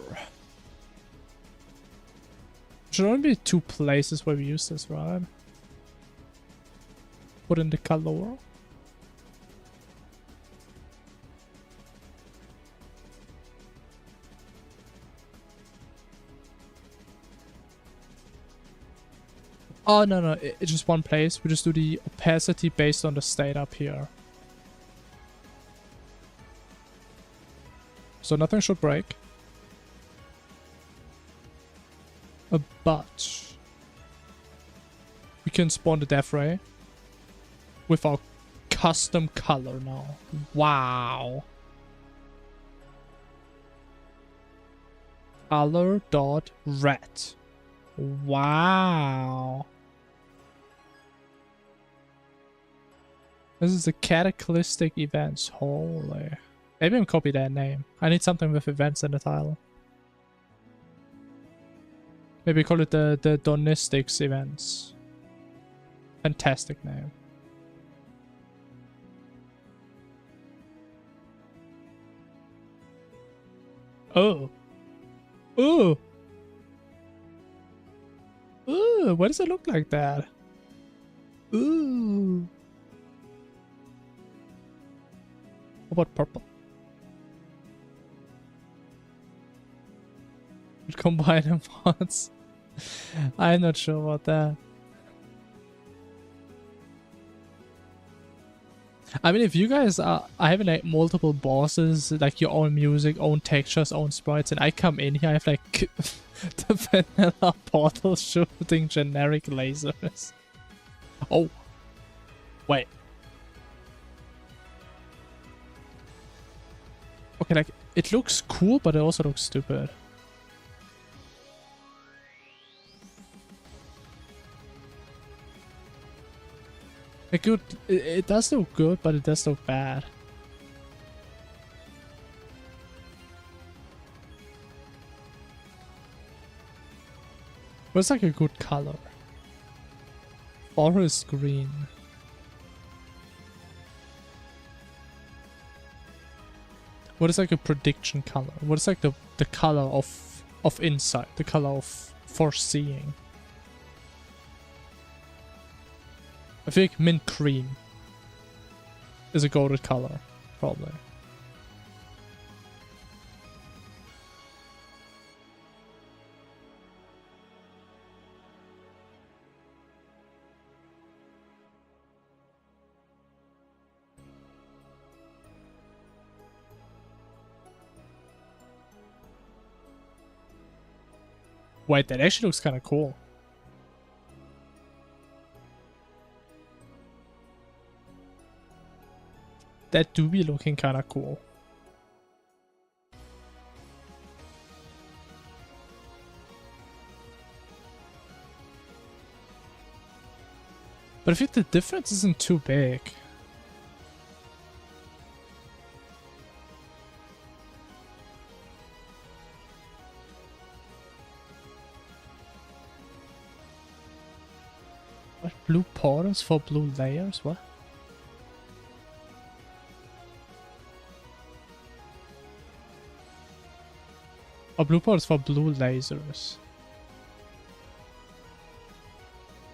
Should only be 2 places where we use this, right? Put in the color. Oh, no, it's just one place. We just do the opacity based on the state up here. So nothing should break. But we can spawn the death ray with our custom color now. Wow. Color.red. Wow. This is the cataclysmic events. Holy. Maybe I'm copy that name. I need something with events in the title. Maybe call it the Donistics events. Fantastic name. Oh. Ooh. Ooh, why does it look like that? Ooh. How about purple? Combine them once. I'm not sure about that. I mean, if you guys are having like multiple bosses, like your own music, own textures, own sprites, and I come in here, I have like the vanilla portal shooting generic lasers. Oh, wait. Okay, like it looks cool, but it also looks stupid. Like good, it does look good, but it does look bad. What's like a good color? Forest green. What is like a prediction color? What is like the color of insight? The color of foreseeing? I think mint cream is a golden color, probably. Wait, that actually looks kind of cool. That do be looking kind of cool. But I think the difference isn't too big. What? Blue portals for blue layers? What? Oh, blue portals for blue lasers.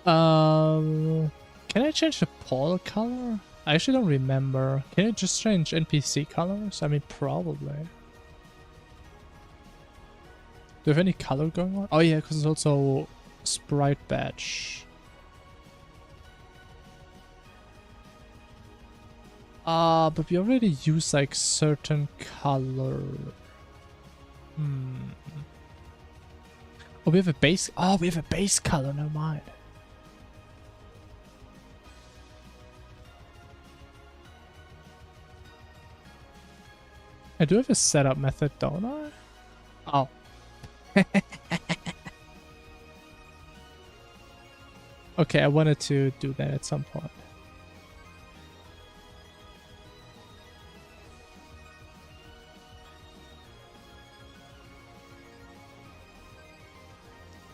Can I change the portal color? I actually don't remember. Can I just change NPC colors? I mean, probably. Do you have any color going on? Oh yeah, because it's also sprite badge. But we already use like certain color. Oh, we have a base. Oh, we have a base color. Never mind. I do have a setup method, don't I? Oh. Okay, I wanted to do that at some point.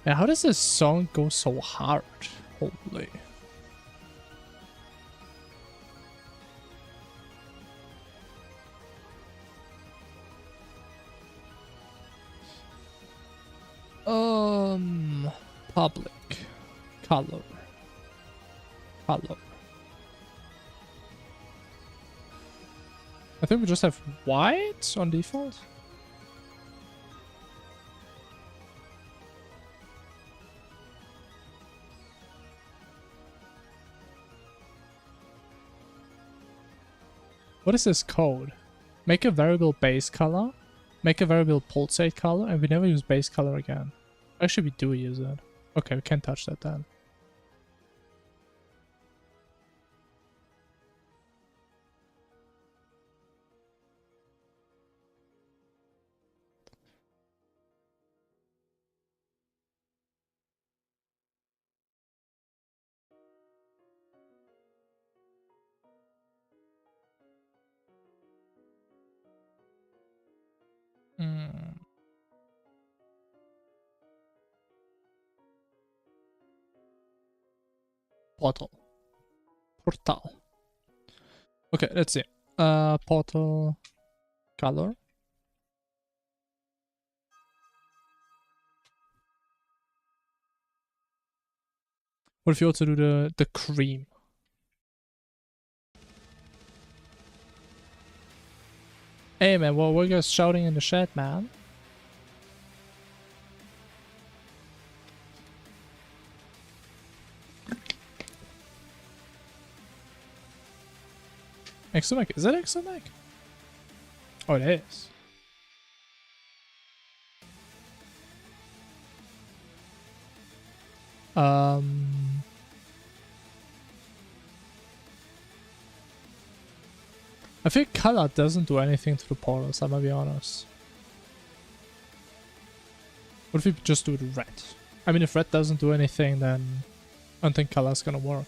Yeah, how does this song go so hard? Holy. Public. Color. Color. I think we just have white on default. What is this code? Make a variable base color, make a variable pulsate color, and we never use base color again. Actually, we do use it. Okay, we can't touch that then. Portal. Portal. Okay, let's see. Portal color. What if you also do the cream? Hey man, what were you guys shouting in the chat, man? Exomech? Is that Exomech? Oh, it is. I think color doesn't do anything to the portals, I'm gonna be honest. What if we just do the red? I mean, if red doesn't do anything, then I don't think color's gonna work.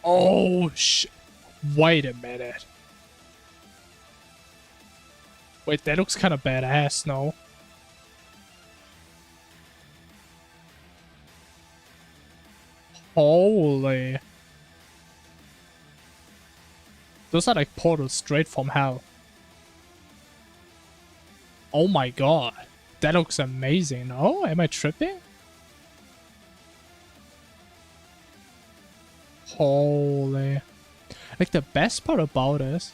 Oh, wait a minute. Wait, that looks kind of badass, no? Holy. Those are like portals straight from hell. Oh my god. That looks amazing, no? Am I tripping? Holy. Like, the best part about this,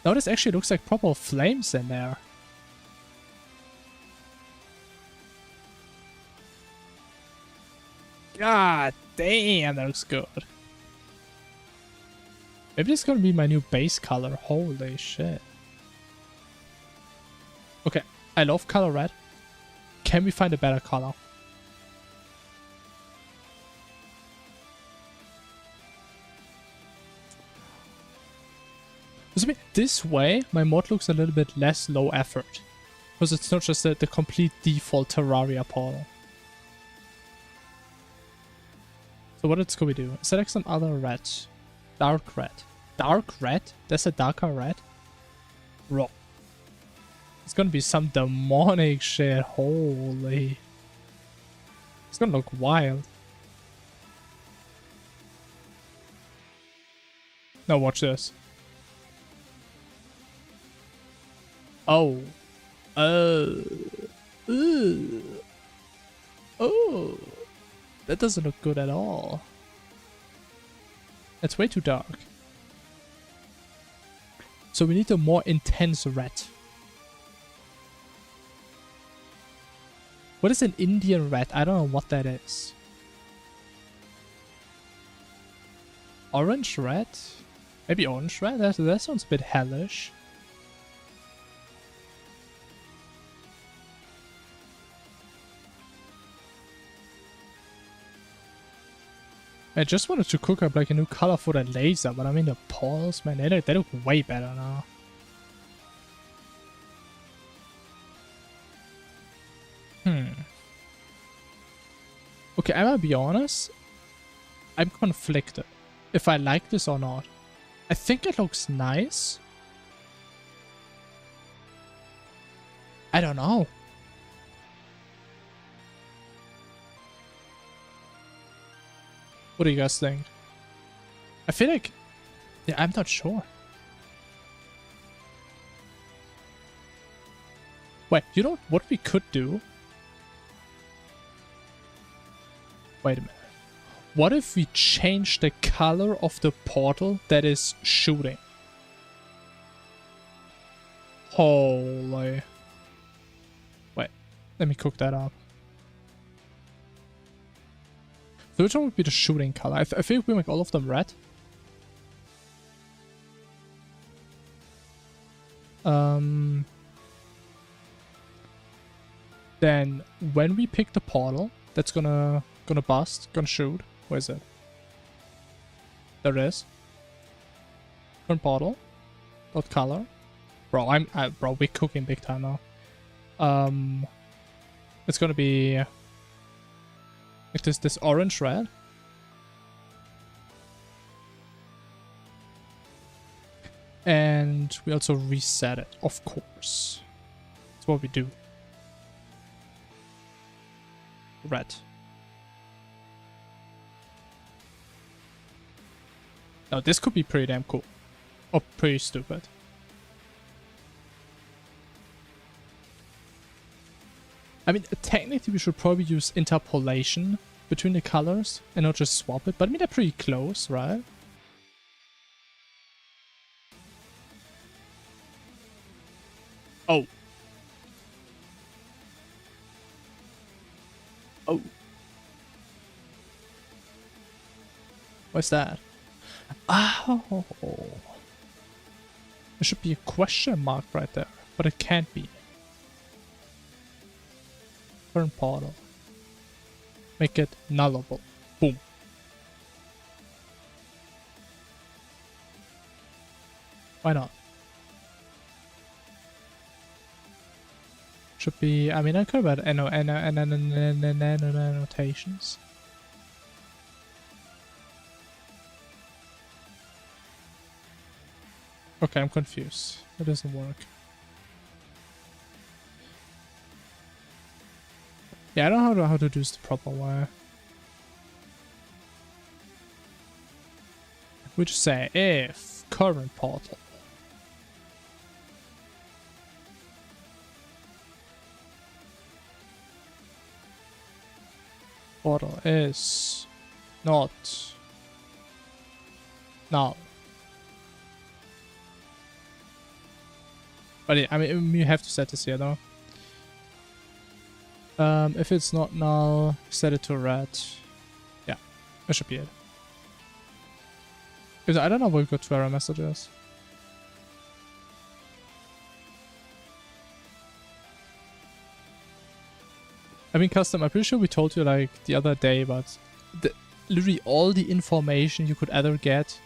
now this actually looks like proper flames in there. God damn, that looks good. Maybe this is gonna be my new base color. Holy shit. Okay, I love color red. Can we find a better color? This way, my mod looks a little bit less low effort. Because it's not just the complete default Terraria portal. So what did Scooby do? Select some other red. Dark red. Dark red? That's a darker red? Bro. It's gonna be some demonic shit. Holy. It's gonna look wild. Now watch this. Oh. Oh. That doesn't look good at all. It's way too dark. So we need a more intense red. What is an Indian red? I don't know what that is. Orange red? Maybe orange red? That sounds a bit hellish. I just wanted to cook up like a new color for the laser, but I mean the portals, man, they look way better now. Okay, I'm gonna be honest. I'm conflicted if I like this or not. I think it looks nice. I don't know. What do you guys think? I feel like... Yeah, I'm not sure. Wait, you know what we could do? Wait a minute. What if we change the color of the portal that is shooting? Holy. Wait, let me cook that up. So which one would be the shooting color? I think we make all of them red. Then when we pick the portal, that's gonna bust, gonna shoot. Where is it? There it is. Current portal. Dot color. Bro, bro, we're cooking big time now. It's gonna be like this orange red. And we also reset it, of course. That's what we do. Red. Now this could be pretty damn cool. Or pretty stupid. I mean, technically we should probably use interpolation between the colors and not just swap it, but I mean they're pretty close, right? Oh. Oh. What's that? Oh. There should be a question mark right there, but it can't be. Current portal. Make it nullable. Boom. Why not? Should be, I mean, I care about annotations. Okay, I'm confused. It doesn't work. Yeah, I don't know how to do this the proper way. We just say if current portal. Portal is not null. But yeah, I mean, you have to set this here though. If it's not null, set it to red. Yeah, that should be it. Because I don't know what we got to error messages. I mean, custom, I'm pretty sure we told you like the other day, but literally all the information you could ever get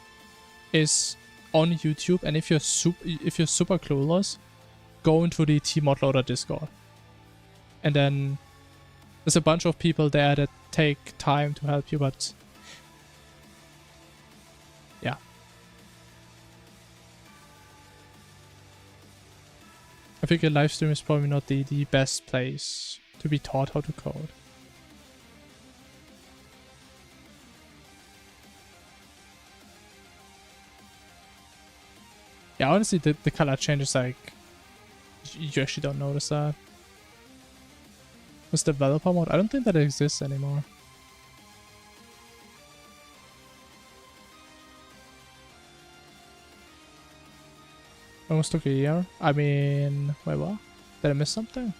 is on YouTube, and if you're super clueless, go into the tmodloader Discord. And then there's a bunch of people there that take time to help you, but yeah. I think a live stream is probably not the best place to be taught how to code. Yeah, honestly, the color change is like, you actually don't notice that. This developer mode, I don't think that exists anymore. Almost took a year. I mean, wait, what? Did I miss something?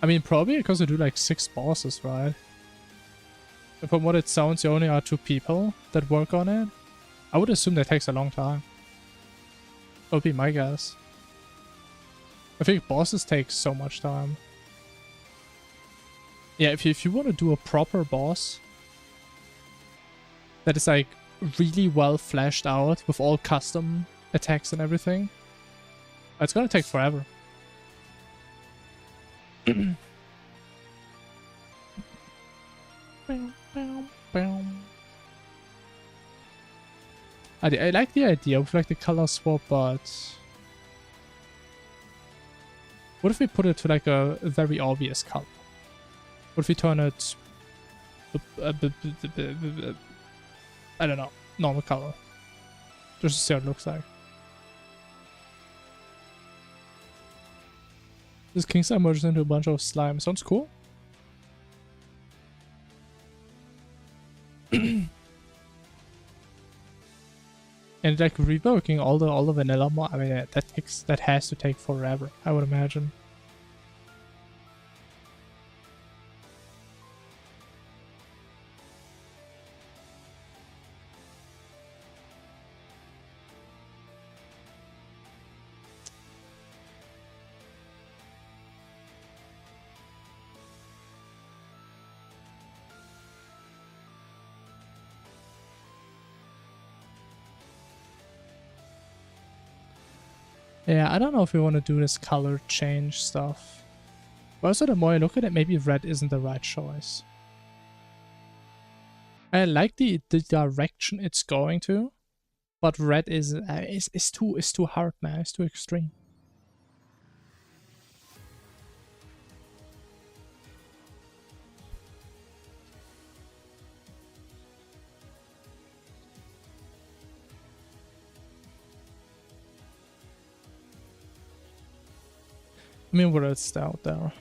I mean, probably because I do like 6 bosses, right? And from what it sounds, you only are 2 people that work on it. I would assume that takes a long time. That would be my guess. I think bosses take so much time. Yeah, if you want to do a proper boss that is like really well fleshed out with all custom attacks and everything, it's gonna take forever. I like the idea of like the color swap, but what if we put it to like a very obvious color? What if we turn it I don't know, normal color, just to see what it looks like. This king slime merges into a bunch of slime. Sounds cool. And like reworking all the vanilla mod, I mean that has to take forever, I would imagine. Yeah, I don't know if we want to do this color change stuff. But also, the more I look at it, maybe red isn't the right choice. I like the direction it's going to, but red is too hard, man. It's too extreme. I mean, what else is out there?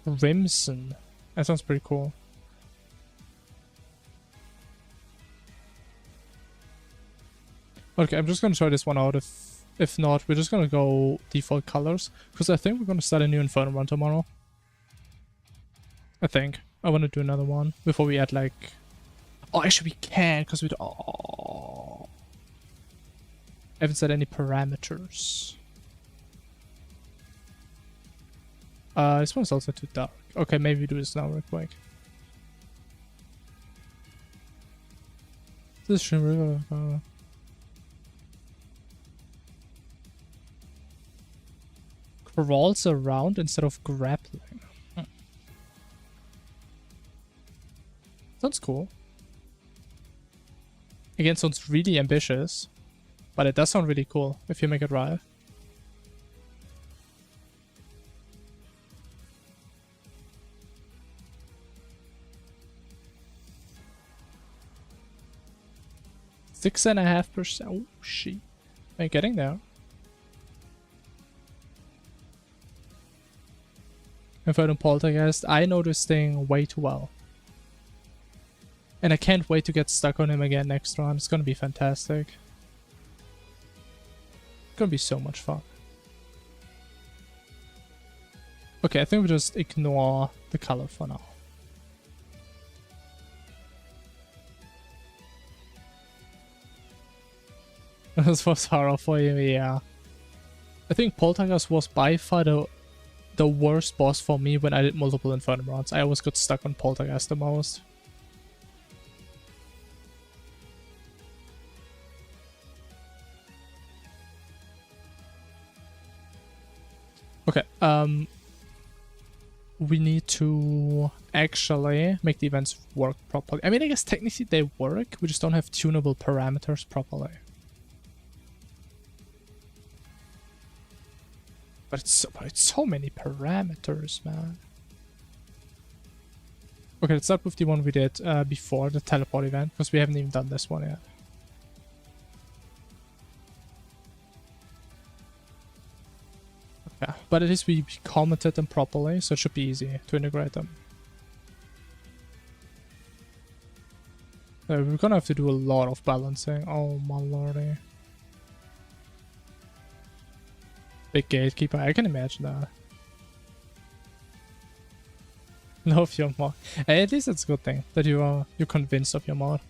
Crimson. That sounds pretty cool. Okay, I'm just gonna try this one out. If not, we're just gonna go default colors. Because I think we're gonna start a new Inferno run tomorrow. I think. I wanna do another one before we add like... Oh, actually we can, because we... Oh. I haven't set any parameters. This one's also too dark. Okay, maybe we do this now real quick. This should crawls around instead of grappling. Sounds cool. Again, sounds really ambitious, but it does sound really cool if you make it right. .5%. Oh, shit. I'm getting there. If I don't poltergeist, I know this thing way too well. And I can't wait to get stuck on him again next round. It's gonna be fantastic. It's gonna be so much fun. Okay, I think we just ignore the color for now. This was horror for you, yeah. I think Poltergeist was by far the worst boss for me when I did multiple Inferno rounds. I always got stuck on Poltergeist the most. Okay, we need to actually make the events work properly. I mean, I guess technically they work, we just don't have tunable parameters properly. But it's so many parameters, man. Okay, let's start with the one we did before the teleport event, because we haven't even done this one yet. Okay, but at least we commented them properly, so it should be easy to integrate them. We're gonna have to do a lot of balancing. Oh my lordy. Big gatekeeper, I can imagine that. No of your mod. At least it's a good thing that you're convinced of your mod.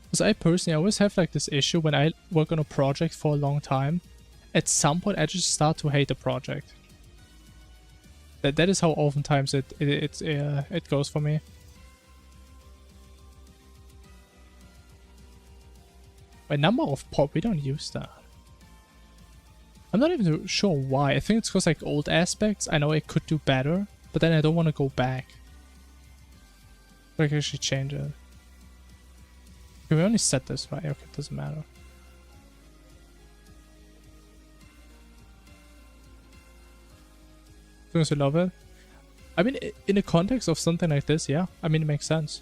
Because I personally always have like this issue when I work on a project for a long time. At some point I just start to hate the project. That is how oftentimes it goes for me. By number of pop, we don't use that. I'm not even sure why. I think it's because like old aspects, I know it could do better, but then I don't want to go back. I can actually change it. Okay, we only set this right. Okay, it doesn't matter. As long as you love it. I mean, in the context of something like this, yeah. I mean, it makes sense.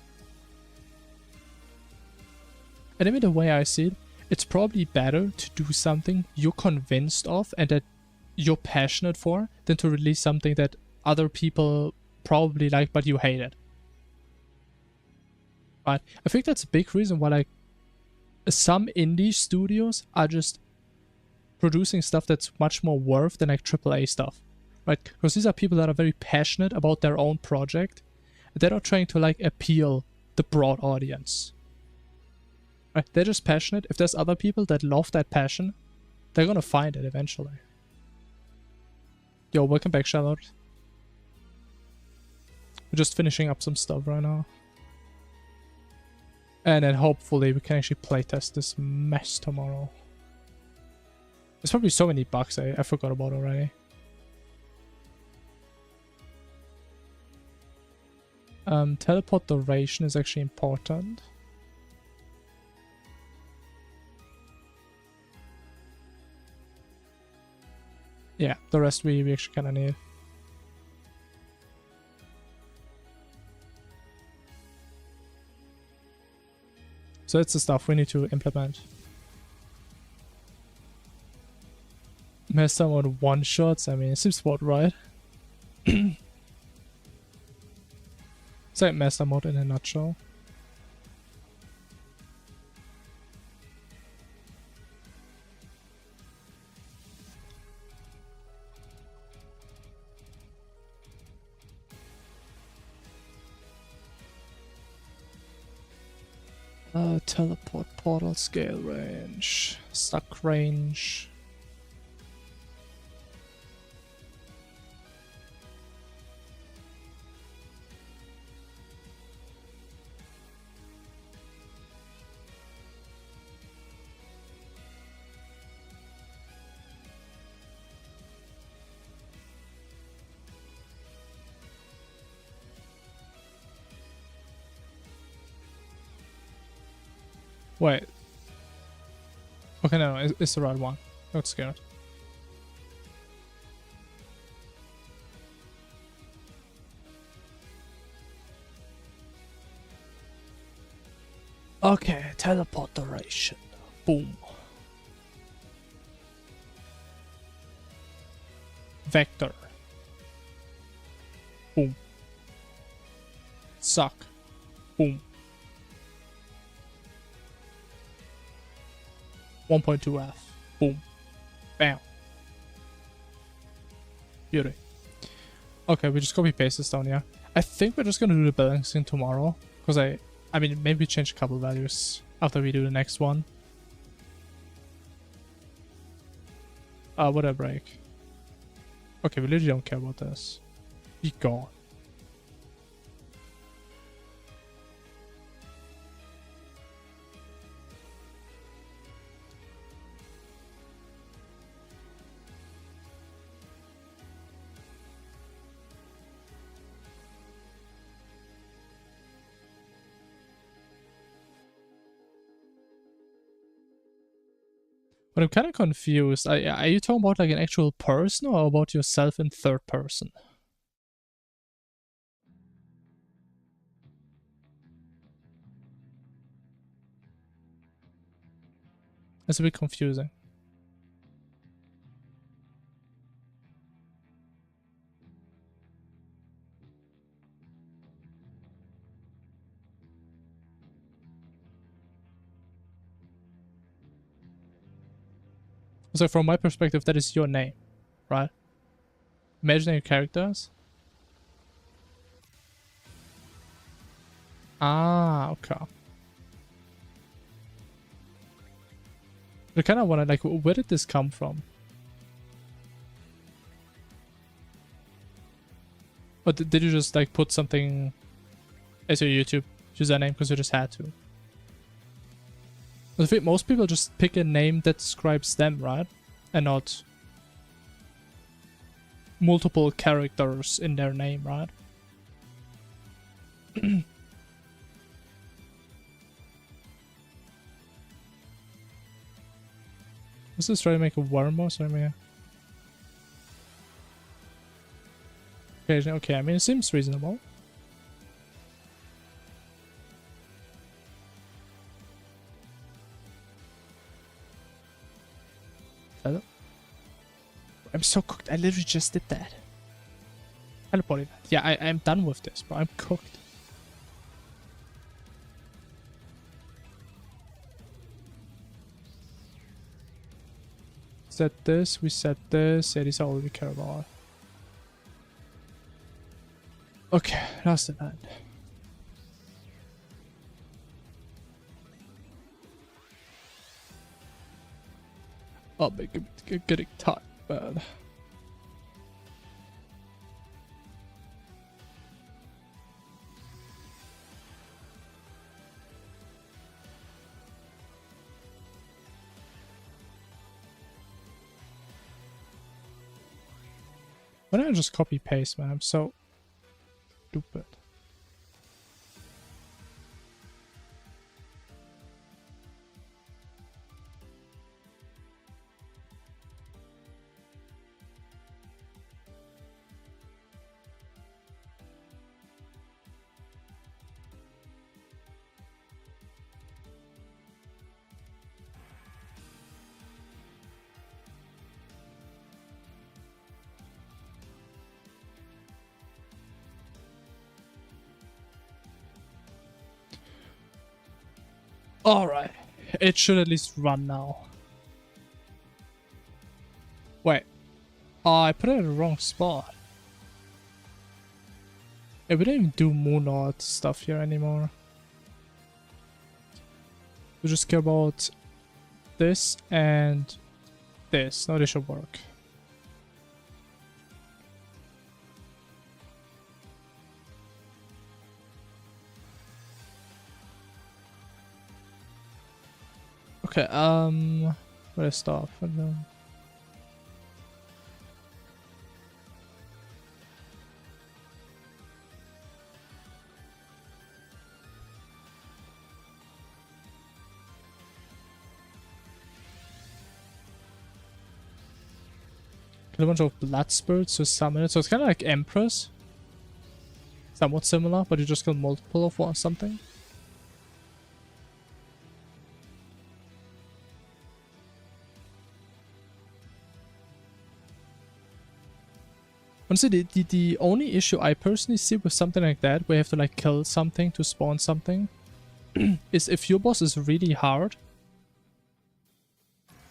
And I mean, the way I see it, it's probably better to do something you're convinced of and that you're passionate for than to release something that other people probably like but you hate it. But I think that's a big reason why like some indie studios are just producing stuff that's much more worth than like AAA stuff. Right? Because these are people that are very passionate about their own project. They're not trying to like appeal the broad audience. Right? They're just passionate. If there's other people that love that passion, they're gonna find it eventually. Yo, welcome back, Charlotte. We're just finishing up some stuff right now. And then hopefully we can actually playtest this mess tomorrow. There's probably so many bugs I forgot about already. Teleport duration is actually important. Yeah, the rest we actually kind of need. So that's the stuff we need to implement. Master mode one-shots, I mean, it seems about right. It's like master mode in a nutshell. Teleport, portal, scale range, stuck range. Wait. Okay, no, it's the right one. Not scared. Okay, teleport duration. Boom. Vector. Boom. Suck. Boom. 1.2F. Boom. Bam. Beauty. Okay, we just copy paste this down here. I think we're just gonna do the balancing tomorrow. Because I mean, maybe change a couple values after we do the next one. What a break. Okay, we literally don't care about this. Be gone. But I'm kind of confused. Are you talking about like an actual person or about yourself in third person? It's a bit confusing. So from my perspective, that is your name, right? Imaginary characters. Ah, okay. I kind of want to like, where did this come from? Or did you just like put something as your YouTube username because you just had to? I think most people just pick a name that describes them, right? And not multiple characters in their name, right? Let's just try to make a worm so I'm here. Okay, I mean, it seems reasonable. Hello? I'm so cooked. I literally just did that. Teleporting that. Yeah, I'm done with this, bro. I'm cooked. Set this, we set this. Yeah, these are all we care about. Okay, last event. Oh, but getting tight, man. Why don't I just copy paste, man? I'm so stupid. Alright. It should at least run now. Wait. Oh, I put it in the wrong spot. Yeah, we don't even do Moonlord stuff here anymore. We just care about this and this. No, this should work. Okay, where I stop? I don't know. Kill a bunch of blood spirits to summon it. So it's kind of like Empress. Somewhat similar, but you just kill multiple of one something. Honestly, the only issue I personally see with something like that, where you have to like kill something to spawn something, is if your boss is really hard,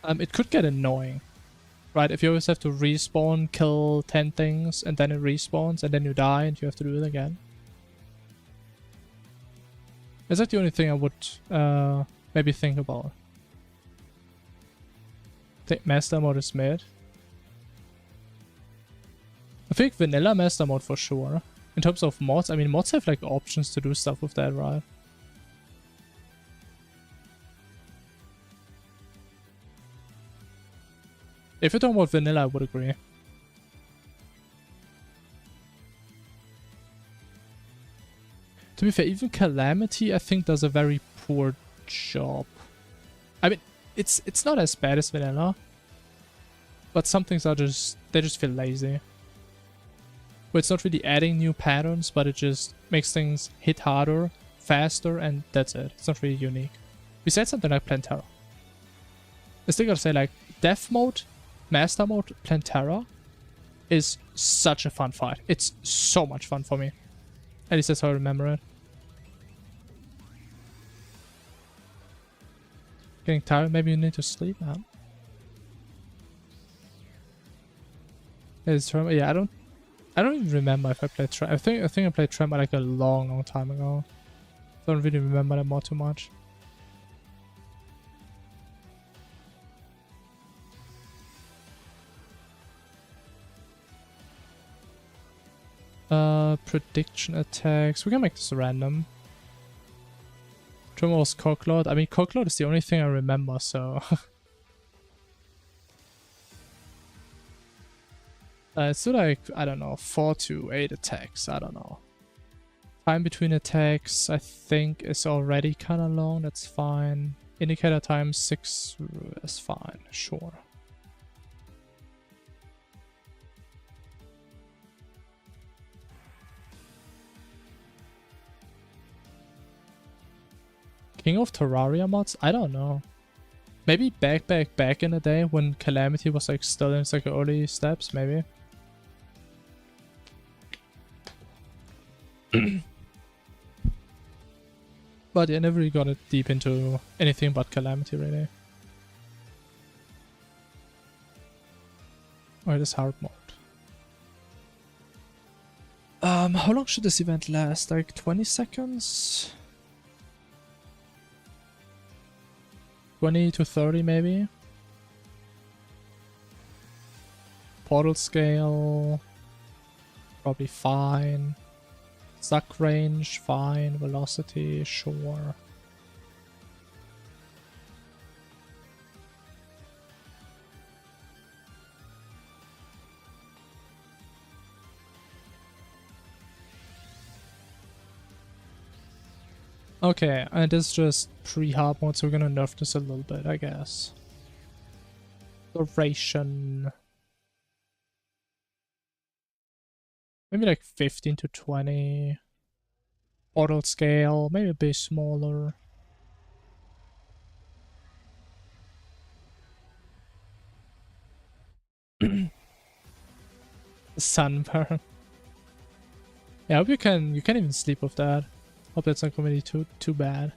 it could get annoying, right? If you always have to respawn, kill 10 things, and then it respawns, and then you die, and you have to do it again. Is that the only thing I would maybe think about? I think Master Mode is mid. I think vanilla Master Mode for sure. In terms of mods, I mean, mods have like options to do stuff with that, right? If you're talking about vanilla, I would agree. To be fair, even Calamity, I think, does a very poor job. I mean, it's not as bad as vanilla, but some things are just, they just feel lazy. Where it's not really adding new patterns, but it just makes things hit harder, faster, and that's it. It's not really unique. Besides something like Plantera. I still gotta say, like, Death Mode, Master Mode, Plantera is such a fun fight. It's so much fun for me. At least that's how I remember it. Getting tired? Maybe you need to sleep, man. Yeah, I don't even remember if I played Trem. I think I played Trem like a long time ago. Don't really remember that mod too much. Prediction attacks. We can make this random. Trem was Cockload. I mean, Cockload is the only thing I remember, so. Let's do like, I don't know, 4 to 8 attacks. I don't know. Time between attacks, I think, is already kind of long. That's fine. Indicator time 6 is fine. Sure. King of Terraria mods? I don't know. Maybe back in the day when Calamity was like still in its like early steps, maybe. But I never really got it deep into anything but Calamity, really. Oh, it is hard mode. How long should this event last? Like 20 seconds? 20 to 30 maybe? Portal scale, probably fine. Suck range, fine. Velocity, sure. Okay, and this is just pre-hard mode, so we're gonna nerf this a little bit, I guess. Duration. Maybe like 15 to 20. Portal scale, maybe a bit smaller. Sunburn. Yeah, I hope you can even sleep with that. Hope that's not gonna be too bad.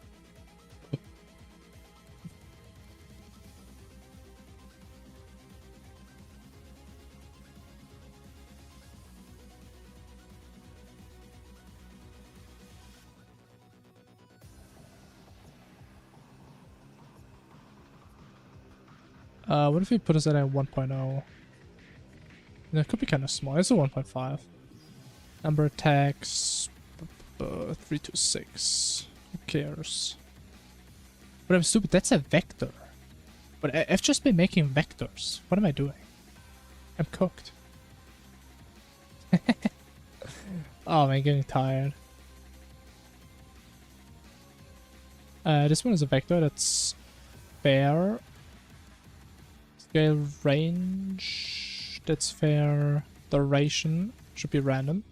What if we put us at a 1.0? That could be kind of small. It's a 1.5. Number attacks 326. Who cares? But I'm stupid. That's a vector. But I've just been making vectors. What am I doing? I'm cooked. Oh, I'm getting tired. This one is a vector that's fair. Scale range, that's fair. Duration should be random.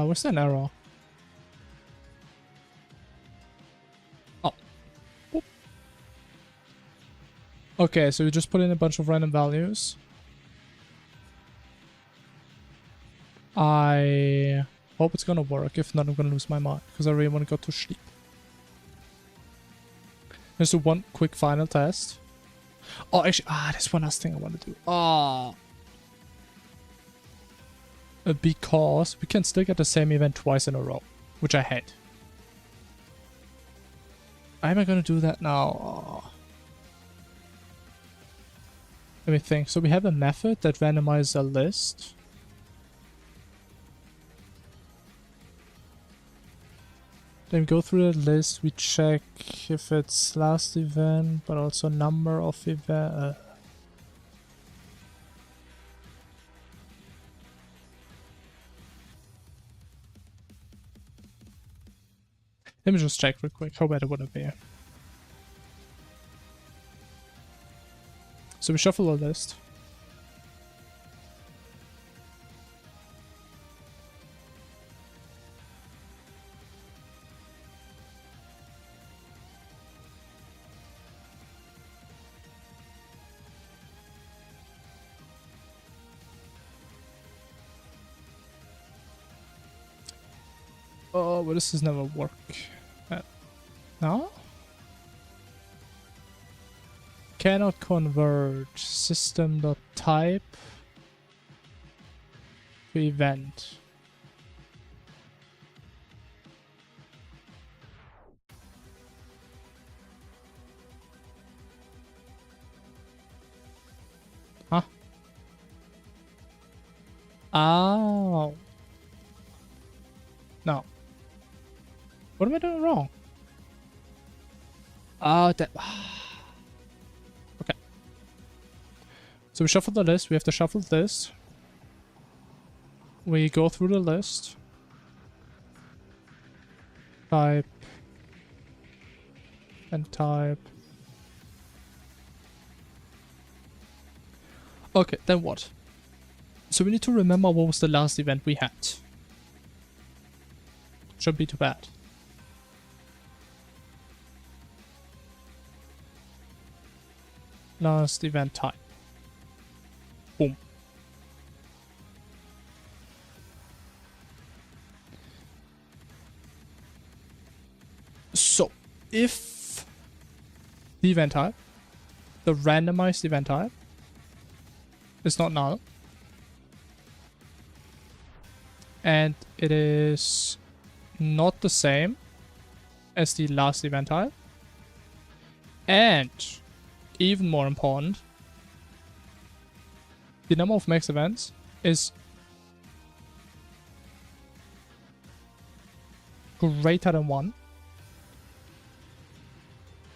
Where's that arrow? Oh. Boop. Okay, so we just put in a bunch of random values. I hope it's gonna work. If not, I'm gonna lose my mind because I really want to go to sleep. Let's do one quick final test. Oh, actually, there's one last thing I want to do. Because we can still get the same event twice in a row, which I hate. How am I gonna do that now? Let me think. So we have a method that randomizes a list. Then we go through the list, we check if it's last event, but also number of event. Let me just check real quick how bad it would it be. So we shuffle the list. Oh, but this does never work. No? Cannot convert system.type to event. Huh? Oh. No. What am I doing wrong? Oh, that. Okay. So we shuffle the list. We have to shuffle this. We go through the list. Type. And type. Okay, then what? So we need to remember what was the last event we had. Shouldn't be too bad. Last event type. Boom. So, if the event type, the randomized event type, is not null. And it is not the same as the last event type. And even more important, the number of max events is greater than 1.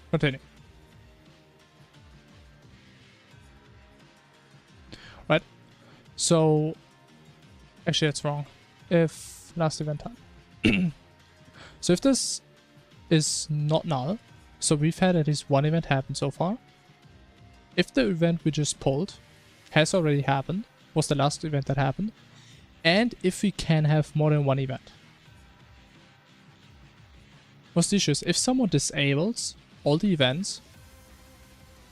Continue. Right. So, actually that's wrong. If last event time. So if this is not null, so we've had at least one event happen so far. If the event we just pulled has already happened, was the last event that happened, and if we can have more than one event. What's the issue is if someone disables all the events,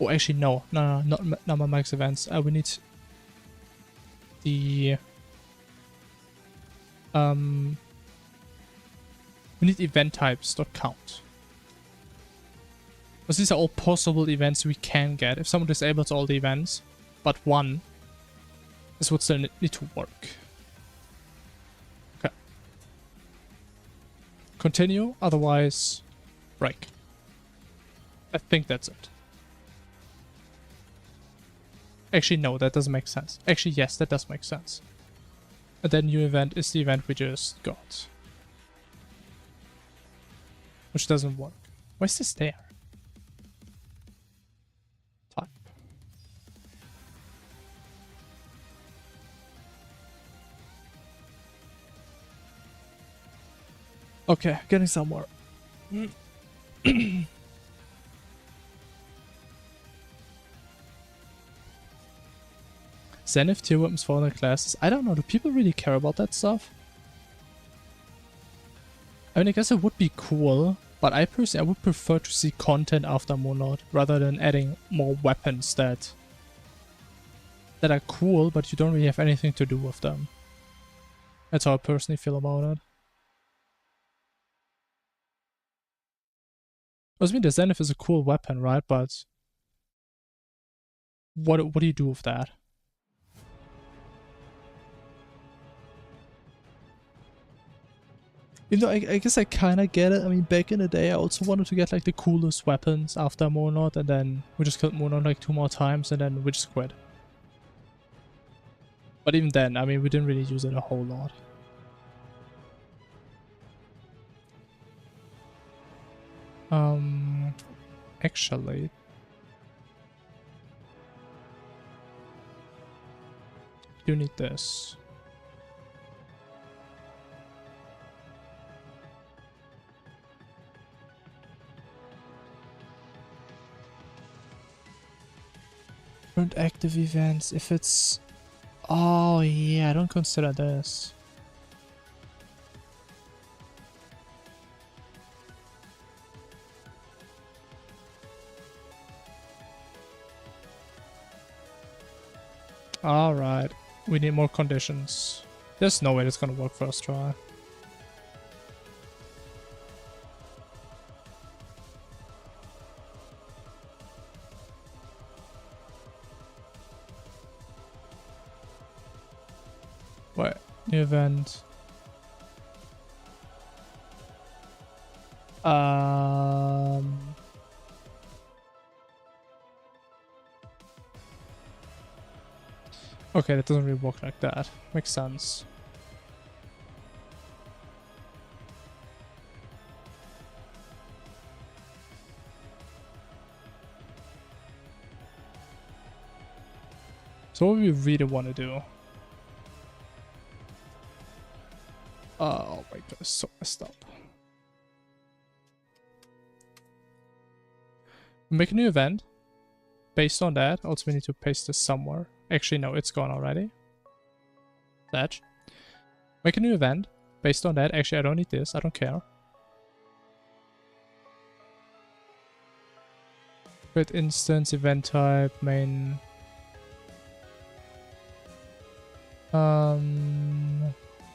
oh actually no, not number max events, we need the we need event types dot count. Because these are all possible events we can get. If someone disables all the events, but one, this would still need to work. Okay. Continue, otherwise break. I think that's it. Actually, no, that doesn't make sense. Actually, yes, that does make sense. And then new event is the event we just got. Which doesn't work. Why is this there? Type. Okay, getting somewhere. Zenith tier weapons for other classes. I don't know, do people really care about that stuff? I mean, I guess it would be cool, but I would prefer to see content after Moonlord rather than adding more weapons that are cool, but you don't really have anything to do with them. That's how I personally feel about it. I mean, the Zenith is a cool weapon, right? But what do you do with that? You know, I guess I kind of get it. I mean, back in the day, I also wanted to get like the coolest weapons after Moonlord, and then we just killed Moonlord like 2 more times, and then we just quit. But even then, I mean, we didn't really use it a whole lot. Actually, you need this. Current active events, if it's... Oh yeah, I don't consider this. Alright, we need more conditions. There's no way that's gonna work first try. Wait, new event. Okay, that doesn't really work like that. Makes sense. So what we really want to do? Oh my god, it's so messed up. Make a new event. Based on that, also we need to paste this somewhere. Actually, no, it's gone already. That. Make a new event. Based on that, actually, I don't need this. I don't care. Create instance, event type, main.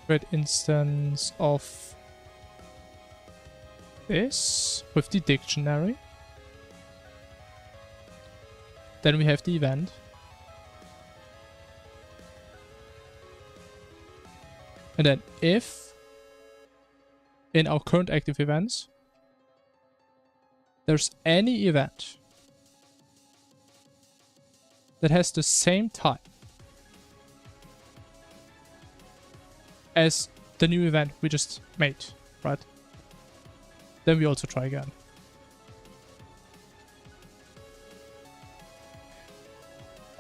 Create instance of this with the dictionary. Then we have the event. And then if in our current active events there's any event that has the same type as the new event we just made, right? Then we also try again.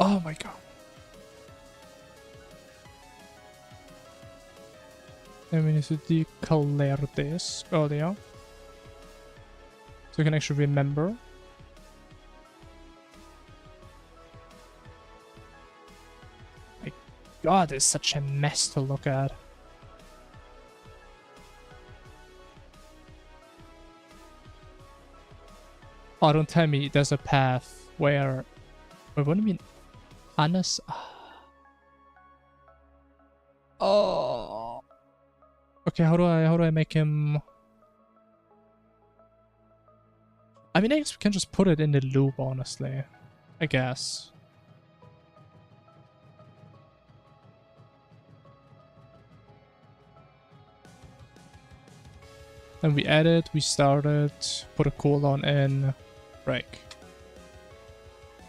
Oh my god. Then we need to declare this earlier. So we can actually remember. My god, it's such a mess to look at. Oh, don't tell me there's a path where... Wait, what do you mean? Hannes? Oh. Okay, how do I make him... I mean, I guess we can just put it in the loop, honestly. I guess. Then we added, we started, put a cooldown in, break.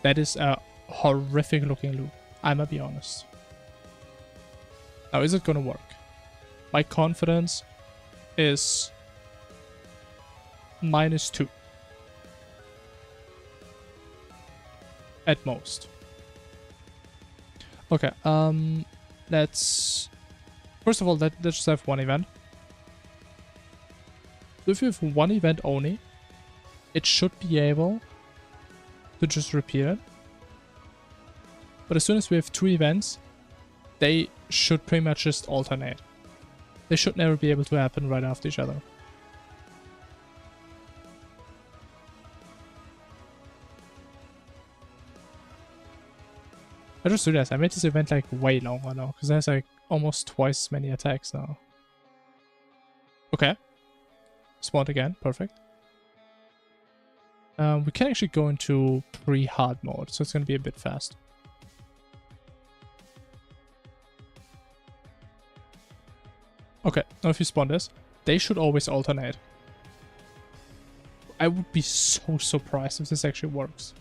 That is a horrific looking loop, I'ma be honest. Now, is it gonna work? My confidence is -2. At most. Okay, let's... First of all, let's just have one event. So if you have one event only, it should be able to just repeat it. But as soon as we have two events, they should pretty much just alternate. They should never be able to happen right after each other. I just realized I made this event like way longer now, because it has like almost twice as many attacks now. Okay. Spawned again, perfect. We can actually go into pre-hard mode, so it's going to be a bit fast. Okay, now if you spawn this, they should always alternate. I would be so surprised if this actually works.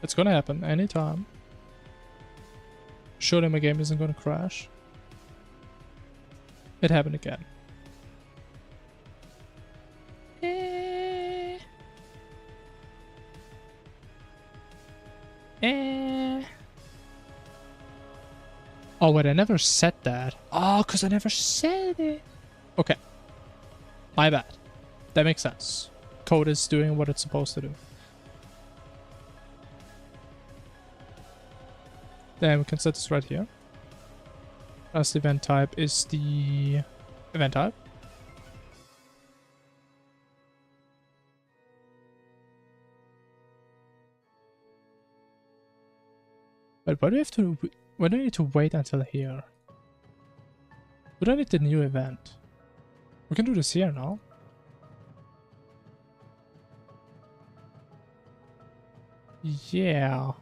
It's gonna happen anytime. Surely my game isn't gonna crash. It happened again. Oh wait, I never said that. Oh, because I never said it. Okay. My bad. That makes sense. Code is doing what it's supposed to do. Then we can set this right here. Last event type is the event type. But why do we have to... Why do we need to wait until here? We don't need the new event. We can do this here now. Yeah.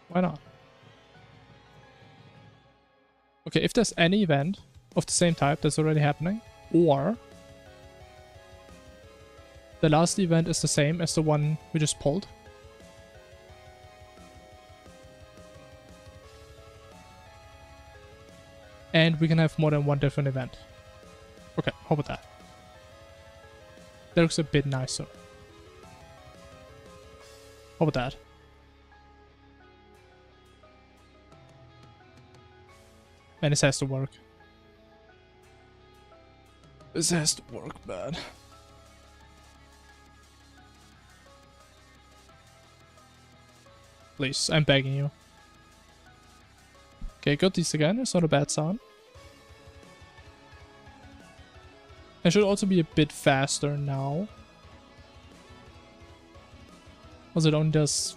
Why not? Okay, if there's any event of the same type that's already happening, or the last event is the same as the one we just pulled, and we can have more than one different event. Okay, how about that? That looks a bit nicer. How about that? And this has to work. This has to work, man. Please, I'm begging you. Okay, got these again. It's not a bad sound. It should also be a bit faster now. Also, it only does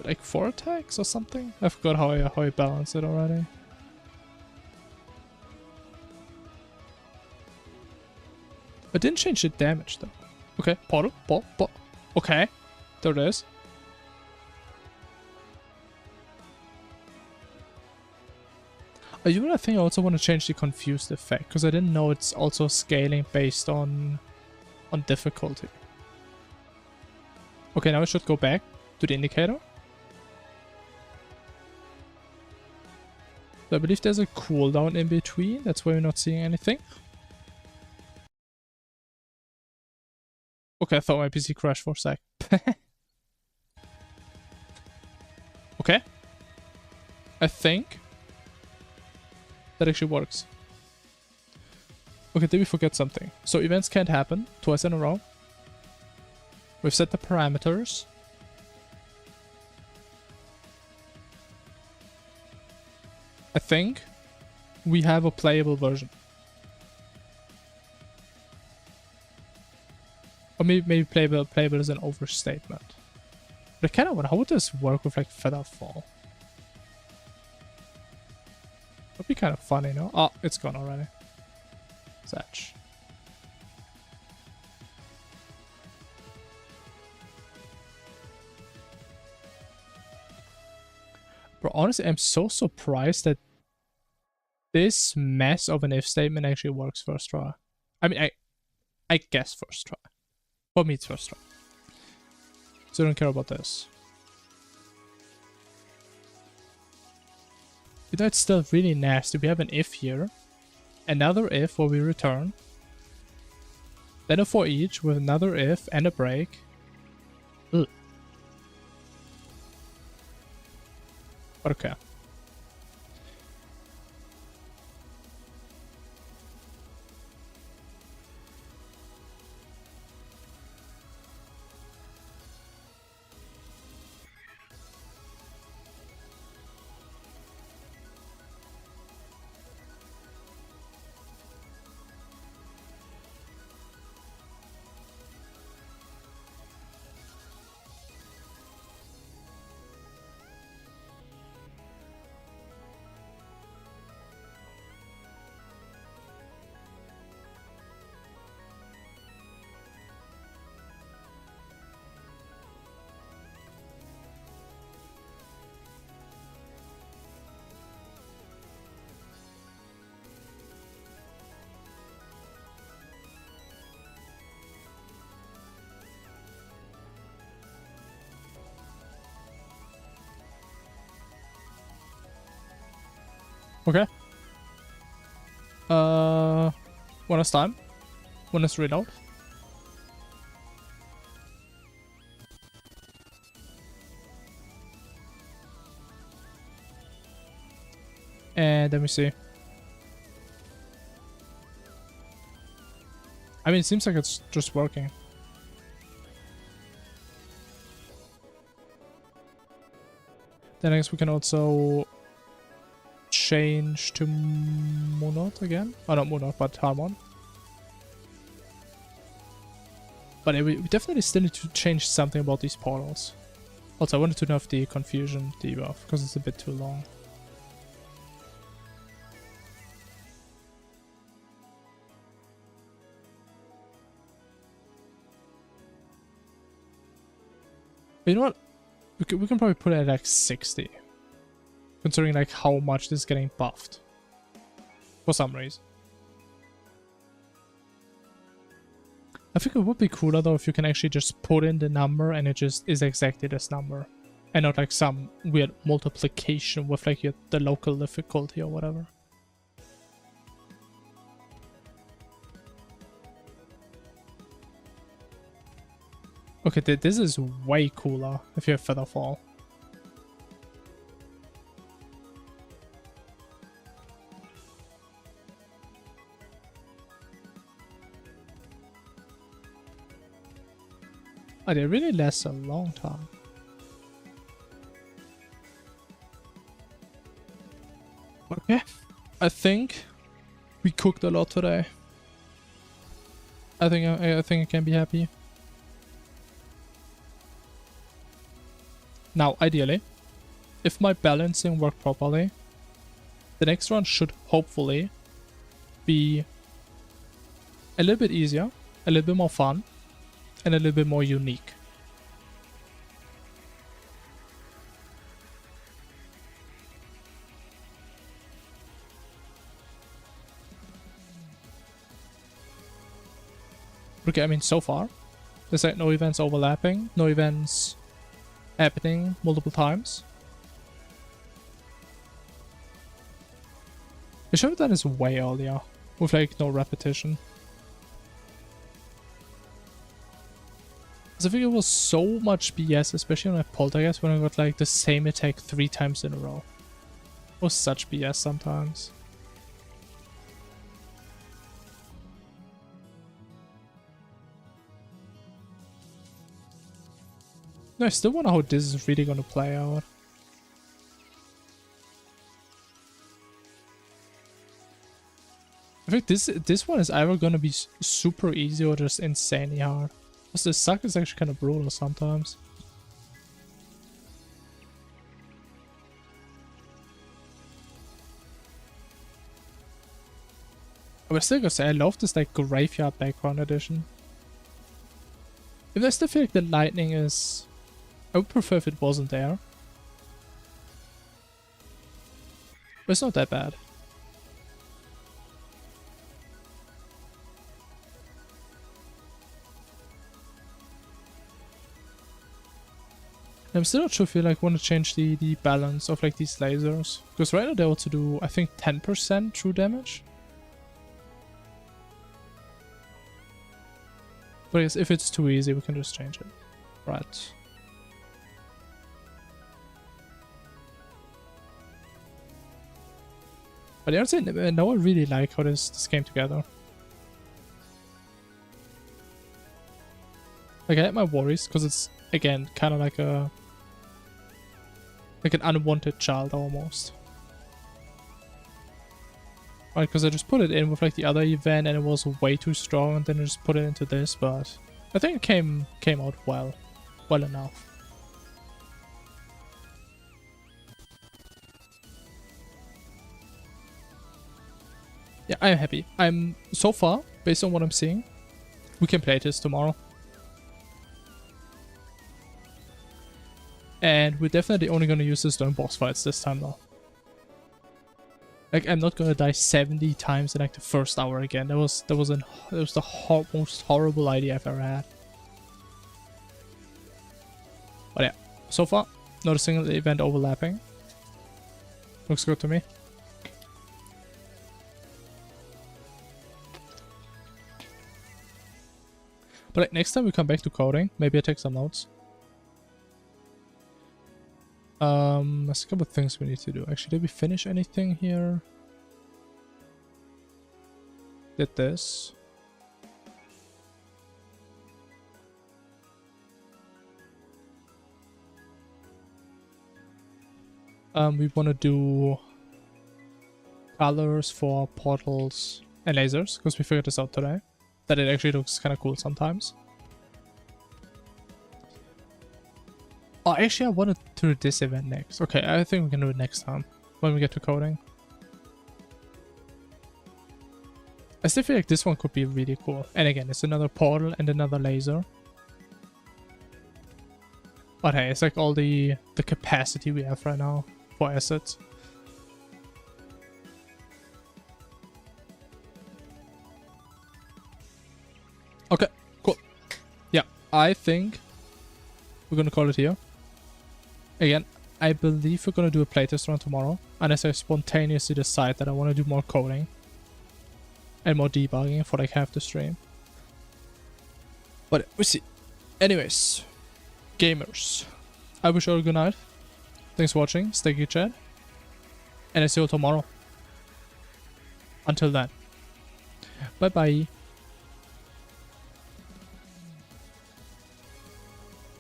like 4 attacks or something? I forgot how I balanced it already. I didn't change the damage though. Okay, portal, okay, there it is. I think I also want to change the confused effect because I didn't know it's also scaling based on difficulty. Okay, now I should go back to the indicator. So I believe there's a cooldown in between. That's why we're not seeing anything. Okay, I thought my PC crashed for a sec. Okay. I think that actually works. Okay, did we forget something? So events can't happen twice in a row. We've set the parameters. I think we have a playable version. Or maybe playable is an overstatement. But I kind of wonder, how would this work with like feather fall? Would be kind of funny, no? Oh, it's gone already. Satch. Bro, honestly, I'm so surprised that this mess of an if statement actually works first try. I mean, I guess first try. For me, it's first try. So I don't care about this. You know, it's still really nasty. We have an if here. Another if where we return. Then a for each with another if and a break. Ugh. But okay. Okay. One last time. One last reload. And let me see. I mean, it seems like it's just working. Then I guess we can also change to Monod again. Oh, not Monod, but Harmon. But we definitely still need to change something about these portals. Also, I wanted to know if the confusion debuff, because it's a bit too long. But you know what? We can probably put it at like 60. Considering like how much this is getting buffed. For some reason. I think it would be cooler though if you can actually just put in the number and it just is exactly this number. And not like some weird multiplication with like the local difficulty or whatever. Okay, this is way cooler if you have Featherfall. Oh, they really last a long time. Okay, I think we cooked a lot today. I think I can be happy. Now, ideally, if my balancing worked properly, the next run should hopefully be a little bit easier, a little bit more fun, and a little bit more unique. Okay, I mean, so far, there's like no events overlapping, no events happening multiple times. I should have done this way earlier, with like no repetition. Because I think it was so much BS, especially on my Poltergeist, when I got like the same attack 3 times in a row. It was such BS sometimes. No, I still wonder how this is really gonna play out. I think this one is either gonna be super easy or just insanely hard. Because the suck is actually kind of brutal sometimes. I was still gonna say I love this like graveyard background edition. If I still feel like the lightning is, I would prefer if it wasn't there. But it's not that bad. I'm still not sure if you like want to change the balance of like these lasers. Because right now they also do, I think, 10% true damage. But I guess if it's too easy, we can just change it. Right. But honestly, now I really like how this came together. Like, I had my worries, because it's, again, kind of like a... like an unwanted child, almost. Right, because I just put it in with, like, the other event, and it was way too strong, and then I just put it into this, but... I think it came out well. Well enough. Yeah, I'm happy. I'm, so far, based on what I'm seeing, we can play this tomorrow. And we're definitely only gonna use this during boss fights this time though. Like, I'm not gonna die 70 times in like the first hour again. That was the most horrible idea I've ever had. But yeah, so far, not a single event overlapping. Looks good to me. But like, next time we come back to coding, maybe I take some notes. There's a couple of things we need to do. Actually, did we finish anything here? Did this. We want to do colors for portals and lasers, because we figured this out today. That it actually looks kind of cool sometimes. Oh, actually, I wanted to do this event next. Okay, I think we can do it next time, when we get to coding. I still feel like this one could be really cool. And again, it's another portal and another laser. But hey, it's like all the capacity we have right now for assets. Okay, cool. Yeah, I think we're gonna call it here. Again, I believe we're gonna do a playtest run tomorrow, unless I spontaneously decide that I want to do more coding and more debugging for like half the stream. But we'll see. Anyways, gamers, I wish you all a good night. Thanks for watching. Stay good, chat, and I see you all tomorrow. Until then, bye bye.